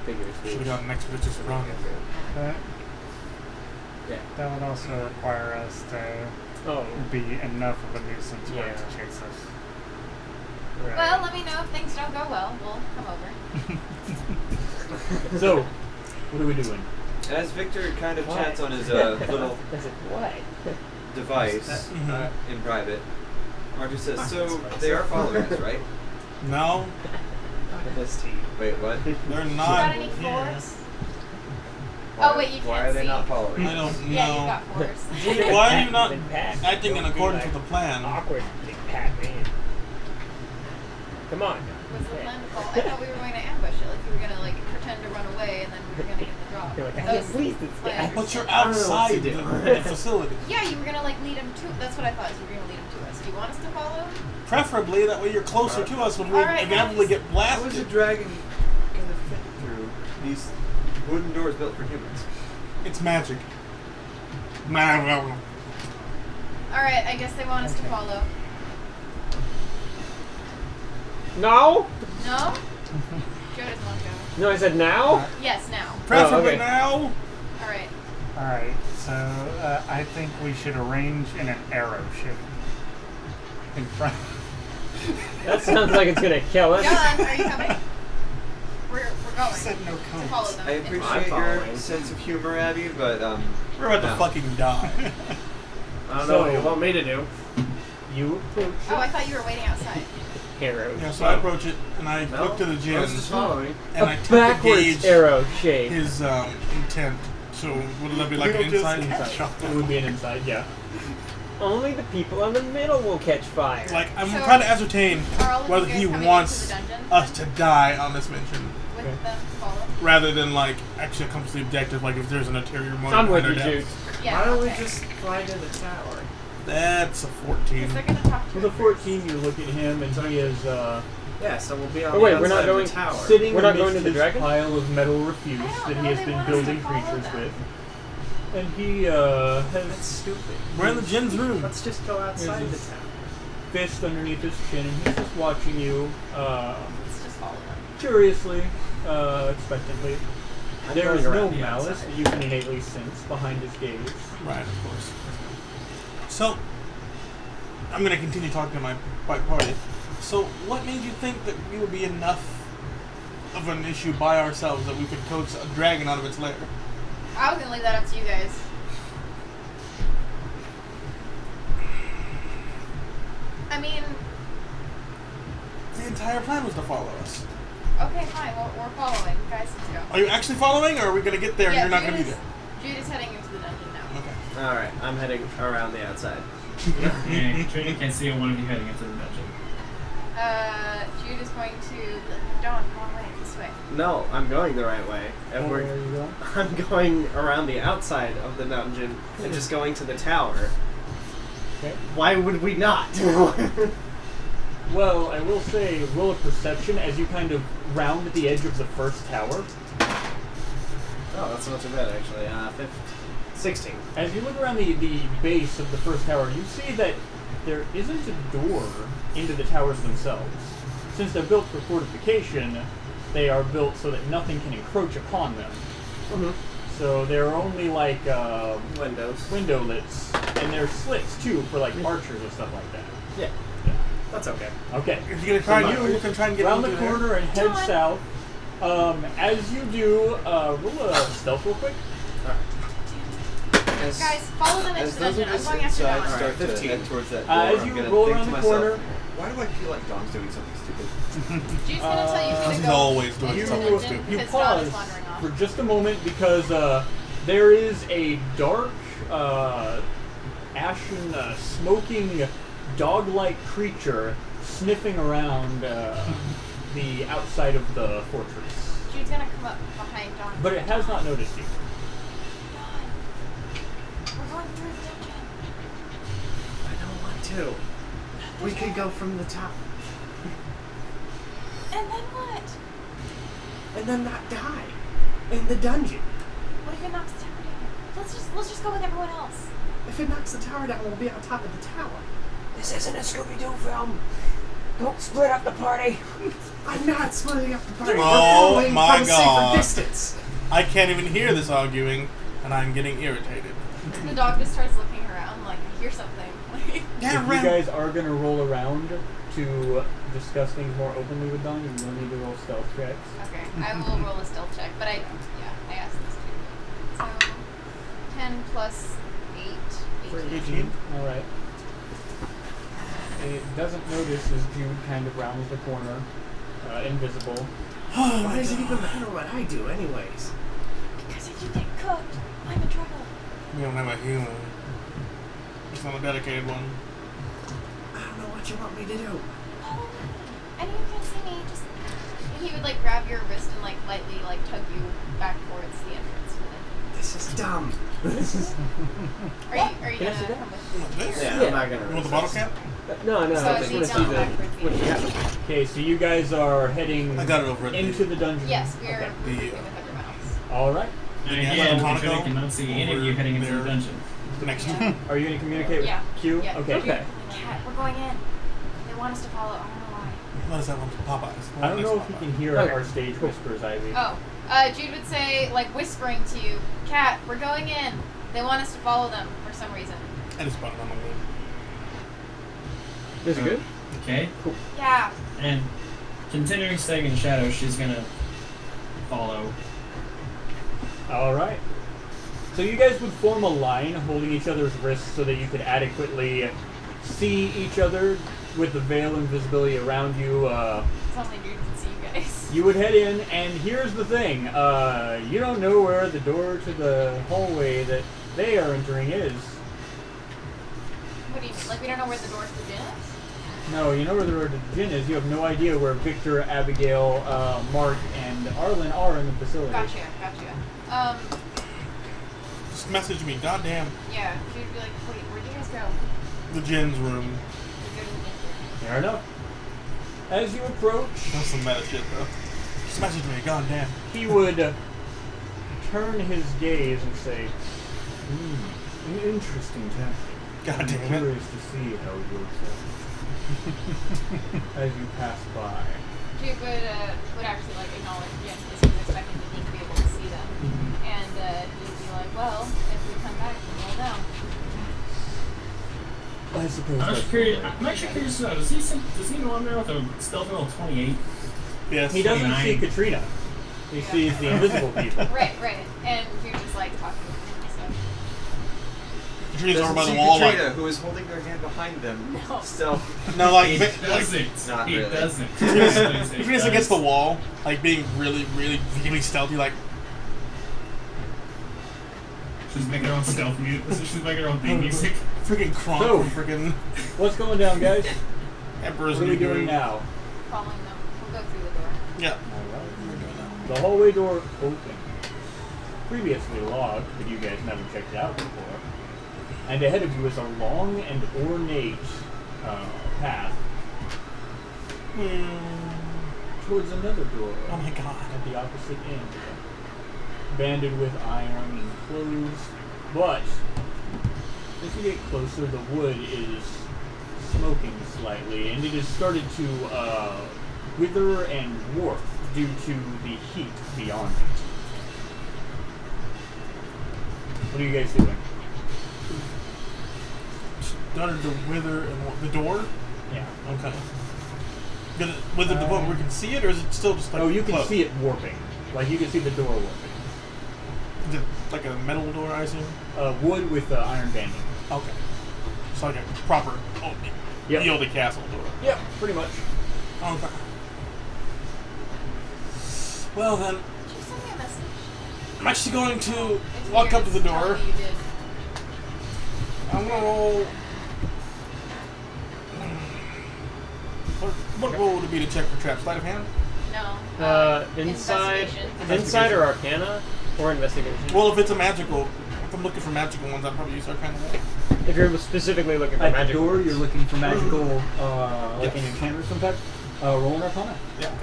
Should have gotten an expeditious run. That would also require us to be enough of a nuisance for it to chase us. Right. Well, let me know if things don't go well. We'll come over. So, what are we doing? As Victor kind of chats on his little That's it. What? device in private, Archer says, "So they are following us, right?" No, This team. Wait, what? they're You not. got any fours? Oh wait, you can't Why are they see. not following? I don't Yeah, you know. got fours. Why are you not Then Pat. acting in Don't be accordance like with the plan? Awkward, big Pat man. Come on. Was the plan to follow? I thought we were going to ambush it. Like you were gonna like pretend to run away and then we were gonna get the drop. You're like, I That can't was believe the this plan. guy. But you're I don't know what outside to do. the facility. Yeah, you were gonna like lead him to. That's what I thought. Is you were gonna lead him to us. Do you want us to follow? Preferably, that way you're closer to us when we Alright, inevitably guys. get How is a blasted. dragon gonna fit through these wooden doors built for humans? It's magic. All right, I guess they want us to follow. No? No? Joe doesn't want to go. No, I said now? Yes, now. Preferably okay. now. All right. Alright, so I think we should arrange in an arrow shape in front. That sounds like it's gonna kill us. John, are you coming? We're going Said no to comments. follow them. I appreciate your sense of humor, Abby, but We're about to no. fucking die. I don't know what you want me to do. You approach Oh, I thought you were waiting outside. Arrow. Yeah, so I approach it and I No, look to the I was gym just following. and I A attempt to backwards gauge arrow shape. his intent. So would that be like an inside shot? It would be an inside, yeah. Only the people in the middle will catch fire. Like I'm So, trying to ascertain Are all of whether you guys he coming wants into the dungeon us to die on this mission, with them to follow? rather than like actually accomplish the objective. Like if there's an ulterior motive I'm with behind you, our Jude. deaths. Yeah. Why don't we okay. just fly to the tower? That's a 14. Because they're gonna talk to With a us 14, you look at him, and he is Yeah, so we'll be on Oh, the wait, we're outside not of going- the tower. sitting We're not amidst going to the this dragon? pile of metal refuse I don't that know, he has they been want us to building follow creatures them. with. And he That's has stupid. We're in the gin's room. Let's just go outside the There's tower. fist underneath his chin, and he's just watching you Let's just follow them. curiously, expectantly. I'm There going is no around the malice outside. that you can innately sense behind his gaze. Right, of course. So, I'm going to continue talking to my party. So, what made you think that we would be enough of an issue by ourselves that we could coax a dragon out of its lair? I was gonna leave that up to you guys. I mean, The entire plan was to follow us. okay, fine. We're following. Guys, let's go. Are you actually following, or are we going to get there and you're not going to be there? Jude is heading into the dungeon now. Okay. Alright, I'm heading around the outside. And Trina can't see one of you heading into the dungeon. Jude is going to. Dawn, wrong way, this way. No, I'm going the right way. And Where are you going? I'm going around the outside of the dungeon and just going to the tower. Okay. Why would we not? Well, I will say, roll a perception as you kind of round the edge of the first tower. Oh, that's not too bad actually. 16. As you look around the base of the first tower, you see that there isn't a door into the towers themselves. Since they're built for fortification, they are built so that nothing can encroach upon them. Mm-hmm. So they're only like Windows. windowlets, and they're slits too for like archers or stuff like that. Yeah. That's okay. Okay. If you're gonna try, So you can try and get round the into corner there. and head south. As you do, roll a stealth real quick. As, Guys, follow them into as the those dungeon. of I'm us going after inside Dawn. start to 15. head towards that door, As I'm you gonna roll think around to the myself, corner, why do I feel like Dom's doing something stupid? Jude's gonna tell you who to He's go. always doing into the something dungeon stupid. you because Dawn is pause wandering off. for just a moment because there is a dark, ashen, smoking, dog-like creature sniffing around the outside of the fortress. Jude's gonna come up behind Dawn. But it has not noticed you. Dawn, we're going through the dungeon. I don't want to. We could go from the top And then what? and then not die in the dungeon. What if it knocks the tower down? Let's just go with everyone else. If it knocks the tower down, we'll be on top of the tower. This isn't a Scooby-Doo film. Don't split up the party. I'm not splitting up the party. Oh We're going my from God. safer distance. I can't even hear this arguing, and I'm getting irritated. The dog just starts looking around like, I hear something. Like, Yeah, If you guys are going to roll around to discuss things more openly with Dawn, you will need to roll stealth checks. okay, I will roll a stealth check, but I asked this too. So, 10 plus 8, 18. Alright. It doesn't notice as Jude kind of rounds the corner, invisible. Why does it even matter what I do, anyways? Because if you get cooked, I'm in trouble. You don't have a human. It's not a dedicated one. I don't know what you want me to do. Follow me. I know you can't see me, just... And he would like grab your wrist and like lightly like tug you back towards the entrance. This is dumb. Are you Can I gonna see that? come with me? This? Yeah, Yeah. I'm not gonna. You want the bottle cap? No, So I it just want needs to see down backwards. what you have. Okay, so you guys are heading I got it over at into the dungeon. Yes, we are Okay. working with everyone else. Alright. And Yeah, again, Monaco Trina cannot see any of you over heading into the there. dungeon. Next. Yeah. Are you going to communicate with Yeah. Q? Yeah. Okay. Cat, we're going in. They want us to follow. I don't know why. Let us have one from Popeyes. I don't know if you can hear Okay. our stage whispers, Ivy. Oh, Jude would say, like, whispering to you, Cat, we're going in. They want us to follow them for some reason. I just bought it on my name. Is it good? Okay. Yeah. And continuing staying in the shadows, she's gonna follow. Alright. So you guys would form a line holding each other's wrists so that you could adequately see each other with the veil and visibility around you. It's only Jude can see you guys. You would head in, and here's the thing. You don't know where the door to the hallway that they are entering is. What do you mean? Like, we don't know where the door to the gym is? No, you know where the door to the gym is. You have no idea where Victor, Abigail, Mark, and Arlen are in the facility. Gotcha. Just message me. Goddamn. Yeah. Jude would be like, wait, where'd you guys go? The Jin's room. We go to the gym. Fair enough. As you approach, That's some meta shit, though. Just message me. Goddamn. he would turn his gaze and say, an interesting tactic. God damn I'm it. curious to see how it works out. As you pass by. Jude would actually like acknowledge yes, because he was expecting the team to be able to see them. And he'd be like, well, if we come back, then we'll know. I suppose I'm that's actually curious. fair. I'm actually curious to know. Does he go on there with a stealth roll of 28? Yes. He doesn't 29. see Katrina. He Yeah. sees the invisible people. Right. And Jude just like talking to him and stuff. Katrina's over Doesn't by the see wall, Katrina, like. who is holding their hand behind them. No. Still. No, like. He like doesn't. Not He really. doesn't. Katrina's against the wall, like being really, really stealthy, like. She's making her own stealth music. She's making her own theme music. Freaking Kronk So- from freaking What's going down, guys? Emperor's What are we New doing Groove. now? Following them. We'll go through the door. Yeah. Alright. We're doing that. The hallway door open. Previously locked, but you guys never checked it out before. And ahead of you is a long and ornate path towards another door Oh my god. at the opposite end. Banded with iron and closed, but as you get closer, the wood is smoking slightly, and it has started to wither and warp due to the heat beyond it. What are you guys doing? Started to wither and the door? Yeah. Okay. Did it wither the door? We can see it, or is it still just like Oh, you can closed? see it warping. Like you can see the door warping. Is it like a metal door, I assume? Wood with iron banding. Okay. It's like a proper Yep. the old castle door. Yep, pretty much. Okay. Well then, Did you send me a message? I'm actually going to It's walk weird, up to the it's telling door. me you did. I'm gonna roll. What roll would it be to check for traps? Sleight of hand? No. Inside, Investigation. inside or Arcana or Investigation. Well, if it's a magical, if I'm looking for magical ones, I'd probably use Arcana. If you're specifically looking for At the magic door, ones. you're looking for magical, like Yes. an enchantment of some type. Roll an Arcana. Yeah. Okay.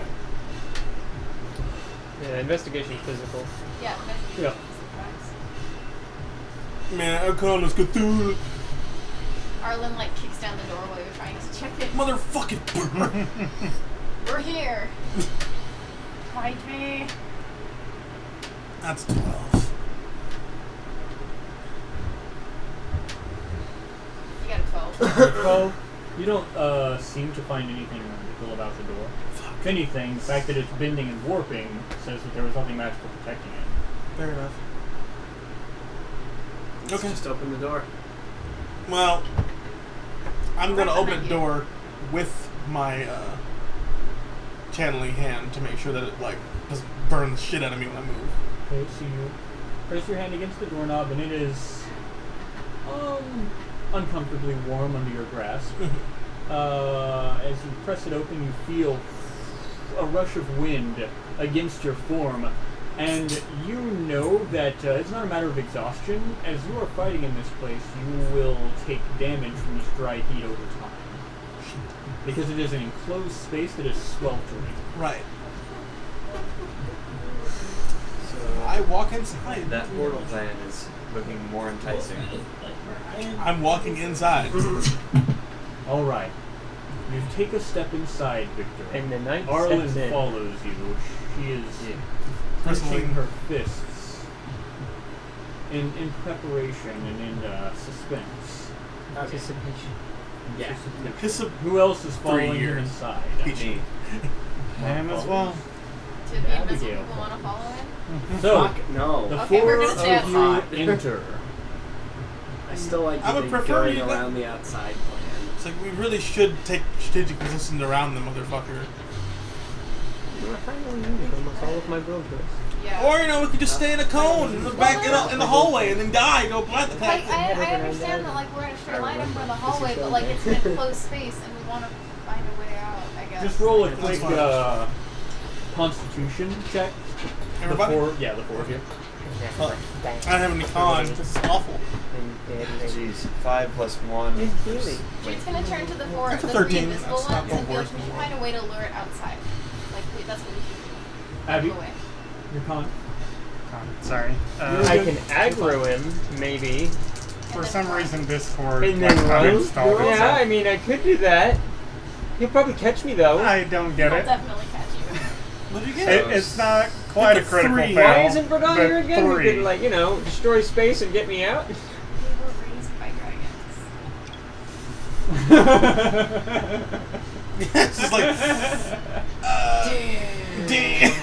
Yeah, Investigation physical. Yeah, investigation. Yep. Surprise. Man, Arcana's Cthulhu. Arlen like kicks down the door while you're trying to check it. Motherfucking. We're here. Fight me. That's 12. You got a 12. 12. You don't seem to find anything magical about the door. If anything, the fact that it's bending and warping says that there was nothing magical protecting it. Fair enough. Let's just open the door. Well, I'm gonna Right open behind the you. door with my channeling hand to make sure that it like doesn't burn the shit out of me when I move. Okay, so you press your hand against the doorknob, and it is uncomfortably warm under your grasp. As you press it open, you feel a rush of wind against your form, and you know that it's not a matter of exhaustion. As you are fighting in this place, you will take damage from this dry heat over time. Because it is an enclosed space that is sweltering. Right. So I walk inside. That portal plan is looking more enticing. I'm walking inside. Alright. You take a step inside, Victor. And the knight Arlen steps in. follows you. She is Personally. clenching her fists in preparation and in suspense. Anticipation. Yeah. Who else is following you years. inside? Me. I am as well. To the invisible Abigail. people want to follow him? So, Fuck no. the Okay, four we're gonna stay of you outside. enter. I still like I would the prefer going you around the outside plan. It's like we really should take strategic positions around the motherfucker. You are finally using almost all of my build list. Yeah. Or you know, we could just stay in a cone in the back in the hallway and then die. Go blast the Like, attack. I understand that like we're in a straight line over the hallway, but like it's an enclosed space and we want to find a way out, I guess. Just roll a That's quick fine. Constitution check. Everybody. The four of you. Fuck. I don't have any con. This is awful. Jeez, 5 plus 1. Really? Jude's gonna turn to the four, That's a the 13. invisible That's not ones and be like, worse. we should find a way to lure it outside. Like that's what we should do. Abby, Move away. your con. Sorry. I can aggro him, maybe. For some reason, Discord And then run? uninstalled Yeah, itself. I mean, I could do that. He'll probably catch me, though. I don't get He'll it. definitely catch you. What did you get? It's not quite a Like a critical 3. fail. Why isn't Verdon but here again? Who 3. could, like, you know, destroy space and get me out? We were raised by dragons. It's just like. Damn. Yeah.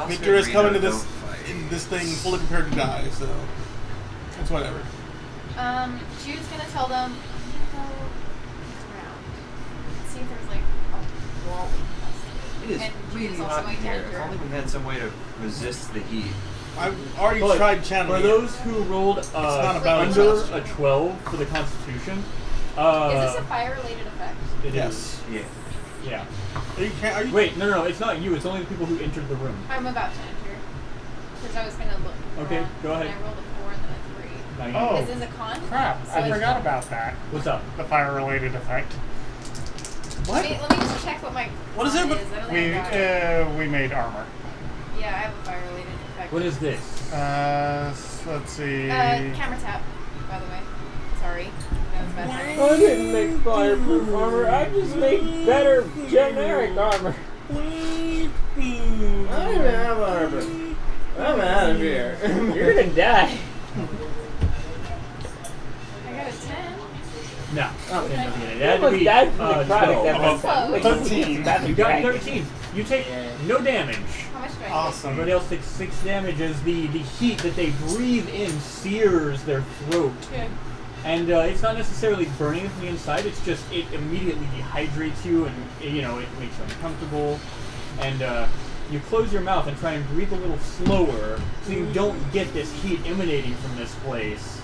Victor is coming to this thing fully prepared to die, so it's whatever. Jude's gonna tell them, I'm gonna go around. See if there's like a wall we can bust It is through. And really Jude's also hot going in to here. If enter. only we had some way to resist the heat. I've already But tried channeling. For those who rolled not about under exhaustion. a 12 for the Constitution, Is this a fire-related effect? it Yes. is. Yeah. Yeah. Are you? Wait, no, it's not you. It's only the people who entered the room. I'm about to enter. Because I was going to look. Okay, around, go ahead. And I rolled a 4 and then a 3. Now you Oh. This is a con? Crap, So I it's- forgot about that. What's up? The fire-related effect. What? Let me just check what my What is con it? is. I don't think I got it. We made armor. Yeah, I have a fire-related effect. What is this? Let's see. Camera tap, by the way. Sorry. That was bad. I didn't make fireproof armor. I just make better generic armor. I don't even have armor. I'm out of here. You're gonna die. I got a 10. No. Okay. It had to almost be died from the 12. product that was Close. 13. You got 13. You take no damage. How much do I Awesome. Everybody else takes 6 damage as the heat that they breathe in sears their throat. take? And it's not necessarily burning you from the inside, it's just it immediately dehydrates you and it makes you uncomfortable. And you close your mouth and try and breathe a little slower so you don't get this heat emanating from this place.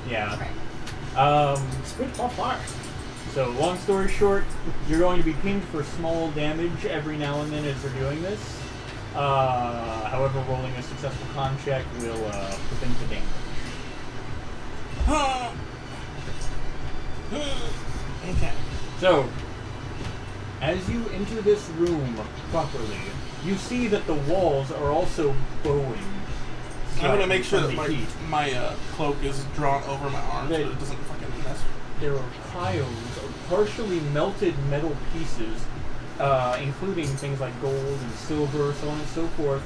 Yeah. Right. Spiritual fire. So long story short, you're going to be pinged for small damage every now and then as you're doing this. However, rolling a successful con check will prevent the damage. Okay. So, as you enter this room properly, you see that the walls are also bowing. I'm gonna make sure from that the heat. my cloak is drawn over my arm so that it doesn't fucking mess. There are piles of partially melted metal pieces, including things like gold and silver, so on and so forth,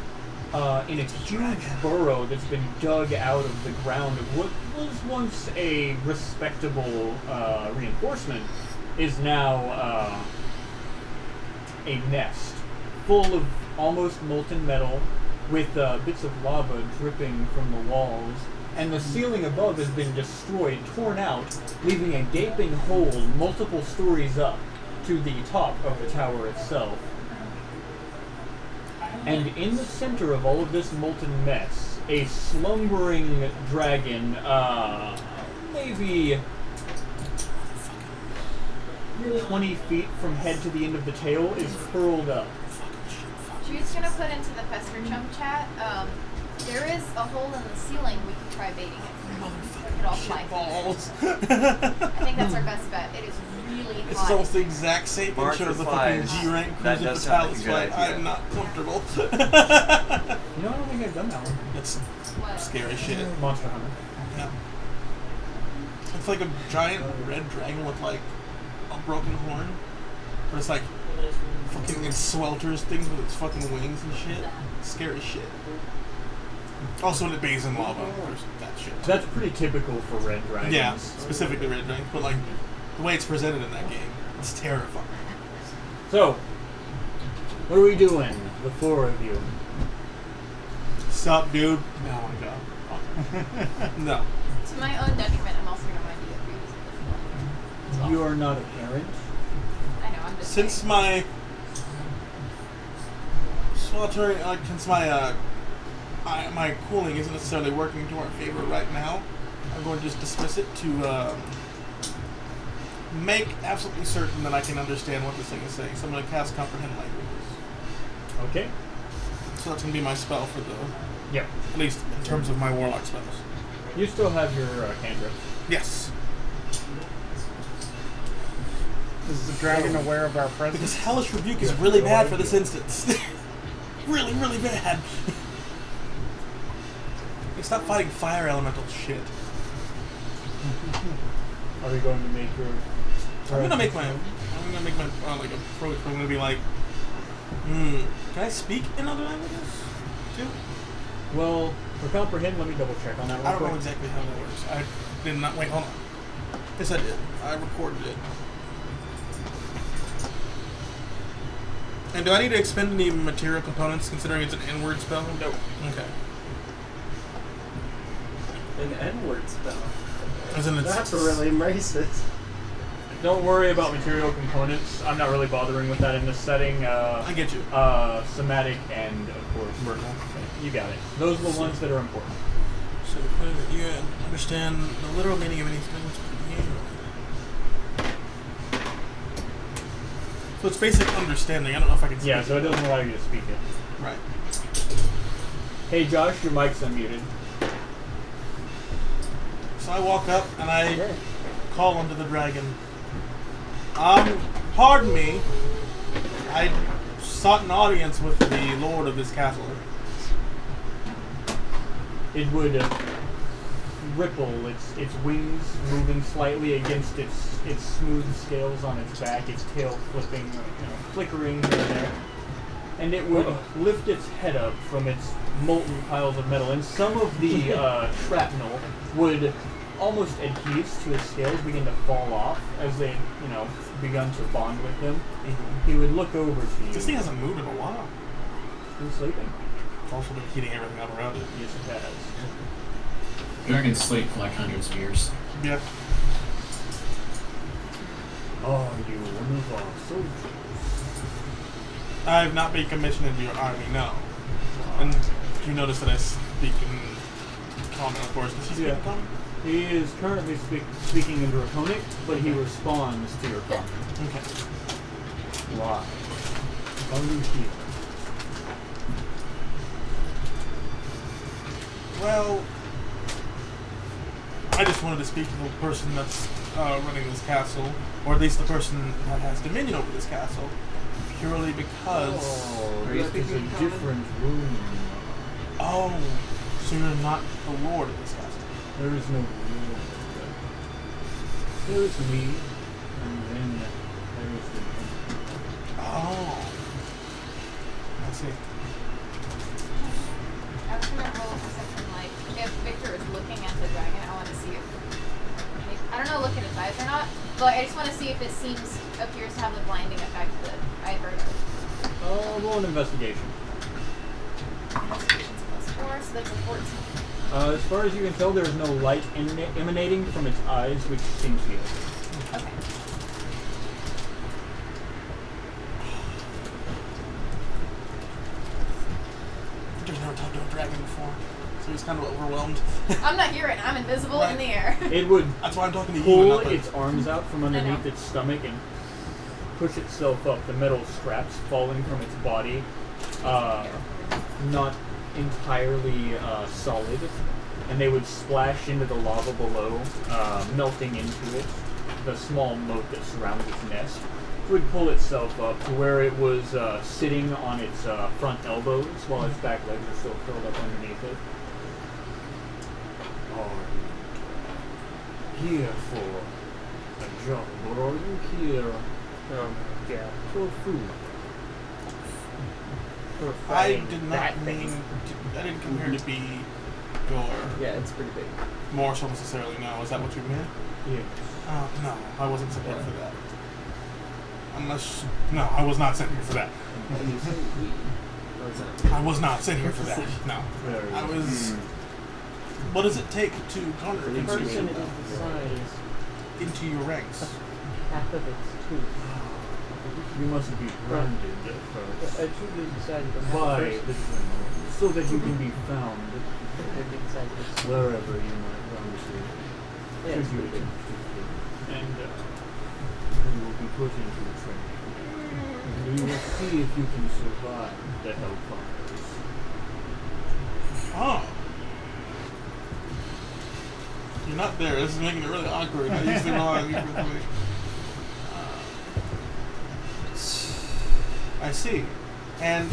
in a huge burrow that's been dug out of the ground of what was once a respectable reinforcement, is now a nest full of almost molten metal with bits of lava dripping from the walls, and the ceiling above has been destroyed, torn out, leaving a gaping hole multiple stories up to the top of the tower itself. And in the center of all of this molten mess, a slumbering dragon, maybe 20 feet from head to the end of the tail, is curled up. Jude's gonna put into the Pester Chump chat. There is a hole in the ceiling we could try baiting it. We could all fly through Balls. it. I think that's our best bet. It is really It's hot. almost the exact same Mark picture of the replies, fucking G-rank "That cruiser does sound like Fatalis a good fight. idea." I'm not comfortable. You know, I don't think I've done that one. It's What? scary shit. Monster Hunter. Yeah. It's like a giant red dragon with like a broken horn. But it's like fucking it swelters things with its fucking wings and shit. Scary shit. Also when it bathes in lava, there's that shit. That's pretty typical for red dragons. Yeah, specifically red dragons, but like the way it's presented in that game, it's terrifying. So, what are we doing, the four of you? Sup, dude? No, my god. No. To my own detriment, I'm also gonna mind you get previous at this point. You are not a parent. I know, I'm just Since saying. my sweltering, since my cooling isn't necessarily working to our favor right now, I'm going to just dismiss it to make absolutely certain that I can understand what this thing is saying. So I'm going to cast Comprehend Languages. Okay. So that's going to be my spell for the, Yep. at least in terms of my Warlock spells. You still have your cantrips. Yes. Is the dragon aware of our Because presence? Hellish Rebuke is really bad for this instance. Really, really bad. Stop fighting fire elemental shit. Are you going to make your... I'm gonna make my like approach. I'm gonna be like, can I speak in other languages too? Well, for comprehend, let me double check on that real I don't quick. know exactly how that works. I did not wait. Hold on. Yes, I did. I recorded it. And do I need to expend any material components considering it's an N-word spell? No. Okay. An N-word spell. As in it's That's really racist. Don't worry about material components. I'm not really bothering with that in this setting. I get you. Somatic and, of course, verbal. You got it. Those are the ones that are important. So clear that you understand the literal meaning of anything which So it's basic understanding. I don't know if I can speak Yeah, so it doesn't allow you to speak it. Right. Hey Josh, your mic's unmuted. So I walk up and I call unto the dragon. Pardon me. I sought an audience with the lord of this castle. It would ripple, its wings moving slightly against its smooth scales on its back, its tail flipping, flickering here and there. And it would lift its head up from its molten piles of metal, and some of the shrapnel would almost adhere to his scales, begin to fall off as they, begun to bond with him. He would look over to you. This thing hasn't moved in a while. It's been sleeping. It's also been heating everything up around it. Yes, it has. Dragons sleep for like hundreds of years. Yeah. Are you one of our soldiers? I have not been commissioned into your army, no. And you notice that I speak in common, of course. Does he speak in common? He is currently speaking in Draconic, but he responds to your common. Okay. Why? Are you here? Well, I just wanted to speak to the person that's running this castle, or at least the person that has dominion over this castle, purely because... Oh, that is a different room. Oh, so you're not the lord of this castle. There is no lord. There is me, and then there is the... Oh. I see. I was gonna roll a perception, like, if Victor is looking at the dragon, I want to see if... I don't know, look at his eyes or not, but I just want to see if it appears to have the blinding effect that I heard of. Roll an investigation. Investigation's +4, so that's a 14. As far as you can tell, there is no light emanating from its eyes, which seems to be open. Okay. I've never talked to a dragon before, so he's kind of overwhelmed. I'm not here right now, I'm invisible in the air. It would That's why I'm talking to you. pull not its arms out from underneath its stomach and push itself up, the metal straps falling from its body, not entirely solid, and they would splash into the lava below, melting into it, the small moat that surrounds its nest. It would pull itself up to where it was sitting on its front elbows while its back legs are still curled up underneath it. Are you here for a job, or are you here for food? I did not mean... I didn't come here to be your... Yeah, it's pretty big. More so necessarily, no. Is that what you meant? Yes. No, I wasn't sent here for that. Unless... No, I was not sent here for that. I was not sent here for that. No. I was... What does it take to garner The person is the size into your ranks? half of its tooth. You must be grounded first. A tooth is the size of a half By person. the trainer, so that you can be found It'd be the size of its wherever you might run to. Yeah, it's Should you pretty big. attempt to flee. And you will be put into training. And you will see if you can survive the hellfires. Oh. You're not there. This is making it really awkward. I used the wrong. I see. And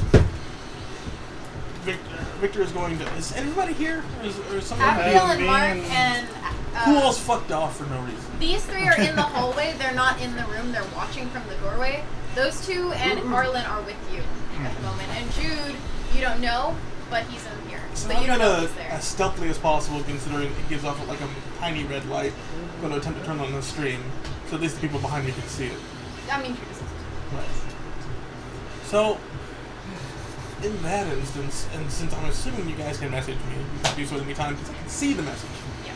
Victor is going to... Is everybody here? Or someone... Abigail and Mark and... Who else fucked off for no reason? These three are in the hallway. They're not in the room. They're watching from the doorway. Those two and Arlen are with you at the moment. And Jude, you don't know, but he's in here. So but I'm you don't know gonna, he's there. as stealthily as possible, considering it gives off like a tiny red light, I'm going to attempt to turn on the stream, so at least the people behind me can see it. I mean, Jude is. Right. So, in that instance, and since I'm assuming you guys can message me, you can do so at any time because I can see the message. Yeah.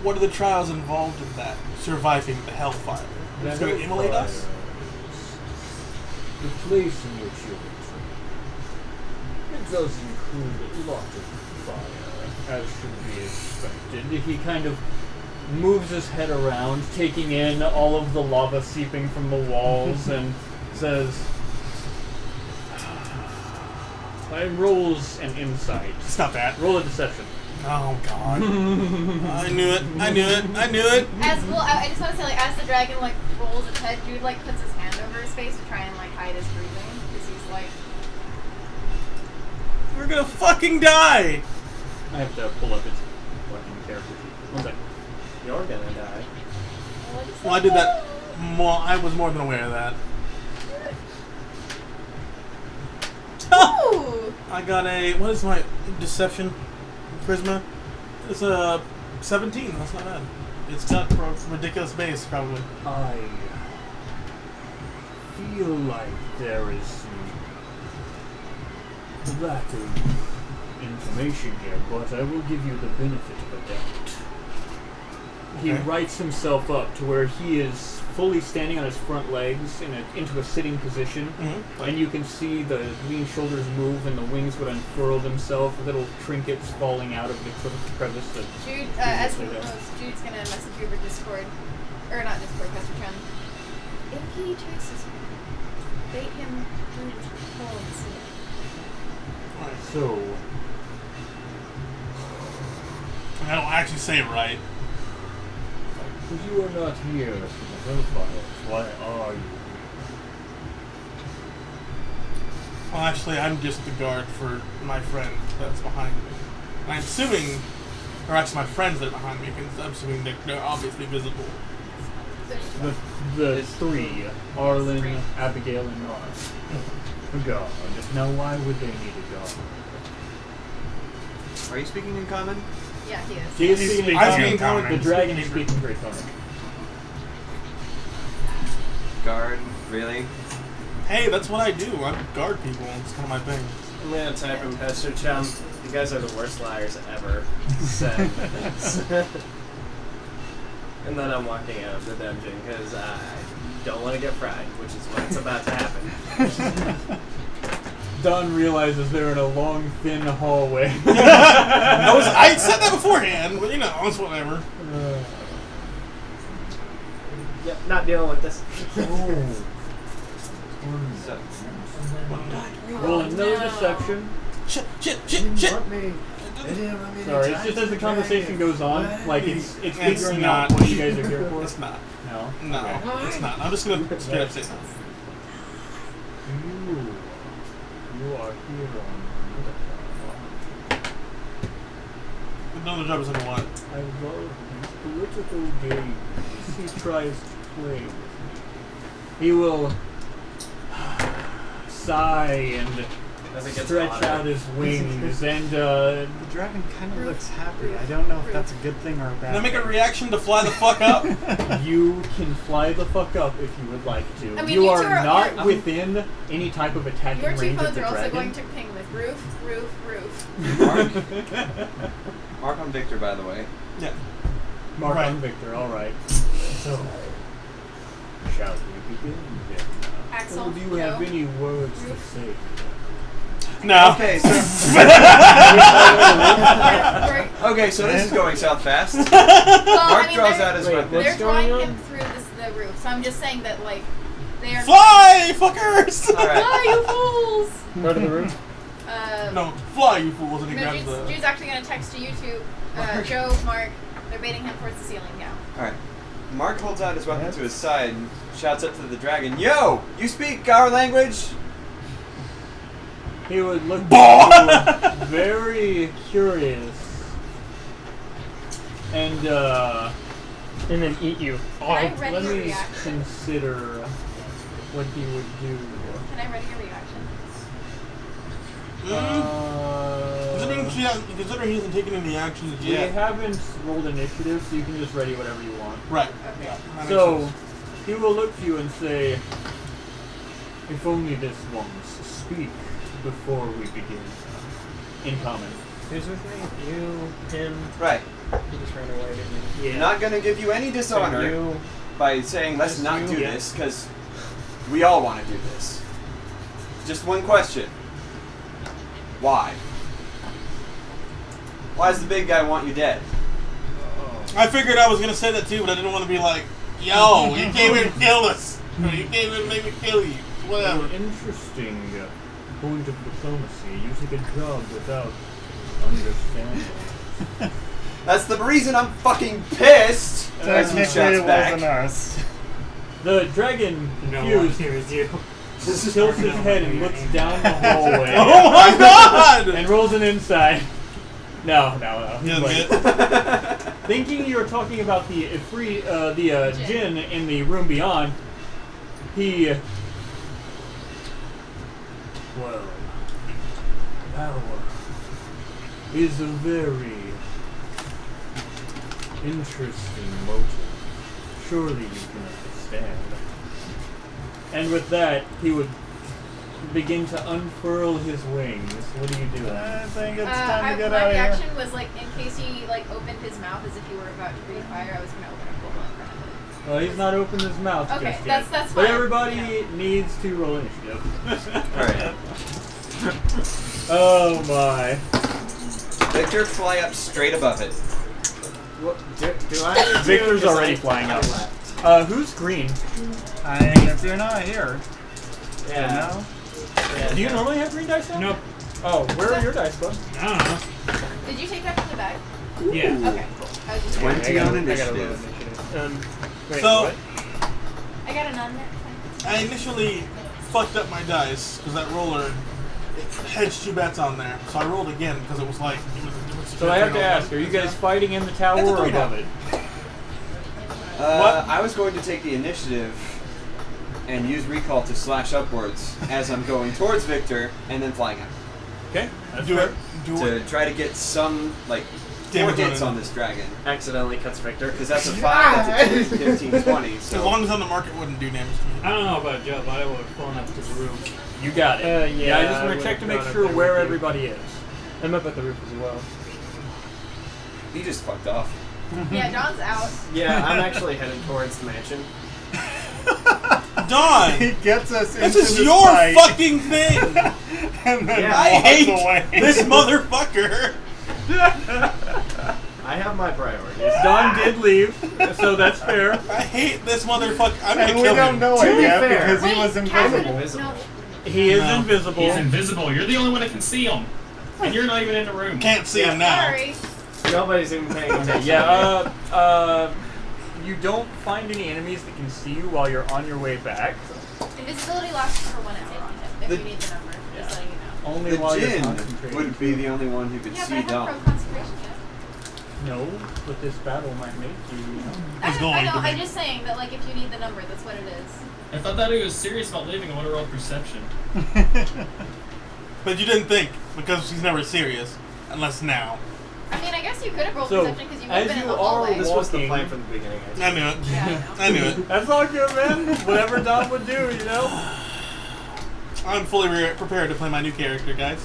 What are the trials involved in that? Surviving the hellfire. It's going to immolate us? The place in which you were trained It does include a lot of fire, as should be expected. He kind of moves his head around, taking in all of the lava seeping from the walls, and says, "I rolls an insight. Stop that. Roll a deception." Oh God! I knew it! I knew it! I knew it! As well, I just want to say, like, as the dragon like rolls its head, Jude like puts his hand over his face to try and like hide his breathing, because he's like, We're gonna fucking die! I have to pull up its fucking character sheet. 1 second. You're gonna die. what is Well, I did that. I was more than aware of that. Ooh! I got a. What is my deception? Charisma? It's a 17. That's not bad. It's got a ridiculous base, probably. I feel like there is some lack of information here, but I will give you the benefit of a doubt. He Okay. writes himself up to where he is fully standing on his front legs into a sitting position, Mm-hmm. and you can see the lean shoulders move and the wings would unfurl themselves, little trinkets falling out of the crevice. That Jude, as previously there. most, Jude's gonna message you over Discord, or not Discord, Pastor Chen. If he checks his bait him through the hole in the ceiling. So, I don't actually say it right. if you are not here for the Hellfires, why are you? Well, actually, I'm just the guard for my friend that's behind me. I'm assuming, or actually my friends that are behind me, because I'm assuming they're obviously visible. The three, Arlen, Abigail, and Mark. A guard. Now, why would they need a guard? Are you speaking in common? Yeah, he is. He is He's speaking speaking I'm common. speaking common. The dragon is speaking Great Common. Guard, really? Hey, that's what I do. I guard people. It's kind of my thing. I'm gonna type in Pastor Chum. You guys are the worst liars ever. Said. And then I'm walking out of the dungeon because I don't want to get fried, which is what's about to happen. Don realizes they're in a long, thin hallway. I said that beforehand, but you know, it's whatever. Yep, not dealing with this. So, Roll another deception. Shit. Sorry, it's just as the conversation goes on, like it's figuring out not. what you guys are here for. It's not. No? No, Okay. it's not. I'm just gonna straight up say no. You are here on Another job is under what? I love these political games he tries to play with me. He will sigh and As it gets stretch hotter. out his wings and The dragon kind of looks happy. I don't know if that's a good thing or a bad Can I make a thing. reaction to fly the fuck up? you can fly the fuck up if you would like to. I mean, you you are two are- not you're- within any type of attacking Your two range of phones the are also dragon. going to ping with roof. Mark on Victor, by the way. Yeah. Mark Right. on Victor, alright. So, shall we begin then? Axel, Or do you have Joe. any words to say? No. Okay, so okay, so this is going south fast. Well, Mark I mean, draws they're- out his Wait, weapon. They're What's drawing going him on? through the roof, so I'm just saying that, like, they are. Fly, fuckers! All right. Fly, you fools! Go to the roof. No, fly, you fools! And he No, grabs Jude's, the. Jude's actually going to text to you two. Joe, Mark, they're baiting him towards the ceiling now. All right. Mark holds out his weapon to his side and shouts up to the dragon, "Yo, you speak our language?" He would look at you very curious. And, And then eat you. Can I ready let your me reaction? consider what he would do. Can I ready your reaction? Considering he hasn't taken any actions We yet. haven't rolled initiative, so you can just ready whatever you want. Right. Okay. Yeah, that makes So, sense. he will look to you and say, "If only this once, speak before we begin." In common. Who's with me? You, him. Right. He just ran away, didn't he? I'm not gonna give you any dishonor You. by saying let's Just not you? do Yeah. this, because we all want to do this. Just one question. Why? Why does the big guy want you dead? I figured I was gonna say that too, but I didn't want to be like, yo, you came here to kill us. Or you came here to make me kill you. Whatever. Interesting point of diplomacy. You take a job without understanding. That's the reason I'm fucking pissed. As he Technically, shouts it back. wasn't us. The dragon No one fused hears you. tilts his head and looks down the hallway. Oh my god! And rolls an inside. No. Yeah, Like, thinking you were talking about the djinn in the room beyond, he. Well, power is a very interesting motive. Surely you can understand. And with that, he would begin to unfurl his wings. What are you doing? I think it's time to get my out of here. reaction was like, in case he like opened his mouth as if he were about to breathe fire, I was gonna open a portal in front of it. Well, he's not opened his mouth Okay, just yet. that's But fine. everybody Yeah. needs to roll initiative. Alright. Oh my. Victor, fly up straight above it. What, do I need to? Victor's 'Cause already I flying up. left. Who's green? If you're not here. Yeah. No? Do you normally have green dice now? Nope. Oh, where are your dice, bud? I don't know. Did you take that from the bag? Yeah. Okay, cool. I was just 20 on I got a initiative. roll initiative. Wait, So- what? I got a none there. I initially fucked up my dice because that roller it hedged 2 bets on there. So I rolled again because it was like it was a different So I have to situation. ask, are you guys fighting in the tower That's a or 3 above now. it? What? I was going to take the initiative and use recall to slash upwards as I'm going towards Victor and then flying out. Okay, that's Do fair. it. Do To it. try to get some, like, 4 Damage on hits it. on this dragon. Accidentally cuts Victor. Because that's a 5, that's a 15, 20. As So long as on the market wouldn't do damage to me. I don't know about Joe, but I would have flown up to the roof. You got it. Yeah, I just I want to check to make would've sure gone up where there with everybody is. I'm up at the roof as well. he just fucked off. Yeah, Dawn's out. Yeah, I'm actually headed towards the mansion. Dawn! He gets us This into is the your fight, fucking thing! and then Yeah. I walks hate away. this motherfucker! I have my priorities. Don did leave, so that's fair. I hate this motherfucker. I'm gonna And we kill don't him. know To it be yet fair- because he Wait, was Catherine- invisible. No. He is No. invisible. He's invisible. You're the only one that can see him. And you're not even in the room. Can't see him now. Sorry. Nobody's even paying attention. Yeah, you don't find any enemies that can see you while you're on your way back. Invisibility lasts for 1 hour on him, if The- you need the number. Just letting you know. Only The while you're djinn concentrating. would be the only one who could Yeah, see but I Dom. have pro concentration yet. No, but this battle might make you, you know. He's I going know, to I'm be. just saying that, like, if you need the number, that's what it is. If I thought he was serious about leaving, I would have rolled perception. But you didn't think, because she's never serious. Unless now. I mean, I guess you could have rolled So, perception because you would as have been in you the are hallway. This was the Walking. plan from the beginning. I knew it. Yeah, I know. I knew it. That's all good, man. Whatever Dom would do, you know? I'm fully prepared to play my new character, guys.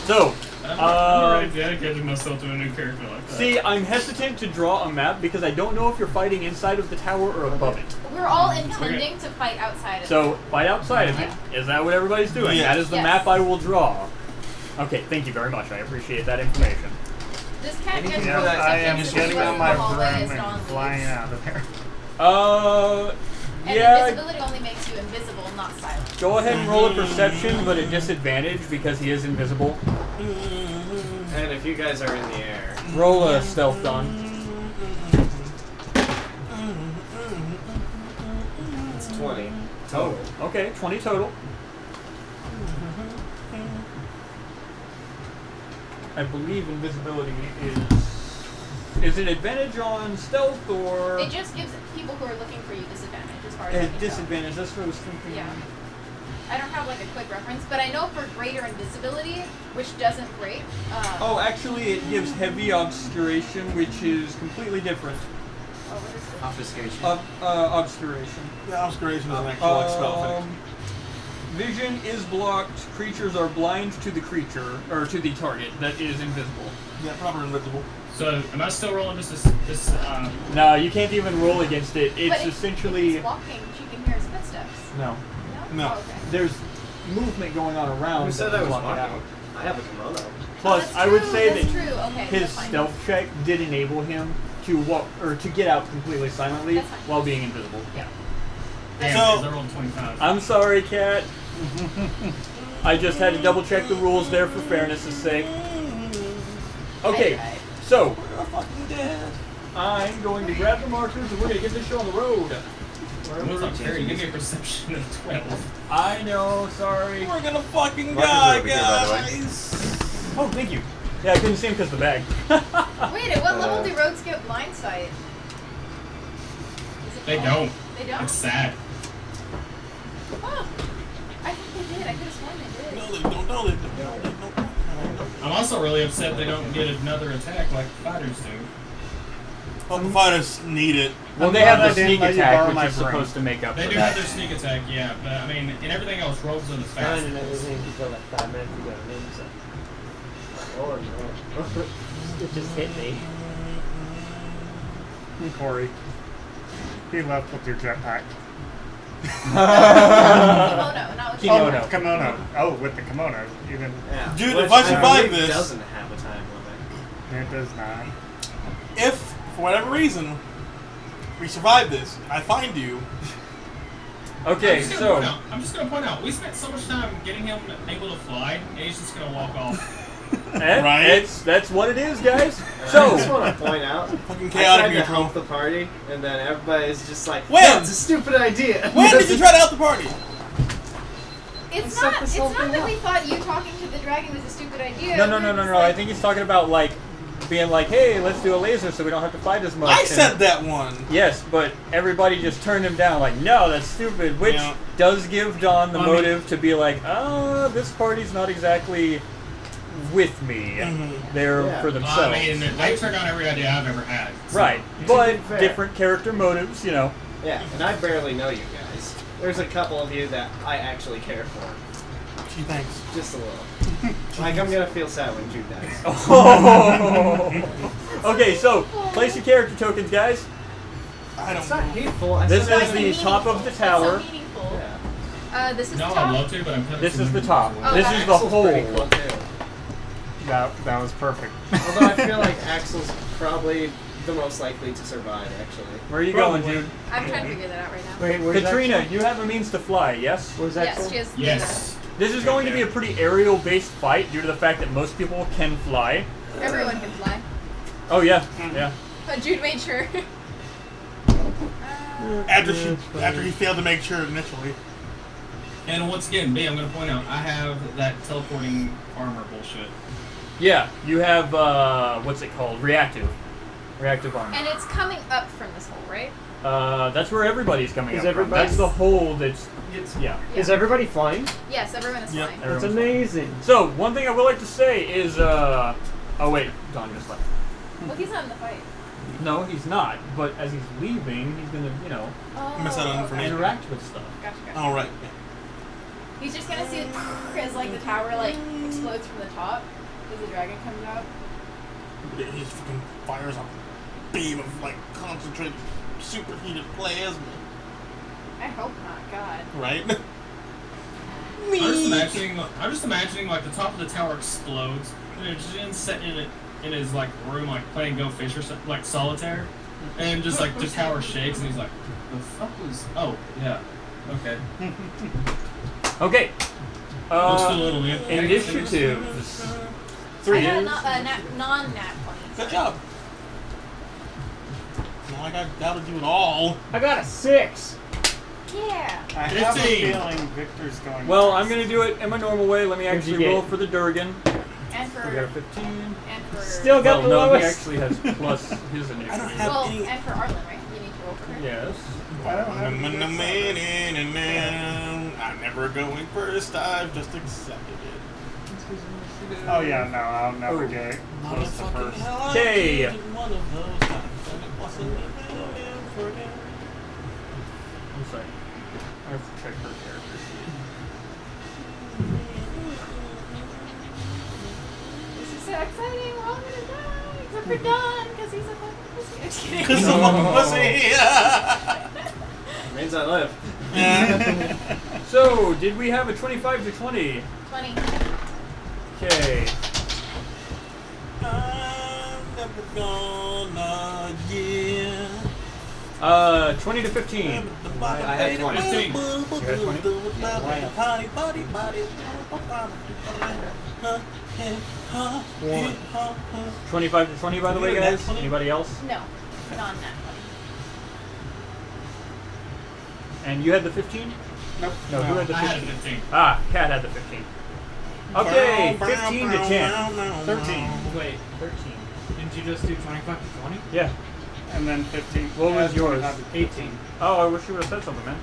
So, I'm already dedicated myself to a new character like that. see, I'm hesitant to draw a map because I don't know if you're fighting inside of the tower or above it. We're all intending to fight outside of So, fight outside of it. Is that what everybody's doing? Yeah. That is the Yes. map I will draw. Okay, thank you very much. I appreciate that information. This cat Anything gets for Yeah, that I am perception getting to on the my hallway as broom Dawn and leaves. flying out of there. And Yeah, invisibility only makes you invisible, not silent. go ahead and roll a perception, but at disadvantage because he is invisible. And if you guys are in the air, Roll a stealth, Don. it's 20 total. Okay, 20 total. I believe invisibility is it advantage on stealth or It just gives people who are looking for you disadvantage as far as I can tell. disadvantage? That's what I was thinking. Yeah. I don't have like a quick reference, but I know for greater invisibility, which doesn't break. Oh, actually, it gives heavy obscuration, which is completely different. What is it? Obfuscation. Obscuration. Yeah, obscuration is an actual like, spell effect. Vision is blocked. Creatures are blind to the creature or to the target that is invisible. Yeah, proper invisible. So, am I still rolling this? No, you can't even roll against it. It's But if essentially he's walking, she can hear his footsteps. no. No. Oh, okay. There's movement going on around. Who said that I was block it walking? out. I have a kimono. Plus, that's I would true, say that's that true. Okay, his that's fine. stealth check did enable him to walk or to get out completely silently That's fine. while being invisible. Yeah. Damn, So- because I rolled 25. I'm sorry, Cat. I just had to double check the rules there for fairness' sake. Okay, Right. so We're fucking dead. I'm going to grab the markers and we're going to get this show on the road. What's up, Terry? Give me a perception of 12. I know, sorry. We're gonna fucking Marcus die, over here, by the way. guys. Oh, thank you. Yeah, I couldn't see him because of the bag. Wait, at what level do rogues get blind sight? Is it They all- don't. They don't? It's sad. Oh, I think they did. I could have sworn they did. No, they don't. No, they don't. No, they don't. I'm also really upset they don't get another attack like fighters do. Well, the fighters need it. Well, I'm they glad have I the didn't sneak let you attack, borrow which my is broom. supposed to make up They for do that. have their sneak attack, yeah, but I mean, in everything else, rogues are the Fine fastest. and everything until like 5 minutes ago. And then it's like, oh no. It just hit me. Corey. He left with your jetpack. Kimono, not with Kimono. Oh, kimono. Oh, with the kimono. Even Yeah. Dude, Which if I survive believe this- doesn't have a time limit. it does not. If, for whatever reason, we survive this, I find you. Okay, so I'm just gonna point out, we spent so much time getting him able to fly, and he's just gonna walk off. Right? That's what it is, guys. I just So want to point out, Fucking I chaotic tried to neutral. help the party, and then everybody's just like, When? "That's a stupid idea." When did you try to help the party? It's set not. this It's whole not thing that up. we thought you talking to the dragon was a stupid idea. no. We're just I like- think he's talking about like being like, hey, let's do a laser so we don't have to fight as much. I And- said that one. Yes, but everybody just turned him down. Like, no, that's stupid. Which Yeah. does give Don the I mean- motive to be like, this party's not exactly with me. Mhm. They're Yeah. for Well, themselves. I mean, they turned down every idea I've ever had. so- Right, To but be fair. different character motives, you know. Yeah, and I barely know you guys. There's a couple of you that I actually care for, Gee, thanks. just a little. Like I'm gonna feel sad when Jude dies. Okay, so place your character tokens, guys. I It's don't not know. hateful. I This said is I- the top of the It's tower. so meaningful. Yeah. This is No, the I'd top. love to, but I'm kind of This is the top. Oh, This that is the Axel's pretty whole. cool too. That was perfect. Although I feel like Axel's probably the most likely to survive, actually. Where are you Probably. going, Jude? I'm trying to figure that out right now. Wait, where's Katrina, Axel? you have a means to fly, yes? Where's Yes, Axel? she has. Yes. This is going to be a pretty aerial-based fight due to the fact that most people can fly. Everyone can fly. Oh yeah, yeah. But Jude made sure. After he failed to make sure initially. And once again, B, I'm going to point out, I have that teleporting armor bullshit. Yeah, you have what's it called? Reactive armor. And it's coming up from this hole, right? That's where everybody's coming Is up from. everybody- That's the hole that's yeah. Is everybody flying? Yes, everyone is Yep. flying. That's Everyone's amazing. So one thing I would like to say is oh wait, Don just left. Well, he's not in the fight. No, he's not. But as he's leaving, he's gonna Oh, Miss out on okay. information. interact with stuff. Gotcha, gotcha. All right. He's just gonna see it as like the tower like explodes from the top as the dragon comes out. He just fucking fires a beam of like concentrated, superheated plasma. I hope not. God. Right? I'm just imagining like the top of the tower explodes, and Jin's sitting in his like room like playing Go Fish or something, like solitaire, and just like the tower shakes, and he's like, "The fuck was? Oh yeah, okay." Okay. Looks a little bit. Initiatives. Three. I got a non-nat 20. Good job. Not like I gotta do it all. I got a 6. Yeah. I have a 15. feeling Victor's going. Well, first. I'm gonna do it in my normal way. Let me What'd you actually roll get? for the Durgan. And for We got a 15. and for Still got the well, no, he lowest. actually has plus his initiative. I don't have well, any. and for Arlen, right? You need to roll for her. Yes. I'm never going first. I've just accepted it. Oh yeah, no, I'll never Oh. get close to Motherfucking first. hell, I Okay. did one of those times, and it wasn't a million for him. I'm sorry. I have to check her character sheet. This is so exciting. We're all gonna die except for Don because he's a fucking pussy. I'm just kidding. Cause of a pussy. Means I live. Yeah. So So, did we have a 25 to 20? 20. Okay. I'm never gonna give. 20 to 15. I had 20. 15. You had 20? 25 to 20, by the way, guys. Anybody else? No, non-nat 20. And you had the 15? Nope. No, who had the I 15? had 15. Ah, Cat had the 15. Okay, 15 to 10. 13. Wait, 13. didn't you just do 25 to 20? Yeah. And then 15. What was yours? 18. Oh, I wish you would have said something, man.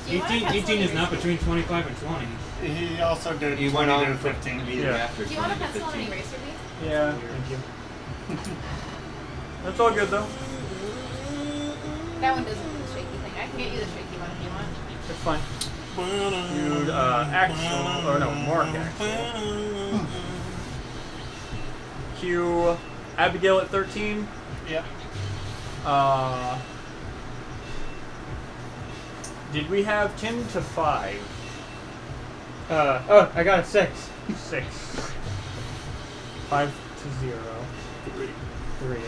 Do you wanna 18, pencil 18 any is not eraser? between 25 and 20. He also did You 20 went to on 15. immediately Yeah. after. Do you want to 20 to pencil an 15. eraser, B? Yeah, thank you. That's all good, though. That one doesn't do the shaky thing. I can get you the shaky one if you want. It's fine. You, Axel, or no, Mark Axel. Q, Abigail at 13. Yep. Did we have 10 to 5? I got a 6. 6. 5 to 0. 3. 3.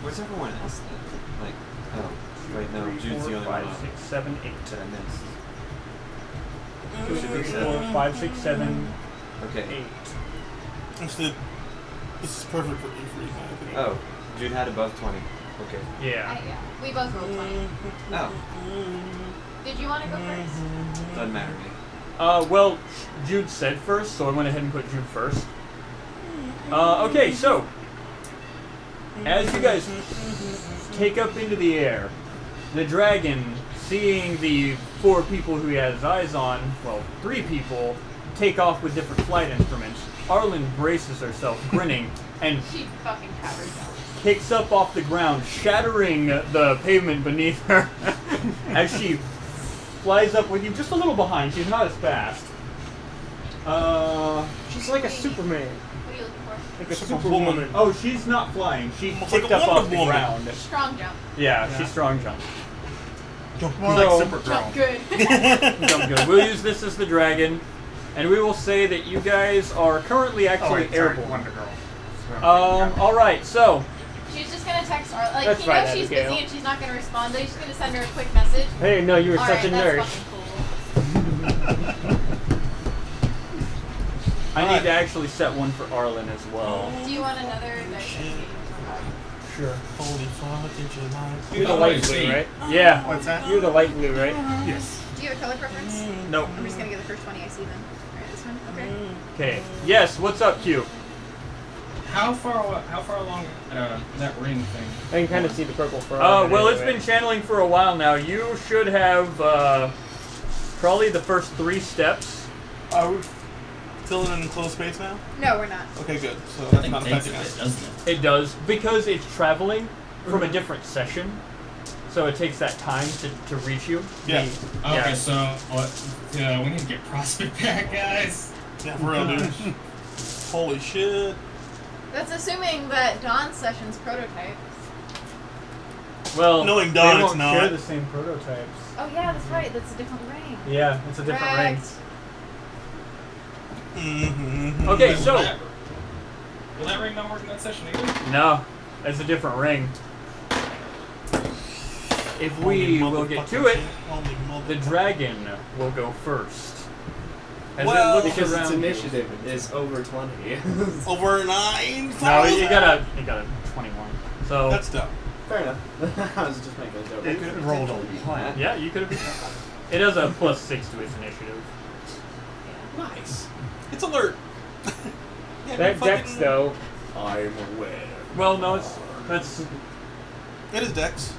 Where's everyone else then? Like, oh, wait, no, 3, Jude's 4, the only 5, one 6, 7, 8. that I missed. 2, 3, 4, 5, 6, 7, Okay. 8. Actually, this is perfect for Avery, in my opinion. Oh, Jude had above 20. Okay. Yeah. Yeah. We both rolled 20. Oh, Did you want to go first? doesn't matter to me. Well, Jude said first, so I went ahead and put Jude first. Okay, so as you guys take up into the air, the dragon, seeing the 4 people who he has his eyes on, well, 3 people, take off with different flight instruments, Arlen braces herself, grinning, and She fucking cowers down. kicks up off the ground, shattering the pavement beneath her as she flies up with you just a little behind. She's not as fast. She's like a Superman. What are you looking for? Like a Superwoman. Superwoman. Oh, she's not flying. She Almost kicked like a up off Wonder the Woman. ground. Strong jump. Yeah, she's strong jump. More So- like Supergirl. Jump good. Jump good. We'll use this as the dragon, and we will say that you guys are currently Oh, actually wait, sorry, airborne. Wonder Girl. All right, so She's just gonna text Arlen. Like, That's he knows right, she's Abigail. busy and she's not gonna respond, but he's just gonna send her a quick message. Hey, no, you were All such right, a that's nerd. fucking cool. I need to actually set one for Arlen as well. Do you want another dice? Sure. Holy fuck, did you like? You're the Oh, light I blue, see. right? Yeah. What's that? You're the light blue, right? Yes. Do you have a color preference? Nope. I'm just gonna get the first 20 I see then. Alright, this one? Okay. Okay. Yes. What's up, Q? How far along that ring thing? I can kind of see the purple fur. Well, it's been channeling for a while now. You should have probably the first 3 steps. Are we still in an enclosed space now? No, we're not. Okay, good. So I that's think not it takes affecting a us. bit, doesn't it? It does because it's traveling from a different session, so it takes that time to reach you. Yeah. Okay, Yeah. so we need to get Prospect back, guys. Yeah, for real, dude. Holy shit. That's assuming that Dawn's session's prototype. Well, Knowing they Dawn, it's won't not. share the same prototypes. Oh yeah, that's right. That's a different ring. Yeah, it's a different ring. Correct. Mm-hmm. Okay, Will so that ring not work in that session either? no, it's a different ring. If we will get to it, the dragon will go first. As Well, it looks Because around its you. initiative is over 20. Over 9,000. No, you got a 21. So That's dumb. Fair enough. I was just making a joke. It rolled a one. yeah, you could have. It has a +6 to its initiative. Nice. It's alert. Yeah, That fucking- Dex, though. I'm aware. Well, no, that's It is Dex.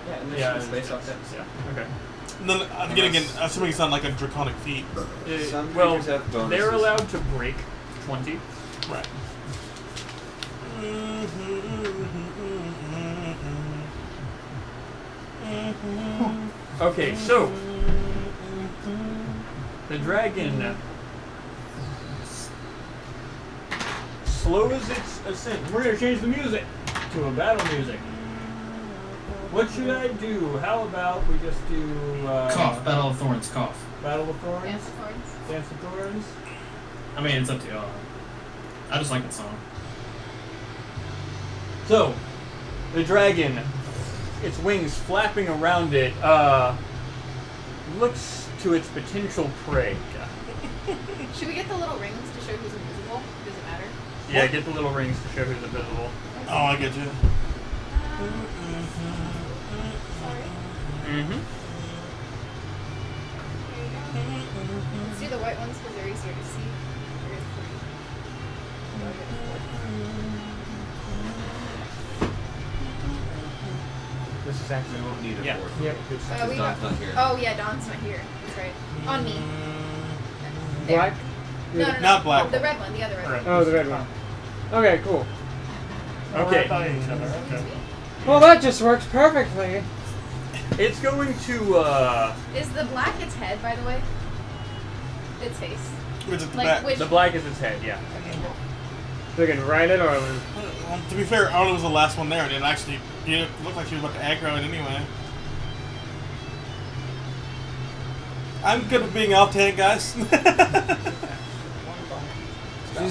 Yeah, initiative yeah, is based off that. yeah. Okay. And then I'm getting an, assuming it's not like a draconic feat. Some Well, creatures have bonuses. they're allowed to break 20. Right. Okay, so the dragon slows its ascent. We're gonna change the music to a battle music. What should I do? How about we just do Cough. Battle of Thorns. Cough. Battle of Thorns? Dance of Thorns. Dance of Thorns? I mean, it's up to y'all. I just like that song. So, the dragon, its wings flapping around it, looks to its potential prey. Should we get the little rings to show who's invisible? Does it matter? Yeah, get the little rings to show who's invisible. Oh, I get you. Sorry. Mm-hmm. Here you go. Let's do the white ones because they're easier to see. There's 3. This is actually We won't need a yeah. fourth. Yep. We Don's not here. Oh yeah, Don's not here. That's right. On me. There. Black? No, no, no. Not black. The red one. The other red one. Oh, the red one. Okay, cool. Okay. By each other. Okay. Well, that just works perfectly. It's going to Is the black its head, by the way? Its face. Which is the Like back. which? the black is its head, yeah. So we can ride it or... Well, to be fair, Arlo was the last one there, and it actually looked like she was about to aggro it anyway. I'm good with being off tank, guys. She's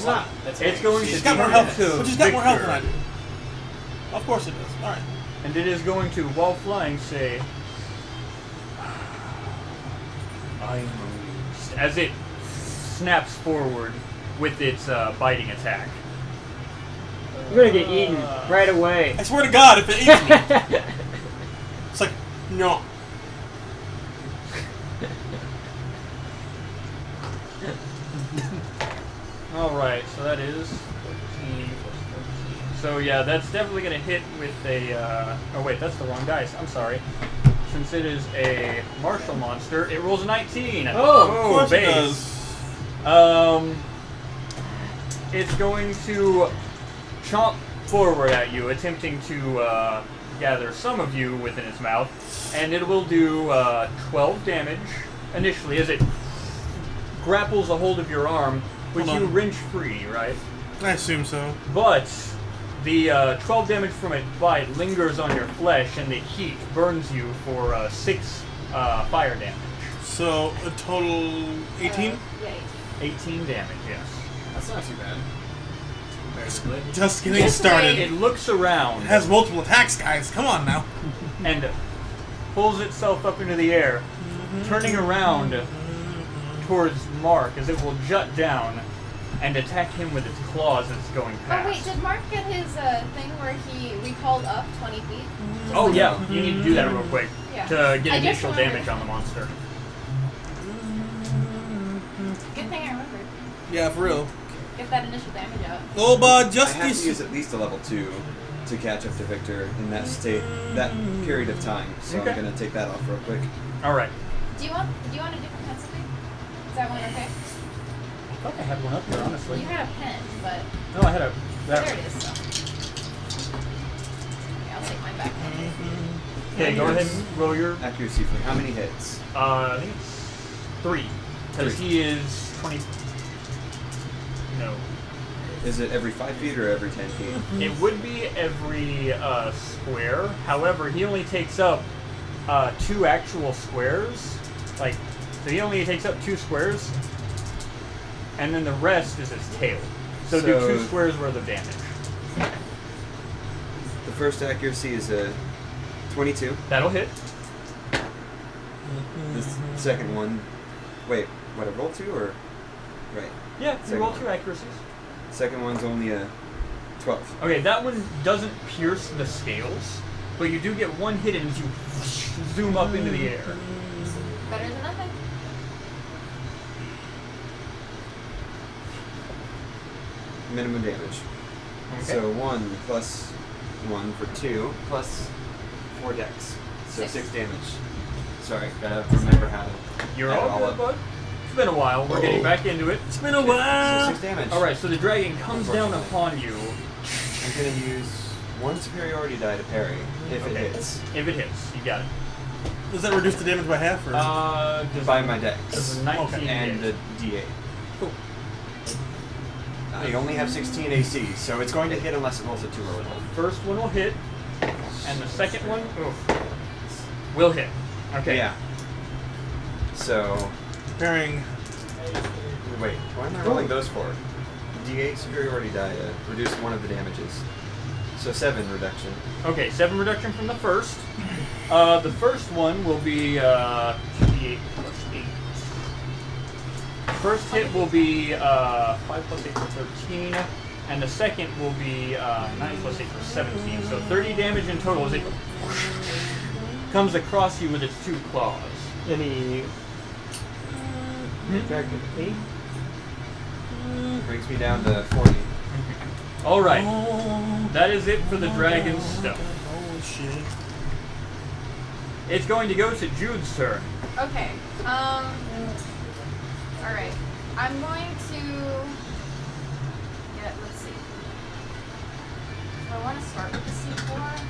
not. That's It's me. going She's to got more do health, to but she's got more health than I Victor. do. Of course it does. Alright. And it is going to, while flying, say, I am released, as it snaps forward with its biting attack. You're gonna get eaten right away. I swear to God, if it eats me. It's like, no. Alright, so that is 14 plus 13. So yeah, that's definitely going to hit with a, oh wait, that's the wrong dice, I'm sorry. Since it is a martial monster, it rolls a 19. Oh, of course it base. does. It's going to chomp forward at you, attempting to gather some of you within its mouth, and it will do 12 damage initially as it grapples a hold of your arm, which Hold you on. wrench free, right? I assume so. But the 12 damage from its bite lingers on your flesh, and the heat burns you for 6 fire damage. So, a total 18? Yeah, 18 damage, yes. That's not too bad. Just getting Just started. wait. It looks around It has multiple attacks, guys. Come on now. and pulls itself up into the air, turning around towards Mark as it will jut down and attack him with its claws as it's going Oh past. wait, did Mark get his thing where we called up 20 feet? Oh yeah, you need to do that real quick Yeah. to get I just initial remembered. damage on the monster. Good thing I remembered. Yeah, for real. Get that initial damage out. Oh, but I have to justice. use at least a level 2 to catch up to Victor in that state, that period of time. So Okay. I'm gonna take that off real quick. All right. Do you want a different pencil? Is that one okay? I thought I had one up there, honestly. You had a pen, but No, I had a. That there it is. So. Okay, I'll take mine back. Okay, go ahead and roll your. Accuracy for how many hits? I think it's 3. Because 3. he is 20. No. Is it every 5 feet or every 10 feet? It would be every square. However, he only takes up 2 actual squares. Like, so he only takes up 2 squares. And then the rest is his tail. So do 2 squares worth of damage. The first accuracy is a 22. That'll hit. The second one, wait, what, I rolled 2 or? Right. Yeah, you Second roll one. 2 accuracies. Second one's only a 12. Okay, that one doesn't pierce the scales, but you do get 1 hit as you zoom up into the air. Better than nothing. Minimum damage. Okay. So 1 plus 1 for 2 plus 4 dex. So 6 damage. Sorry, gotta remember how to You're add it all good, up. bud. It's been a while. We're getting back into it. It's been a So while. 6 damage. All right, so the dragon comes down upon you. I'm gonna use 1 superiority die to parry if it hits. If it hits, you got it. Does that reduce the damage by half? Or? Just By my This dex. is 19 Okay. And hit. the d8. Cool. You only have 16 AC, so it's going to hit unless it rolls a 2 or a 1. First one will hit. And the second one will hit. Okay. Yeah. So, Preparing. wait, why am I rolling those for? D8 superiority die to reduce one of the damages. So 7 reduction. Okay, 7 reduction from the first. The first one will be 2d8 plus 8. First hit will be 5 plus 8 for 13, and the second will be 9 plus 8 for 17. So 30 damage in total as it comes across you with its 2 claws. Any dragon 8? Brings me down to 40. Alright, that is it for the dragon stuff. Holy shit. It's going to go to Jude's turn. Okay. Alright. I'm going to get, let's see. Do I want to start with the C4?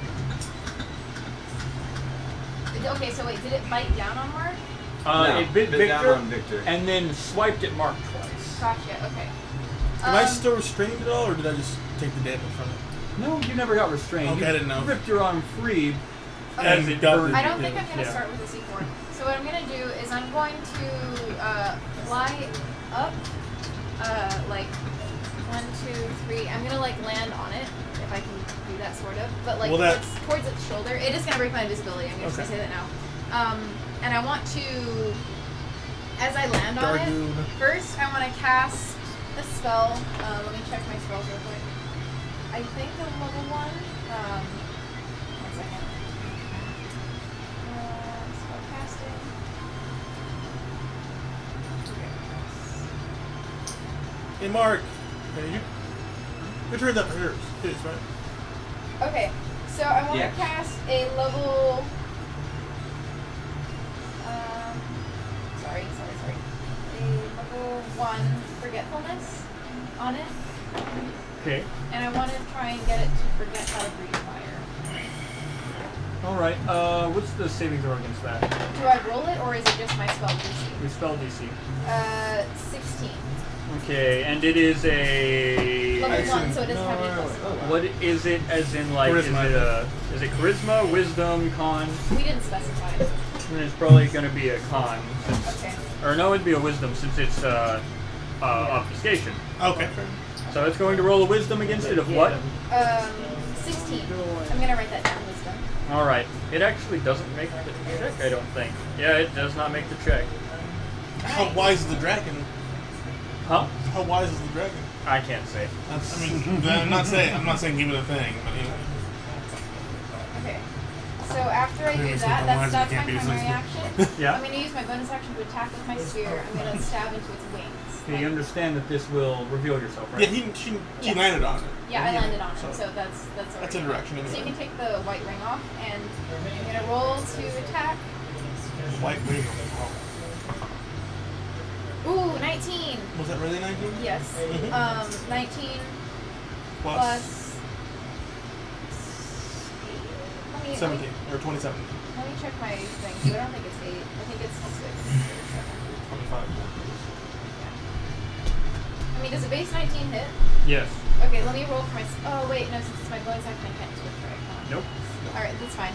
Okay, so wait, did it bite down on Mark? No, It bit bit down Victor, on Victor. and then swiped at Mark twice. Gotcha, okay. Am I still restrained at all, or did I just take the damage from it? No, you never got restrained. Okay, You I didn't know. ripped your arm free Okay. as it burned. I don't think I'm going to Yeah. start with the C4. So what I'm going to do is I'm going to fly up, like 1, 2, 3. I'm going to like land on it, if I can do that sort of. But like Well, that- towards its shoulder. It is going to break my invisibility. I'm just going to say that now. And I want to, as I land on it, Dargoon. first I want to cast a spell. Let me check my spells real quick. I think a level 1. 1 second. Spell casting. Hey, Mark. Hey, your turn's up for yours. It is, right? Okay, so I want Yeah. to cast a level. Sorry. A level 1 forgetfulness on it, Okay. and I want to try and get it to forget how to breathe fire. Alright, what's the saving throw against that? Do I roll it, or is it just my spell DC? Your spell DC. 16. Okay, and it is a... Level I 1, assume- so it doesn't have any no, plus. no, What is it as in like, Charisma, is it charisma, wisdom, con? We didn't specify. And it's probably going to be a con. Since, Okay. or no, it'd be a wisdom since it's obfuscation. Okay. So it's going to roll a wisdom against it of what? 16. I'm gonna write that down. Wisdom. Alright, it actually doesn't make the check, I don't think. Yeah, it does not make the check. How wise is the dragon? Huh? How wise is the dragon? I can't say. That's, I mean, I'm not saying give it a thing, but you know. Okay. So after I do Clearly that, something wise that's you my can't be primary resistant. action. Yeah. I'm going to use my bonus action to attack with my spear. I'm going to stab into its wings. Okay, you understand that this will reveal yourself, right? Yeah, she Yeah. landed on it. Yeah, I landed on it, so that's That's already a direction So you anyway. can take the white ring off, and I'm going to roll to attack. White wing. Ooh, 19. Was that really 19? Yes. Mhm. 19 Plus plus. Let me 17 or 27. Let me check my thing. So I don't think it's 8. I think it's 6 or 7. 25. I mean, does a base 19 hit? Yes. Okay, let me roll for my. Oh wait, no, since it's my bonus action, I can't switch right. Nope. All right, that's fine.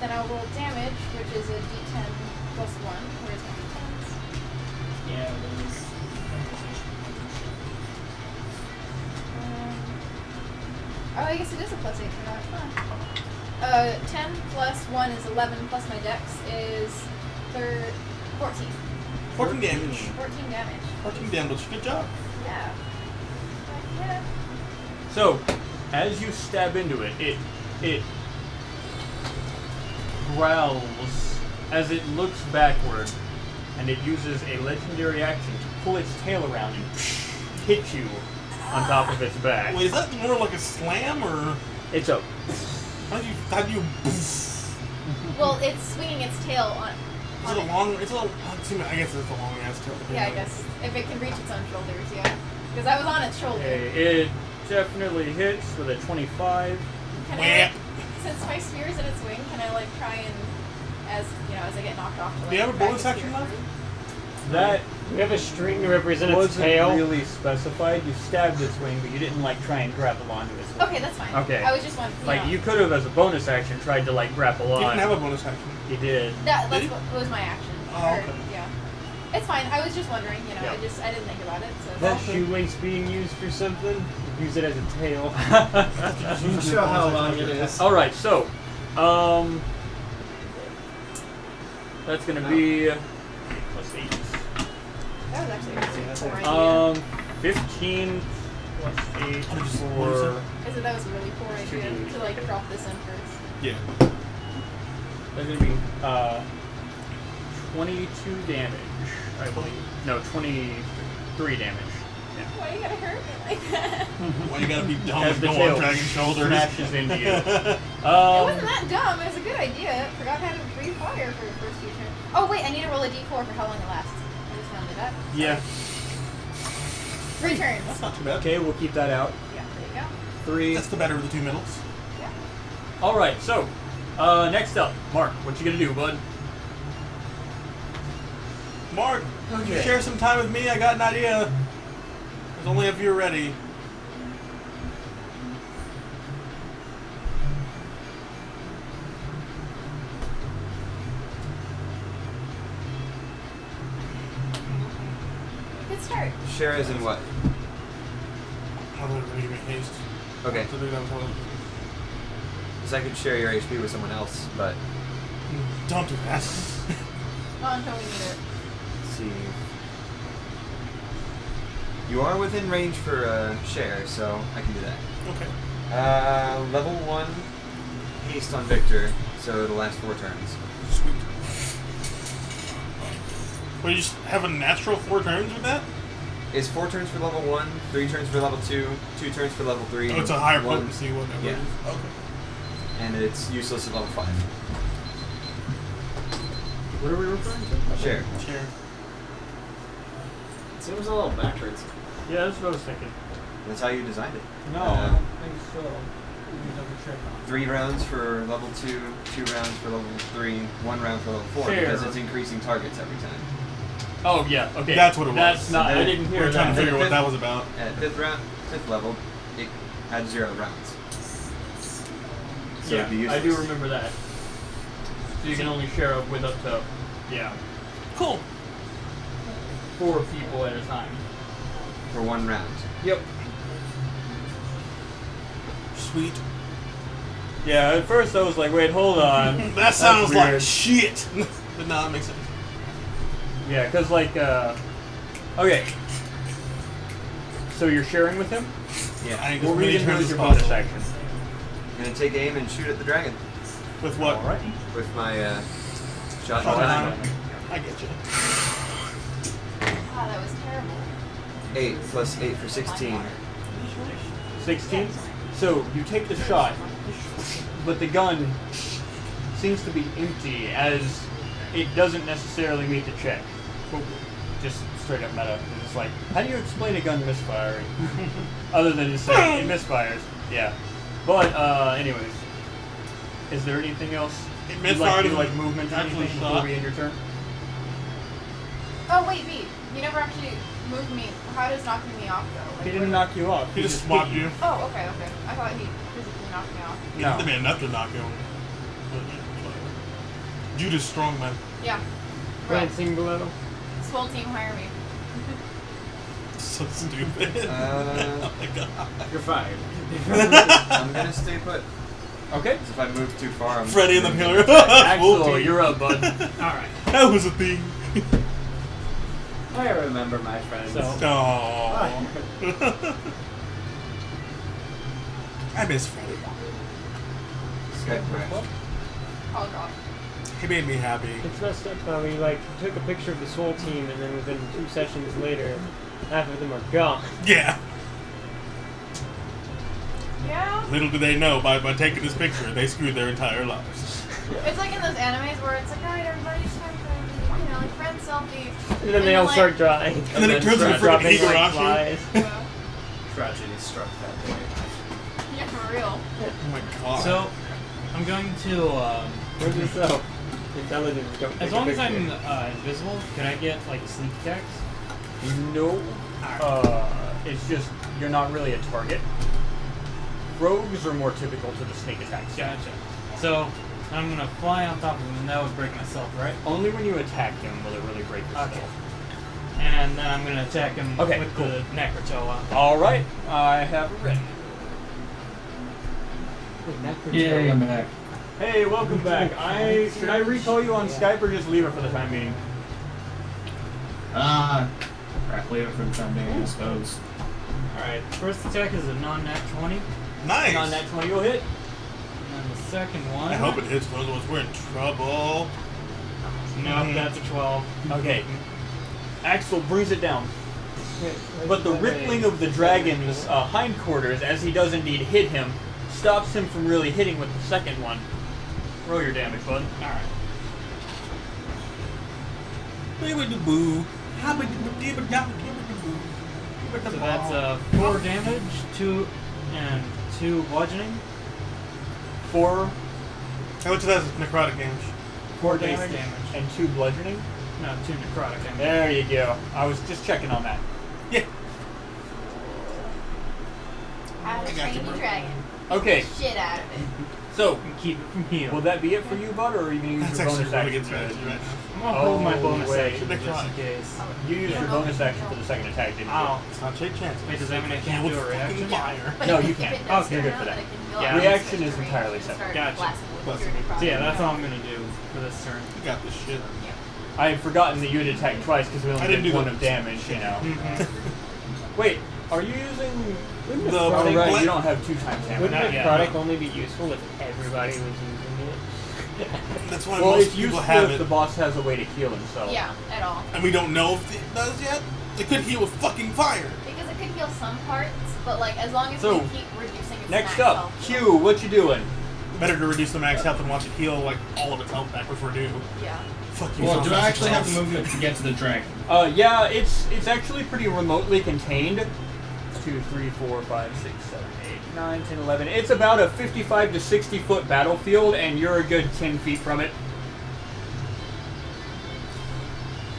Then I'll roll damage, which is a D10 plus 1. Where's my D10s? Yeah. Oh, I guess it is a plus 8 for that. Huh. 10 plus 1 is 11, plus my dex is 14. 14 damage. 14 damage. 14 damage. Good job. Yeah. Yeah. So, as you stab into it, it growls as it looks backward, and it uses a legendary action to pull its tail around and hit you on top of its back. Wait, is that more like a slam or It's a... how do you? Well, it's swinging its tail on. Is it a long? It's a. I guess it's a long ass tail. Yeah, I guess if it can reach its own shoulders, yeah. Because I was on its shoulder. It definitely hits with a 25. Can Whap. since my spear is in its wing, can I try and, as I get knocked off? To, Do you have a drag bonus the action spear left? through? That We have a string to represent its wasn't tail. really specified. You stabbed its wing, but you didn't like try and grapple onto its wing. Okay, that's fine. Okay. I was just wondering. Like you could have, as a bonus action, tried to like grapple on. You didn't have a bonus action. You did. That's Did what was my action. Oh, okay. Yeah. It's fine. I was just wondering. You know, Yeah. I didn't think about it. So. That shoe link's being used for something. Use it as a tail. Show how long it is. All right, so, that's gonna be plus 8. That was actually a really poor idea. 15 plus 8 for. I said that was a really poor idea to like drop this in first. Yeah. That's gonna be 22 damage, I believe. No, 23 damage. Yeah. Why you gotta hurt me like that? Why you gotta be dumb As and the go tail on dragon shoulders? smashes into you. It wasn't that dumb. It was a good idea. Forgot how to breathe fire for the first few turns. Oh wait, I need to roll a d4 for how long it lasts. I just rounded up. Yeah. 3 turns. That's not too bad. Okay, we'll keep that out. Yeah, there you go. 3. That's the better of the two middles. Yeah. All right, so next up, Mark, what you gonna do, bud? Mark, would you Okay. share some time with me? I got an idea. There's only if you're ready. Good start. Share as in what? How about you make haste? Okay. To do that with Because I could share your HP with someone else, but Don't do that. Not until we need it. let's see. You are within range for share, so I can do that. Okay. Level 1 haste on Victor, so it'll last 4 turns. Sweet. Well, you just have a natural 4 turns with that? It's 4 turns for level 1, 3 turns for level 2, 2 turns for level 3. Oh, it's a higher 1 potency, whatever. Yeah. It is. Okay. And it's useless at level 5. What are we referring to? Share. Share. Seems a little backwards. Yeah, that's what I was thinking. That's how you designed it. No, Uh, I don't think so. We can double check on 3 rounds for level 2, 2 rounds for level 3, 1 round for level 4, Share. because it's increasing targets every time. Oh yeah, okay. That's what it was. That's not. I didn't We hear were trying that. to figure what that was about. At 5th level, it adds 0 rounds. So it'd be Yeah, I useless. do remember that. So you can only share with up to, yeah, Cool. 4 people at a time. For 1 round. Yep. Sweet. Yeah, at first I was like, wait, hold on. That That's sounds like weird. shit. But nah, it makes sense. Yeah, because like, okay. So you're sharing with him? Yeah. I think What as were you many going to do turns with as your bonus possible. action? I'm going to take aim and shoot at the dragon With what? Alright. with my shot Shot time. time. I get you. Wow, that was terrible. 8 plus 8 for 16. 16? So you take the shot, but the gun seems to be empty as it doesn't necessarily meet the check. Just straight up meta. It's just like, how do you explain a gun misfiring? Other than just saying it misfires. Yeah. But, anyways. Is there anything else? It You'd like to do, misfired like and movement or actually anything before shot. we end your turn? Oh wait, B. You never actually moved me. How does knocking me off go? He didn't knock you off. He just hit swapped you. Oh, okay, okay. I thought he physically knocked me off. He No. didn't be enough to knock you over. Judas Strongman. Yeah. Glancing below. Swole team, hire me. So stupid. Uh, Oh my god. You're fired. I'm going to stay put. Okay. 'Cause if I move too far, I'm Freddy in the pillar. Axel, you're up, bud. Alright. That was a thing. I remember my friends. So, Oh. I miss Freddy. Skype crash. I'll drop. He made me happy. It's messed up how we like took a picture of the Swole team and then within 2 sessions later, half of them are gone. Yeah. Yeah. Little do they know, by taking this picture, they screwed their entire lives. It's like in those animes where it's like, alright, everybody's time for, you know, like friend selfie. And then they all like, start drying. And then it turns into freaking dropping like Higurashi. flies. Yeah. Tragedy struck that day. Yeah, for real. Oh my god. So, I'm going to, Where's yourself? Intelligence. Don't as take a long as picture. I'm invisible, can I get like sneak attacks? No. It's just you're not really a target. Rogues are more typical to the sneak attacks. Gotcha. So I'm gonna fly on top of him, and that would break myself, right? Only when you attack him will it really break yourself. Okay. And then I'm gonna attack him Okay, with cool. the Necrotoa. All right, I have it ready. Yay, I'm back. Hey, welcome back. Should I recall you on Skype or just leave it for the time being? Crap, leave it for the time being, I suppose. Alright, first attack is a non-nat 20. Nice. Non nat 20 will hit. And then the second one. I hope it hits, otherwise we're in trouble. No, that's a 12. Okay. Axel brings it down. But the rippling of the dragon's hindquarters, as he does indeed hit him, stops him from really hitting with the second one. Roll your damage, bud. Alright. So that's 4 damage, 2 and 2 bludgeoning. 4 How much of that is necrotic damage? 4 base damage, damage. and 2 bludgeoning. No, 2 necrotic damage. There you go. I was just checking on that. Yeah. How to train a dragon. Okay, Shit out of it. so And keep it from heal. will that be it for you, bud, or are you going to use That's your actually bonus really action? good strategy right now. I'm gonna hold my Oh, bonus wait. action just in Necrotic. case. You used your bonus action for the second attack, didn't you? Oh. It's not take chances. Wait, does that mean I Kill can't with do a fucking reaction? fire. But No, if you it- if can't. it does You're turn good for out that. it can heal Yeah. out Reaction of is the entirely range and separate. start Gotcha. blasting with Bless your you. necrotic. So yeah, that's all I'm gonna do for this turn. You got this shit. I had forgotten that you had attacked twice because we I only didn't did do 1 that. of damage, you know. Mm-hmm. Wait, are you using... The Oh, right, blank- you don't have 2 times damage. Wouldn't Not yet. necrotic only be useful if everybody was using it? That's why Well, most it's people useful have if it. the boss has a way to heal himself. Yeah, at all. And we don't know if it does yet. It could heal with fucking fire. Because it could heal some parts, but like as long as So, we keep reducing its Next max up, health. Q, what you doing? Better to reduce the max health and watch it heal like all of its health back before due. Yeah. Fuck you. Well, so do I fast actually have the yourself. movement to get to the dragon? Yeah, it's actually pretty remotely contained. 2, 3, 4, 5, 6, 7, 8, 9, 10, 11. It's about a 55 to 60 foot battlefield, and you're a good 10 feet from it.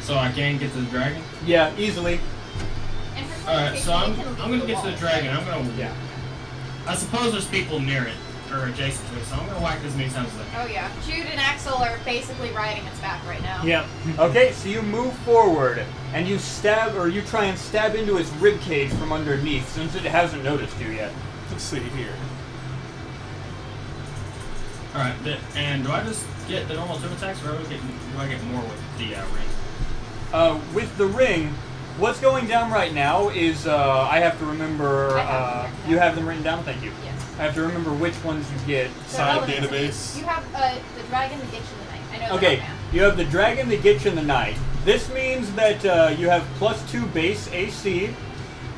So I can get to the dragon? Yeah, easily. And for Alright, so I'm clarification, it can gonna leave get to the wall. dragon. I'm gonna. Yeah. I suppose there's people near it or adjacent to it, so I'm gonna whack as many times as I can. Oh yeah, Jude and Axel are basically riding its back right now. Yep. Okay, so you move forward, and you stab, or you try and stab into its rib cage from underneath, since it hasn't noticed you yet. Let's see here. Alright, and do I just get the normal 2 attacks, or do I get more with the ring? With the ring, what's going down right now is, I have to remember, I have them written you down. have them written down? Thank you. Yes. I have to remember which ones you get. They're Side relevant to me. database. You have the dragon that gets you the night. I know Okay, that man. you have the dragon that gets you in the night. This means that you have +2 base AC,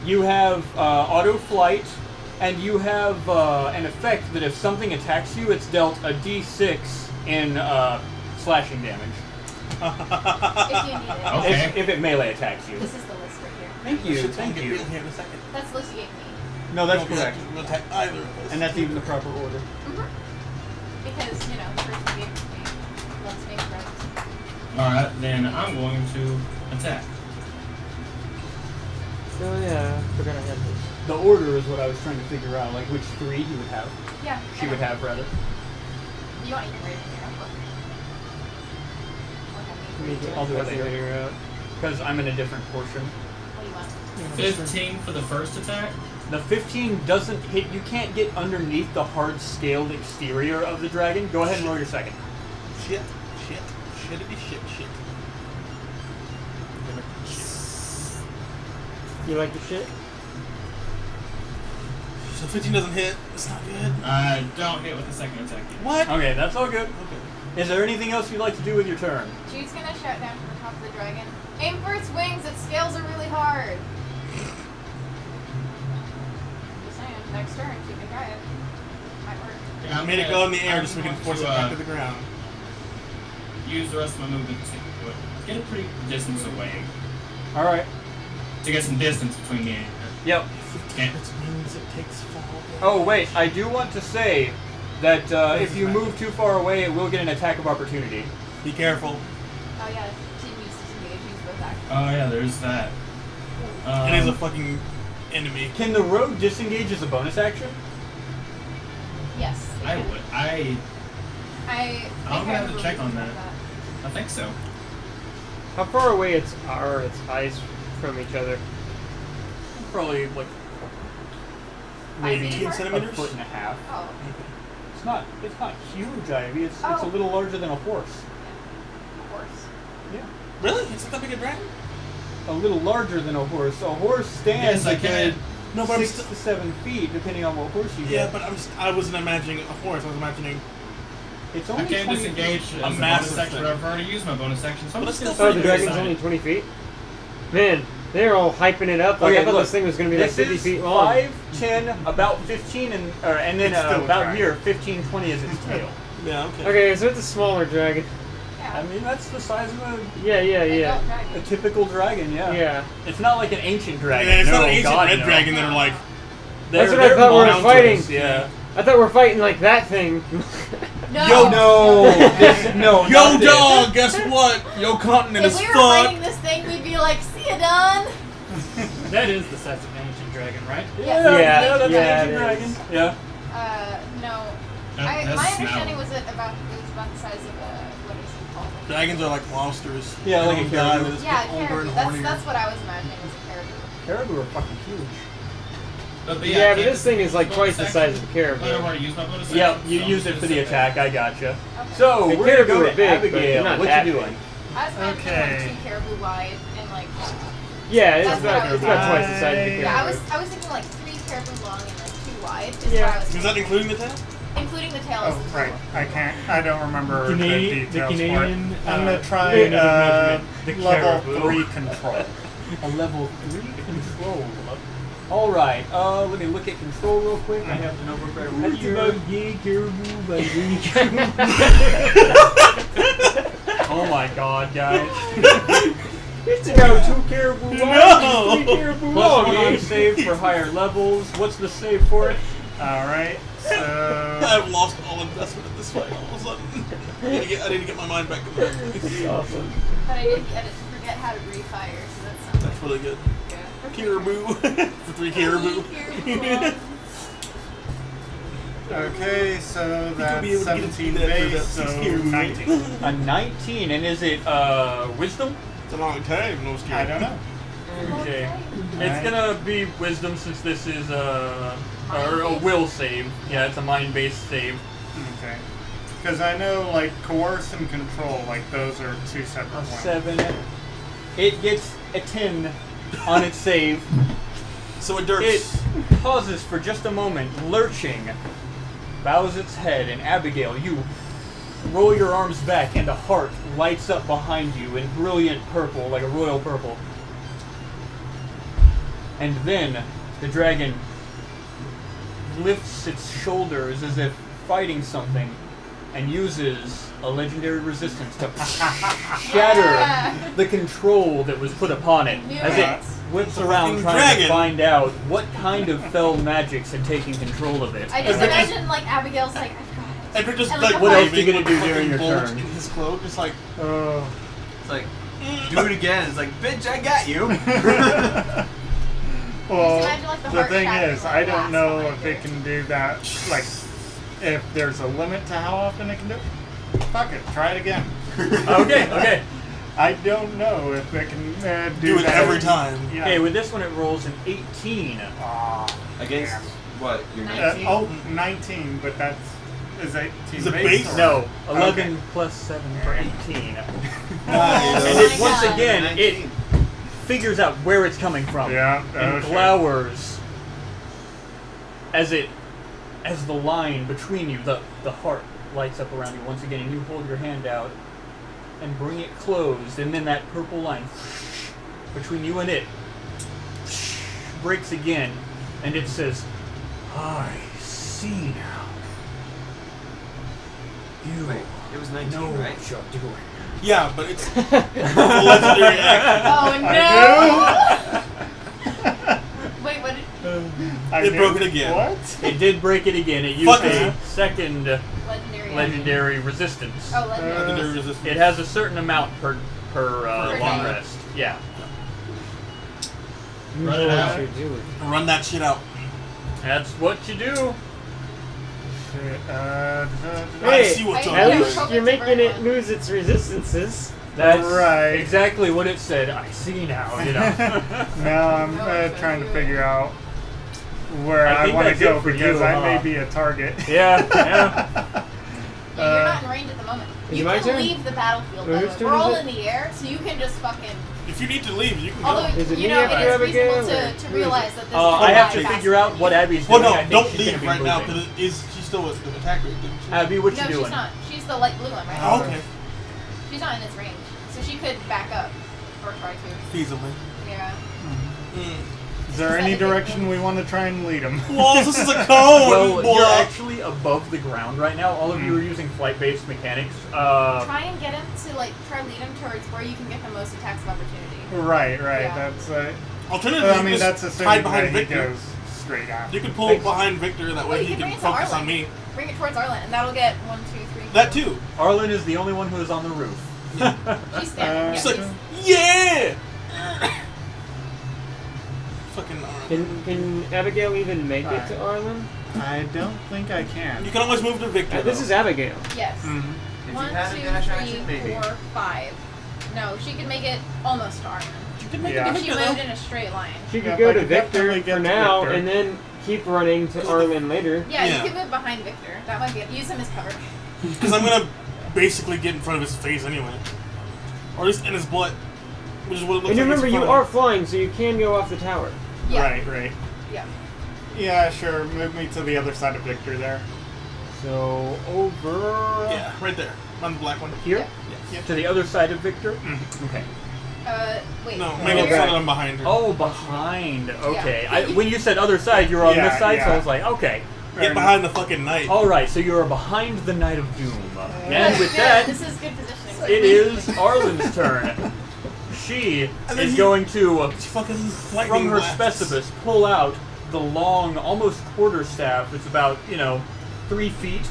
you have auto flight, and you have an effect that if something attacks you, it's dealt a D6 in slashing damage. If you need it. Okay. If it melee attacks you. This is the list right here. Thank you, Shit's thank gonna you. get real here in a second. That's the list you gave me. No, that's Don't correct. have to attack either of us. And that's even the proper order. Because, you know, the person who gave it to me loves me friends. Alright, then I'm going to attack. Oh yeah, I forgot I had this. The order is what I was trying to figure out, like which 3 he would have. Yeah. She would have, rather. You want even raise your notebook. I'll do it later. Figure out. Because I'm in a different portion. What do you want? 15 for the first attack. The 15 doesn't hit. You can't get underneath the hard scaled exterior of the dragon. Go ahead and roll your second. Shit. Shittity shit. You like the shit? So 15 doesn't hit. It's not good. I don't hit with the second attack yet. What? Okay, that's all good. Okay. Is there anything else you'd like to do with your turn? Jude's gonna shout down from the top of the dragon. Aim for its wings, its scales are really hard. Just saying, next turn, you can try it. Might work. Yeah, I made it go in the air I'm just so we can going force it to, back to the ground. Use the rest of my movement to get a pretty distance away. All right. To get some distance between me and Yep. Okay. Which means it takes fall. Oh wait, I do want to say that if you move too far away, it will get an attack of opportunity. Be careful. Oh yeah, she needs to disengage, use both actions. Oh yeah, there's that. It is a fucking enemy. Can the rogue disengage as a bonus action? Yes. I would. I'm I'm gonna have to check on that. I think so. How far away are its eyes from each other? Probably like 5 feet maybe apart? centimeters? a foot and a half. Oh. It's not huge, Ivy. It's a Oh. little larger than a horse. Of course. Yeah. Really? It's not that big a dragon? A little larger than a horse. A horse stands Yes, I a good can. No, but I'm 6 to 7 feet, depending on what horse you Yeah, get. but I wasn't imagining a horse. I was imagining. It's I only can't 20 disengage feet. as a bonus massive action, thing. but I've already used my bonus action, so I'm But just it's gonna still Oh, sit the there dragon's beside only it. 20 feet? Man, they're all hyping it up. Like, Okay, I thought look, this thing was going to be like This 50 is feet long. 5, 10, about 15, and then It's still a about dragon. here, 15, 20 is its tail. Yeah, okay. Okay, so it's a smaller dragon. Yeah. I mean, that's the size of Yeah. Adult a dragon. typical dragon, yeah. Yeah. It's not like an ancient dragon. Yeah, it's no, not an ancient God, red no. dragon that are like. That's what I thought we were monsters, fighting. Yeah. I thought we were fighting like that thing. No. Yo, No, no. Yo, not this. dog, guess what? Yo, continent If is we were fucked. fighting this thing, we'd be like, see ya, done. That is the size of an ancient dragon, right? Yes. Yeah, that's Yeah, an it ancient is. dragon. Yeah. No. That- My that's understanding smell. was it was about the size of a, what is it called? Dragons are like monsters. Yeah, They like a don't die, caribou. they just Yeah, get older caribou. and That's hornier. what I was imagining was a caribou. Caribou are fucking huge. But Yeah, but I this thing is like bonus twice the action. size of a But I've caribou. already used my bonus Yeah, action, you so I'm use just it for gonna the sit there. attack. I gotcha. Okay. So The we're gonna caribou go are to big, but Abigail. they're not What that you big. doing? I was imagining Okay. like 2 caribou wide and like Yeah, it's That's what about, I was it's about twice the size of a thinking. yeah, caribou. I was thinking like 3 caribou long and like 2 wide. Is Yeah. what I was Is that thinking. including the tail? Including the tail. Oh, is the right. total. I don't remember The the details Canadian, for it. I'm gonna try unit of measurement, the level caribou. 3 control. A level 3 control. All right. Let me look at control real quick. I have the number right here. Oh my God, guys! It's about 2 caribou No! wide, 3 caribou Plus long. 1 on save for higher levels. What's the save for it? Alright, so... I've lost all investment in this fight all of a sudden. I need to get my mind back in there. Awesome. But I did forget how to refire, so that sounds That's really good. good. Caribou. For 3 caribou. Okay, so could be able that's to get 17 that for base, about so 6 caribou. 19. A 19, and is it wisdom? It's a long time, no I don't know. Okay. It's gonna be wisdom since this is or a will save. Yeah, it's a mind-based save. Okay. Because I know, like, coerce and control, like, those are 2 separate A ones. 7. It gets a 10 on its save. So it It dirts. pauses for just a moment, lurching, bows its head, and Abigail, you roll your arms back, and a heart lights up behind you in brilliant purple, like a royal purple. And then the dragon lifts its shoulders as if fighting something, and uses a legendary resistance to shatter the control that was put upon it, Knew as it. it whips It's a around fucking trying dragon. to find out what kind of fell magics had taken control of it. I just Every- imagine like Abigail's like, I've got it. Edric just And like like, what else are you waving gonna do with a during your fucking bolt turn? in his cloak, just like It's like, do it again. It's like, bitch, I got you. Well, Just imagine, like, the the heart thing shattering is, like I don't glass know behind if it it. can do that, like, if there's a limit to how often it can do it. Fuck it, try it again. Okay. I don't know if it can do it that every time. Yeah. Okay, with this one it rolls an 18. Against what? Your 19? 19? 19, but that's... Is 18 Is it base? base? or- No, 11 Okay. plus 7 for 18. Nice. And it, my once God. again, it figures out where it's coming from. Yeah, And okay. glowers as the line between you, the heart lights up around you once again, and you hold your hand out and bring it closed, and then that purple line between you and it breaks again, and it says, "I see now. You Wait, it was 19, know right? what you're doing." Yeah, but it's a legendary action. Oh no! Wait, what did I It knew- broke it again. What? It did break it again. It used Fuck a it. second legendary? legendary resistance. Oh, legendary. Legendary resistance. It has a certain amount per long day. rest. Yeah. Run it out. Run that shit out. That's what you do. Shit, I see what's on At there. least you're making it lose its resistances. That's Right. exactly what it said. I see now, you know. Now I'm trying to figure out where I I think want to that's go it for because you, I huh? may be a target. Yeah, yeah. Yeah, you're not in range at the moment. Is You it my can turn? leave the battlefield. Or Though. whose turn We're all is in it? the air, so you can just fucking. If you need to leave, you can go. Although Is it you me know after it is Abigail, reasonable or to who realize is that this. I have to is figure out what Abby's Well, doing. I no, think don't she's leave gonna be right now, moving. because she's still with the attack rate, didn't she? Abby, what No, you doing? she's not. She's the light blue one, right? Oh, okay. She's not in its range, so she could back up or try to. Feasibly. Yeah. Is there any direction we want to try and lead them? Walls, this is a cone! Well, boy. you're actually above the ground right now. All of you are using flight-based mechanics. Try and get him to try lead him towards where you can get the most attacks of opportunity. Right. Yeah. That's. Alternatively, I mean, you that's just hide assuming behind that he Victor. goes straight out. You can pull behind Victor, that way you he can bring can it to focus on Arlen. me. Bring it towards Arlen, and that'll get 1, 2, 3. That too. Arlen is the only one who is on the roof. She's standing. It's Yeah, like, yeah! Fucking Arlen. Can Abigail even make it to Arlen? I don't think I can. You can always move to Victor. This though. is Abigail. Yes. If 1, you had a 2, dash 3, action, maybe. 4, 5. No, she could make it almost to Arlen. You can make Yeah. it If to she Victor, moved though. in a straight line. She could Yeah, go I to could Victor definitely get for to now, Victor. and then keep running to Arlen later. Yeah, Yeah. you could move behind Victor. That might be it. Use him as cover. Because I'm gonna basically get in front of his face anyway. Or at least in his butt. Which is what it looks And like remember, it's in you front are of flying, so you can go off the tower. Yeah. Right. Yeah. Yeah, sure. Move me to the other side of Victor there. So over him. Yeah, right there. On the black one. here, Yes. to the other side of Victor. Okay. Wait. No, where- make it so right. that I'm behind her. Oh, behind. Okay. Yeah. When you said other side, you were on Yeah, this side, so yeah. I was like, okay. Get behind the fucking knight. All right. So you are behind the Knight of Doom, and with Good. that, This is good positioning. it is Arlen's turn. She And then is he- going to, It's fucking from lightning her blasts. specibus, pull out the long, almost quarter staff. It's about 3 feet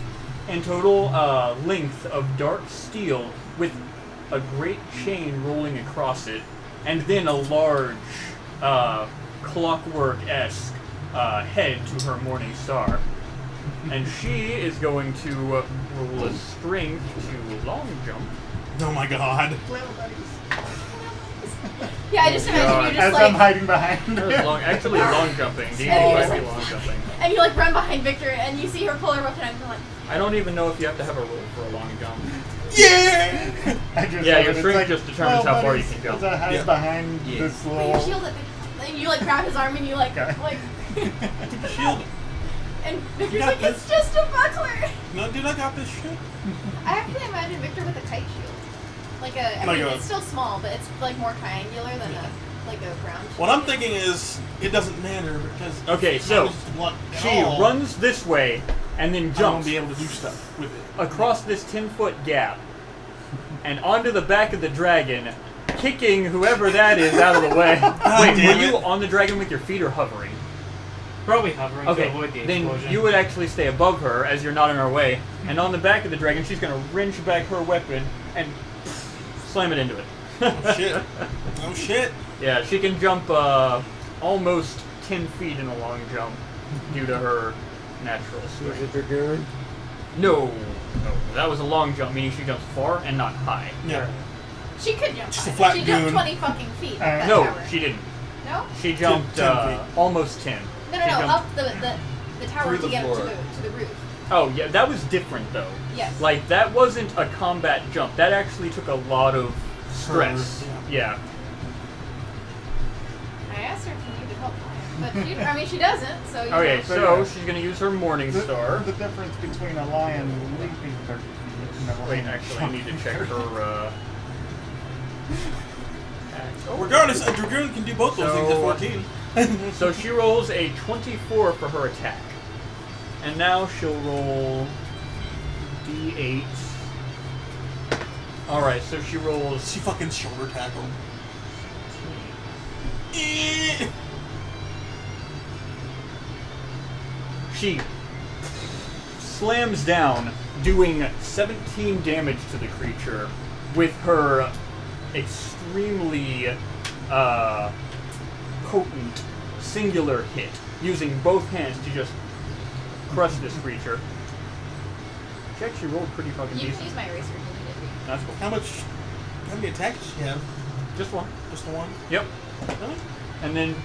in total length of dark steel, with a great chain rolling across it, and then a large clockwork-esque head to her morning star. And she is going to roll a strength to long jump. Oh my god. Yeah, I just imagine you're As just I'm hiding behind That was her. actually long jumping. D&D Oh, might it's be like- long jumping. and you run behind Victor, and you see her pull her weapon out, and you're like, I don't even know if you have to have a roll for a long jump. Yeah! I just Yeah, love your it. It's strength like, just determines how far you can As go. I hide Yeah. behind Yeah. this "Put your little. shield at Victor," and you grab his arm, and you Okay. Shield. and Victor's got like, this. it's just a buckler. No, dude, I got this shit. I actually imagine Victor with a kite shield, I Like mean, a- it's still small, but it's more triangular than a ground. What I'm thinking is, it doesn't matter because Okay, it's so not just blunt at she all. runs this way and then I won't jumps be able to do stuff with it. across this 10-foot gap and onto the back of the dragon, kicking whoever that is out of the way. Wait, damn were you it. on the dragon with your feet or hovering? Probably hovering to Okay, avoid the then explosion. you would actually stay above her as you're not in her way, and on the back of the dragon, she's going to wrench back her weapon and slam it into it. Oh shit. Oh shit. Yeah, she can jump almost 10 feet in a long jump due to her natural strength. Dragoon. No, that was a long jump, meaning she jumps far and not high. Yeah. She could jump. Just a high. flat She jumped goon. 20 fucking feet. up that No, tower. she didn't. No. She jumped 10 feet. almost 10. No, She jumped- up the tower Through to the get up floor. to the roof. Oh, yeah, that was different though. Yes. Like, that wasn't a combat jump. That actually took a lot of stress. Yeah. I asked her if she needed help, but she doesn't. So you Okay, know. so she's going to use her Morning Star. The difference between a lion leaping 30 feet and a Wait, lion actually, I need to check her. Regardless, a dragoon can do both those things at 14. So she rolls a 24 for her attack. And now she'll roll D8. Alright, so she rolls. She fucking shoulder tackled. She slams down, doing 17 damage to the creature with her extremely potent, singular hit, using both hands to just crush this creature. She actually rolled pretty fucking You can decent. use my eraser if you need it. That's cool. How many attacks does she have? Just one. Just the one? Yep. Really? And then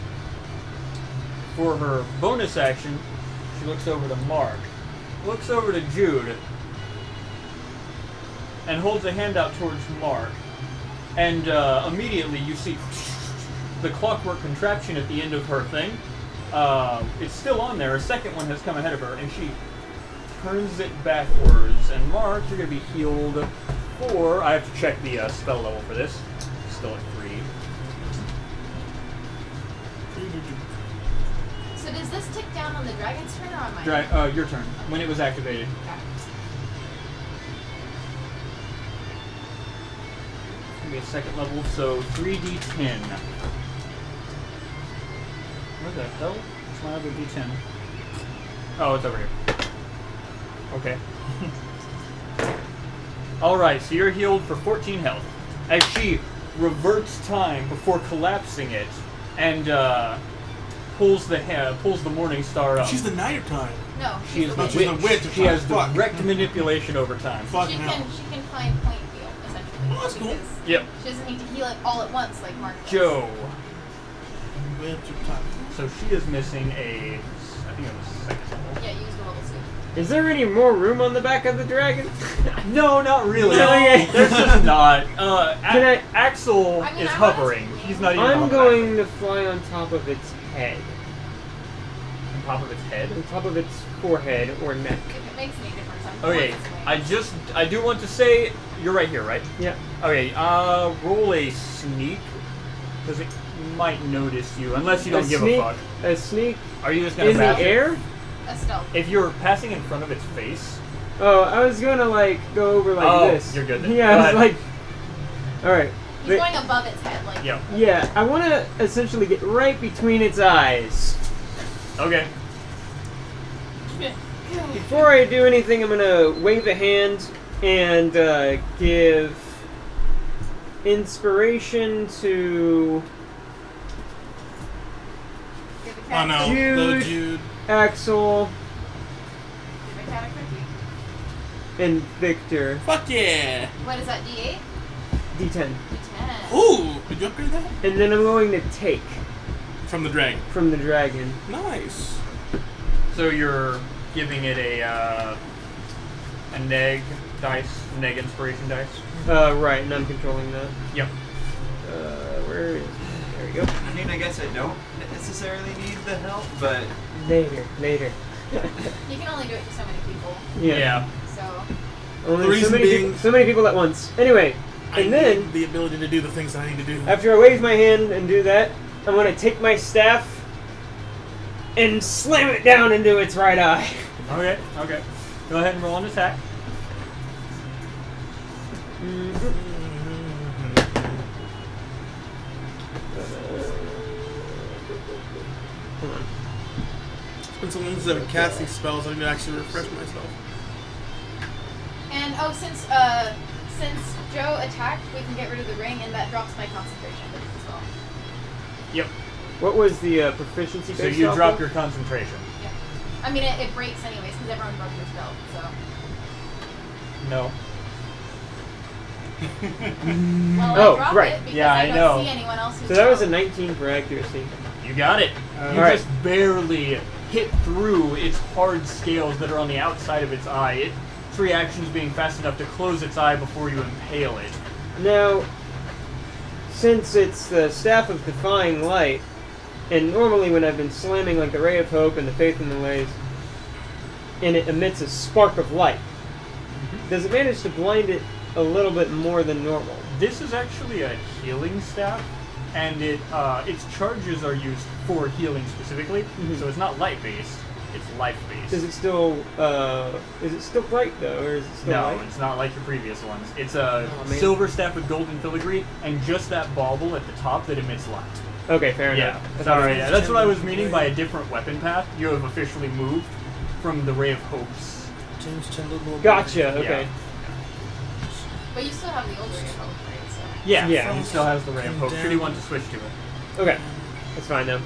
for her bonus action, she looks over to Mark, looks over to Jude, and holds a hand out towards Mark. And immediately you see the clockwork contraption at the end of her thing. It's still on there. A second one has come ahead of her, and she turns it backwards. And Mark, you're going to be healed for... I have to check the spell level for this. Still at 3. So does this tick down on the dragon's turn or on my turn? Your turn. When it was activated. Okay. It's going to be a second level, so 3d10. Where the hell is my other d10? Oh, it's over here. Okay. Alright, so you're healed for 14 health. As she reverts time before collapsing it, and pulls the morning star up. She's the night time. No, She is Oh, the she's a witch. witch. She has Fuck. direct manipulation over time. Fucking hell. she can find point heal, essentially. Oh, that's cool. because Yep. She doesn't need to heal it all at once like Mark does. Joe. Witch of time. So she is missing a... I think it was second level. Yeah, use the level 2. Is there any more room on the back of the dragon? No, not really. No, okay. There's just not. Axel I mean, is I hovering. wanted to- He's not even I'm on the going to fly on top of its head. back. On top of its head. On top of its forehead or neck. If it makes any difference, I'm Okay, towards its wings. I do want to say, you're right here, right? Yeah. Okay, roll a sneak, because it might notice you, unless you don't give a fuck. A sneak Are you just gonna in the pass it? air? A stealth. If you're passing in front of its face, Oh, I was gonna like go over like Oh, this. you're good then. Yeah, Go I was ahead. like, all right. He's going above its head, like. yeah. Yeah, I want to essentially get right between its eyes. Okay. Before I do anything, I'm gonna wave a hand and give inspiration to Give the Oh cat no, Jude. the Jude. Axel Give the cat a cookie. and Victor. Fuck yeah! What is that, D8? D10. D10. Ooh, did you upgrade that? And then I'm going to take From the dragon. from the dragon. Nice. So you're giving it a neg dice, neg inspiration dice. Right, and I'm controlling that. Yep. Where is... There we go. I mean, I guess I don't necessarily need the help, but Later. You can only do it to so many people, Yeah. so. Only The reason being- so many people at once. Anyway, I and then need the ability to do the things that I need to do. after I wave my hand and do that, I'm gonna take my staff and slam it down into its right eye. Okay. Go ahead and roll an attack. Hold on. It's been so long since I've been casting spells, I need to actually refresh myself. And since Joe attacked, we can get rid of the ring, and that drops my concentration as well. Yep. What was the proficiency So based you off drop of? your concentration. Yeah. I mean, it breaks anyways, because everyone broke their spell, so. No. Well, Oh, I drop right. it because Yeah, I I don't know. see anyone else who's So that was a spelled. 19 for accuracy. You got it. You Alright. just barely hit through its hard scales that are on the outside of its eye. Its reaction is being fast enough to close its eye before you impale it. Now, since it's the Staff of Defying Light, and normally when I've been slamming like the Ray of Hope and the Faith in the Ways, and it emits a spark of light, does it manage to blind it a little bit more than normal? This is actually a healing staff, and its charges are used for healing specifically. Mhm. So it's not light-based; it's life-based. Is it still bright though, or is it still No, light? it's not like your previous ones. It's a Oh, man. silver staff with golden filigree, and just that bauble at the top that emits light. Okay, fair Yeah, enough. I thought sorry. it Yeah, was- that's what I was meaning by a different weapon path. You have officially moved from the Ray of Hopes. James Chandler. Gotcha. Okay. But you still have the old ring of hope, right? So. Yeah, Yeah. he still has the Ray of Hope. Should he want to switch to it? Okay. It's fine though.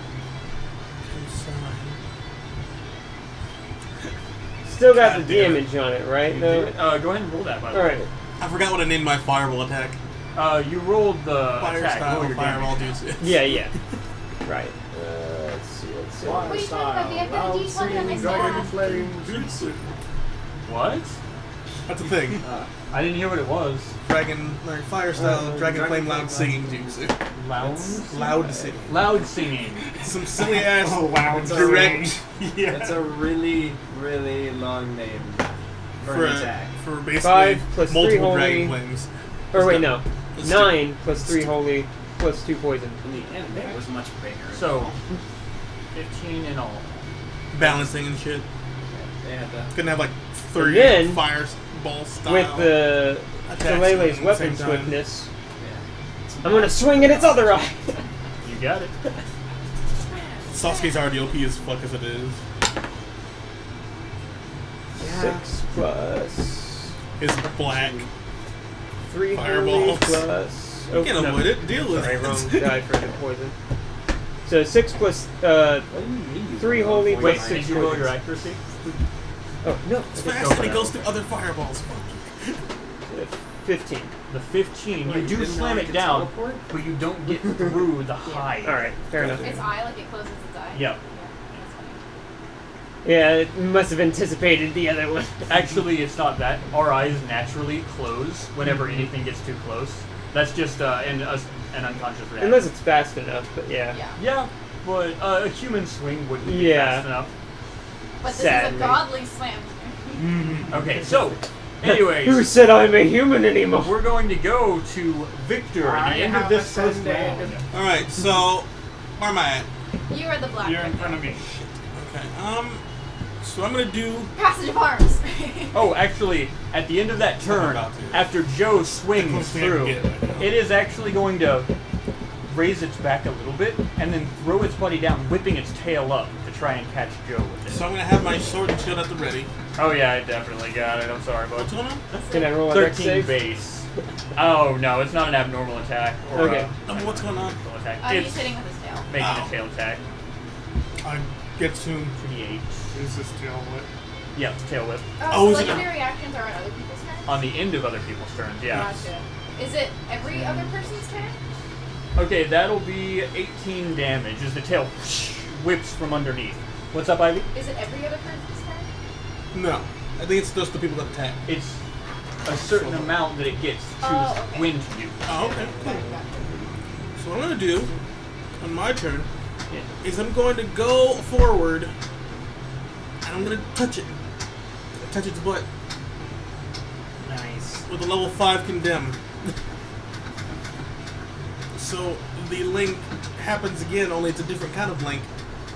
Still got God the damn damage on it, right? You Though. did- go ahead and roll that, by the way. All right. I forgot what I named my fireball attack. You rolled the Fire attack. style Roll your fireball damage. juice. Yeah, yeah. Right. Let's see. What are you talking about? The FND talking about my staff. flame jutsu. What? That's the thing. I didn't hear what it was. Dragon, like fire style, dragon flame loud singing jutsu. Loud singing. Loud singing. Some silly ass It's a direct. It's a really, really long name for an attack. For basically 5 plus 3 multiple holy. dragon flames. Or wait, no. Let's 9 plus 3 holy plus 2 poison. In the end, it was much bigger. So, 15 in all. Balancing and shit. They had to. Couldn't have like 30 then, fireball style. With the attacks Shillelagh's at the weapon same time. swiftness, I'm gonna swing at its other eye. You got it. Sasuke's already OP as fuck as it is. 6 plus His black. 3 Fireballs. holy plus. You can avoid it. Deal with Sorry, it. wrong die for the poison. So 6 plus 3 holy Wait, plus did 6 you roll poison. your accuracy? Oh no, It's go fast for and it that. goes through other fireballs. 15. The 15. Wait, You you do didn't know slam I it could down, teleport? but you don't get through the hide. All right, fair enough. Its eye, like it closes its eye. Yep. Yeah, that's funny. Yeah, it must have anticipated the other one. Actually, it's not that. Our eyes naturally close whenever anything gets too close. That's just an unconscious reaction. Unless it's fast enough, but yeah. Yeah. Yeah, but a human swing wouldn't be Yeah. fast enough. But this Sadly. is a godly slam. Okay, so, anyways, Who said I'm a human anymore? we're going to go to Victor at the end of this first round. Alright, so where am I at? You are the black You're in one. front of me. Okay, so I'm gonna do Passage of arms. Oh, actually, at the end of that turn, about to. after Joe swings Close to the end through, of it right now. it is actually going to raise its back a little bit and then throw its body down, whipping its tail up to try and catch Joe with it. So I'm gonna have my sword and shield at the ready. Oh yeah, I definitely got it. I'm sorry, What's bud. going on? Can I roll a dex 13 save? base. Oh no, it's not an abnormal attack or Okay. What's going on? a attack. He's It's hitting with his tail. making Ow. a tail attack. I get to 28. Is this tail whip? Yeah, tail whip. Oh, Oh, is so it- legendary actions are on other people's turns? On the end of other people's turns, yeah. Gotcha. Is it every other person's turn? Okay, that'll be 18 damage as the tail whips from underneath. What's up, Ivy? Is it every other person's turn? No. I think it's just the people that attack. It's a certain amount that it gets to choose Oh, okay. when to do. Oh, okay. Got it, got it. So what I'm gonna do on my turn Yeah. is I'm going to go forward and I'm gonna touch it. Touch its butt Nice. with a level 5 condemn. So the link happens again, only it's a different kind of link.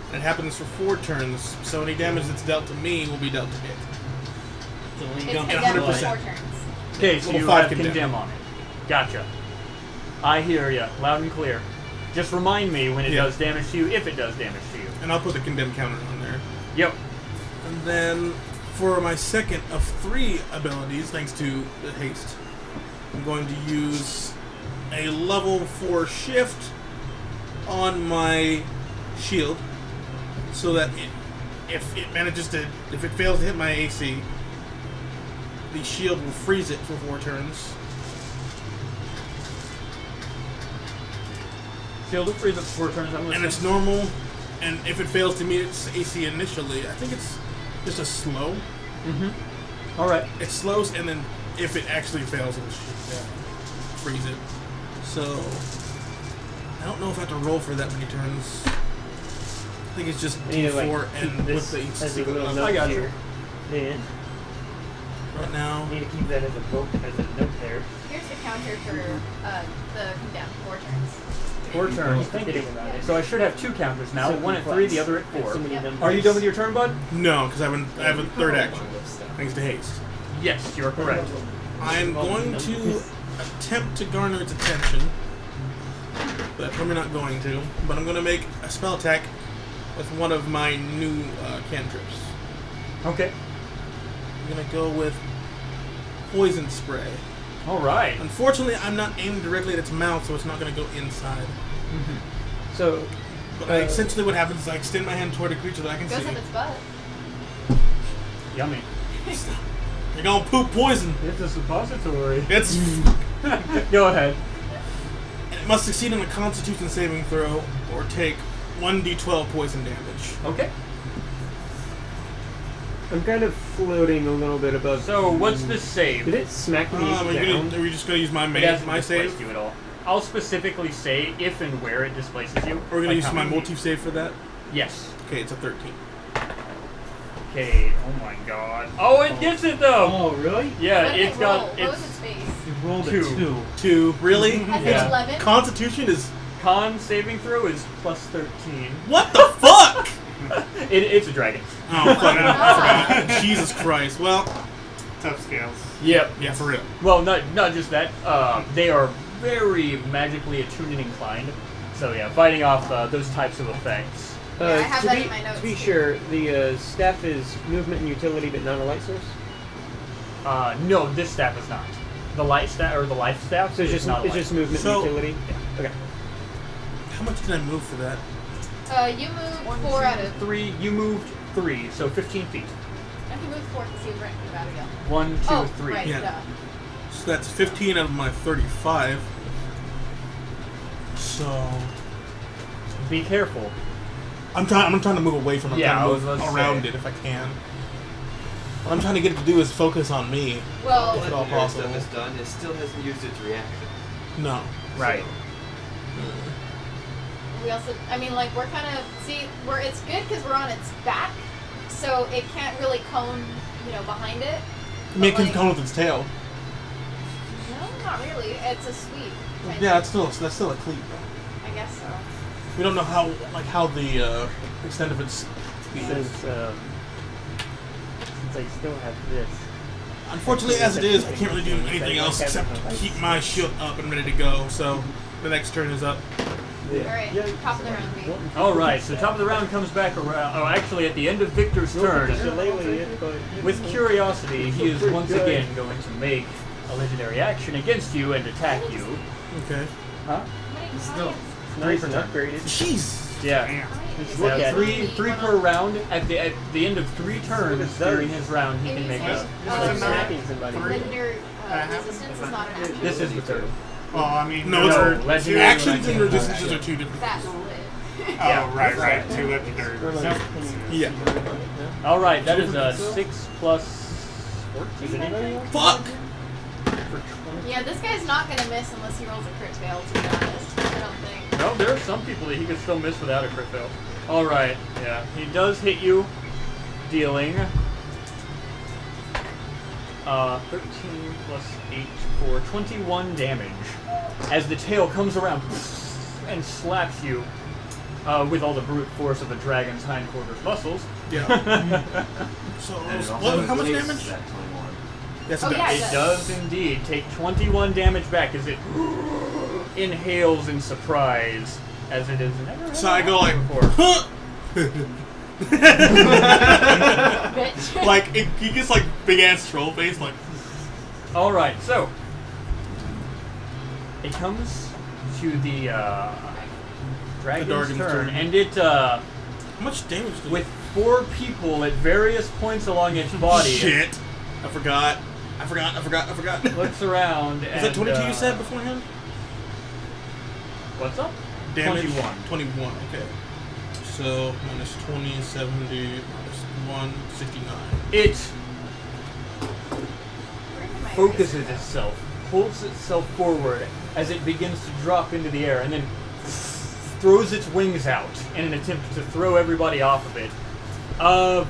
And it happens for 4 turns, so any damage that's dealt to me will be dealt to it. So when you It's don't condemned for 100%. 4 turns. Okay, so Level you 5 have condemn on it. Gotcha. I hear ya, loud and clear. Just remind me when it Yeah. does damage to you, if it does damage to you. And I'll put the condemn counter on there. Yep. And then for my second of 3 abilities, thanks to the haste, I'm going to use a level 4 shift on my shield, so that if it fails to hit my AC, the shield will freeze it for 4 turns. Shield will freeze up 4 turns. I'm And listening. it's normal, and if it fails to meet its AC initially, I think it's just a slow. Mm-hmm. Alright. It slows, and then if it actually fails, it'll freeze it. So, I don't know if I have to roll for that many turns. I think it's just You need to, like, D4 keep and this with the as a secret little number. note I got you. here. Yeah. Right now, Need to keep that as a book, as a note there. Here's the counter for the condemned 4 turns. 4 turns. Thank you. About it. So I should have 2 counters now. So One at complex. 3, the other at There's 4. so many Yep. numbers. Are you done with your turn, bud? no, because I have a third action, thanks to haste. Yes, you're correct. I am going to attempt to garner its attention, but I'm probably not going to. But I'm going to make a spell attack with one of my new cantrips. Okay. I'm going to go with Poison Spray. Alright. Unfortunately, I'm not aimed directly at its mouth, so it's not going to go inside. So, But essentially what happens is I extend my hand toward a creature that I can Goes see. up its butt. Yummy. You're gonna poop poison. It's a suppository. It's Go ahead. it must succeed in a Constitution saving throw or take 1d12 poison damage. Okay. I'm kind of floating a little bit above. So what's the save? Did it smack me down? Are we just gonna use my It hasn't my displaced save? you at all. I'll specifically say if and where it displaces you. Or we're gonna Like use how my many- multi-save for that? Yes. Okay, it's a 13. Okay. Oh my god. Oh, it gets it though. Oh, really? Yeah, What did it's it roll? got What was it's its base? It rolled a Two. 2. 2. Really? I think Yeah. 11. Constitution is... con saving throw is plus 13. What the fuck? It's a dragon. Oh, fuck, I forgot. Jesus Christ. Well, Tough scales. Yep. yeah, for real. Well, not just that. They are very magically attuned and inclined. So yeah, fighting off those types of effects. Yeah, I have that in my notes, To be too. sure, the staff is movement and utility, but not a light source. No, this staff is not. The light staff or the life staff. So it's is just not a light. movement So- and utility. Yeah. Okay. How much can I move for that? You moved 4 out of... 3. You moved 3, so 15 feet. I can move 4 because he was right about to go. 1, 2, Oh, 3. right, Yeah. duh. So that's 15 out of my 35. So... Be careful. I'm trying to move away from it. Yeah, I'm I trying was to move about to around say. it if I can. What I'm trying to get it to do is focus on me. Well, If at all Legendary possible. stuff is done. It still hasn't used its reaction. No. Right. we also... I mean, like, we're kind of... See, it's good because we're on its back, so it can't really cone, behind it. I mean, it But, can like- come with its tail. No, not really. It's a sweep. Yeah, that's still a cleat though. I guess so. We don't know how the extent of its speed is. Since I still have this. Unfortunately, as it is, I can't really do anything else except keep my shield up and ready to go. So the next turn is up. Alright, top of the round, B. Alright, so top of the round comes back around. Oh, actually, at the end of Victor's turn, with curiosity, he is once again going to make a legendary action against you and attack you. Okay. Huh? Still. Nice and upgraded. Jeez. Yeah. Look at it. Three per round. At the end of 3 turns during his round, he can make a. Smacking somebody. Legendary resistance is not an action. This is the third. Well, I mean, No, it's No, legendary actions and legendary. resistances are two different. That's things. lit. Oh, right. 2 legendary resistances. Yeah. Alright, that is a 6 plus 14. Fuck. Yeah, this guy's not gonna miss unless he rolls a crit fail, to be honest. I don't think. No, there are some people that he could still miss without a crit fail. Alright, yeah. He does hit you, dealing 13 plus 8 for 21 damage. As the tail comes around and slaps you with all the brute force of a dragon's hindquarters muscles. Yeah. So And it also how much neglects damage? That 21. Yes, Oh, it does. yeah, It does indeed take 21 damage back as it inhales in surprise, as it is never had So I go like, before. huh? Bitch. Like he gets like big ass troll face, like. All right, so it comes to the dragon's Dragon's turn, turn. and it How much damage did with 4 people at various points along its body Shit. I forgot. looks around. Is that 22 you said beforehand? What's up? Damage? 21. 21, okay. So, minus 20, 70, minus 1, 69. It Where did my focuses eraser go? itself, pulls itself forward as it begins to drop into the air, and then throws its wings out in an attempt to throw everybody off of it.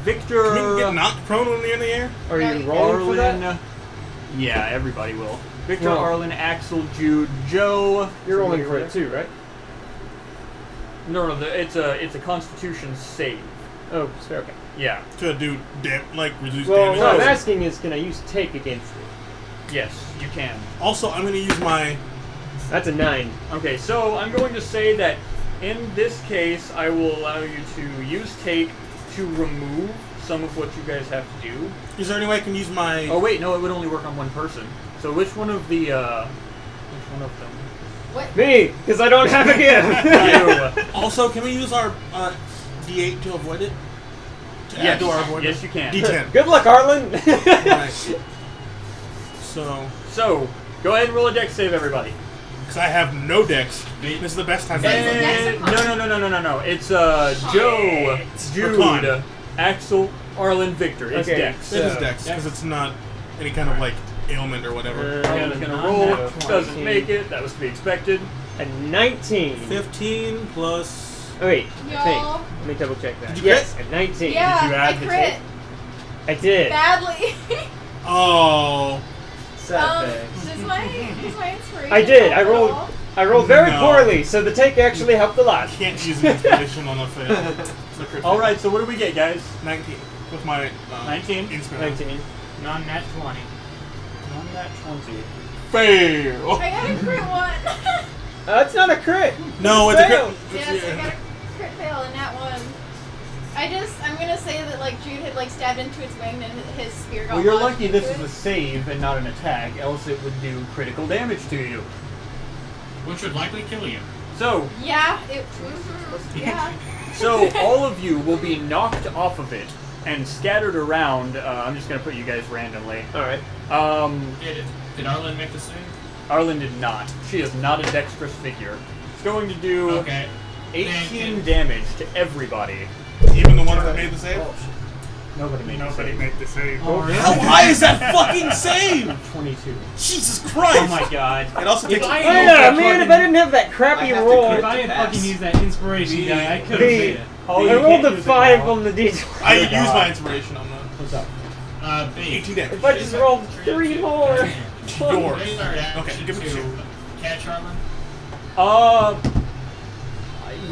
Victor, Can you get knocked prone when you're in the air? Are No, you you rolling for that? Arlen. Yeah, everybody will. Victor, No. Arlen, Axel, Jude, Joe. You're rolling for it too, right? No, it's a Constitution save. Oh, fair. Okay. Yeah. To do reduce Well, damage. what I'm asking is, can I use take against it? Yes, you can. Also, I'm going to use my. That's a 9. Okay, so I'm going to say that in this case, I will allow you to use take to remove some of what you guys have to do. Is there any way I can use my. Oh wait, no, it would only work on one person. So which one of the which one of them? What? Me, because I don't have a gift. You. Also, can we use our D8 to avoid it? To add Yes, to our avoidance? yes, you can. D10. Good luck, Arlen. Right. So, go ahead and roll a dex save, everybody. Because I have no dex. This is the best time to So it's a do dex it. or con? No. It's Joe, Jude, con. Axel, Arlen, Victor. It's Okay. dex. This is dex, because it's not any kind of, like, ailment or whatever. Arlen's gonna non- roll. no, Doesn't 20. make it. That was to be expected. A 19. 15 plus... Oh, wait, I think. Y'all. Let me double check that. Did you Yes, a 19. Yeah, you add I the crit I did. badly. Oh. Does my inspiration? I did. I help at rolled. all? I rolled very No. poorly, so the take actually helped a lot. Can't use an inspiration on a fail. All right. So what do we get, guys? 19 with my 19? inspiration. 19. Non-nat 20. On that 20. Fail. I got a crit one. It's not a crit. No, it's a Fail. crit. Yes, I got a crit fail in that one. I'm gonna say that like Jude had like stabbed into its wing and his spear got Well, you're lodged lucky into this is it. a save and not an attack, else it would do critical damage to you. Which would likely kill you. So, Yeah, yeah. so all of you will be knocked off of it and scattered around. I'm just gonna put you guys randomly. All right. Did Arlen make the save? Arlen did not. She is not a dexterous figure. It's going to do Okay. 18 damage to everybody. Even the ones that made the save? Nobody made Nobody the made the save. Oh, really? How high is that fucking save? save. 22. Jesus Christ! Oh my god. It also takes... I- Oh, yeah, man, if I didn't have that crappy I have to roll. crit If I had Pass. fucking used that inspiration die, I could have Me. made it. Oh, I you rolled can't a use it 5 now. on the d20. I used my inspiration on that. What's up? B. 18 damage. If I just rolled 3 more. Yours. Use our action Okay, give it to to you. catch Arlen.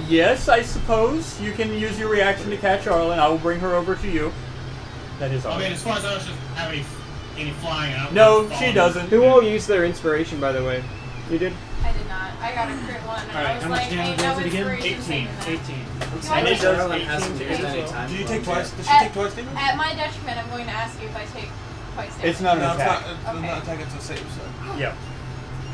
Yes, I suppose. You can use your reaction to catch Arlen. I will bring her over to you. That is all. I mean, as far as I was just have any flying out. No, she doesn't. Who all used their inspiration, by the way? You did? I did not. I got a crit one. And I Alright, was how much like, damage ain't no was it again? inspiration 18. saving that. 18. Do I And it take- does Arlen 18 hasn't used damage. any time. Did you take twice? Did she At- take twice damage? At my detriment, I'm going to ask you if I take twice damage. It's not an No, it's attack. not. It's Okay. not attack, it's a save, so... Yep.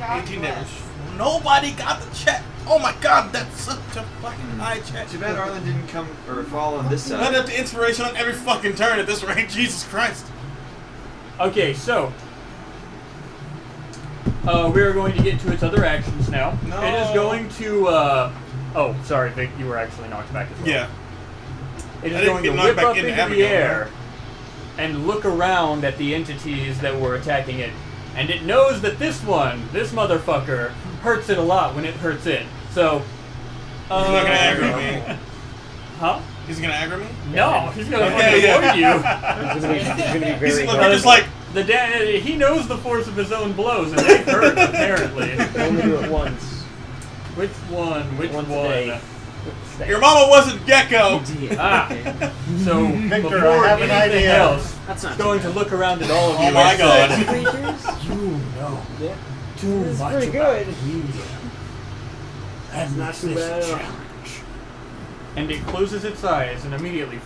God 18 bless. damage. Nobody got the check. Oh my god, that's such a fucking high check. Too bad Arlen didn't come or fall on this I'd side. have to inspiration on every fucking turn at this rate. Jesus Christ. Okay, so we are going to get to its other actions now. No. It is going to. Oh, sorry, Vic. You were actually knocked back as well. Yeah. It I is didn't going get to knocked whip back up into into the Abigail, air and look around at the entities that were attacking it, and it knows that this motherfucker, hurts it a lot when it hurts it. So. He's not gonna aggro me. Huh? He's gonna aggro me? No, he's gonna Okay, fucking yeah. avoid you. It's gonna be He's very look, hard. just like... He knows the force of his own blows, and they hurt apparently. Only do it once. Which one? Which Once a one? day. Your mama wasn't Gecko! Ah. So Victor, before I have an anything idea. else, That's it's going to look around at all of you. Oh my and god. say, Creatures? You know Yeah. too That's much pretty about good. media. And not makes too bad this at a all. challenge. And it closes its eyes and immediately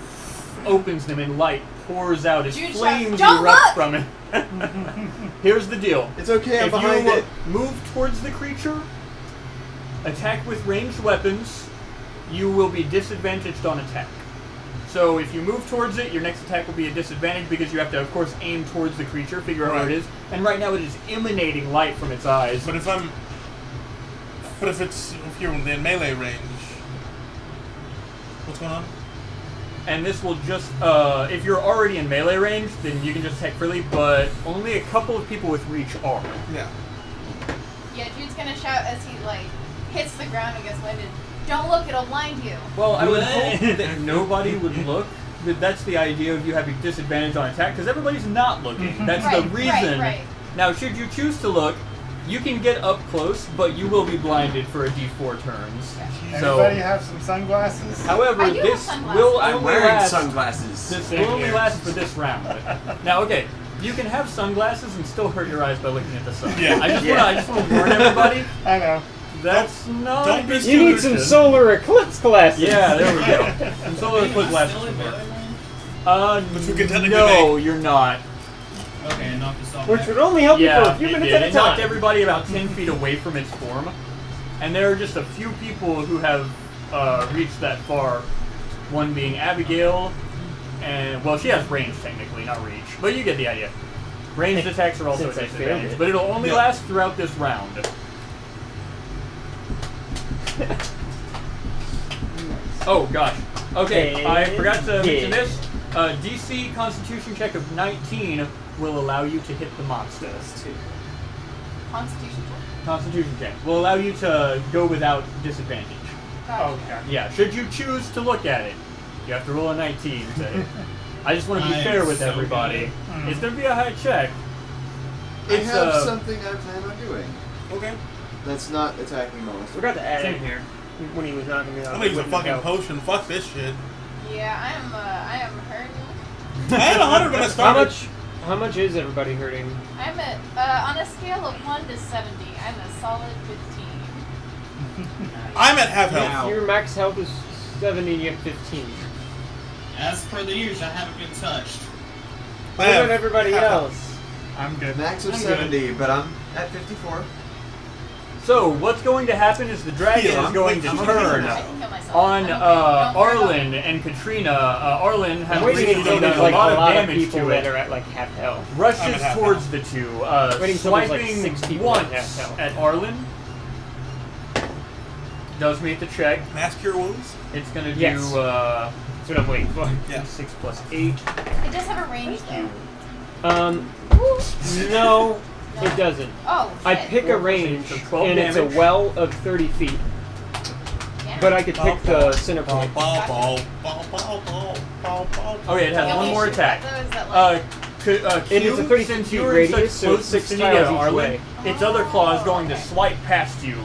opens them, and light pours out as Jude flames shouts, "Don't erupt look!" from it. Here's the deal. It's okay, I'm If behind you it. move towards the creature, attack with ranged weapons, you will be disadvantaged on attack. So if you move towards it, your next attack will be a disadvantage because you have to, of course, aim towards the creature, figure out where it Right. is. And right now it is emanating light from its eyes. But if you're within melee range... What's going on? And this will just, if you're already in melee range, then you can just attack freely, but only a couple of people with reach are. Yeah. Yeah, Jude's gonna shout as he like hits the ground and gets winded. Don't look, it'll blind you. Well, I would hope that nobody would look. But that's the idea of you having disadvantage on attack, because everybody's not looking. That's the Right, reason. right. Now, should you choose to look, you can get up close, but you will be blinded for a D4 turns. So, Everybody have some sunglasses? however, I do have this sunglasses. will I'm only wearing last. sunglasses. This Same will only here. last for this round. Now, okay, you can have sunglasses and still hurt your eyes by looking at the sun. Yeah. I just want to warn everybody. I know. That's not. don't a be good You need some solution. solar eclipse glasses. Yeah, there we go. Some solar eclipse glasses Still in from there. melee range? Which we can technically no, you're not. Okay, knock this off. Which back. would only help you for Yeah, a few it minutes did. at a It knocked time. everybody about 10 feet away from its form. And there are just a few people who have reached that far. One being Abigail, and well, she has range technically, not reach, but you get the idea. Ranged attacks are also a Since I failed disadvantage, it. but it'll only last throughout this round. Oh gosh. Okay, I forgot to mention this. DC Constitution check of 19 will allow you to hit the monster. Constitution check? Constitution check will allow you to go without disadvantage. Gotcha. Okay. Yeah, should you choose to look at it, you have to roll a 19 to hit. I just want to be I fair am with so everybody. good. It's going to be a high check. I It's, have something I plan on doing. Okay. That's not attacking monsters. Forgot to add in here when he was knocking me off. I'm gonna use a wouldn't fucking help. potion. Fuck this shit. Yeah, I am hurting. I had 100 when I started. How much is everybody hurting? I'm at, on a scale of 1 to 70, I'm a solid 15. I'm at half Now. health. Your max health is 70 and you have 15. As per the years, I haven't been touched. I What have about everybody half health. else? I'm good. Max of I'm 70, but I'm at 54. So, what's going to happen is the dragon Yeah, is going to I'm turn I can kill myself. on I'm okay. Don't worry about Arlen it. and Katrina. Arlen has I'm waiting recently until done there's a like lot a of lot of damage people to that it. are at like half health. I'm Rushes at half towards health. the two, Waiting until there's, like, swiping 6 people at half once health. at Arlen. Does meet the check. Mass cure wounds. It's going to do Yes. That's what I'm waiting for. Yeah. 6 plus 8. It does have a range though. No, it doesn't. Oh, I shit. pick a range, So 12 and it's damage. a well of 30 feet. Yeah. But I could pick the center Ball, point. ball, ball, ball, ball, ball, ball, ball. Oh yeah, it has The one only more issue attack. with those that, like, It is a 30 since feet you were in radius, such so close it's 6 vicinity tiles to each Arlen, way. its other claw is going to okay. swipe past you,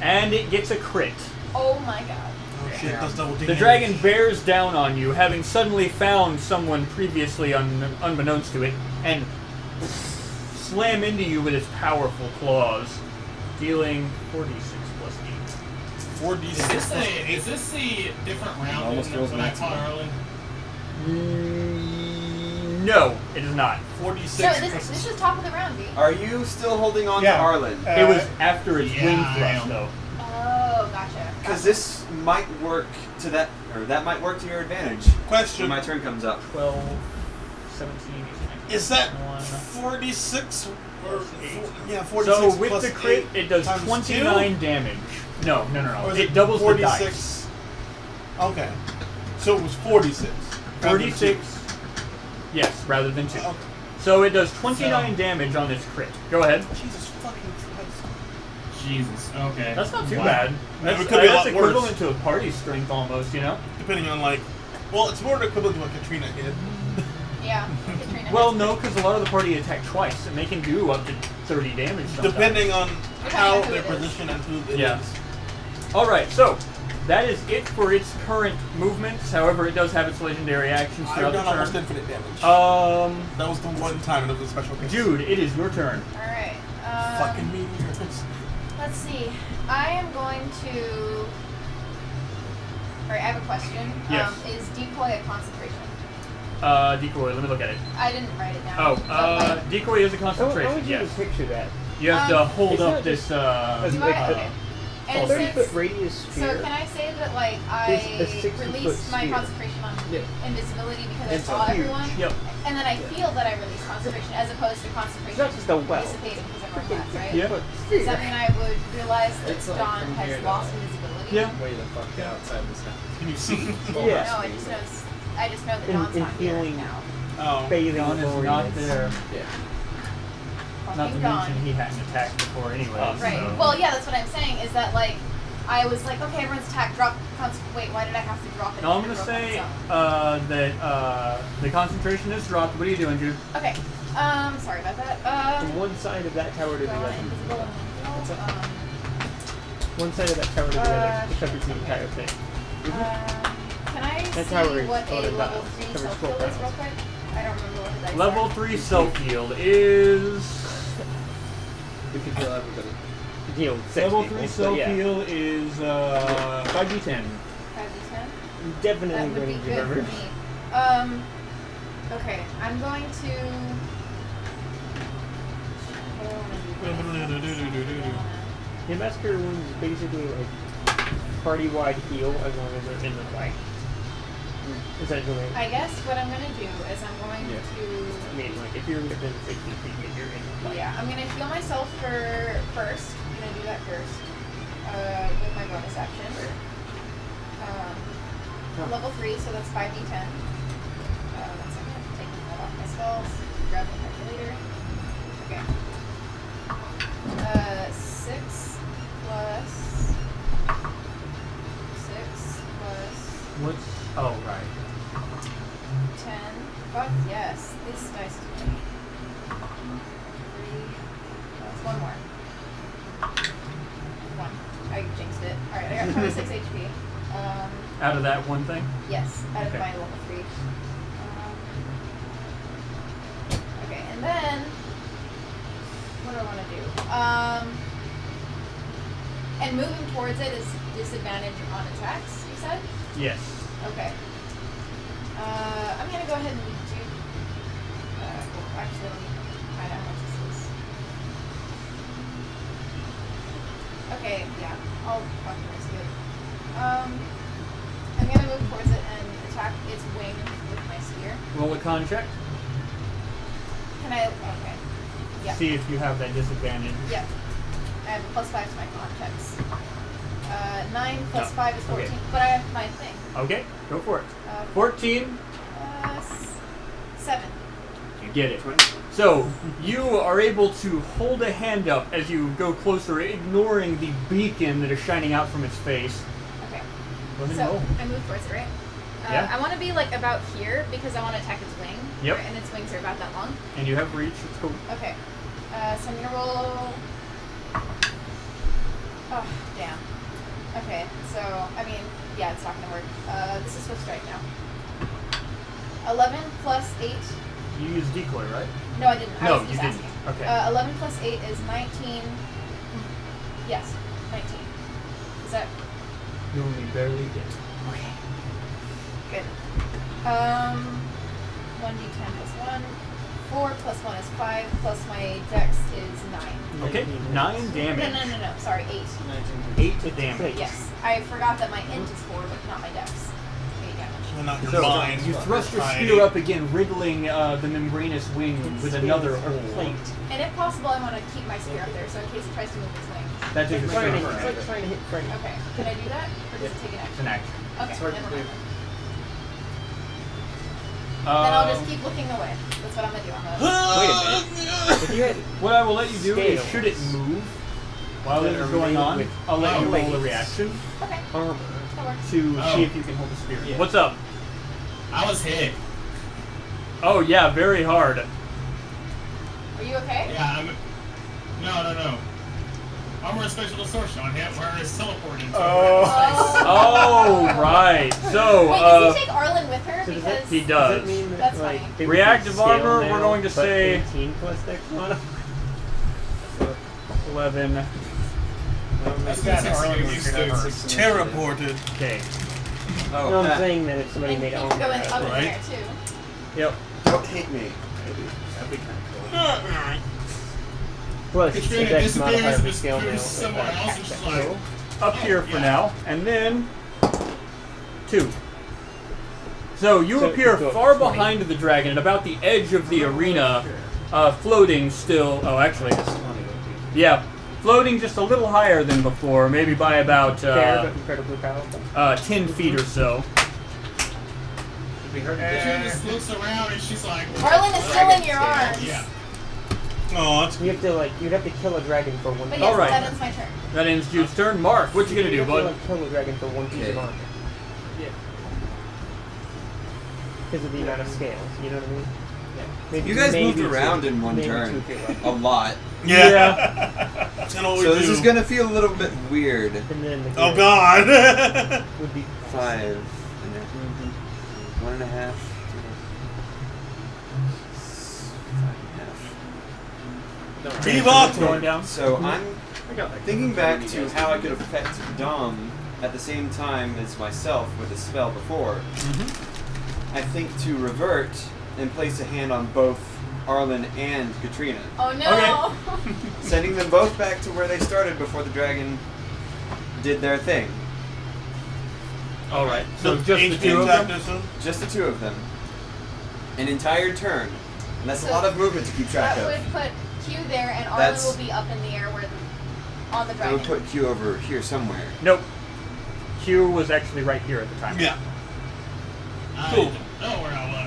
and it gets a crit. Oh my god. Oh shit, that's double The damage. dragon bears down on you, having suddenly found someone previously unbeknownst to it, and slam into you with its powerful claws, dealing 46 plus 4d6 Is this plus a, 8. is this the different round Almost than feels when I maximum. fought Arlen? 8. No, it is not. 46 So this plus is top of the round, B. Are you still holding on Yeah. to Arlen? It was after its yeah, wind I thrust, am. though. Oh, gotcha. Because this might work to that, or that might work to your advantage when question. my turn comes up. 12, 17, 18. Is that 1. 46 or Plus 8. yeah, 46 So with plus the crit, 8 it does times 29 damage. No. Or is It doubles the 46? dice. Okay. So it was 46. rather than 46. Yes, rather than 2. two. Okay. So it does 29 damage on this crit. Go ahead. Jesus fucking Christ. Jesus. Okay. That's not too Wow. bad. That's, it could be a that's lot worse. equivalent to a party strength almost, you know? Depending on like, well, it's more equivalent to what Katrina did. Yeah. Katrina Well, hits no, me. because a lot of the party attack twice, and they can do up to 30 damage sometimes. Depending on how who their it is. position and who it is. Yeah. Alright, so that is it for its current movements. However, it does have its legendary actions I've throughout done the almost turn. infinite damage. That was the one time it was a special case. Jude, it is your turn. Alright. Fucking meteors. Let's see. I am going to. Alright, I have a question. Yes. Is decoy a concentration? Decoy, let me look at it. I didn't write it down. Oh, but, like, decoy is a How concentration, would you yes. picture that? You have to Um, hold it's up not this, do I? Okay. And 30 since, foot radius so sphere. can I say that like I There's a 60-foot released my sphere. concentration on Yeah. invisibility because It's I saw huge. everyone, Yep. and then I feel that I released concentration as opposed to concentration It's not just a well. dissipating because everyone left, right? Yeah. Does that mean I would realize that It's like Dawn from has here to lost there. invisibility? Yeah. Way the fuck outside this house. Can you see? Yeah. No, I just know that In- Dawn's in not here feeling- now. Oh. Bathing Dawn is glory not is- there. Yeah. Not to Fucking Dawn. mention he hadn't attacked before anyway. Right. So. Well, yeah, that's what I'm saying. Is that like, I was like, okay, everyone's attacked. Drop. Wait, why did I have to drop it? No, I'm gonna say that the concentration is dropped. What are you doing, Jude? Okay. Sorry about that. From one side of that tower to the Go on other. invisible. One side of that tower to the other. It covers the entire thing. Can I That see tower is what a all level about 3 covers self 12 heal is real panels. quick? I don't remember what the dice Level are. 3 self heal is. We could heal everybody. Heal 6 Level people, 3 but self yeah. heal is 5d10. 5d10? Definitely That would be range good for remember. me. Okay, I'm going to. What do I want to do? The Massacre Wounds is basically like party-wide heal as long as they're in the fight. Essentially. I guess what I'm gonna do is I'm going Yeah. to. I mean, like, if you're within 60 feet, you're in the fight. Yeah, I'm gonna heal myself first. I'm gonna do that first. With my bonus action. Level 3, so that's 5d10. One second. Taking that off my spells. Grab the calculator. Okay. 6 plus 6 plus What's. Oh, right. 10. Fuck yes. This dice is winning. 3. That's one more. 1. I jinxed it. Alright, I got 26 HP. Out of that one thing? Yes, out of Okay. my level 3. Okay, and then what do I want to do? And moving towards it is disadvantage on attacks, you said? Yes. Okay. I'm gonna go ahead and do. Well, actually, let me find out how much this is. Okay, yeah, I'll fucking risk it. I'm gonna move towards it and attack its wing with my spear. Roll a con check. Can I? Okay. Yeah. See if you have that disadvantage. Yep. I have a +5 to my con checks. 9 plus No. 5 is 14, Okay. but I have my thing. Okay, go for it. 14. 14. 7. You get it. So, you are able to hold a hand up as you go closer, ignoring the beacon that is shining out from its face. Okay. Go ahead and So roll. I move towards it, right? Yeah. I want to be like about here because I want to attack its wing. Yep. Right? And its wings are about that long. And you have reach. It's cool. Okay. So I'm gonna roll. Oh damn. Okay. So I mean, yeah, it's not gonna work. This is supposed to strike now. 11 plus 8. You use decoy, right? No, I didn't. I No, was you just didn't. asking. Okay. 11 plus 8 is 19. Yes, 19. Is that You only barely did. okay? Good. 1d10 plus 1. 4 plus 1 is 5. Plus my dex is 9. Okay, 9 damage. No. Sorry, 8. 8 damage. Yes, I forgot that my int is 4, but not my dex. 8 damage. Well, not your So, mind. you thrust your spear up again, riddling the membranous wing with another hole. And if possible, I want to keep my spear up there, so in case it tries to move its wing. That takes a It's like turn. trying to hit Freddy. Okay, can I do that? Or does it take an It's action? an action. Okay, It's hard to never mind. do. Then I'll just keep looking away. That's what I'm gonna do. I'm gonna. Wait a minute. If you had What I will let you do is, Scales. should it move while That this is are going made on, with I'll let you roll a blades. reaction Okay, armor, that works. to Oh. see if you can hold the spear. Yeah. What's up? I was hit. Oh yeah, very hard. Are you okay? Yeah, No. Armor and special distortion on him, where it's teleported. Oh right. So Wait, does he take Arlen with her? So does that- Because he does does. that mean that That's like funny. they would Reactive be scale armor, we're now, going to but say- 18 plus dex mod? 11. That's got Arlen was Teleported. Okay. Oh, No, I'm saying that if somebody and made keep armor going out up of in it. there too. Yep. don't hate me. That'd be kind of cool. Plus, Katrina the dex disappears modifier and for scale now. disappears somewhere else, and she's like, Up here for yeah. now, and then 2. So you So appear you go far 20. behind the dragon, at about the edge of the arena, floating still. Oh, actually, yeah, floating just a little higher than before, maybe by about Fair, but incredibly powerful. 10 feet or so. Katrina just looks around and she's like, Arlen is still in your arms. Yeah. Oh, that's You have to you'd have to kill a dragon for one. But piece yes, All right. that ends my turn. That ends Jude's turn. Mark, what you gonna do, have bud? To, kill a dragon for one piece of Okay. armor. Yeah. Because of the amount of scales, you know what I mean? Yeah. Maybe, You guys maybe moved around two, in one maybe turn. 2 feet left. A lot. yeah. That's kind of what So we this do. is gonna feel a little bit weird. And then the Oh gear God. would be 5. 1.5. 5.5. Bebop. Going down. So I'm I got like thinking back to how I could affect Dom at the same time as myself with the spell before. I think to revert and place a hand on both Arlen and Katrina, Oh no! sending them both back to where they started before the dragon did their thing. All right. So The just the HP two of attack them. distance? Just the two of them. An entire turn. And that's a So lot of movement to keep track That of. would put Q there, and Arlen That's- will be up in the air where on the I dragon. would put Q over here somewhere. Nope. Q was actually right here at the time. Yeah. I Cool. don't know where I was.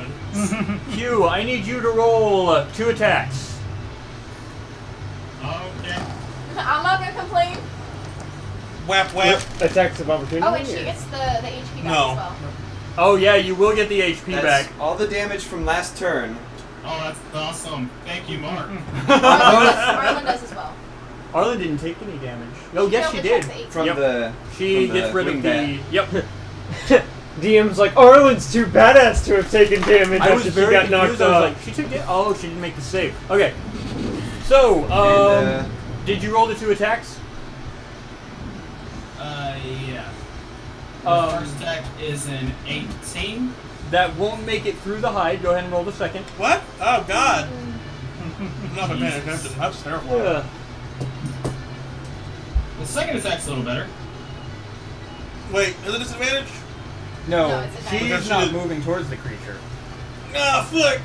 Q, I need you to roll 2 attacks. Okay. I'm not gonna complain. Whap whap. Attacks of opportunity. Oh, and she gets the HP back No. as well. Oh yeah, you will get the HP That's back. all the damage from last turn. Oh, that's awesome. Thank you, Mark. Arlen does as well. Arlen didn't take any damage. Oh yes, she No, did. but that's 8. From Yep. the She from the gets rid of the. wingbat. Yep. DM's like, Arlen's too badass to have taken damage I was after she very got knocked confused. I was out. like, she took it. Oh, she didn't make the save. Okay. So, And, did you roll the 2 attacks? Yeah. The first attack is an 18. That won't make it through the hide. Go ahead and roll the second. What? Oh God. I'm not paying attention. That's terrible. Yeah. The second attack's a little better. Wait, is it a disadvantage? No, No, it's a she's Because she not did- moving towards the creature. Ah, fuck.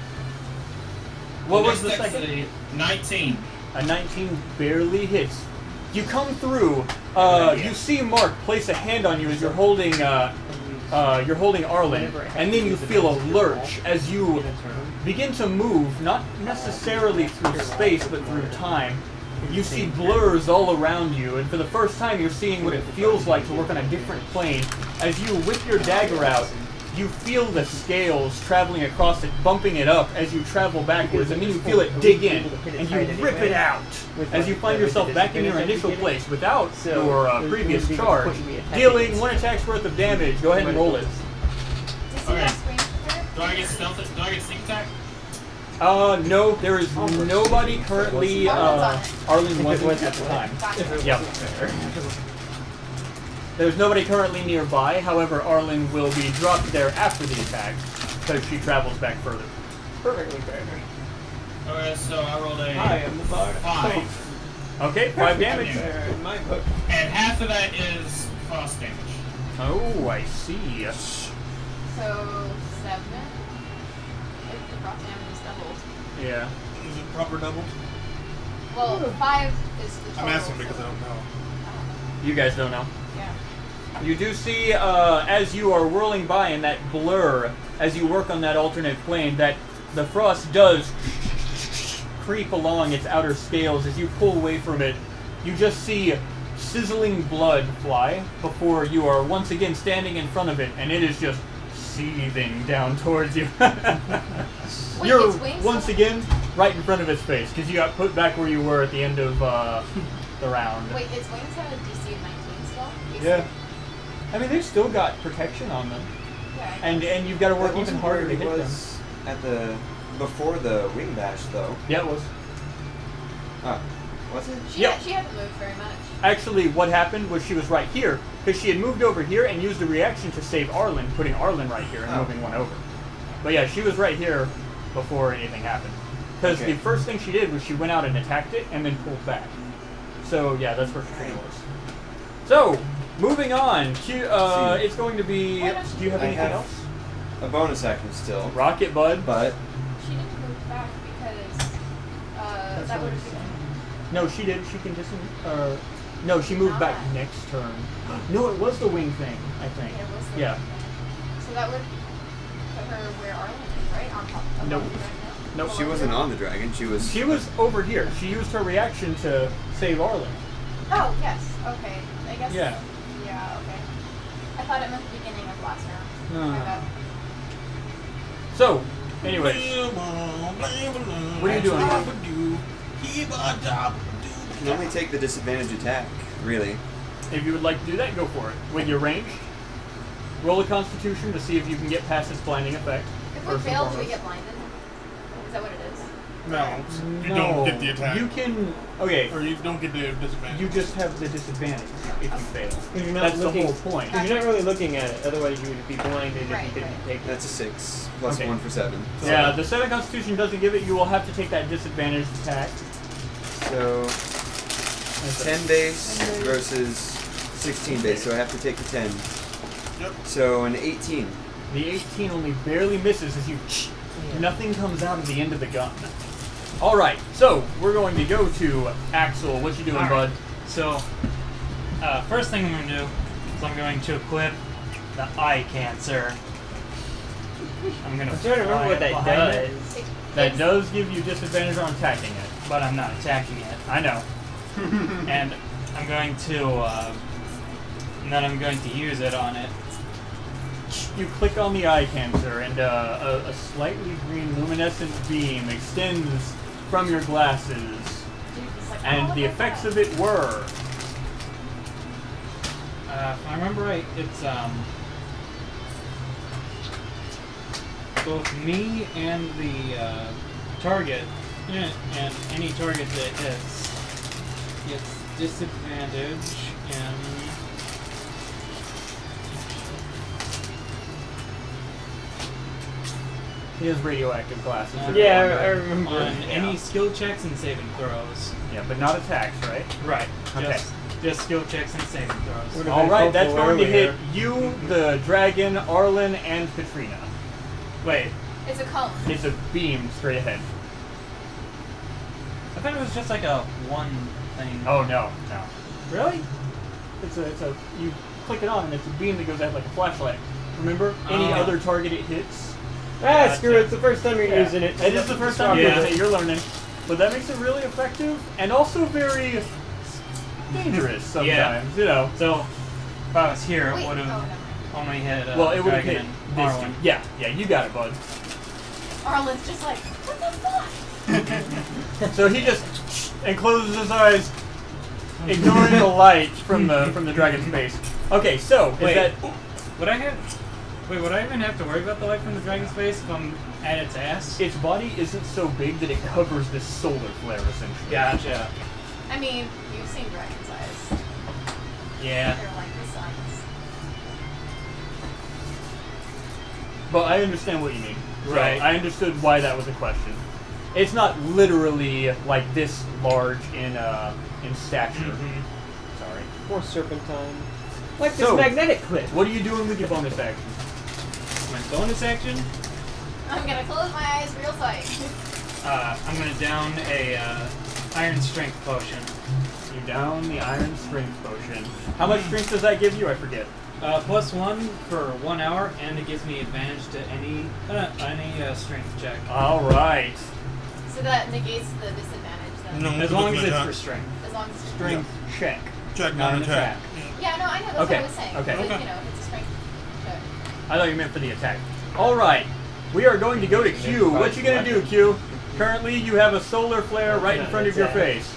What was the next attack's second? a 19. A 19 barely hits. You come through. You see Mark place a hand on you as you're holding Arlen, and then you feel a lurch as you begin to move, not necessarily through space, but through time. You see blurs all around you, and for the first time you're seeing what it feels like to work on a different plane. As you whip your dagger out, you feel the scales traveling across it, bumping it up as you travel backwards, and then you feel it dig in, and you rip it out as you find yourself back in your initial place without your previous charge, dealing 1 attack's worth of damage. Go ahead and roll it. Do you see Okay. that screen there? Do I get stealth? Do I get sneak attack? No, there is nobody currently. Arlen wasn't at the time. Gotcha. Yep. There's nobody currently nearby. However, Arlen will be dropped there after the attack because she travels back further. Perfectly fair. Okay, so I rolled a I am the bard. 5. Okay, 5 damage. Fair in my book. And half of that is frost damage. Oh, I see. So 7. If the rock damage is doubled. Yeah. Is it proper doubled? Well, 5 is the total. I'm asking so- because I don't know. You guys don't know. Yeah. You do see, as you are whirling by in that blur, as you work on that alternate plane, that the frost does creep along its outer scales. As you pull away from it, you just see sizzling blood fly before you are once again standing in front of it, and it is just seething down towards you. Wait, You're its wings once still- again right in front of its face, because you got put back where you were at the end of the round. Wait, its wings have a DC of 19 still? AC? Yeah. I mean, they've still got protection on them. Yeah. And you've got to work That even wasn't harder where to he hit them. was at the before the wing bash though. Yeah, it was. Oh, was it? She, Yep. she hasn't moved very much. Actually, what happened was she was right here, because she had moved over here and used a reaction to save Arlen, putting Arlen right here and Oh. moving one over. But yeah, she was right here before anything happened. Because Okay. the first thing she did was she went out and attacked it and then pulled back. So yeah, that's where Katrina was. So, moving on. It's going to be... Why don't Do you have I anything have- else? A bonus action still, Rocket Bud. but She didn't move back because that would have been. No, she did. She can just... no, she moved back Not. next turn. No, it was the wing thing, I think. It was the Yeah. thing. So that would put her where Arlen is, right? On top of Nope. the dragon? Nope. she wasn't on the dragon. She was. She was over here. She used her reaction to save Arlen. Oh, yes. Okay. I guess. Yeah. Yeah, okay. I thought it meant the beginning of last round. No. My bad. So, anyways, what are you doing? You can only take the disadvantage attack, really. If you would like to do that, go for it. With your range, roll a Constitution to see if you can get past its blinding effect. If we first and fail, do we foremost. get blinded? Is that what it is? No, you No, don't get the attack. You can. Okay. Or you don't get the disadvantage. You just have the disadvantage if you fail. Because you're not That's looking, the whole point. Because you're not really looking at it. Otherwise, you would be blinded if you didn't take it. That's a 6 plus Okay. 1 for 7. Yeah, the 7 Constitution doesn't give it. You will have to take that disadvantage attack. So 10 base versus 16 base, so I have to take the 10. Yep. So an 18. The 18 only barely misses as you. Nothing comes out of the end of the gun. All right, so we're going to go to Axel. What you doing, All bud? right. So, first thing I'm going to do is I'm going to equip the eye cancer. I'm going to I'm trying to remember what that does. That does give you disadvantage on attacking it. But I'm not attacking it. I know. And I'm going to, and then I'm going to use it on it. You click on the eye cancer, and a slightly green luminescent beam extends from your glasses. And the effects of it were. If I remember right, it's both me and the target, and any target that hits gets disadvantage in. He has radioactive glasses. Yeah, I remember. On any skill checks and saving throws. Yeah, but not attacks, right? Right. Okay. Just skill checks and saving throws. All right, that's going to hit you, the dragon, Arlen, and Katrina. Wait, It's a cone. It's a beam straight ahead. I thought it was just like a one thing. Oh no, no. Really? It's a you click it on and it's a beam that goes out like a flashlight. Remember? Any Oh. other target it hits. Ah, screw it. It's the first time you're Yeah. using it. It is the first time Yeah. you're learning. But that makes it really effective and also very dangerous sometimes, you know. So, if I was here, Wait, it would have never mind. only hit Well, it would have Dragon hit and this Arwen. one. Yeah, you got it, bud. Arlen's just like, what the fuck? So he just and closes his eyes, ignoring the light from the dragon's face. Okay, so Wait. is that Would I even have to worry about the light from the dragon's face if I'm at its ass? its body isn't so big that it covers this solar flare essentially. Gotcha. I mean, you've seen dragon's eyes. Yeah. They're like the sun's. But I understand what you mean. So Right. I understood why that was a question. It's not literally like this large in stature. Mm-hmm. Sorry. More serpentine. Like So- this magnetic clip. What are you doing with your bonus action? My bonus action, I'm gonna close my eyes real tight. I'm gonna down a iron strength potion. You down the iron strength potion. How much strength does that give you? I forget. +1 for 1 hour, and it gives me advantage to any strength check. All right. So that negates the disadvantage then. No, As long as looking it's at for strength. As long as it's Strength check. check, not not an attack. Yeah, no, I know. That's Okay, what I was saying. okay. But, Okay. you know, if it's a strength check. I thought you meant for the attack. All right. We are going to go to Q. What you gonna do, Q? Currently, you have a solar flare right in front of your face.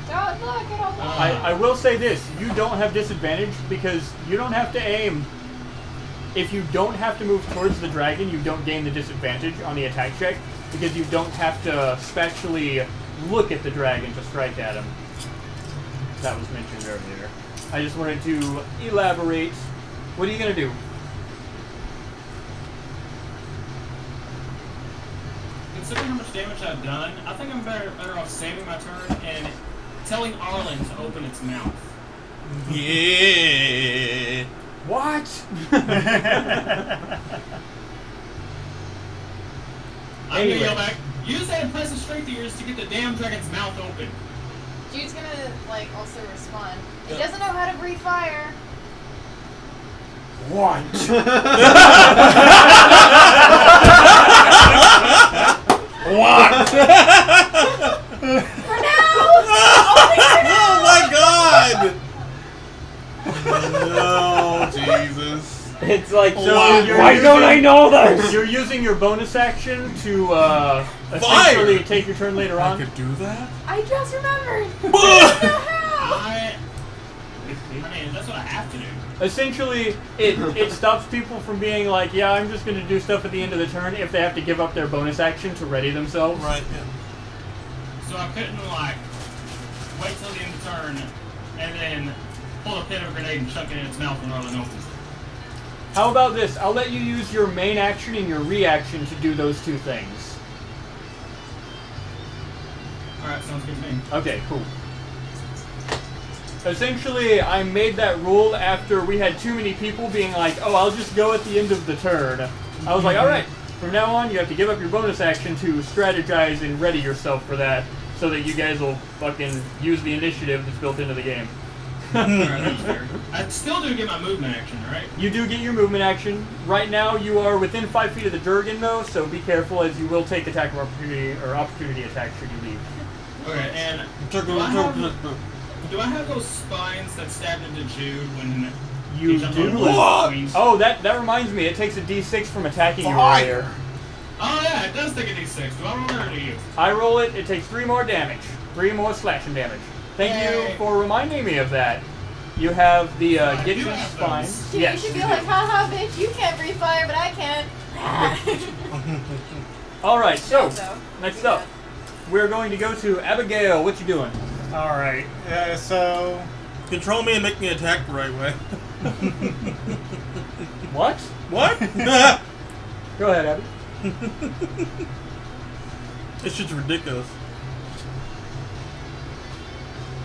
Don't look, I don't look. I will say this: you don't have disadvantage because you don't have to aim. If you don't have to move towards the dragon, you don't gain the disadvantage on the attack check because you don't have to spatially look at the dragon to strike at him. That was mentioned earlier. I just wanted to elaborate. What are you gonna do? Considering how much damage I've done, I think I'm better off saving my turn and telling Arlen to open its mouth. Yeah. What? I'm Anyway. gonna yell back, use that impressive strength of yours to get the damn dragon's mouth open. Jude's gonna, like, also respond. It Yeah. doesn't know how to breathe fire. What? What? For now! Oh my god! No, Jesus. It's like, So you're why don't I using- know this? You're using your bonus action to essentially take your turn later I on. could do that? I just remembered. I don't know how. I mean, that's what I have to do. Essentially, it stops people from being like, yeah, I'm just going to do stuff at the end of the turn if they have to give up their bonus action to ready themselves. Right, yeah. So I couldn't, like, wait till the end of the turn, and then pull a pin of a grenade and chuck it in its mouth when Arlen opens it. How about this? I'll let you use your main action and your reaction to do those two things. Alright, sounds good to me. Okay, cool. Essentially, I made that rule after we had too many people being like, oh, I'll just go at the end of the turn. I was like, alright, from now on, you have to give up your bonus action to strategize and ready yourself for that, so that you guys will fucking use the initiative that's built into the game. Alright, that's fair. I still do get my movement action, right? You do get your movement action. Right now, you are within 5 feet of the Durgan, though, so be careful as you will take attack of opportunity or opportunity attack should you leave. Okay, and do I have those spines that stabbed into Jude when You he jumped on do? the wings? Oh, that reminds me. It takes a d6 from attacking you Fire! earlier. Oh yeah, it does take a d6. Do I roll it or do you? I roll it. It takes 3 more damage. 3 more slashing damage. Thank Yay. you for reminding me of that. You have the I get do your have spine. those. Dude, Yes. you should be like, haha, bitch, you can't breathe fire, but I can. All right. So So, next you're up, we're going to go to Abigail. What you doing? Alright, so Control me and make me attack the right way. What? What? Go ahead, Abby. This shit's ridiculous.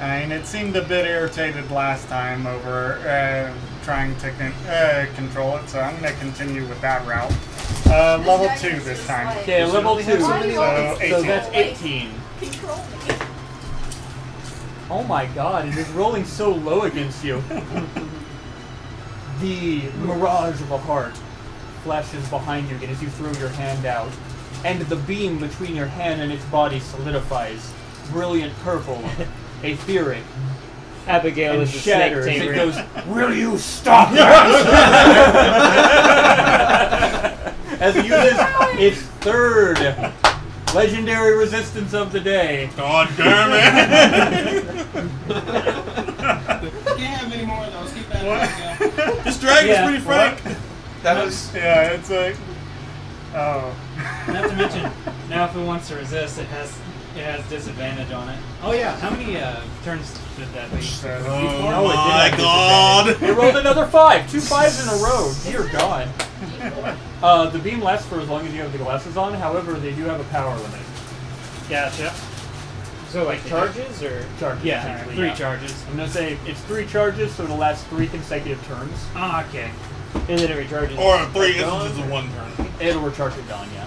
I mean, it seemed a bit irritated last time over trying to control it, so I'm going to continue with that route. Level 2 this time. Okay, level 2. Why do you always So So 18. that's 18. control me. Oh my god, it is rolling so low against you. The mirage of a heart flashes behind you as you throw your hand out, and the beam between your hand and its body solidifies. Brilliant purple, etheric, Abigail and is the snake shatters. It tamer. goes, will you stop that? As it uses its 3rd legendary resistance of the day. God damn it! Can't have many more of those. Keep that in. This dragon's Yeah, pretty frank. That was. Yeah, it's like... Oh. Not to mention, now if it wants to resist, it has disadvantage on it. Oh yeah, how many turns did that be? Oh it my did have god! It rolled another 5. 2 5s in a row. Dear God. The beam lasts for as long as you have the glasses on. However, they do have a power limit. Gotcha. So like charges or Charges. Yeah, essentially, 3 yeah. charges. I'm gonna say it's 3 charges, so it'll last 3 consecutive turns. Ah, okay. and then it recharges. Or 3 Dawn? instances of 1 turn. It'll recharge it dawn, yeah.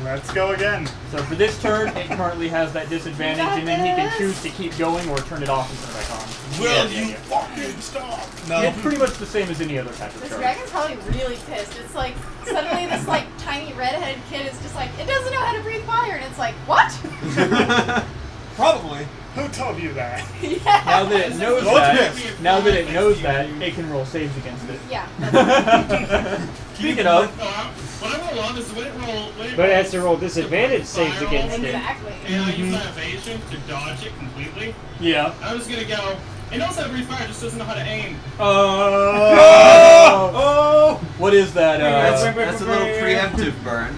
Let's go again. So for this turn, it currently has that disadvantage, and then he can choose to keep going or turn it off and turn it back on. Will Yeah, you yeah. fucking stop? No. It's pretty much the same as any other type of This charge. dragon's probably really pissed. It's like, suddenly this like tiny redheaded kid is just like, it doesn't know how to breathe fire, and it's like, what? Probably. Who told you that? Yeah. Now that it knows Oh, that, yes. now that it knows that, it can roll saves against it. Yeah. That's Speaking of, What I roll on is when it roll. But it has to roll disadvantage saves Fire against roll, it. exactly. And I use my evasion to dodge it completely. yeah. I was gonna go. It knows how to breathe fire, just doesn't know how to aim. Oh! What is that? That's a little preemptive burn.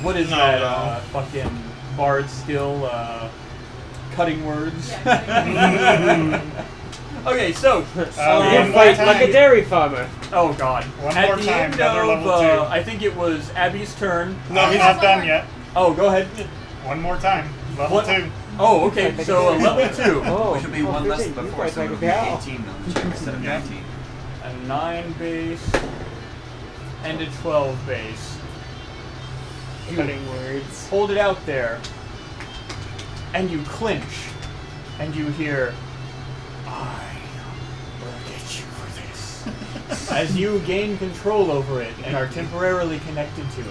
What is No, that? no. Fucking bard skill. Cutting words. Yeah, Okay, so You one fight more like time. a dairy farmer. oh god. One At more the time, end another of, level 2. I think it was Abby's turn. No, he's Yeah, not done yet. Oh, go ahead. One more time. Level What? 2. Oh, okay. So level 2. Oh, Which would be 1 less than 15. You before, fight so it like would a be cow. 18 on the check instead of Yeah. 19. A 9 base and a 12 base. Cutting words. Hold it out there, and you clinch, and you hear, "I will get you for this." As you gain control over it and are temporarily connected to it.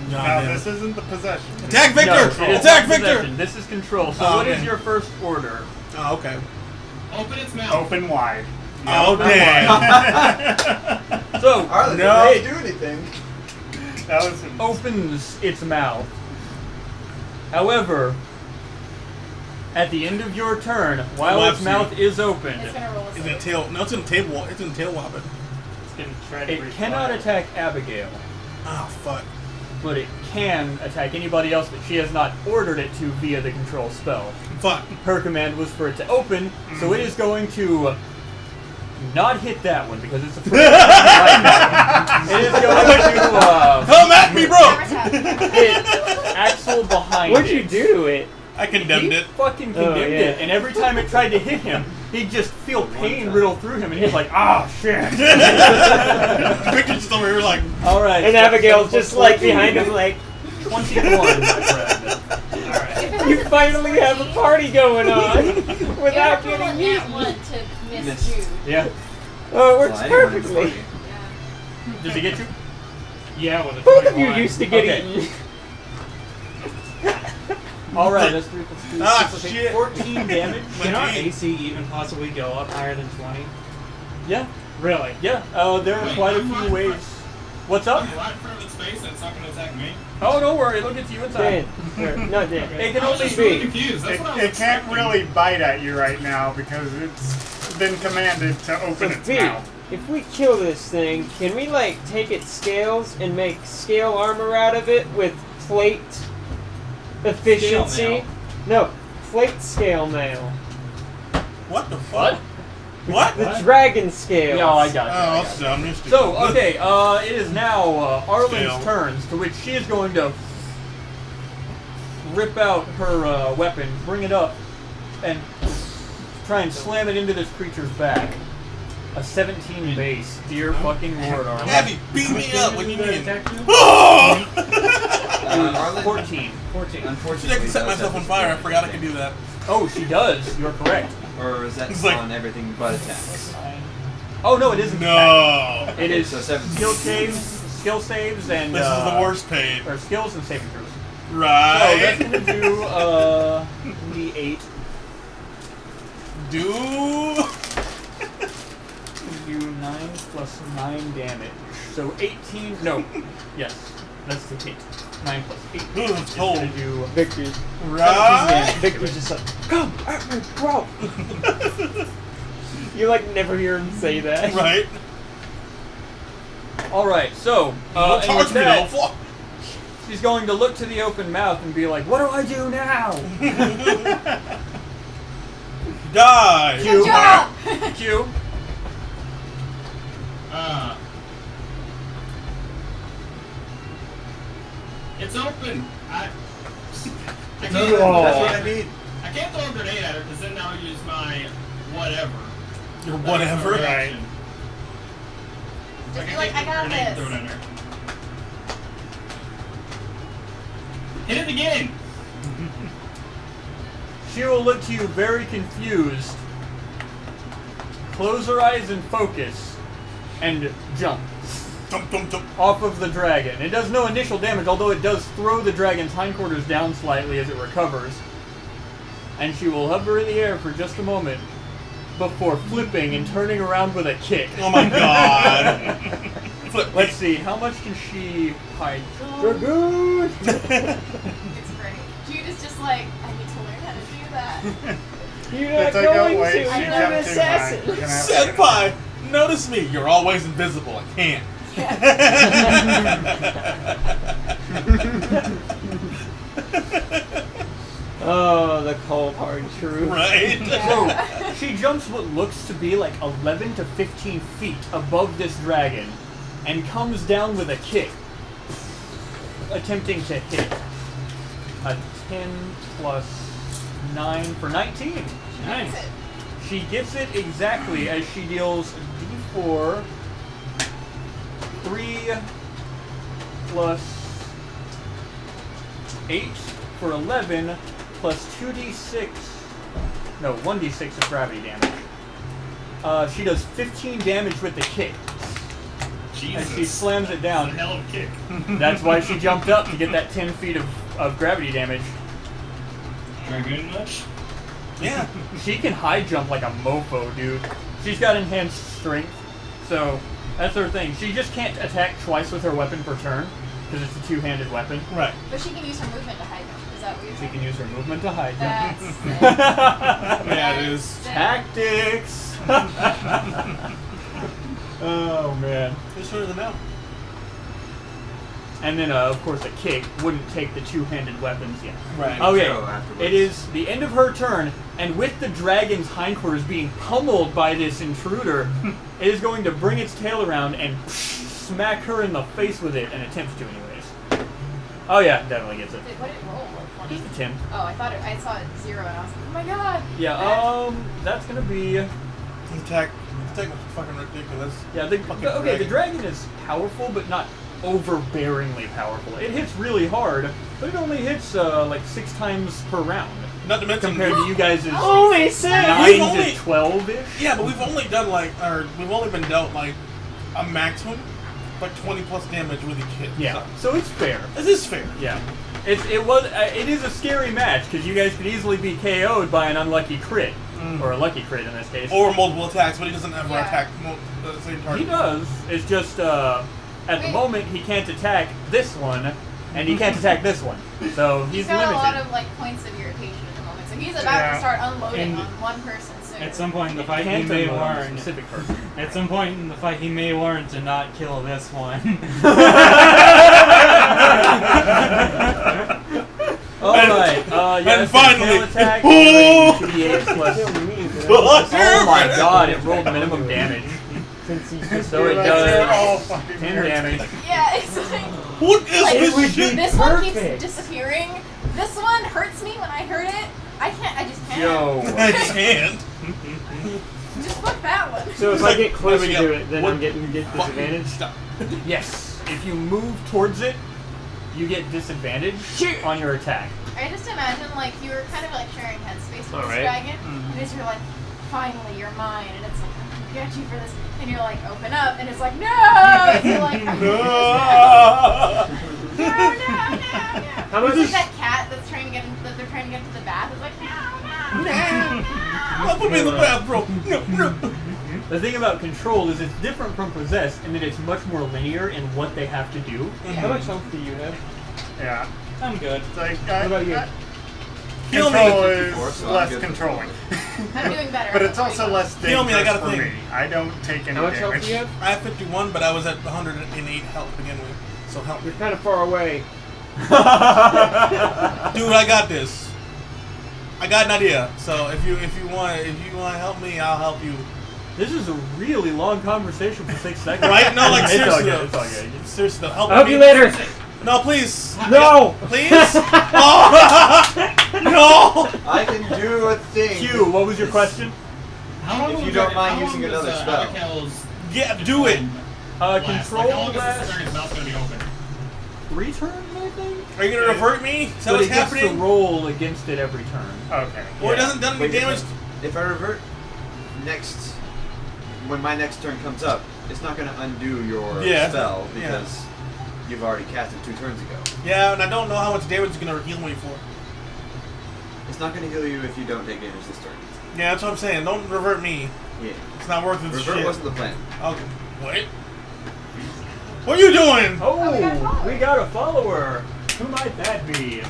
No, this isn't the possession. Attack Victor! No, it is Attack not Victor! possession. This is control. So Oh, what is okay. your first order? Oh, okay. Open its mouth. Open wide. Oh, damn. So Arlen, No. did they do anything? That was opens its mouth. However, at the end of your turn, while its Whoops. mouth is opened, It's gonna roll a It's in save. a tail. No, it's in a table. It's in a tail whopping. It's gonna try to it breathe cannot fire. attack Abigail. Oh, fuck. but it can attack anybody else that she has not ordered it to via the control spell. Fuck. Her command was for it to open, so it is going to not hit that one because it's a free right now. It is going to Come at me, bro! hit Axel behind What'd it. you do to it? I condemned He it. fucking condemned Oh, yeah. it, and every time it tried to hit him, he'd just feel pain riddle through him, and he's like, "Ah, shit!" Victor's just over here like, All right. And so- Abigail's so just like 14, behind him, like, 21, my friend. If it you has finally have a 14, party going on you without have to roll getting a nat eaten. 1 to miss Miss. Jude. Yeah. Oh, it works Well, anyone in the perfectly. party. Yeah. Does he get you? Yeah, with a Both of you 21. used to get Okay. eaten. All right. That's 3 plus 2. Ah, so take shit. 14 damage. Can our Wait. AC even possibly go up higher than 20? Yeah. Really? Yeah. There are Wait, quite a I'm few fine. ways. What's up? I'm right in front of its face and it's not going to attack me. Oh, don't worry. It'll get to you in time. Dan. Or, not Dan. It can I was only just really be. confused. That's It, what I was it can't expecting. really bite at you right now because it's been commanded to So, open its V, mouth. if we kill this thing, can we, like, take its scales and make scale armor out of it with plate efficiency? Scale No, plate scale mail. what the fuck? What? What? The dragon scales. Yeah, I got you. Oh, I I'll got you. sound mystic. So, okay, it is now Arlen's Scale. turns, to which she is going to rip out her weapon, bring it up, and try and slam it into this creature's back. A 17 base. Dear fucking Lord, Arlen. Abby, beat me up when you Did it need. attack you? Oh! Arlen, 14. 14. unfortunately, I can set does myself have on fire. I this forgot I could do that. Oh, she does. You're correct. Or is that It's like- on everything but attacks? Oh, no, it isn't. No. It is So 17. skill saves, and This is the worst paid. Or skills and saving throws. So Right. that's gonna do D8. Do. Do 9 plus 9 damage. So 18. No. Yes. That's the 8. 9 plus 8. Ooh, it's cold. Gonna do Victor. Right. Victor's just like, come at me, bro. You, like, never hear him say that. Right. Alright, so Don't and touch with me, that, though. Fuck. she's going to look to the open mouth and be like, "What do I do now?" Die. Q. Good job! Q. It's open. I That's can't, what I need. I can't throw a grenade at her because then I'll use my whatever. Your whatever. Right. Just be like, I got Grenade and this. throw it at her. Hit it again. She will look to you very confused, close her eyes and focus, and jump Jump, jump, jump. off of the dragon. It does no initial damage, although it does throw the dragon's hindquarters down slightly as it recovers. And she will hover in the air for just a moment before flipping and turning around with a kick. Oh my god. Flip. Let's see, how much can she hide? Dragoon! It's great. Jude is just like, I need to learn how to do that. You're not It's like, oh, going wait, to. she I'm an jumped too assassin. high. We're gonna have to- Senpai, notice me. You're always invisible. I can't. Oh, the cold hard truth. Right? So, she jumps what looks to be like 11 to 15 feet above this dragon and comes down with a kick, attempting to hit. A 10 plus 9 for 19. Nice. She gets it exactly as she deals d4, 3 plus 8 for 11, plus 2d6, no, 1d6 of gravity damage. She does 15 damage with the kick Jesus. as she slams it down. That's a hell of a kick. That's why she jumped up to get that 10 feet of gravity damage. Dragoon much? Yeah. She can high jump like a mofo, dude. She's got enhanced strength, so that's her thing. She just can't attack twice with her weapon per turn, because it's a two-handed weapon. Right. But she can use her movement to high jump. Is that what you're She saying? can use her movement to high That's jump. sick. Yeah, it is. Tactics! Oh, man. Just turn them out. and then of course a kick wouldn't take the two-handed weapons yet. Right. Okay, Go afterwards. it is the end of her turn, and with the dragon's hindquarters being pummeled by this intruder, it is going to bring its tail around and smack her in the face with it, and attempts to anyways. Oh yeah, definitely gets it. What did it roll? 20? Just attempt. Oh, I saw it 0 and I was like, oh my god. Yeah, that's gonna be... His attack was fucking ridiculous. Yeah, Fucking the dragon is powerful, but not overbearingly powerful. It hits really hard, but it only hits like 6 times per round. Not to mention Compared to you guys' Holy shit! 9 We've only- to 12-ish. Yeah, but we've only done we've only been dealt like a maximum, like 20 plus damage with each hit. Yeah, so it's fair. This is fair. Yeah, it is a scary match because you guys could easily be KO'd by an unlucky crit, or a lucky crit in this case. Or multiple attacks, but he doesn't ever Yeah. attack the same target. He does. It's just at the moment he can't attack this one, and he can't attack this one. So He's he's got limited. a lot of like points of irritation at the moment, so he's about to start unloading And on one person soon. At some point in the fight, he Can't may unload on a learn. specific person. At some point in the fight, he may learn to not kill this one. Alright, yes, and finally, tail attack, oh! 2d8 plus. What? Oh my god, it rolled minimum damage. Since he's So it They're all does fucking 10 nerds. damage. Yeah, it's like, What is like this shit? this one keeps perfect. disappearing. This one hurts me when I hurt it. I just can't. Yo. I can't. Just fuck that one. So if It's I like, get closer there we to go. it, then What I'm getting disadvantage. Stop. Yes, if you move towards it, you get disadvantage on your attack. I just imagine like you were kind of like sharing headspace with this Alright. dragon, and as you're like, finally you're mine, and it's like, I'm gonna get you for this, and you're like, open up, and it's like, no, and you're like, no. How much It's like is that cat that's trying to get that they're trying to get to the bath. It's like, no. I'll put me in the bathroom. No. The thing about control is it's different from possess in that it's much more linear in what they have to do. How much health do you have? Yeah. I'm good. It's like, What about you? Heal me. control 54, is so I'm less good for controlling. I'm doing better. But it's also less Heal me, I dangerous got a for thing. me. I don't take any How much health damage. do you have? I have 51, but I was at 108 health to begin with. So help me. You're kind of far away. Dude, I got this. I got an idea. So if you want to help me, I'll help you. This is a really long conversation for 6 seconds. Right? No, like It's all seriously. good, though. it's all good. Seriously, though, help I'll help me. you later. No, please. No. Please. Oh. No. I can do a thing. Q, what was your question? How long If will you the don't dragon- mind how using long does, another spell. Abigail's Yeah, do it. last? Control Like, how long is lasts this dragon's mouth going to be open? 3 turns, I think? Are you gonna revert me? Is that But what's it gets to happening? roll against it every turn. Okay. Or it doesn't done any Wait, damage? if I revert when my next turn comes up, it's not going to undo your Yeah. spell Yeah. because you've already cast it 2 turns ago. Yeah, and I don't know how much damage it's gonna heal me for. It's not going to heal you if you don't take damage this turn. Yeah, that's what I'm saying. Don't revert me. Yeah. It's not worth its Revert shit. wasn't the plan. Okay. What? What are you doing? Oh, we got a follower. Who might that be?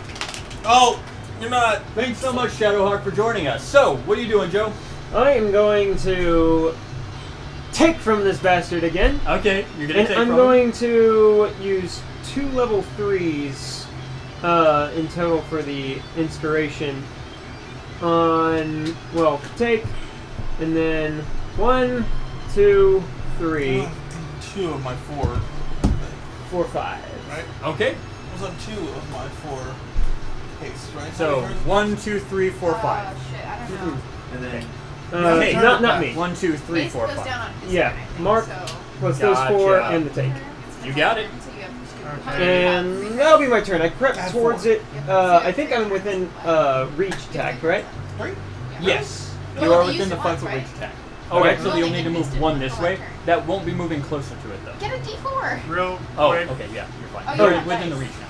Oh, you're not. Thanks so much, Shadowhawk, for joining us. So, what are you doing, Joe? I am going to take from this bastard again, Okay, you're gonna and take I'm from going to use 2 level 3s in total for the inspiration. Take, and then 1, 2, 3, 2 of my 4. 4, 5. Right? Okay, Those are 2 of my 4 haste, right? so 1, 2, 3, 4, 5. Shit, I don't know. And then Hey, Not me. 1, 2, 3, Mace 4, goes 5. down on his Yeah, turn, I think, Mark so. plus those 4 Gotcha. and the take. You got it. So you have two. Okay. And that'll be my turn. I crept Add towards 4. it. I think I'm within reach attack, right? 3? Yes, You you are only within used the it 5 once, foot right? reach attack. Oh, Okay. actually, you'll need to move Used it 1 this for way. one turn. That won't be moving closer to it, though. Get a D4. Real Oh, quick, okay, yeah, you're fine. Oh, You're you have within the dice. reach now.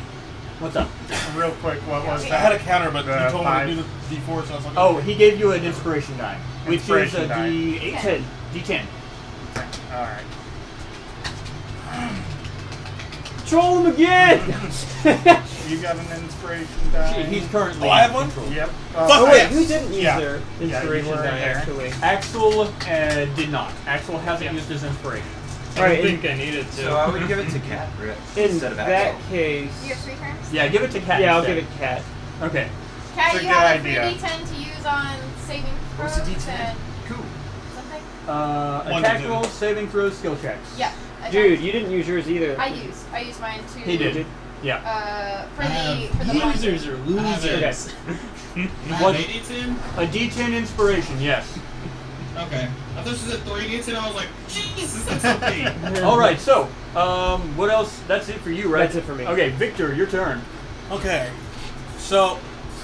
What's up? real quick, what was I had a that? counter, but you told me 5. to do the D4, so I was like, Oh, he gave you an inspiration die, which Inspiration is a die. D8? 10. D10. Alright. Troll him again! You got an inspiration die? He's currently. Oh, I have one? control. Yep. Oh wait, yes. who didn't use Yeah. their you inspiration were die there. actually? Axel did not. Axel hasn't used his inspiration. I Alright, think I needed to. So I would give it to Cat in instead of that Axel. case, You have 3 turns? Yeah, give it to Cat. yeah, I'll instead. give it Cat. Okay. Cat, It's a you good have a idea. free D10 to use on saving throws What's a D10? and Cool. something? One Attack to do. rolls, saving throws, skill checks. Yeah. Dude, you didn't use yours either. I used mine to. He did. Yeah. For the Losers are losers. What? 8d10? A D10 inspiration, yes. Okay. I thought she said 3d10. I was like, Jesus, that's okay. All right. So, what else? That's it for you, right? That's it for me. Okay, Victor, your turn. Okay. So,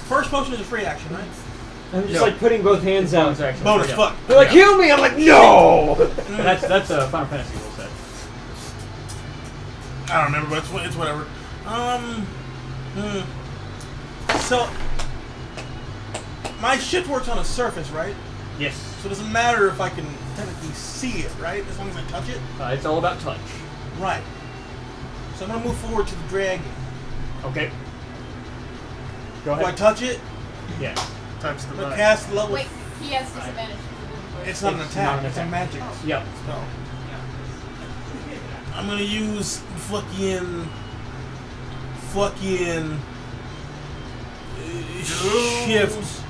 first potion is a free action, right? I'm just No. like putting both hands out. Bonus action. Bonus, Yeah. fuck. They're like, heal me! I'm like, no! That's a Final Fantasy rule set. I don't remember, but it's whatever. So, my shit works on a surface, right? Yes. So it doesn't matter if I can technically see it, right? As long as I touch it? It's all about touch. Right. So I'm gonna move forward to the dragon. Okay. Go Do I ahead. touch it? Yeah. Touch the I'm gonna butt. cast level. Wait, he has disadvantage. It's not an It's attack. not an It's a attack. magic Yep. spell. I'm gonna use fucking shift.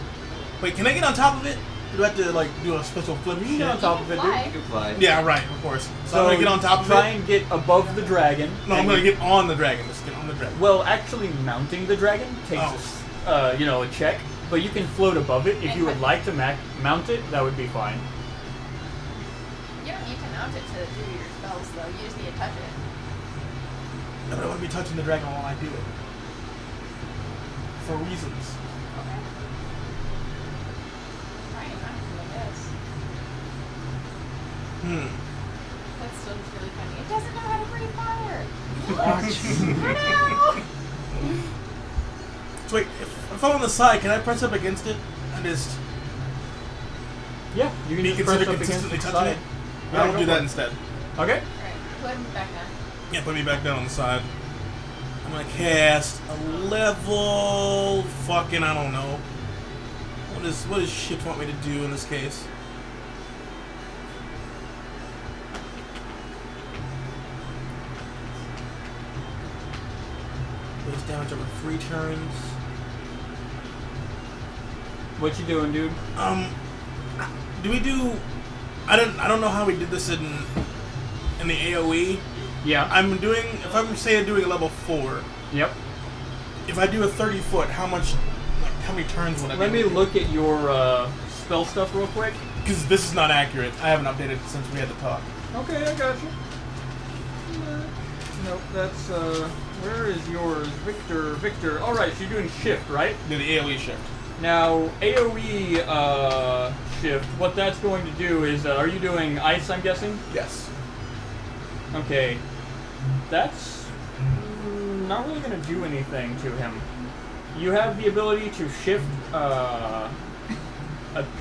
Wait, can I get on top of it? Or do I have to like do a special flip? You can shit? get on top of it, dude. Fly. You can fly. Yeah, right. Of course. So I'm gonna get on top of try it. and get above the dragon. No, I'm and gonna get on the dragon. Let's get on the dragon. Well, actually, mounting the dragon takes Oh. a check, but you can float above it. If And you would touch like to mount it, that would be fine. You don't need to mount it to do your spells, though. You just need to touch it. No, but I want to be touching the dragon while I do it. For reasons. Okay. Try and mount it, I guess. That's still just really funny. It doesn't know how to breathe fire. For now. So wait, if I'm on the side, can I press up against it and just Yeah, you can be just press considered up against consistently the touching side. it? Yeah, I will go do for that it. instead. Okay. Alright, put him back down. Yeah, put me back down on the side. I'm gonna cast a level fucking I don't know. What does shit want me to do in this case? Base damage over 3 turns. What you doing, dude? Do we do? I don't know how we did this in the AOE. Yeah. I'm doing. If I'm saying doing a level 4, Yep. if I do a 30 foot, how much? Like, how many turns would I? Let me look at your spell stuff real quick. Because this is not accurate. I haven't updated since we had the talk. Okay, I got you. Nope, that's where is yours? Victor. Alright, so you're doing shift, right? Do the AOE shift. Now, AoE shift, what that's going to do is, are you doing ice, I'm guessing? Yes. Okay. That's not really going to do anything to him. You have the ability to shift a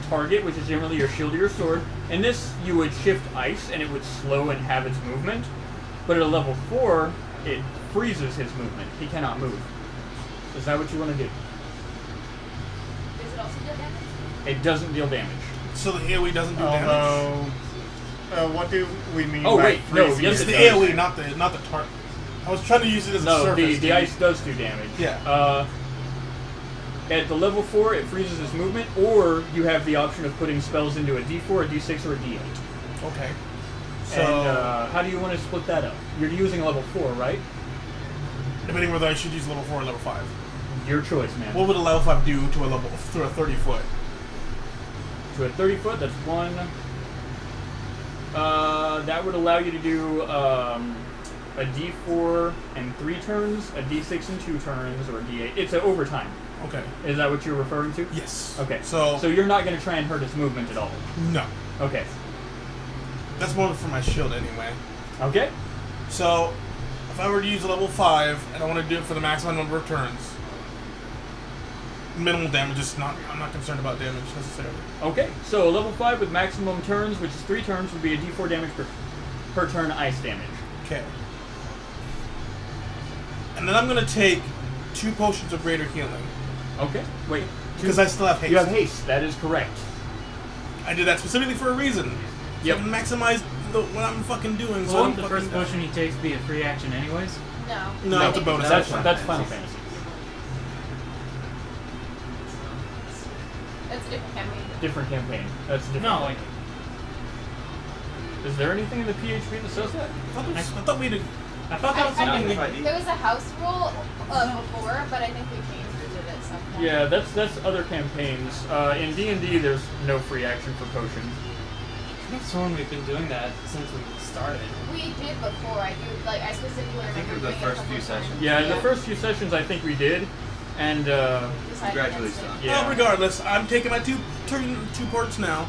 target, which is generally your shield or your sword. In this, you would shift ice, and it would slow and have its movement. But at a level 4, it freezes his movement. He cannot move. Is that what you want to do? Does it also deal damage? It doesn't deal damage. So the AOE doesn't do damage. Although, what do we mean Oh, by wait, no, freezing? yes, It's it the does. AOE, not the target. I was trying to use it as a No, surface. the ice does do damage. Yeah. At the level 4, it freezes his movement, or you have the option of putting spells into a D4, a D6, or a D8. Okay. So And how do you want to split that up? You're using a level 4, right? debating whether I should use level 4 or level 5. Your choice, man. What would a level 5 do to a 30 foot? To a 30 foot, that's 1. That would allow you to do a D4 and 3 turns, a D6 and 2 turns, or a D8. It's an overtime. Okay. Is that what you're referring to? Yes. Okay. So you're not going to try and hurt his movement at all? no. Okay. That's more for my shield anyway. Okay. So if I were to use a level 5 and I want to do it for the maximum number of turns, minimal damage is not. I'm not concerned about damage necessarily. Okay, so a level 5 with maximum turns, which is 3 turns, would be a D4 damage per turn ice damage. Okay. And then I'm gonna take 2 potions of greater healing Okay, wait. because I still have haste. You have haste, that is correct. I did that specifically for a reason. Yep. To maximize what I'm fucking doing. Well, So won't I'm the first fucking potion he takes be a free action anyways? No. No, it's a bonus That's action. that's Final Fantasy. That's a different campaign. Different campaign. That's different. No, like Is there anything in the PHP that says that? I thought we did. I thought that was something. There was a house rule before, but I think we changed it at some point. Yeah, that's other campaigns. In D&D, there's no free action for potions. I could have sworn we've been doing that since we started. We did before. I specifically I think remember of the doing it a first couple few of sessions. times. Yeah, the first few sessions I think we did, and Decided Gradually against it. stopped. yeah. Well, regardless, I'm taking my two ports now.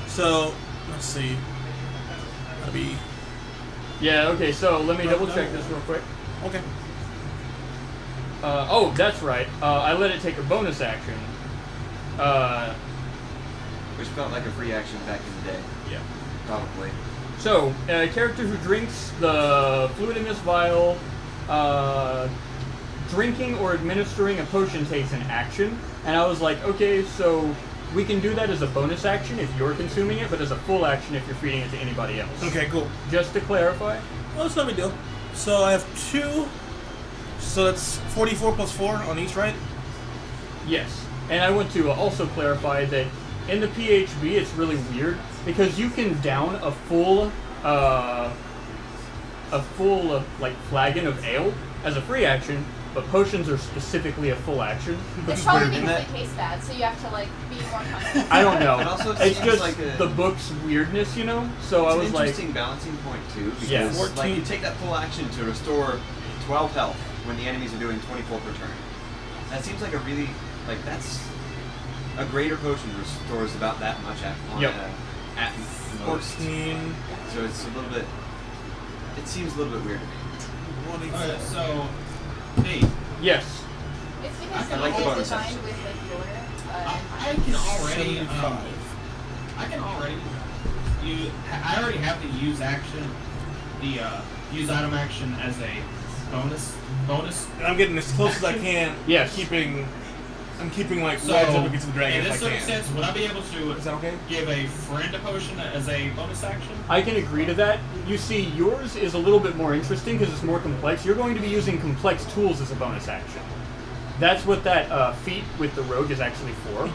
So let's see. That'll be Yeah, okay, so let me double check this real quick. okay. Oh, that's right. I let it take a bonus action. Which felt like a free action back in the day. Yeah. Probably. So, a character who drinks the fluid in this vial, drinking or administering a potion takes an action. And I was like, okay, so we can do that as a bonus action if you're consuming it, but as a full action if you're feeding it to anybody else. Okay, cool. Just to clarify. Well, it's no big deal. So I have 2. So that's 44 plus 4 on each, right? Yes. And I want to also clarify that in the PHB it's really weird because you can down a full like flagon of ale as a free action, but potions are specifically a full action. It's probably because the case bad, so you have to like be more conscious. I don't know. It also It's seems just like the book's weirdness, you know? So I It's was an like, interesting balancing point too, because Yeah. like you take that full action to restore 12 health when the enemies are doing 24 per turn. That seems like a really that's a greater potion restores about that much at most. 14. So it's a little bit. It seems a little bit weird to me. Alright, so Nate, yes. It's because I the like the rule bonus is designed action. with like order. I can already 75. I already have the use action, the use item action as a bonus. And I'm getting as close as I can. Yes. I'm keeping like So legs up against the dragon in if I this can. circumstance, would I be able to Is that okay? give a friend a potion as a bonus action? I can agree to that. You see, yours is a little bit more interesting because it's more complex. You're going to be using complex tools as a bonus action. That's what that feat with the rogue is actually for,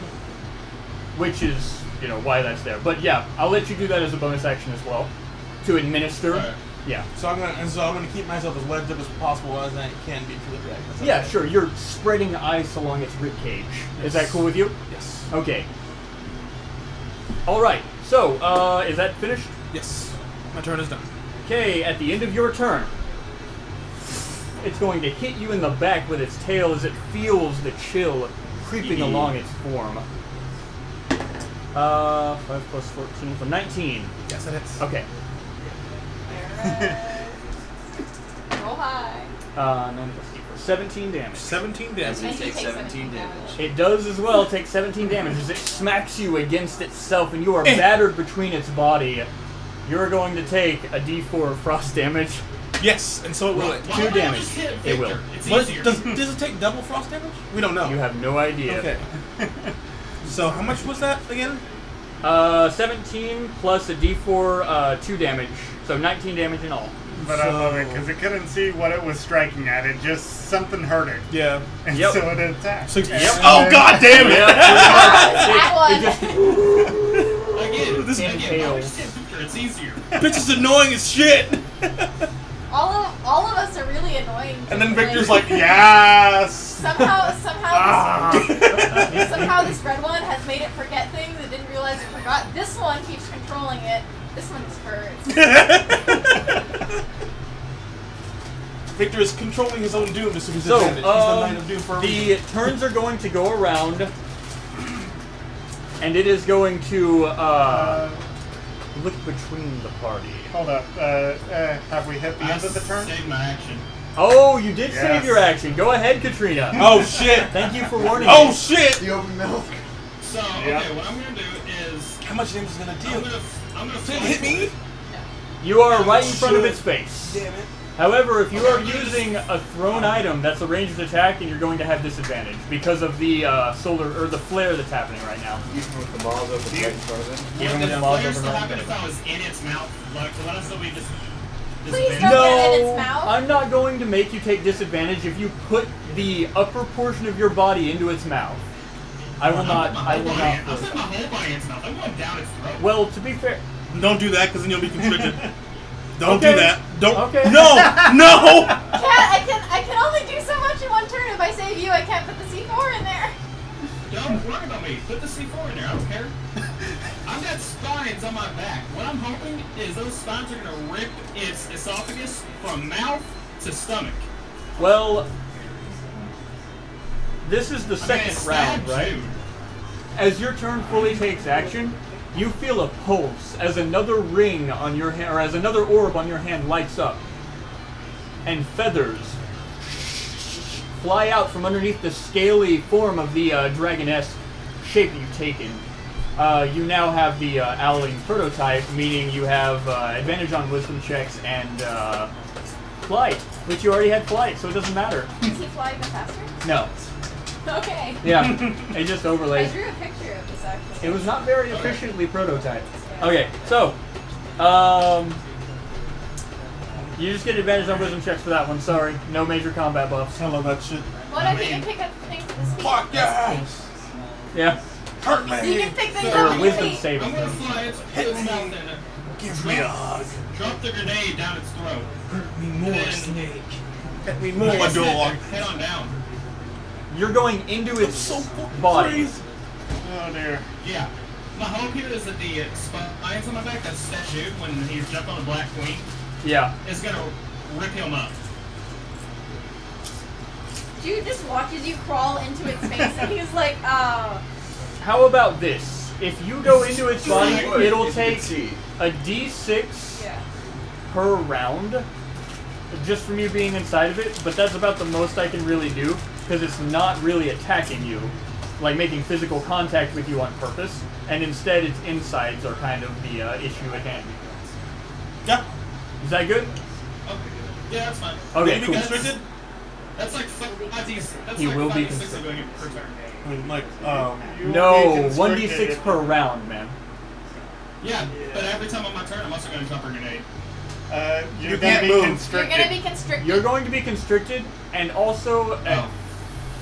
which is, why that's there. But yeah, I'll let you do that as a bonus action as well, to administer. Right. Yeah. So I'm gonna keep myself as legs up as possible as I can be for the dragon. Is that Yeah, okay? sure. You're spreading ice along its rib cage. Is that cool with you? Yes. Okay. All right. So, is that finished? Yes. My turn is done. Okay. At the end of your turn, it's going to hit you in the back with its tail as it feels the chill creeping along its form. 5 plus 14 for 19. Yes, it hits. Okay. Roll high. 9 plus 8 for 17 damage. 17 damage. As And it you takes take 17 damage. It does as well take 17 damage as it smacks you against itself and you are battered between its body. You're going to take a d4 of frost damage. Yes, and so it will. Why 2 don't I damage. just hit It will. Victor? It's What, easier. does it take double frost damage? We don't know. You have no idea. Okay. So how much was that again? 17 plus a d4, 2 damage. So 19 damage in all. But I love it because it couldn't see what it was striking at. It just something hurt it, Yeah. and Yep. so it attacked. So, And oh god damn it! That It just Again, This why impales. just hit Victor? It's easier. Bitch is annoying as shit. all of us are really annoying. And then to, Victor's like, yes. somehow Ah. somehow this red one has made it forget things it didn't realize it forgot. This one keeps controlling it. This one just hurts. Victor is controlling his own doom to suit his So, advantage. He's the Knight of Doom for a the reason. turns are going to go around, and it is going to look between the party. Hold up. Have we hit the end of the turn? Save my action. Oh, you did Yes. save your action. Go ahead, Katrina. Oh shit! Thank you for warning Oh me. shit! The open milk. So, okay, what I'm gonna do is How much damage is it gonna I'm do? gonna Did it hit me? You are right in front of its face. Damn it. However, if you are using a thrown item that's a ranged attack, and you're going to have disadvantage because of the solar or the flare that's happening right now. Even with the balls open right in front of it. Even with the the balls flare open still right happen in if front I was in its mouth? Like, would I still be Please disadvantaged? don't get in its No, mouth. I'm not going to make you take disadvantage if you put the upper portion of your body into its mouth. I will not. I will not. I'm force putting my whole body in its mouth. I'm going down its throat. Well, to be fair, Don't do that, because then you'll be constricted. Don't Okay. do that. Don't. Okay. No! No! I can only do so much in one turn. If I save you, I can't put the C4 in there. Don't worry about me. Put the C4 in there. I don't care. I've got spines on my back. What I'm hoping is those spines are going to rip its esophagus from mouth to stomach. well, this is the I mean, second it's round, stabbed right? too. As your turn fully takes action, you feel a pulse as another ring on your hand, or as another orb on your hand lights up, and feathers fly out from underneath the scaly form of the dragon-esque shape you've taken. You now have the owling prototype, meaning you have advantage on wisdom checks and flight, which you already had flight, so it doesn't matter. Is he flying the faster? No. Okay. Yeah, it just I overlays. drew a picture of this actually. It was not very efficiently prototyped. Okay, so, you just get advantage on wisdom checks for that one. Sorry, no major combat buffs. I love that shit. What if you can pick up things with the speed? Fuck yeah! Yeah, Hurt So you me! can pick things or up a with wisdom your feet. saving I'm going to throw. fly its mouth in it. Give me a hug. Drop the grenade down its throat. Hurt me more, Then- snake. Hit me I more, guess dog. Head on down. You're going into its So fucking body. crazy. Oh dear. Yeah. My hope here is that the spines on my back, that dude when he's jumped on the Black Queen, Yeah. is going to rip him up. Dude just watches you crawl into its face and he's like, oh. How about this? If you go into its body, it'll If you take could see. a d6 Yeah. per round, just from you being inside of it, but that's about the most I can really do, because it's not really attacking you, like making physical contact with you on purpose, and instead its insides are kind of the issue at hand. Yeah. Is that good? Okay. Yeah, that's fine. Okay, Maybe cool. constricted? That's like 5d6. That's He like will be 5d6 constricted. going in per turn. I mean, like, You will No, be constricted 1d6 if- per round, man. Yeah, but every time on my turn, I'm also going to drop a grenade. You're You gonna can't be move. You're constricted. gonna be constricted. You're going to be constricted, and also at Oh.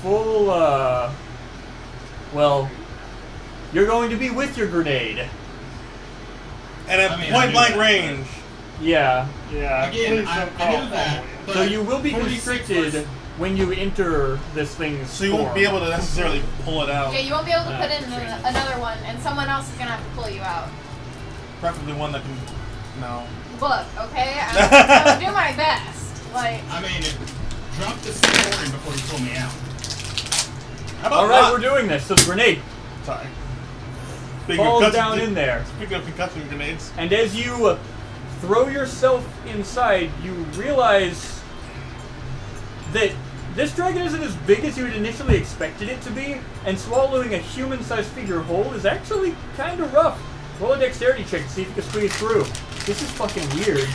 full, well, you're going to be with your grenade. and at I mean, I point knew blank that. range. Yeah. Yeah. Again, please I don't call knew that. Paul. But So you will be 46 constricted versus- when you enter this thing's So you won't be able to necessarily pull it out. Yeah, you won't be able to put in Constricted. another one, and someone else is gonna have to pull you out. Preferably one that can. No. Look, okay, I'm gonna do my best. Like, I mean, drop the C4 in before you pull me out. How about All right, not? we're doing this. So the grenade Sorry. Speaking of falls concussion- down in there, Speaking of concussion grenades. and as you throw yourself inside, you realize that this dragon isn't as big as you had initially expected it to be, and swallowing a human-sized figure whole is actually kind of rough. Roll a dexterity check to see if you can squeeze through. This is fucking weird.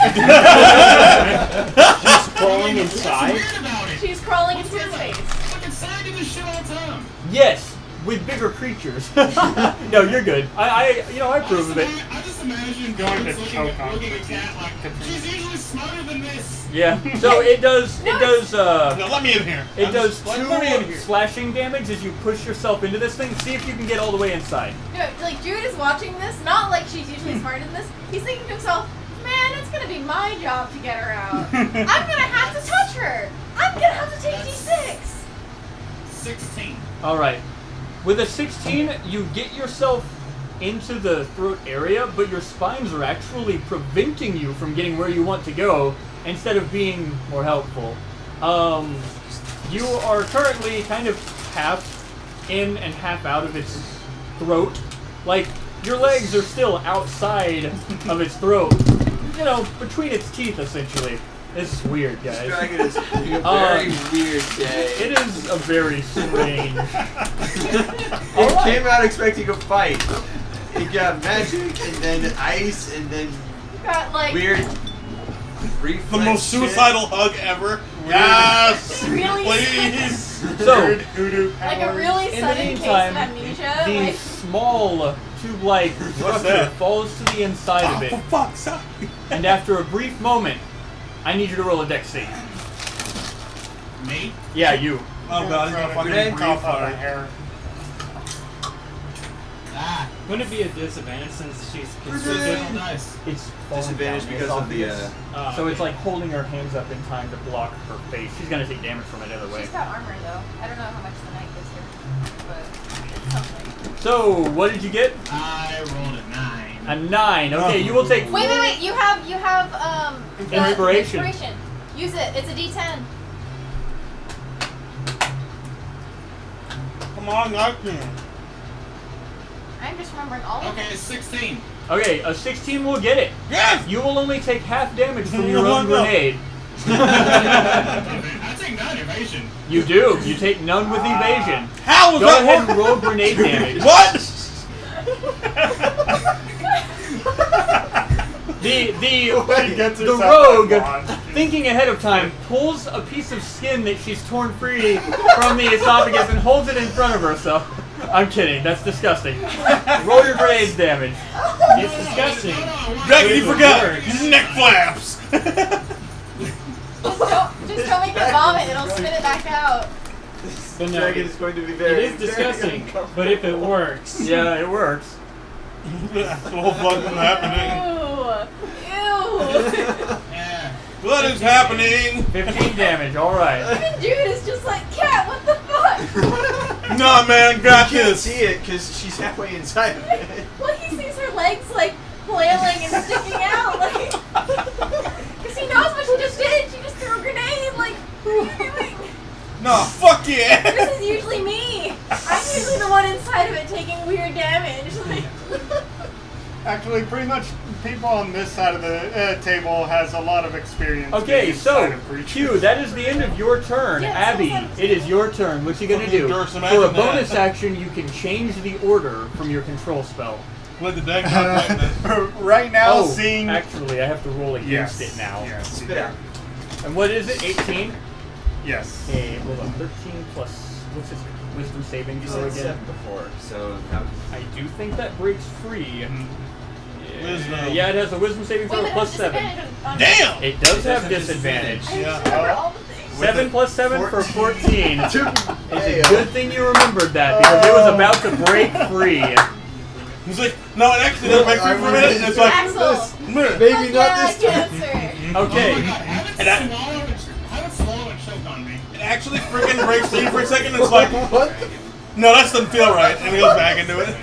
She's crawling What's inside. weird about it? she's crawling What's into weird his about it? face. I fucking side do this shit all the time. Yes, with bigger creatures. No, you're good. I approve of it. I just imagine Going dudes to looking choke on at a cookies. cat like, she's usually smarter than this. Yeah. So it does. It does. No, let me in here. It I'm does just- let me in 2 here. slashing damage as you push yourself into this thing. See if you can get all the way inside. No, like Jude is watching this, not like she's usually smarter than this. He's thinking to himself, "Man, it's gonna be my job to get her out. I'm gonna have to touch her. I'm gonna have to take D6." 16. All right. With a 16, you get yourself into the throat area, but your spines are actually preventing you from getting where you want to go instead of being more helpful. You are currently kind of half in and half out of its throat. Like, your legs are still outside of its throat. You know, between its teeth, essentially. This is weird, This guys. dragon is having a very weird day. It is a very strange. It came out expecting a fight. It got magic, and then ice, and then Got like weird reflex The most check. suicidal hug ever. Yes! Really? Please! So, Like a really in the sudden case of meantime, amnesia. the Like, small tube-like structure that? falls to the inside of Oh, it, for fuck's sake! and after a brief moment, I need you to roll a dex save. Me? Yeah, you. Oh god, he's gonna Grenade? fucking breathe fire. hair. Ah. Wouldn't it be a disadvantage since she's Roll constricted? dice. It's falling Disadvantage down. because It's of the. obvious. So it's like holding her hands up in time to block her face. She's gonna take damage from it either way. she's got armor though. I don't know how much the knight gives her, but it's something. So, what did you get? I rolled a 9. A 9. Okay, you will take. Wait. You have the Inspiration. inspiration. Use it. It's a D10. Come on, Larkin. I'm just remembering all of Okay, 16. Okay, a 16 will get it. Yes! You will only take half damage from your own grenade. I take 9 evasion. You do. You take none with evasion. How was Go that ahead and work? roll grenade damage. What? The rogue, thinking ahead of time, pulls a piece of skin that she's torn free from the esophagus and holds it in front of herself. I'm kidding. That's disgusting. Roll your grenade damage. It's disgusting. Dragon, you forgot! Neck flaps! Just don't make it vomit. It'll spit it back out. But no, Dragon is going to be it very. is disgusting. But if it works, Yeah, it works. That's all fucking happening. Ew. Yeah. What is happening? 15 damage. All right. Even Jude is just like, cat, what the fuck? Nah, man, got You can't this. see it because she's halfway inside of it. Well, he sees her legs like flailing and sticking out, like, because he knows what she just did. She just threw a grenade. Like, what are you doing? Nah, fuck yeah! This is usually me. I'm usually the one inside of it taking weird damage. Like, Actually, pretty much people on this side of the table has a lot of experience. Okay, being so inside of creatures. Q, that is the end of your turn. Yeah, Abby, someone's it is your turn. What you gonna Fucking do? dorks, For imagine a that. bonus action, you can change the order from your control spell. Let the deck not like this. Right now, Oh, seeing actually, I have to roll against yes, it now. Yes. Spit out. And what is it? 18. Yes. Okay, hold on. 13 plus what's his wisdom saving You throw said again? 7 before, so that was. I do think that breaks free. Wisdom. Yeah, it has a wisdom saving wait, throw but it plus has 7. disadvantage on- Damn! It does have have disadvantage. I Yeah. just remember all the things. 7 plus 7 for 14. It's Hey, a good thing you remembered that because it was about to break free. He's like, no, it actually didn't make free for a minute, and it's like, Axel. Maybe Fuck not yeah, this time. cancer. Okay. Have it swallow and choke on me. it actually freaking breaks free for a second, and it's like, What? no, that doesn't feel right, and he goes back into it.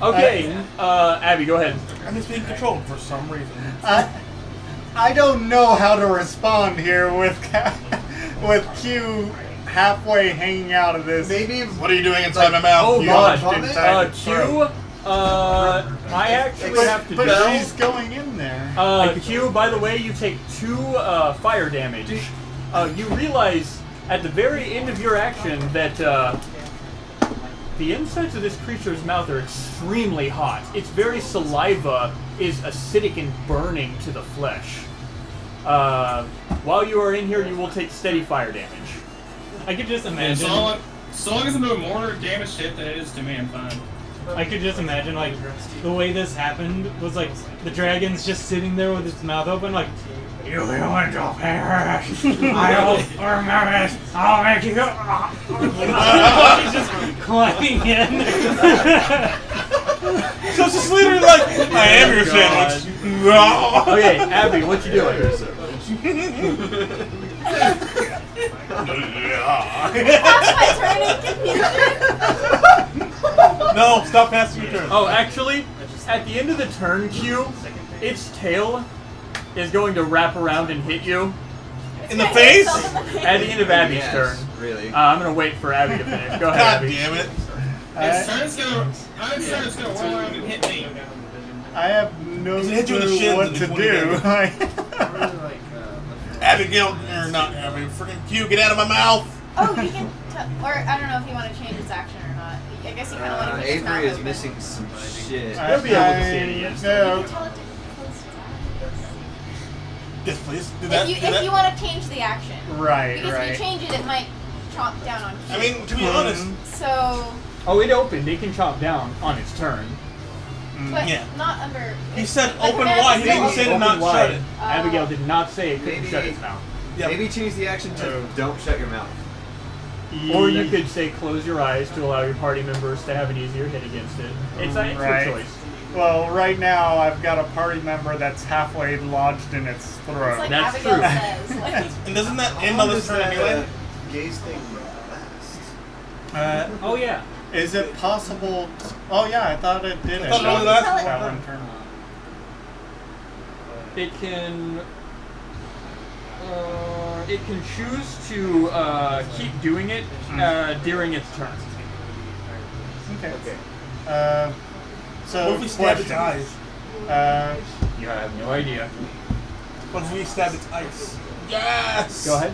Okay, Abby, go ahead. I'm just being controlled for some reason. I don't know how to respond here with with Q halfway hanging out of this. Maybe. What are you doing inside my mouth? Oh you? god, vomit? Q, I actually have to But do. she's going in there. Q, by the way, you take 2 fire damage. You realize at the very end of your action that the insides of this creature's mouth are extremely hot. Its very saliva is acidic and burning to the flesh. While you are in here, you will take steady fire damage. I could just Yeah, imagine. so long as I'm doing more damage to it than it is to me, I'm fine. I could just imagine, like, the way this happened was like the dragon's just sitting there with its mouth open, like, "You humans will perish. I'll remember this. I'll make you." He's just climbing in. So it's just literally like, I am your God. sandwich. No. Okay, Abby, what you doing? That's my turn in confusion. No, stop passing your turn. Oh, actually, at the end of the turn, Q, its tail is going to wrap around and hit you. In the face? At the end of Abby's Yes, turn. really. I'm gonna wait for Abby to finish. Go ahead, God Abby. damn it. Its turn's gonna roll around and hit me. I have no Does it hit you in the clue shins what and to it's do. Abigail, or not Abby, freaking Q, get out of my mouth. Oh, you can. Or I don't know if you want to change its action or not. I guess you kind of want to keep its mouth Avery is open. missing some shit. You'll be able to see it again. You No. can tell it to close its eyes. Yes, please. Do that. If you want to change the action. Right, Because if you change it, it might chomp down on Q. I mean, to be honest, So, Oh, it opened. It can chop down on its turn. but yeah. not under. He said like, open Menace wide. He is didn't say to Open not wide. shut it. Abigail did not say it couldn't Maybe- shut its mouth. Yeah. Maybe change the action to don't shut your mouth. Or you could say close your eyes to allow your party members to have an easier hit against it. It's Right. your choice. Well, right now I've got a party member that's halfway lodged in its throat. It's like That's Abigail true. says. Like, And doesn't that How end long on this does turn that, anyway? gaze thing last? Oh yeah. Is it possible? Oh yeah, I thought it did. I thought it Yeah, only you lasted tell it- that one one turn. turn. It can choose to keep doing it during its turn. Okay. Okay. So What if we stab its question. eyes? You have no idea. What if we stab its ice? Yes! Go ahead.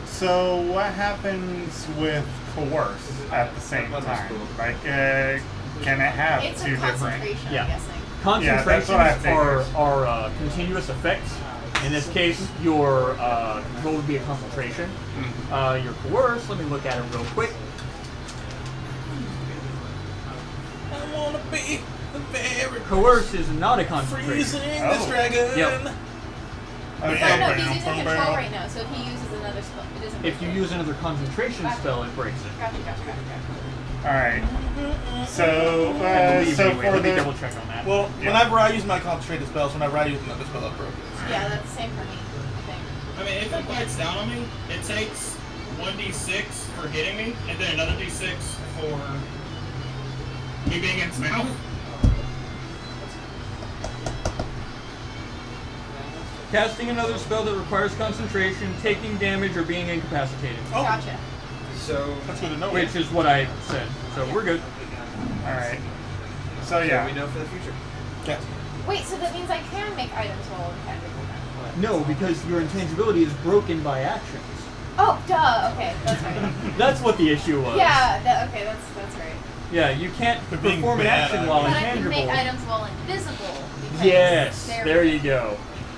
So what happens with coerce at the same That was time? cool. Like, can it have it's two a different? concentration, Yeah. I'm guessing. Yeah, that's Concentrations what I figured. are continuous effects. In this case, your control would be a concentration. Your coerce, let me look at it real quick. I wanna be the very Coerce is not a concentration. freezing this Oh. dragon. Yep. Okay. Yeah, no, he's using control right now, so if he uses another spell, it doesn't. If you break it. use another concentration spell, it breaks it. Gotcha. All right. So, And believe so me, wait, for let me the double check on that. Well, Yeah. whenever I use my concentrated spells, whenever I use another spell, I broke it. Yeah, that's the same for me, I think. I mean, if it bites down on me, it takes 1d6 for hitting me, and then another d6 for me being in its mouth. Casting another spell that requires concentration, taking damage, or being incapacitated. Oh, Gotcha. So, that's good to know. Which is what I said. So we're good. all right. So so yeah. we know for the future. Yes. Wait, so that means I can make items while intangible then? No, because your intangibility is broken by actions. Oh, duh. Okay, that's right. That's what the issue was. Yeah. Okay, that's right. Yeah, you can't For being perform an bad, action I while But I can intangible. make items while invisible. because Yes, they're- there you go.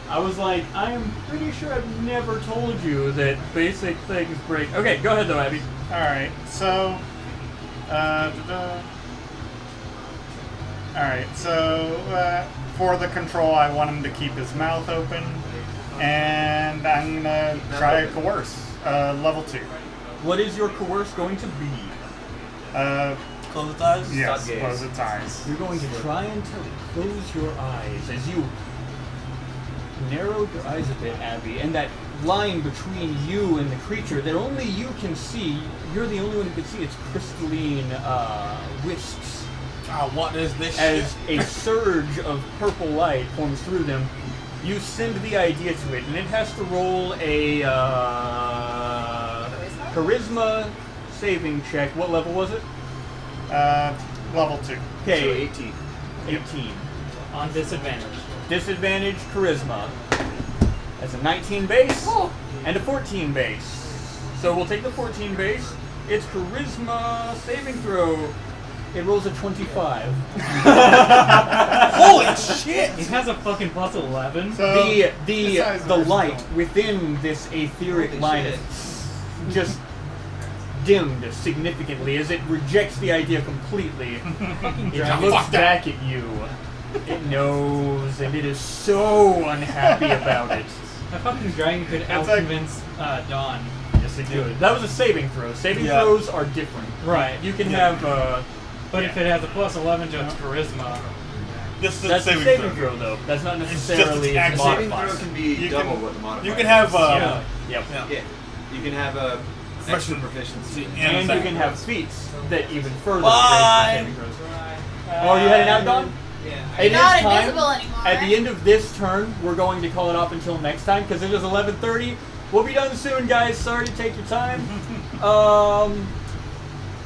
I was like, I am pretty sure I've never told you that basic things break. Okay, go ahead though, Abby. All right. So, all right. So for the control, I want him to keep his mouth open, and I'm gonna try open. coerce. Level 2. What is your coerce going to be? Close its eyes. Yes. gaze. Close its eyes. You're going to try and close your eyes as you narrowed your eyes a bit, Abby, and that line between you and the creature that only you can see, you're the only one who can see its crystalline wisps. Ah, what is this As shit? a surge of purple light forms through them, you send the idea to it, and it has to roll a charisma saving check. What level was it? Level 2. So Okay, 18. 18. On disadvantage. Disadvantage charisma. That's a 19 base and a 14 base. So we'll take the 14 base. It's charisma saving throw. It rolls a 25. Holy shit! It has a fucking plus 11. So the besides the the light original. within this etheric Holy line shit. is just dimmed significantly as it rejects the idea completely. It looks back at you. It knows, and it is so unhappy about it. A fucking dragon could It's like- outconvince Dawn. Yes, it could. That was a saving throw. Saving Yeah. throws are different. Right. You can Yeah. have. But if it has a plus 11 to its charisma, Just the That's a saving saving throw. throw, though. That's not just its necessarily action. its Saving modifier. throw can be You double can- what the modifier You can have is. Yeah. Yep. yeah. Yeah. You can have a extra proficiency. And you can have feats that even further Bye. raise the saving throws. Oh, you heading out, Dawn? Yeah. It Not is time. invisible anymore. At the end of this turn, we're going to call it off until next time because it is 11:30. We'll be done soon, guys. Sorry to take your time.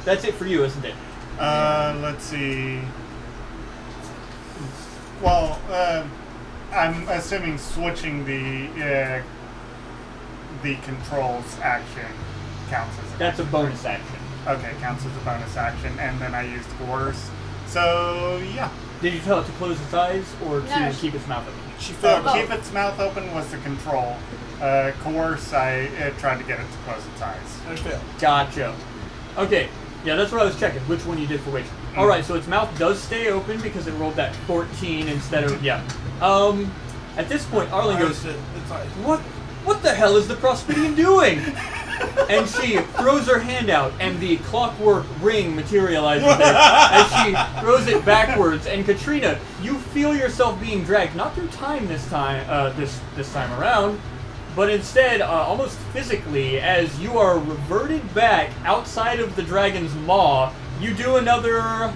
That's it for you, isn't it? Let's see. Well, I'm assuming switching the controls action counts as That's a bonus action. Okay, counts as a bonus action, and then I used coerce. So yeah. Did you tell it to close its eyes or to No. keep its mouth open? She So failed. keep its mouth open was the control. Coerce, I tried to get it to close its eyes. I failed. Gotcha. Okay. Yeah, that's what I was checking. Which one you did for which? All right. So its mouth does stay open because it rolled that 14 instead of yeah. At this point, Arlen goes, What the hell is the Prospedian doing? And she throws her hand out, and the clockwork ring materializes there as she throws it backwards. And Katrina, you feel yourself being dragged, not through time this time, this time around, but instead almost physically, as you are reverted back outside of the dragon's maw. You do another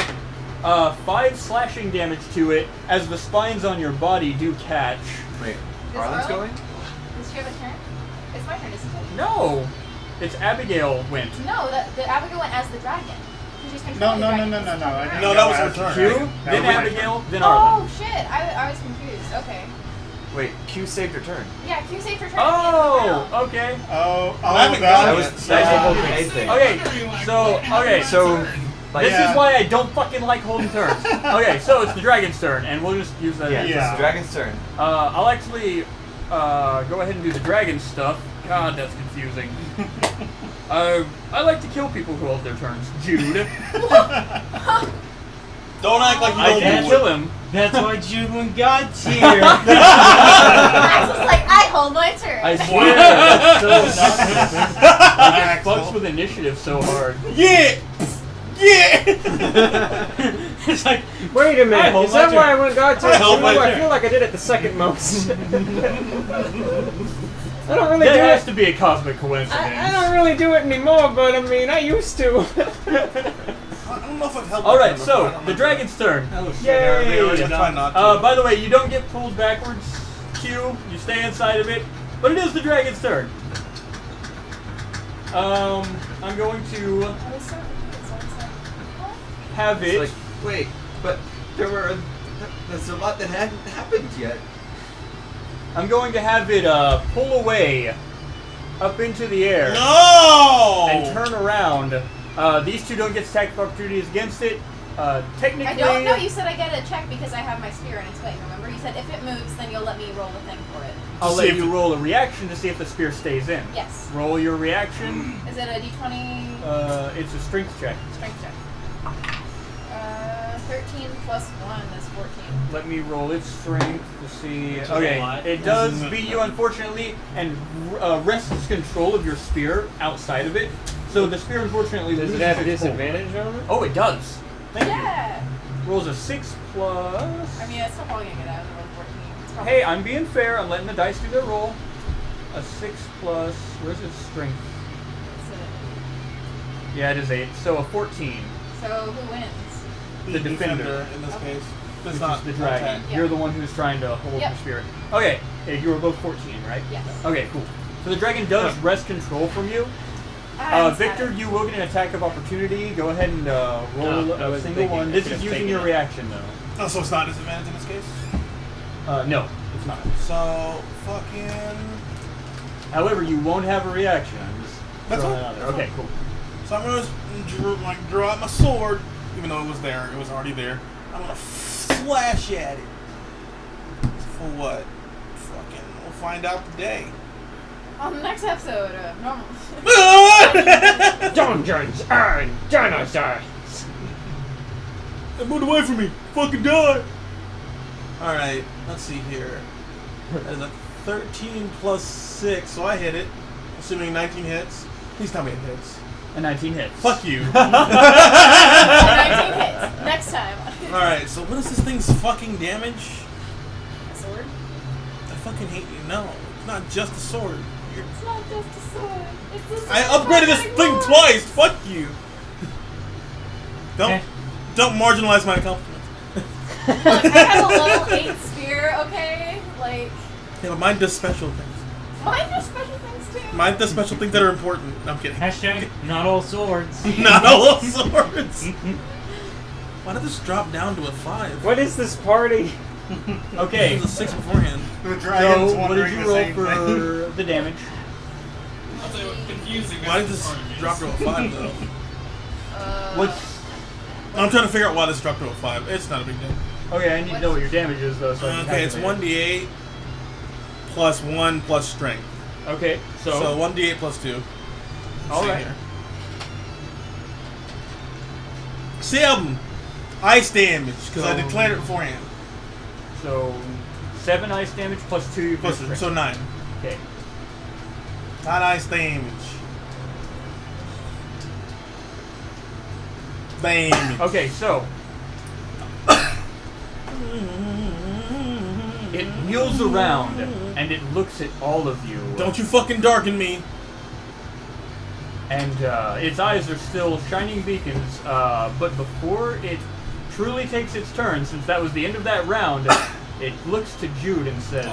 5 slashing damage to it as the spines on your body do catch. Wait, Is Arlen's Arlen- going? Does she have a turn? It's my turn, isn't it? No, it's Abigail went. No, the Abigail went as the dragon. She's No, controlling no, the no, dragon. no, She's no, no. turning I around. didn't No, go that was her as turn. the Q, dragon. That then was my Abigail, then Arlen. Oh shit! I was confused. Okay. Wait, Q saved her turn. Yeah, Q saved her turn. Oh, okay. Oh, I haven't that gone was yet. That's the whole grenade thing. Okay, So, like, this is why I don't fucking like holding turns. Okay, so it's the dragon's turn, and we'll just use that. yeah, as- it's Yeah. the dragon's turn. I'll actually go ahead and do the dragon stuff. God, that's confusing. I like to kill people who hold their turns. Jude. Don't act like you I don't can't know kill it. him. That's why Julian got here. Max was like, I hold my turn. I swear, that's so nuts. It fucks with initiative so hard. Yeah! Yeah! It's like, Wait a I minute, hold is my that why I turn. went God I hold my I turn. feel like I did it the second most. I don't really That do has it. to be a cosmic coincidence. I don't really do it anymore, but I mean, I used to. I don't know if I've held Alright, my turn before, I so, don't the remember. dragon's turn. oh shit, Yay! they already I done. try not to. By the way, you don't get pulled backwards, Q. You stay inside of it. But it is the dragon's turn. I'm going to have It's it. like, wait, but there's a lot that hadn't happened yet. I'm going to have it pull away up into the air No! and turn around. These two don't get attack of opportunities against it. Technically, I don't know. You said I get a check because I have my spear in its way. Remember, you said if it moves, then you'll let me roll the thing for it. I'll To let see if you it- roll a reaction to see if the spear stays in. Yes. Roll your reaction. Is it a d20 It's a strength check. strength check? 13 plus 1 is 14. Let me roll its strength to see. Which is a Okay, lot. it does beat you, unfortunately, and wrests control of your spear outside of it. So the spear, unfortunately, Does loses it have its hold. disadvantage on it? Oh, it does. Thank Yeah. you. Rolls a 6 plus. I mean, it's not probably gonna get out of the roll 14. It's probably Hey, I'm being fair. I'm letting the dice do their roll. A 6 plus. Where's its strength? Yeah, it is 8. So a 14. So who wins? The defender. in this Okay. case. Which It's not is the dragon. attack. Yeah. You're the one who's trying to hold Yep. the spirit. Okay, yeah, you were both 14, right? Yes. Okay, cool. So the dragon does wrest control from you. Victor, you will get an attack of opportunity. Go ahead and roll No, I a was single thinking one. I This could is have using taken your it. reaction, though. Oh, so it's not disadvantage in this case? No, it's not. So, fucking... However, you won't have a reaction. I'm just That's throwing fine, that out there. that's Okay, fine. cool. So I'm gonna draw out my sword, even though it was there. It was already there. I'm gonna slash at it. For what? Fucking, we'll find out today. On the next episode of Normal. Dungeons and Denizens. Move away from me! Fucking die! Alright, let's see here. That is a 13 plus 6, so I hit it. Assuming 19 hits. Please tell me it hits. A 19 hits. Fuck you. 19 hits. Next time. Alright, so what is this thing's fucking damage? A sword? I fucking hate you. No, it's not just a sword. It's not just a sword. It's a sword. I upgraded this thing twice. Fuck you. Don't marginalize my accomplishments. Look, I have a level 8 spear, okay? Like, Yeah, but mine does special things. mine does special things too. Mine does special things that are important. No, I'm kidding. Hashtag not all swords. Not all swords. Why did this drop down to a 5? What is this party? Okay. It was a 6 beforehand. The dragon's So, what did wondering you the roll same for thing. the damage? I'll tell you what, confusing. Why did that's this part of me. drop to a 5 though? What's I'm trying to figure out why this dropped to a 5. It's not a big deal. Okay, I need to know what your damage is though. So I can Okay, it's calculate 1d8 plus 1 plus strength. it. Okay, So 1d8 plus 2. all See right. here. 7 ice damage because I So- declared it beforehand. So 7 ice damage plus 2 Plus, strength. so 9. Okay. 9 ice damage. Damage. Okay, so it wheels around and it looks at all of you. Don't you fucking darken me. And its eyes are still shining beacons, but before it truly takes its turn, since that was the end of that round, it looks to Jude and says,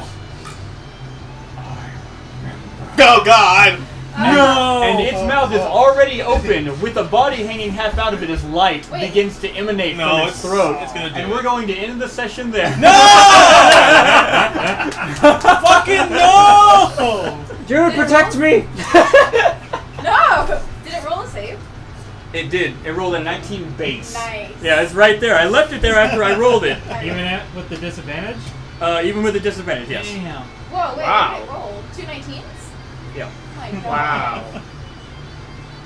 Oh God! No! And its mouth is already open, with the body hanging half out of it as light begins to emanate from its throat. It's gonna do and it. we're going to end the session there. No! Fucking no! Jude, protect me! No! Did it roll a save? It did. It rolled a 19 base. Nice. Yeah, it's right there. I left it there after I rolled it. Even with the disadvantage? Even with a disadvantage, yes. Damn. Whoa, wait, Wow. what did it roll? 2 19s? Yeah. Oh my god. Wow.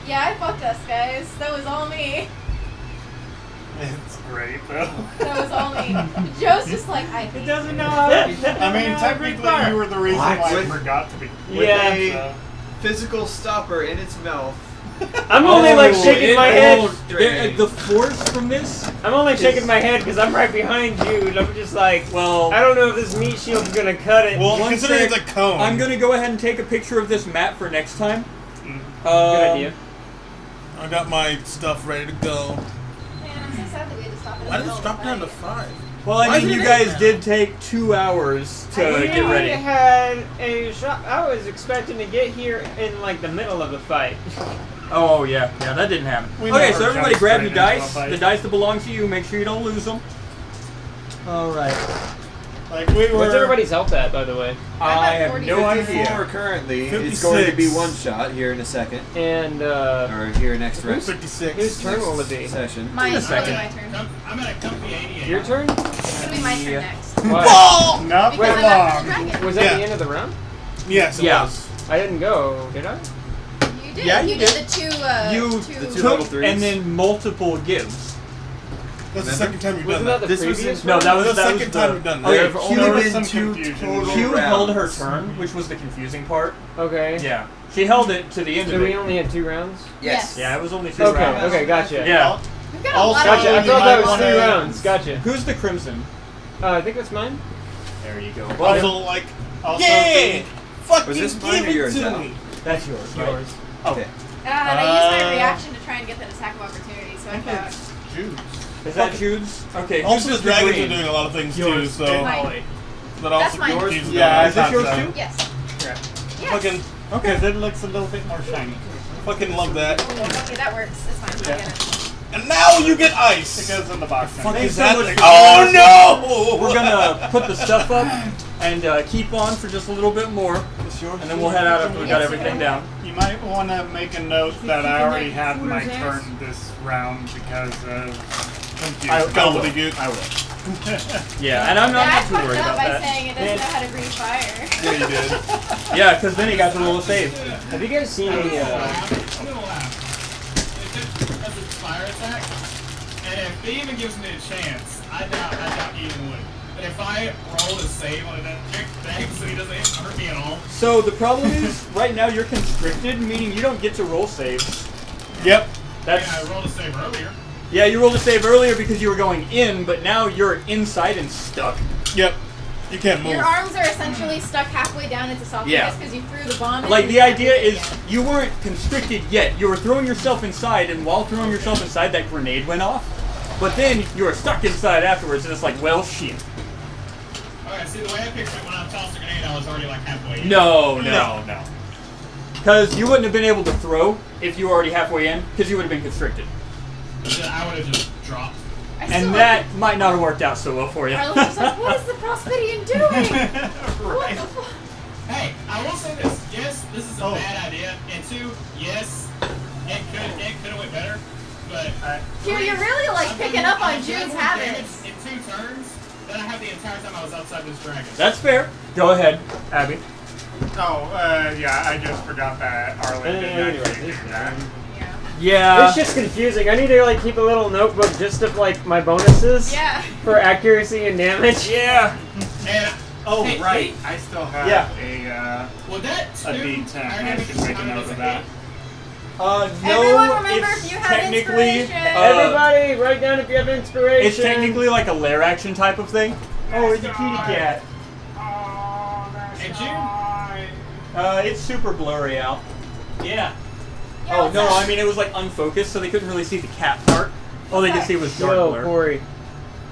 Yeah, I fucked us, guys. That was all me. It's great though. That was all me. Joe's just like, I hate It doesn't know you. how I mean, technically, you were the reason What? why I With- forgot to be. With Yeah. a physical stopper in its mouth. I'm only like shaking my head. The force from this. I'm only shaking my head because I'm right behind you, and I'm just like, Well, I don't know if this meat shield's gonna cut it. Well, One considering sec. it's a cone. I'm gonna go ahead and take a picture of this map for next time. Good idea. I got my stuff ready to go. Man, I'm so sad that we had to stop it. Why did it drop down to 5? Well, Why I is mean, it you in guys there? did take 2 hours to We get ready. had a shot. I was expecting to get here in like the middle of the fight. Oh yeah, that didn't happen. We Okay, never so everybody jumped grab your straight into a dice. fight. The dice that belong to you. Make sure you don't lose them. All right. Like we were. What's everybody's health at, by the way? I have no 54 idea. currently. It's going to be 56. one shot here in a second. And Or here next rest 56. whose turn will it be? session. Mine is second. my turn. I'm at a comfy 88. Your turn? It's gonna be my turn next. Why? Ball! Not Because for I'm after the long. dragon. Was that Yeah. the end of the round? Yes, it Yeah. was. I didn't go, did I? You did. Yeah, you you did did. the two. You The two two. level took threes. and then multiple gives. That's the Remember? second time you've Wasn't done that that. the This was previous in- No, round? that was That's the that second was time the- we've done Okay, that. There have Q, only was been some two confusion. total Q held her rounds. turn, which was the confusing part. Okay. Yeah, she held it to the end So of we it. only had 2 rounds? Yes. Yeah, it was only 2 Okay, rounds. okay, gotcha. Yeah. We've got a Also, lot Gotcha, I of. you thought might that was wanna- 3 rounds. Gotcha. Who's the crimson? I think that's mine. There you go. Also, like, Also, yeah! Fucking Was this mine give or it yours, to Al? me! That's yours. Right? Yours. Okay. And I used my reaction to try and get that attack of opportunity, so I thought. Jude. Is that Jude's? Okay. Also, whose the is dragons green? are doing a lot of things Yours. too, so Mine. that That's also mine. confuses me. Yeah, Is this I yours thought so. too? Yes. Yeah. Yes. Fucking, Because it looks a little bit more shiny. fucking love that. Okay, that works. It's fine. I get it. And now you get It ice! goes in the box. Fuck Thanks is so that much thing? for Oh joining us. no! We're gonna put the stuff up and keep on for just a little bit more, and then we'll head out after we got everything down. You might want to make a note that I already had my turn this round because of confusion. Gobbledygook. I will. Yeah, and I'm Yeah, I not too fucked worried up about by that. saying it doesn't know how to breathe fire. Yeah, you did. Yeah, because then he got to roll a save. Have you guys seen I'm gonna a, laugh. I'm gonna laugh. It's just because it's fire attack, and if he even gives me a chance, I doubt he even would. But if I roll a save on that thing so he doesn't hurt me at all, So the problem is, right now you're constricted, meaning you don't get to roll saves. Yep. That's I rolled a save earlier. yeah. You rolled a save earlier because you were going in, but now you're inside and stuck. Yep. You can't move. Your arms are essentially stuck halfway down into esophagus Yeah. because you threw the bomb in. Like and the you can't idea move is, again. you weren't constricted yet. You were throwing yourself inside, and while throwing yourself inside, that grenade went off. But then you were stuck inside afterwards, and it's like, well, shit. Okay, see the way I pictured it when I tossed the grenade, I was already like halfway in. No. Because you wouldn't have been able to throw if you were already halfway in, because you would have been constricted. I would have just dropped. I still And that might not have worked out so well for you. Arlen was like, "What is the Prospidian doing? What the fuck?" Hey, I will say this. Yes, this is a bad idea. And two, yes, it could have went better. But You're really like picking up on June's habits. in 2 turns, that I have the entire time I was outside this dragon. That's fair. Go ahead, Abby. Oh, yeah, I just forgot that Arlen didn't actually do that. Yeah. It's just confusing. I need to like keep a little notebook just of like my bonuses Yeah. for accuracy and damage. Yeah. And Oh, hey, right. hey, I still have Yeah. well, that a D10. I should make a note of that. No, Everyone remember it's if you have technically inspiration. Everybody, write down if you have inspiration. it's technically like a lair action type of thing. Oh, it's a kitty cat. Oh, that's Hey, right. It's super blurry out. Yeah. Yeah, Oh what's no, that? I mean it was like unfocused, so they couldn't really see the cat part. All they could see was dark Yo, blur. Corey.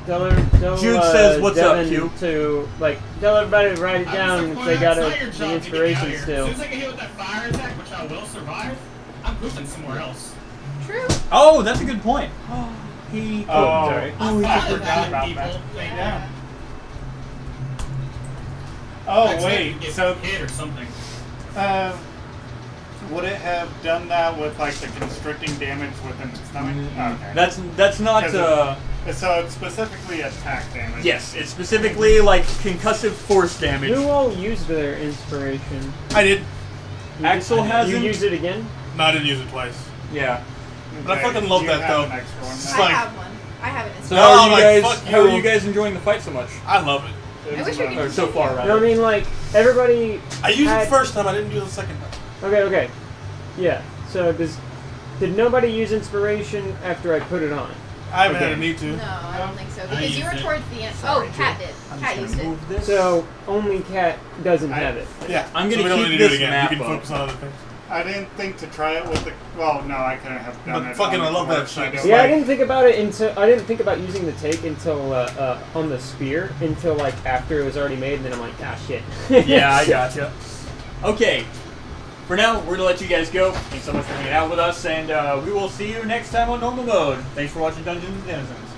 Tell Jude says, "What's up, Devin Q?" to like tell everybody to write it I down was if they got it's not your the job to get me out inspiration of here. still. As soon as I get hit with that fire attack, which I will survive, I'm moving somewhere else. True. Oh, that's a good point. He. Oh, sorry. I'm I fine with forgot having about people that. think Yeah. that. Oh, Actually, I wait. could get So, hit or something. would it have done that with like the constricting damage within the stomach? Okay. That's not. So it's specifically attack damage. Yes, it's specifically like concussive force damage. Who all used their inspiration? I did. You Axel did- hasn't. You used it again? No, I didn't use it twice. Yeah. But I fucking love you that, have though. An extra one. It's I like- have one. I have an So inspiration. how are No, you like, guys? fuck How are you. you guys enjoying the fight so much? I love it. I wish we could Or so far, No, I rather. mean like everybody. I used had- it first time. I didn't use it the second time. Okay. Yeah. So did nobody use inspiration after I put it on? I haven't had Okay. a need to. No, I don't think so. I Because you used were it. towards the end. Sorry, Oh, Kat did. I'm Kat just used gonna it. move this. So only Cat doesn't have it. Yeah. I'm so gonna we don't keep need to do this it again. map You can up. focus on other things. I didn't think to try it with the. Well, no, I couldn't have done But it. fucking on I the love that course. shit. I It's don't Yeah, I like- didn't think about it until I didn't think about using the take until on the spear until like after it was already made, and then I'm like, ah, shit. Yeah, I gotcha. Okay. For now, we're gonna let you guys go. Thanks so much for hanging out with us, and we will see you next time on normal mode. Thanks for watching Dungeons and Denizens.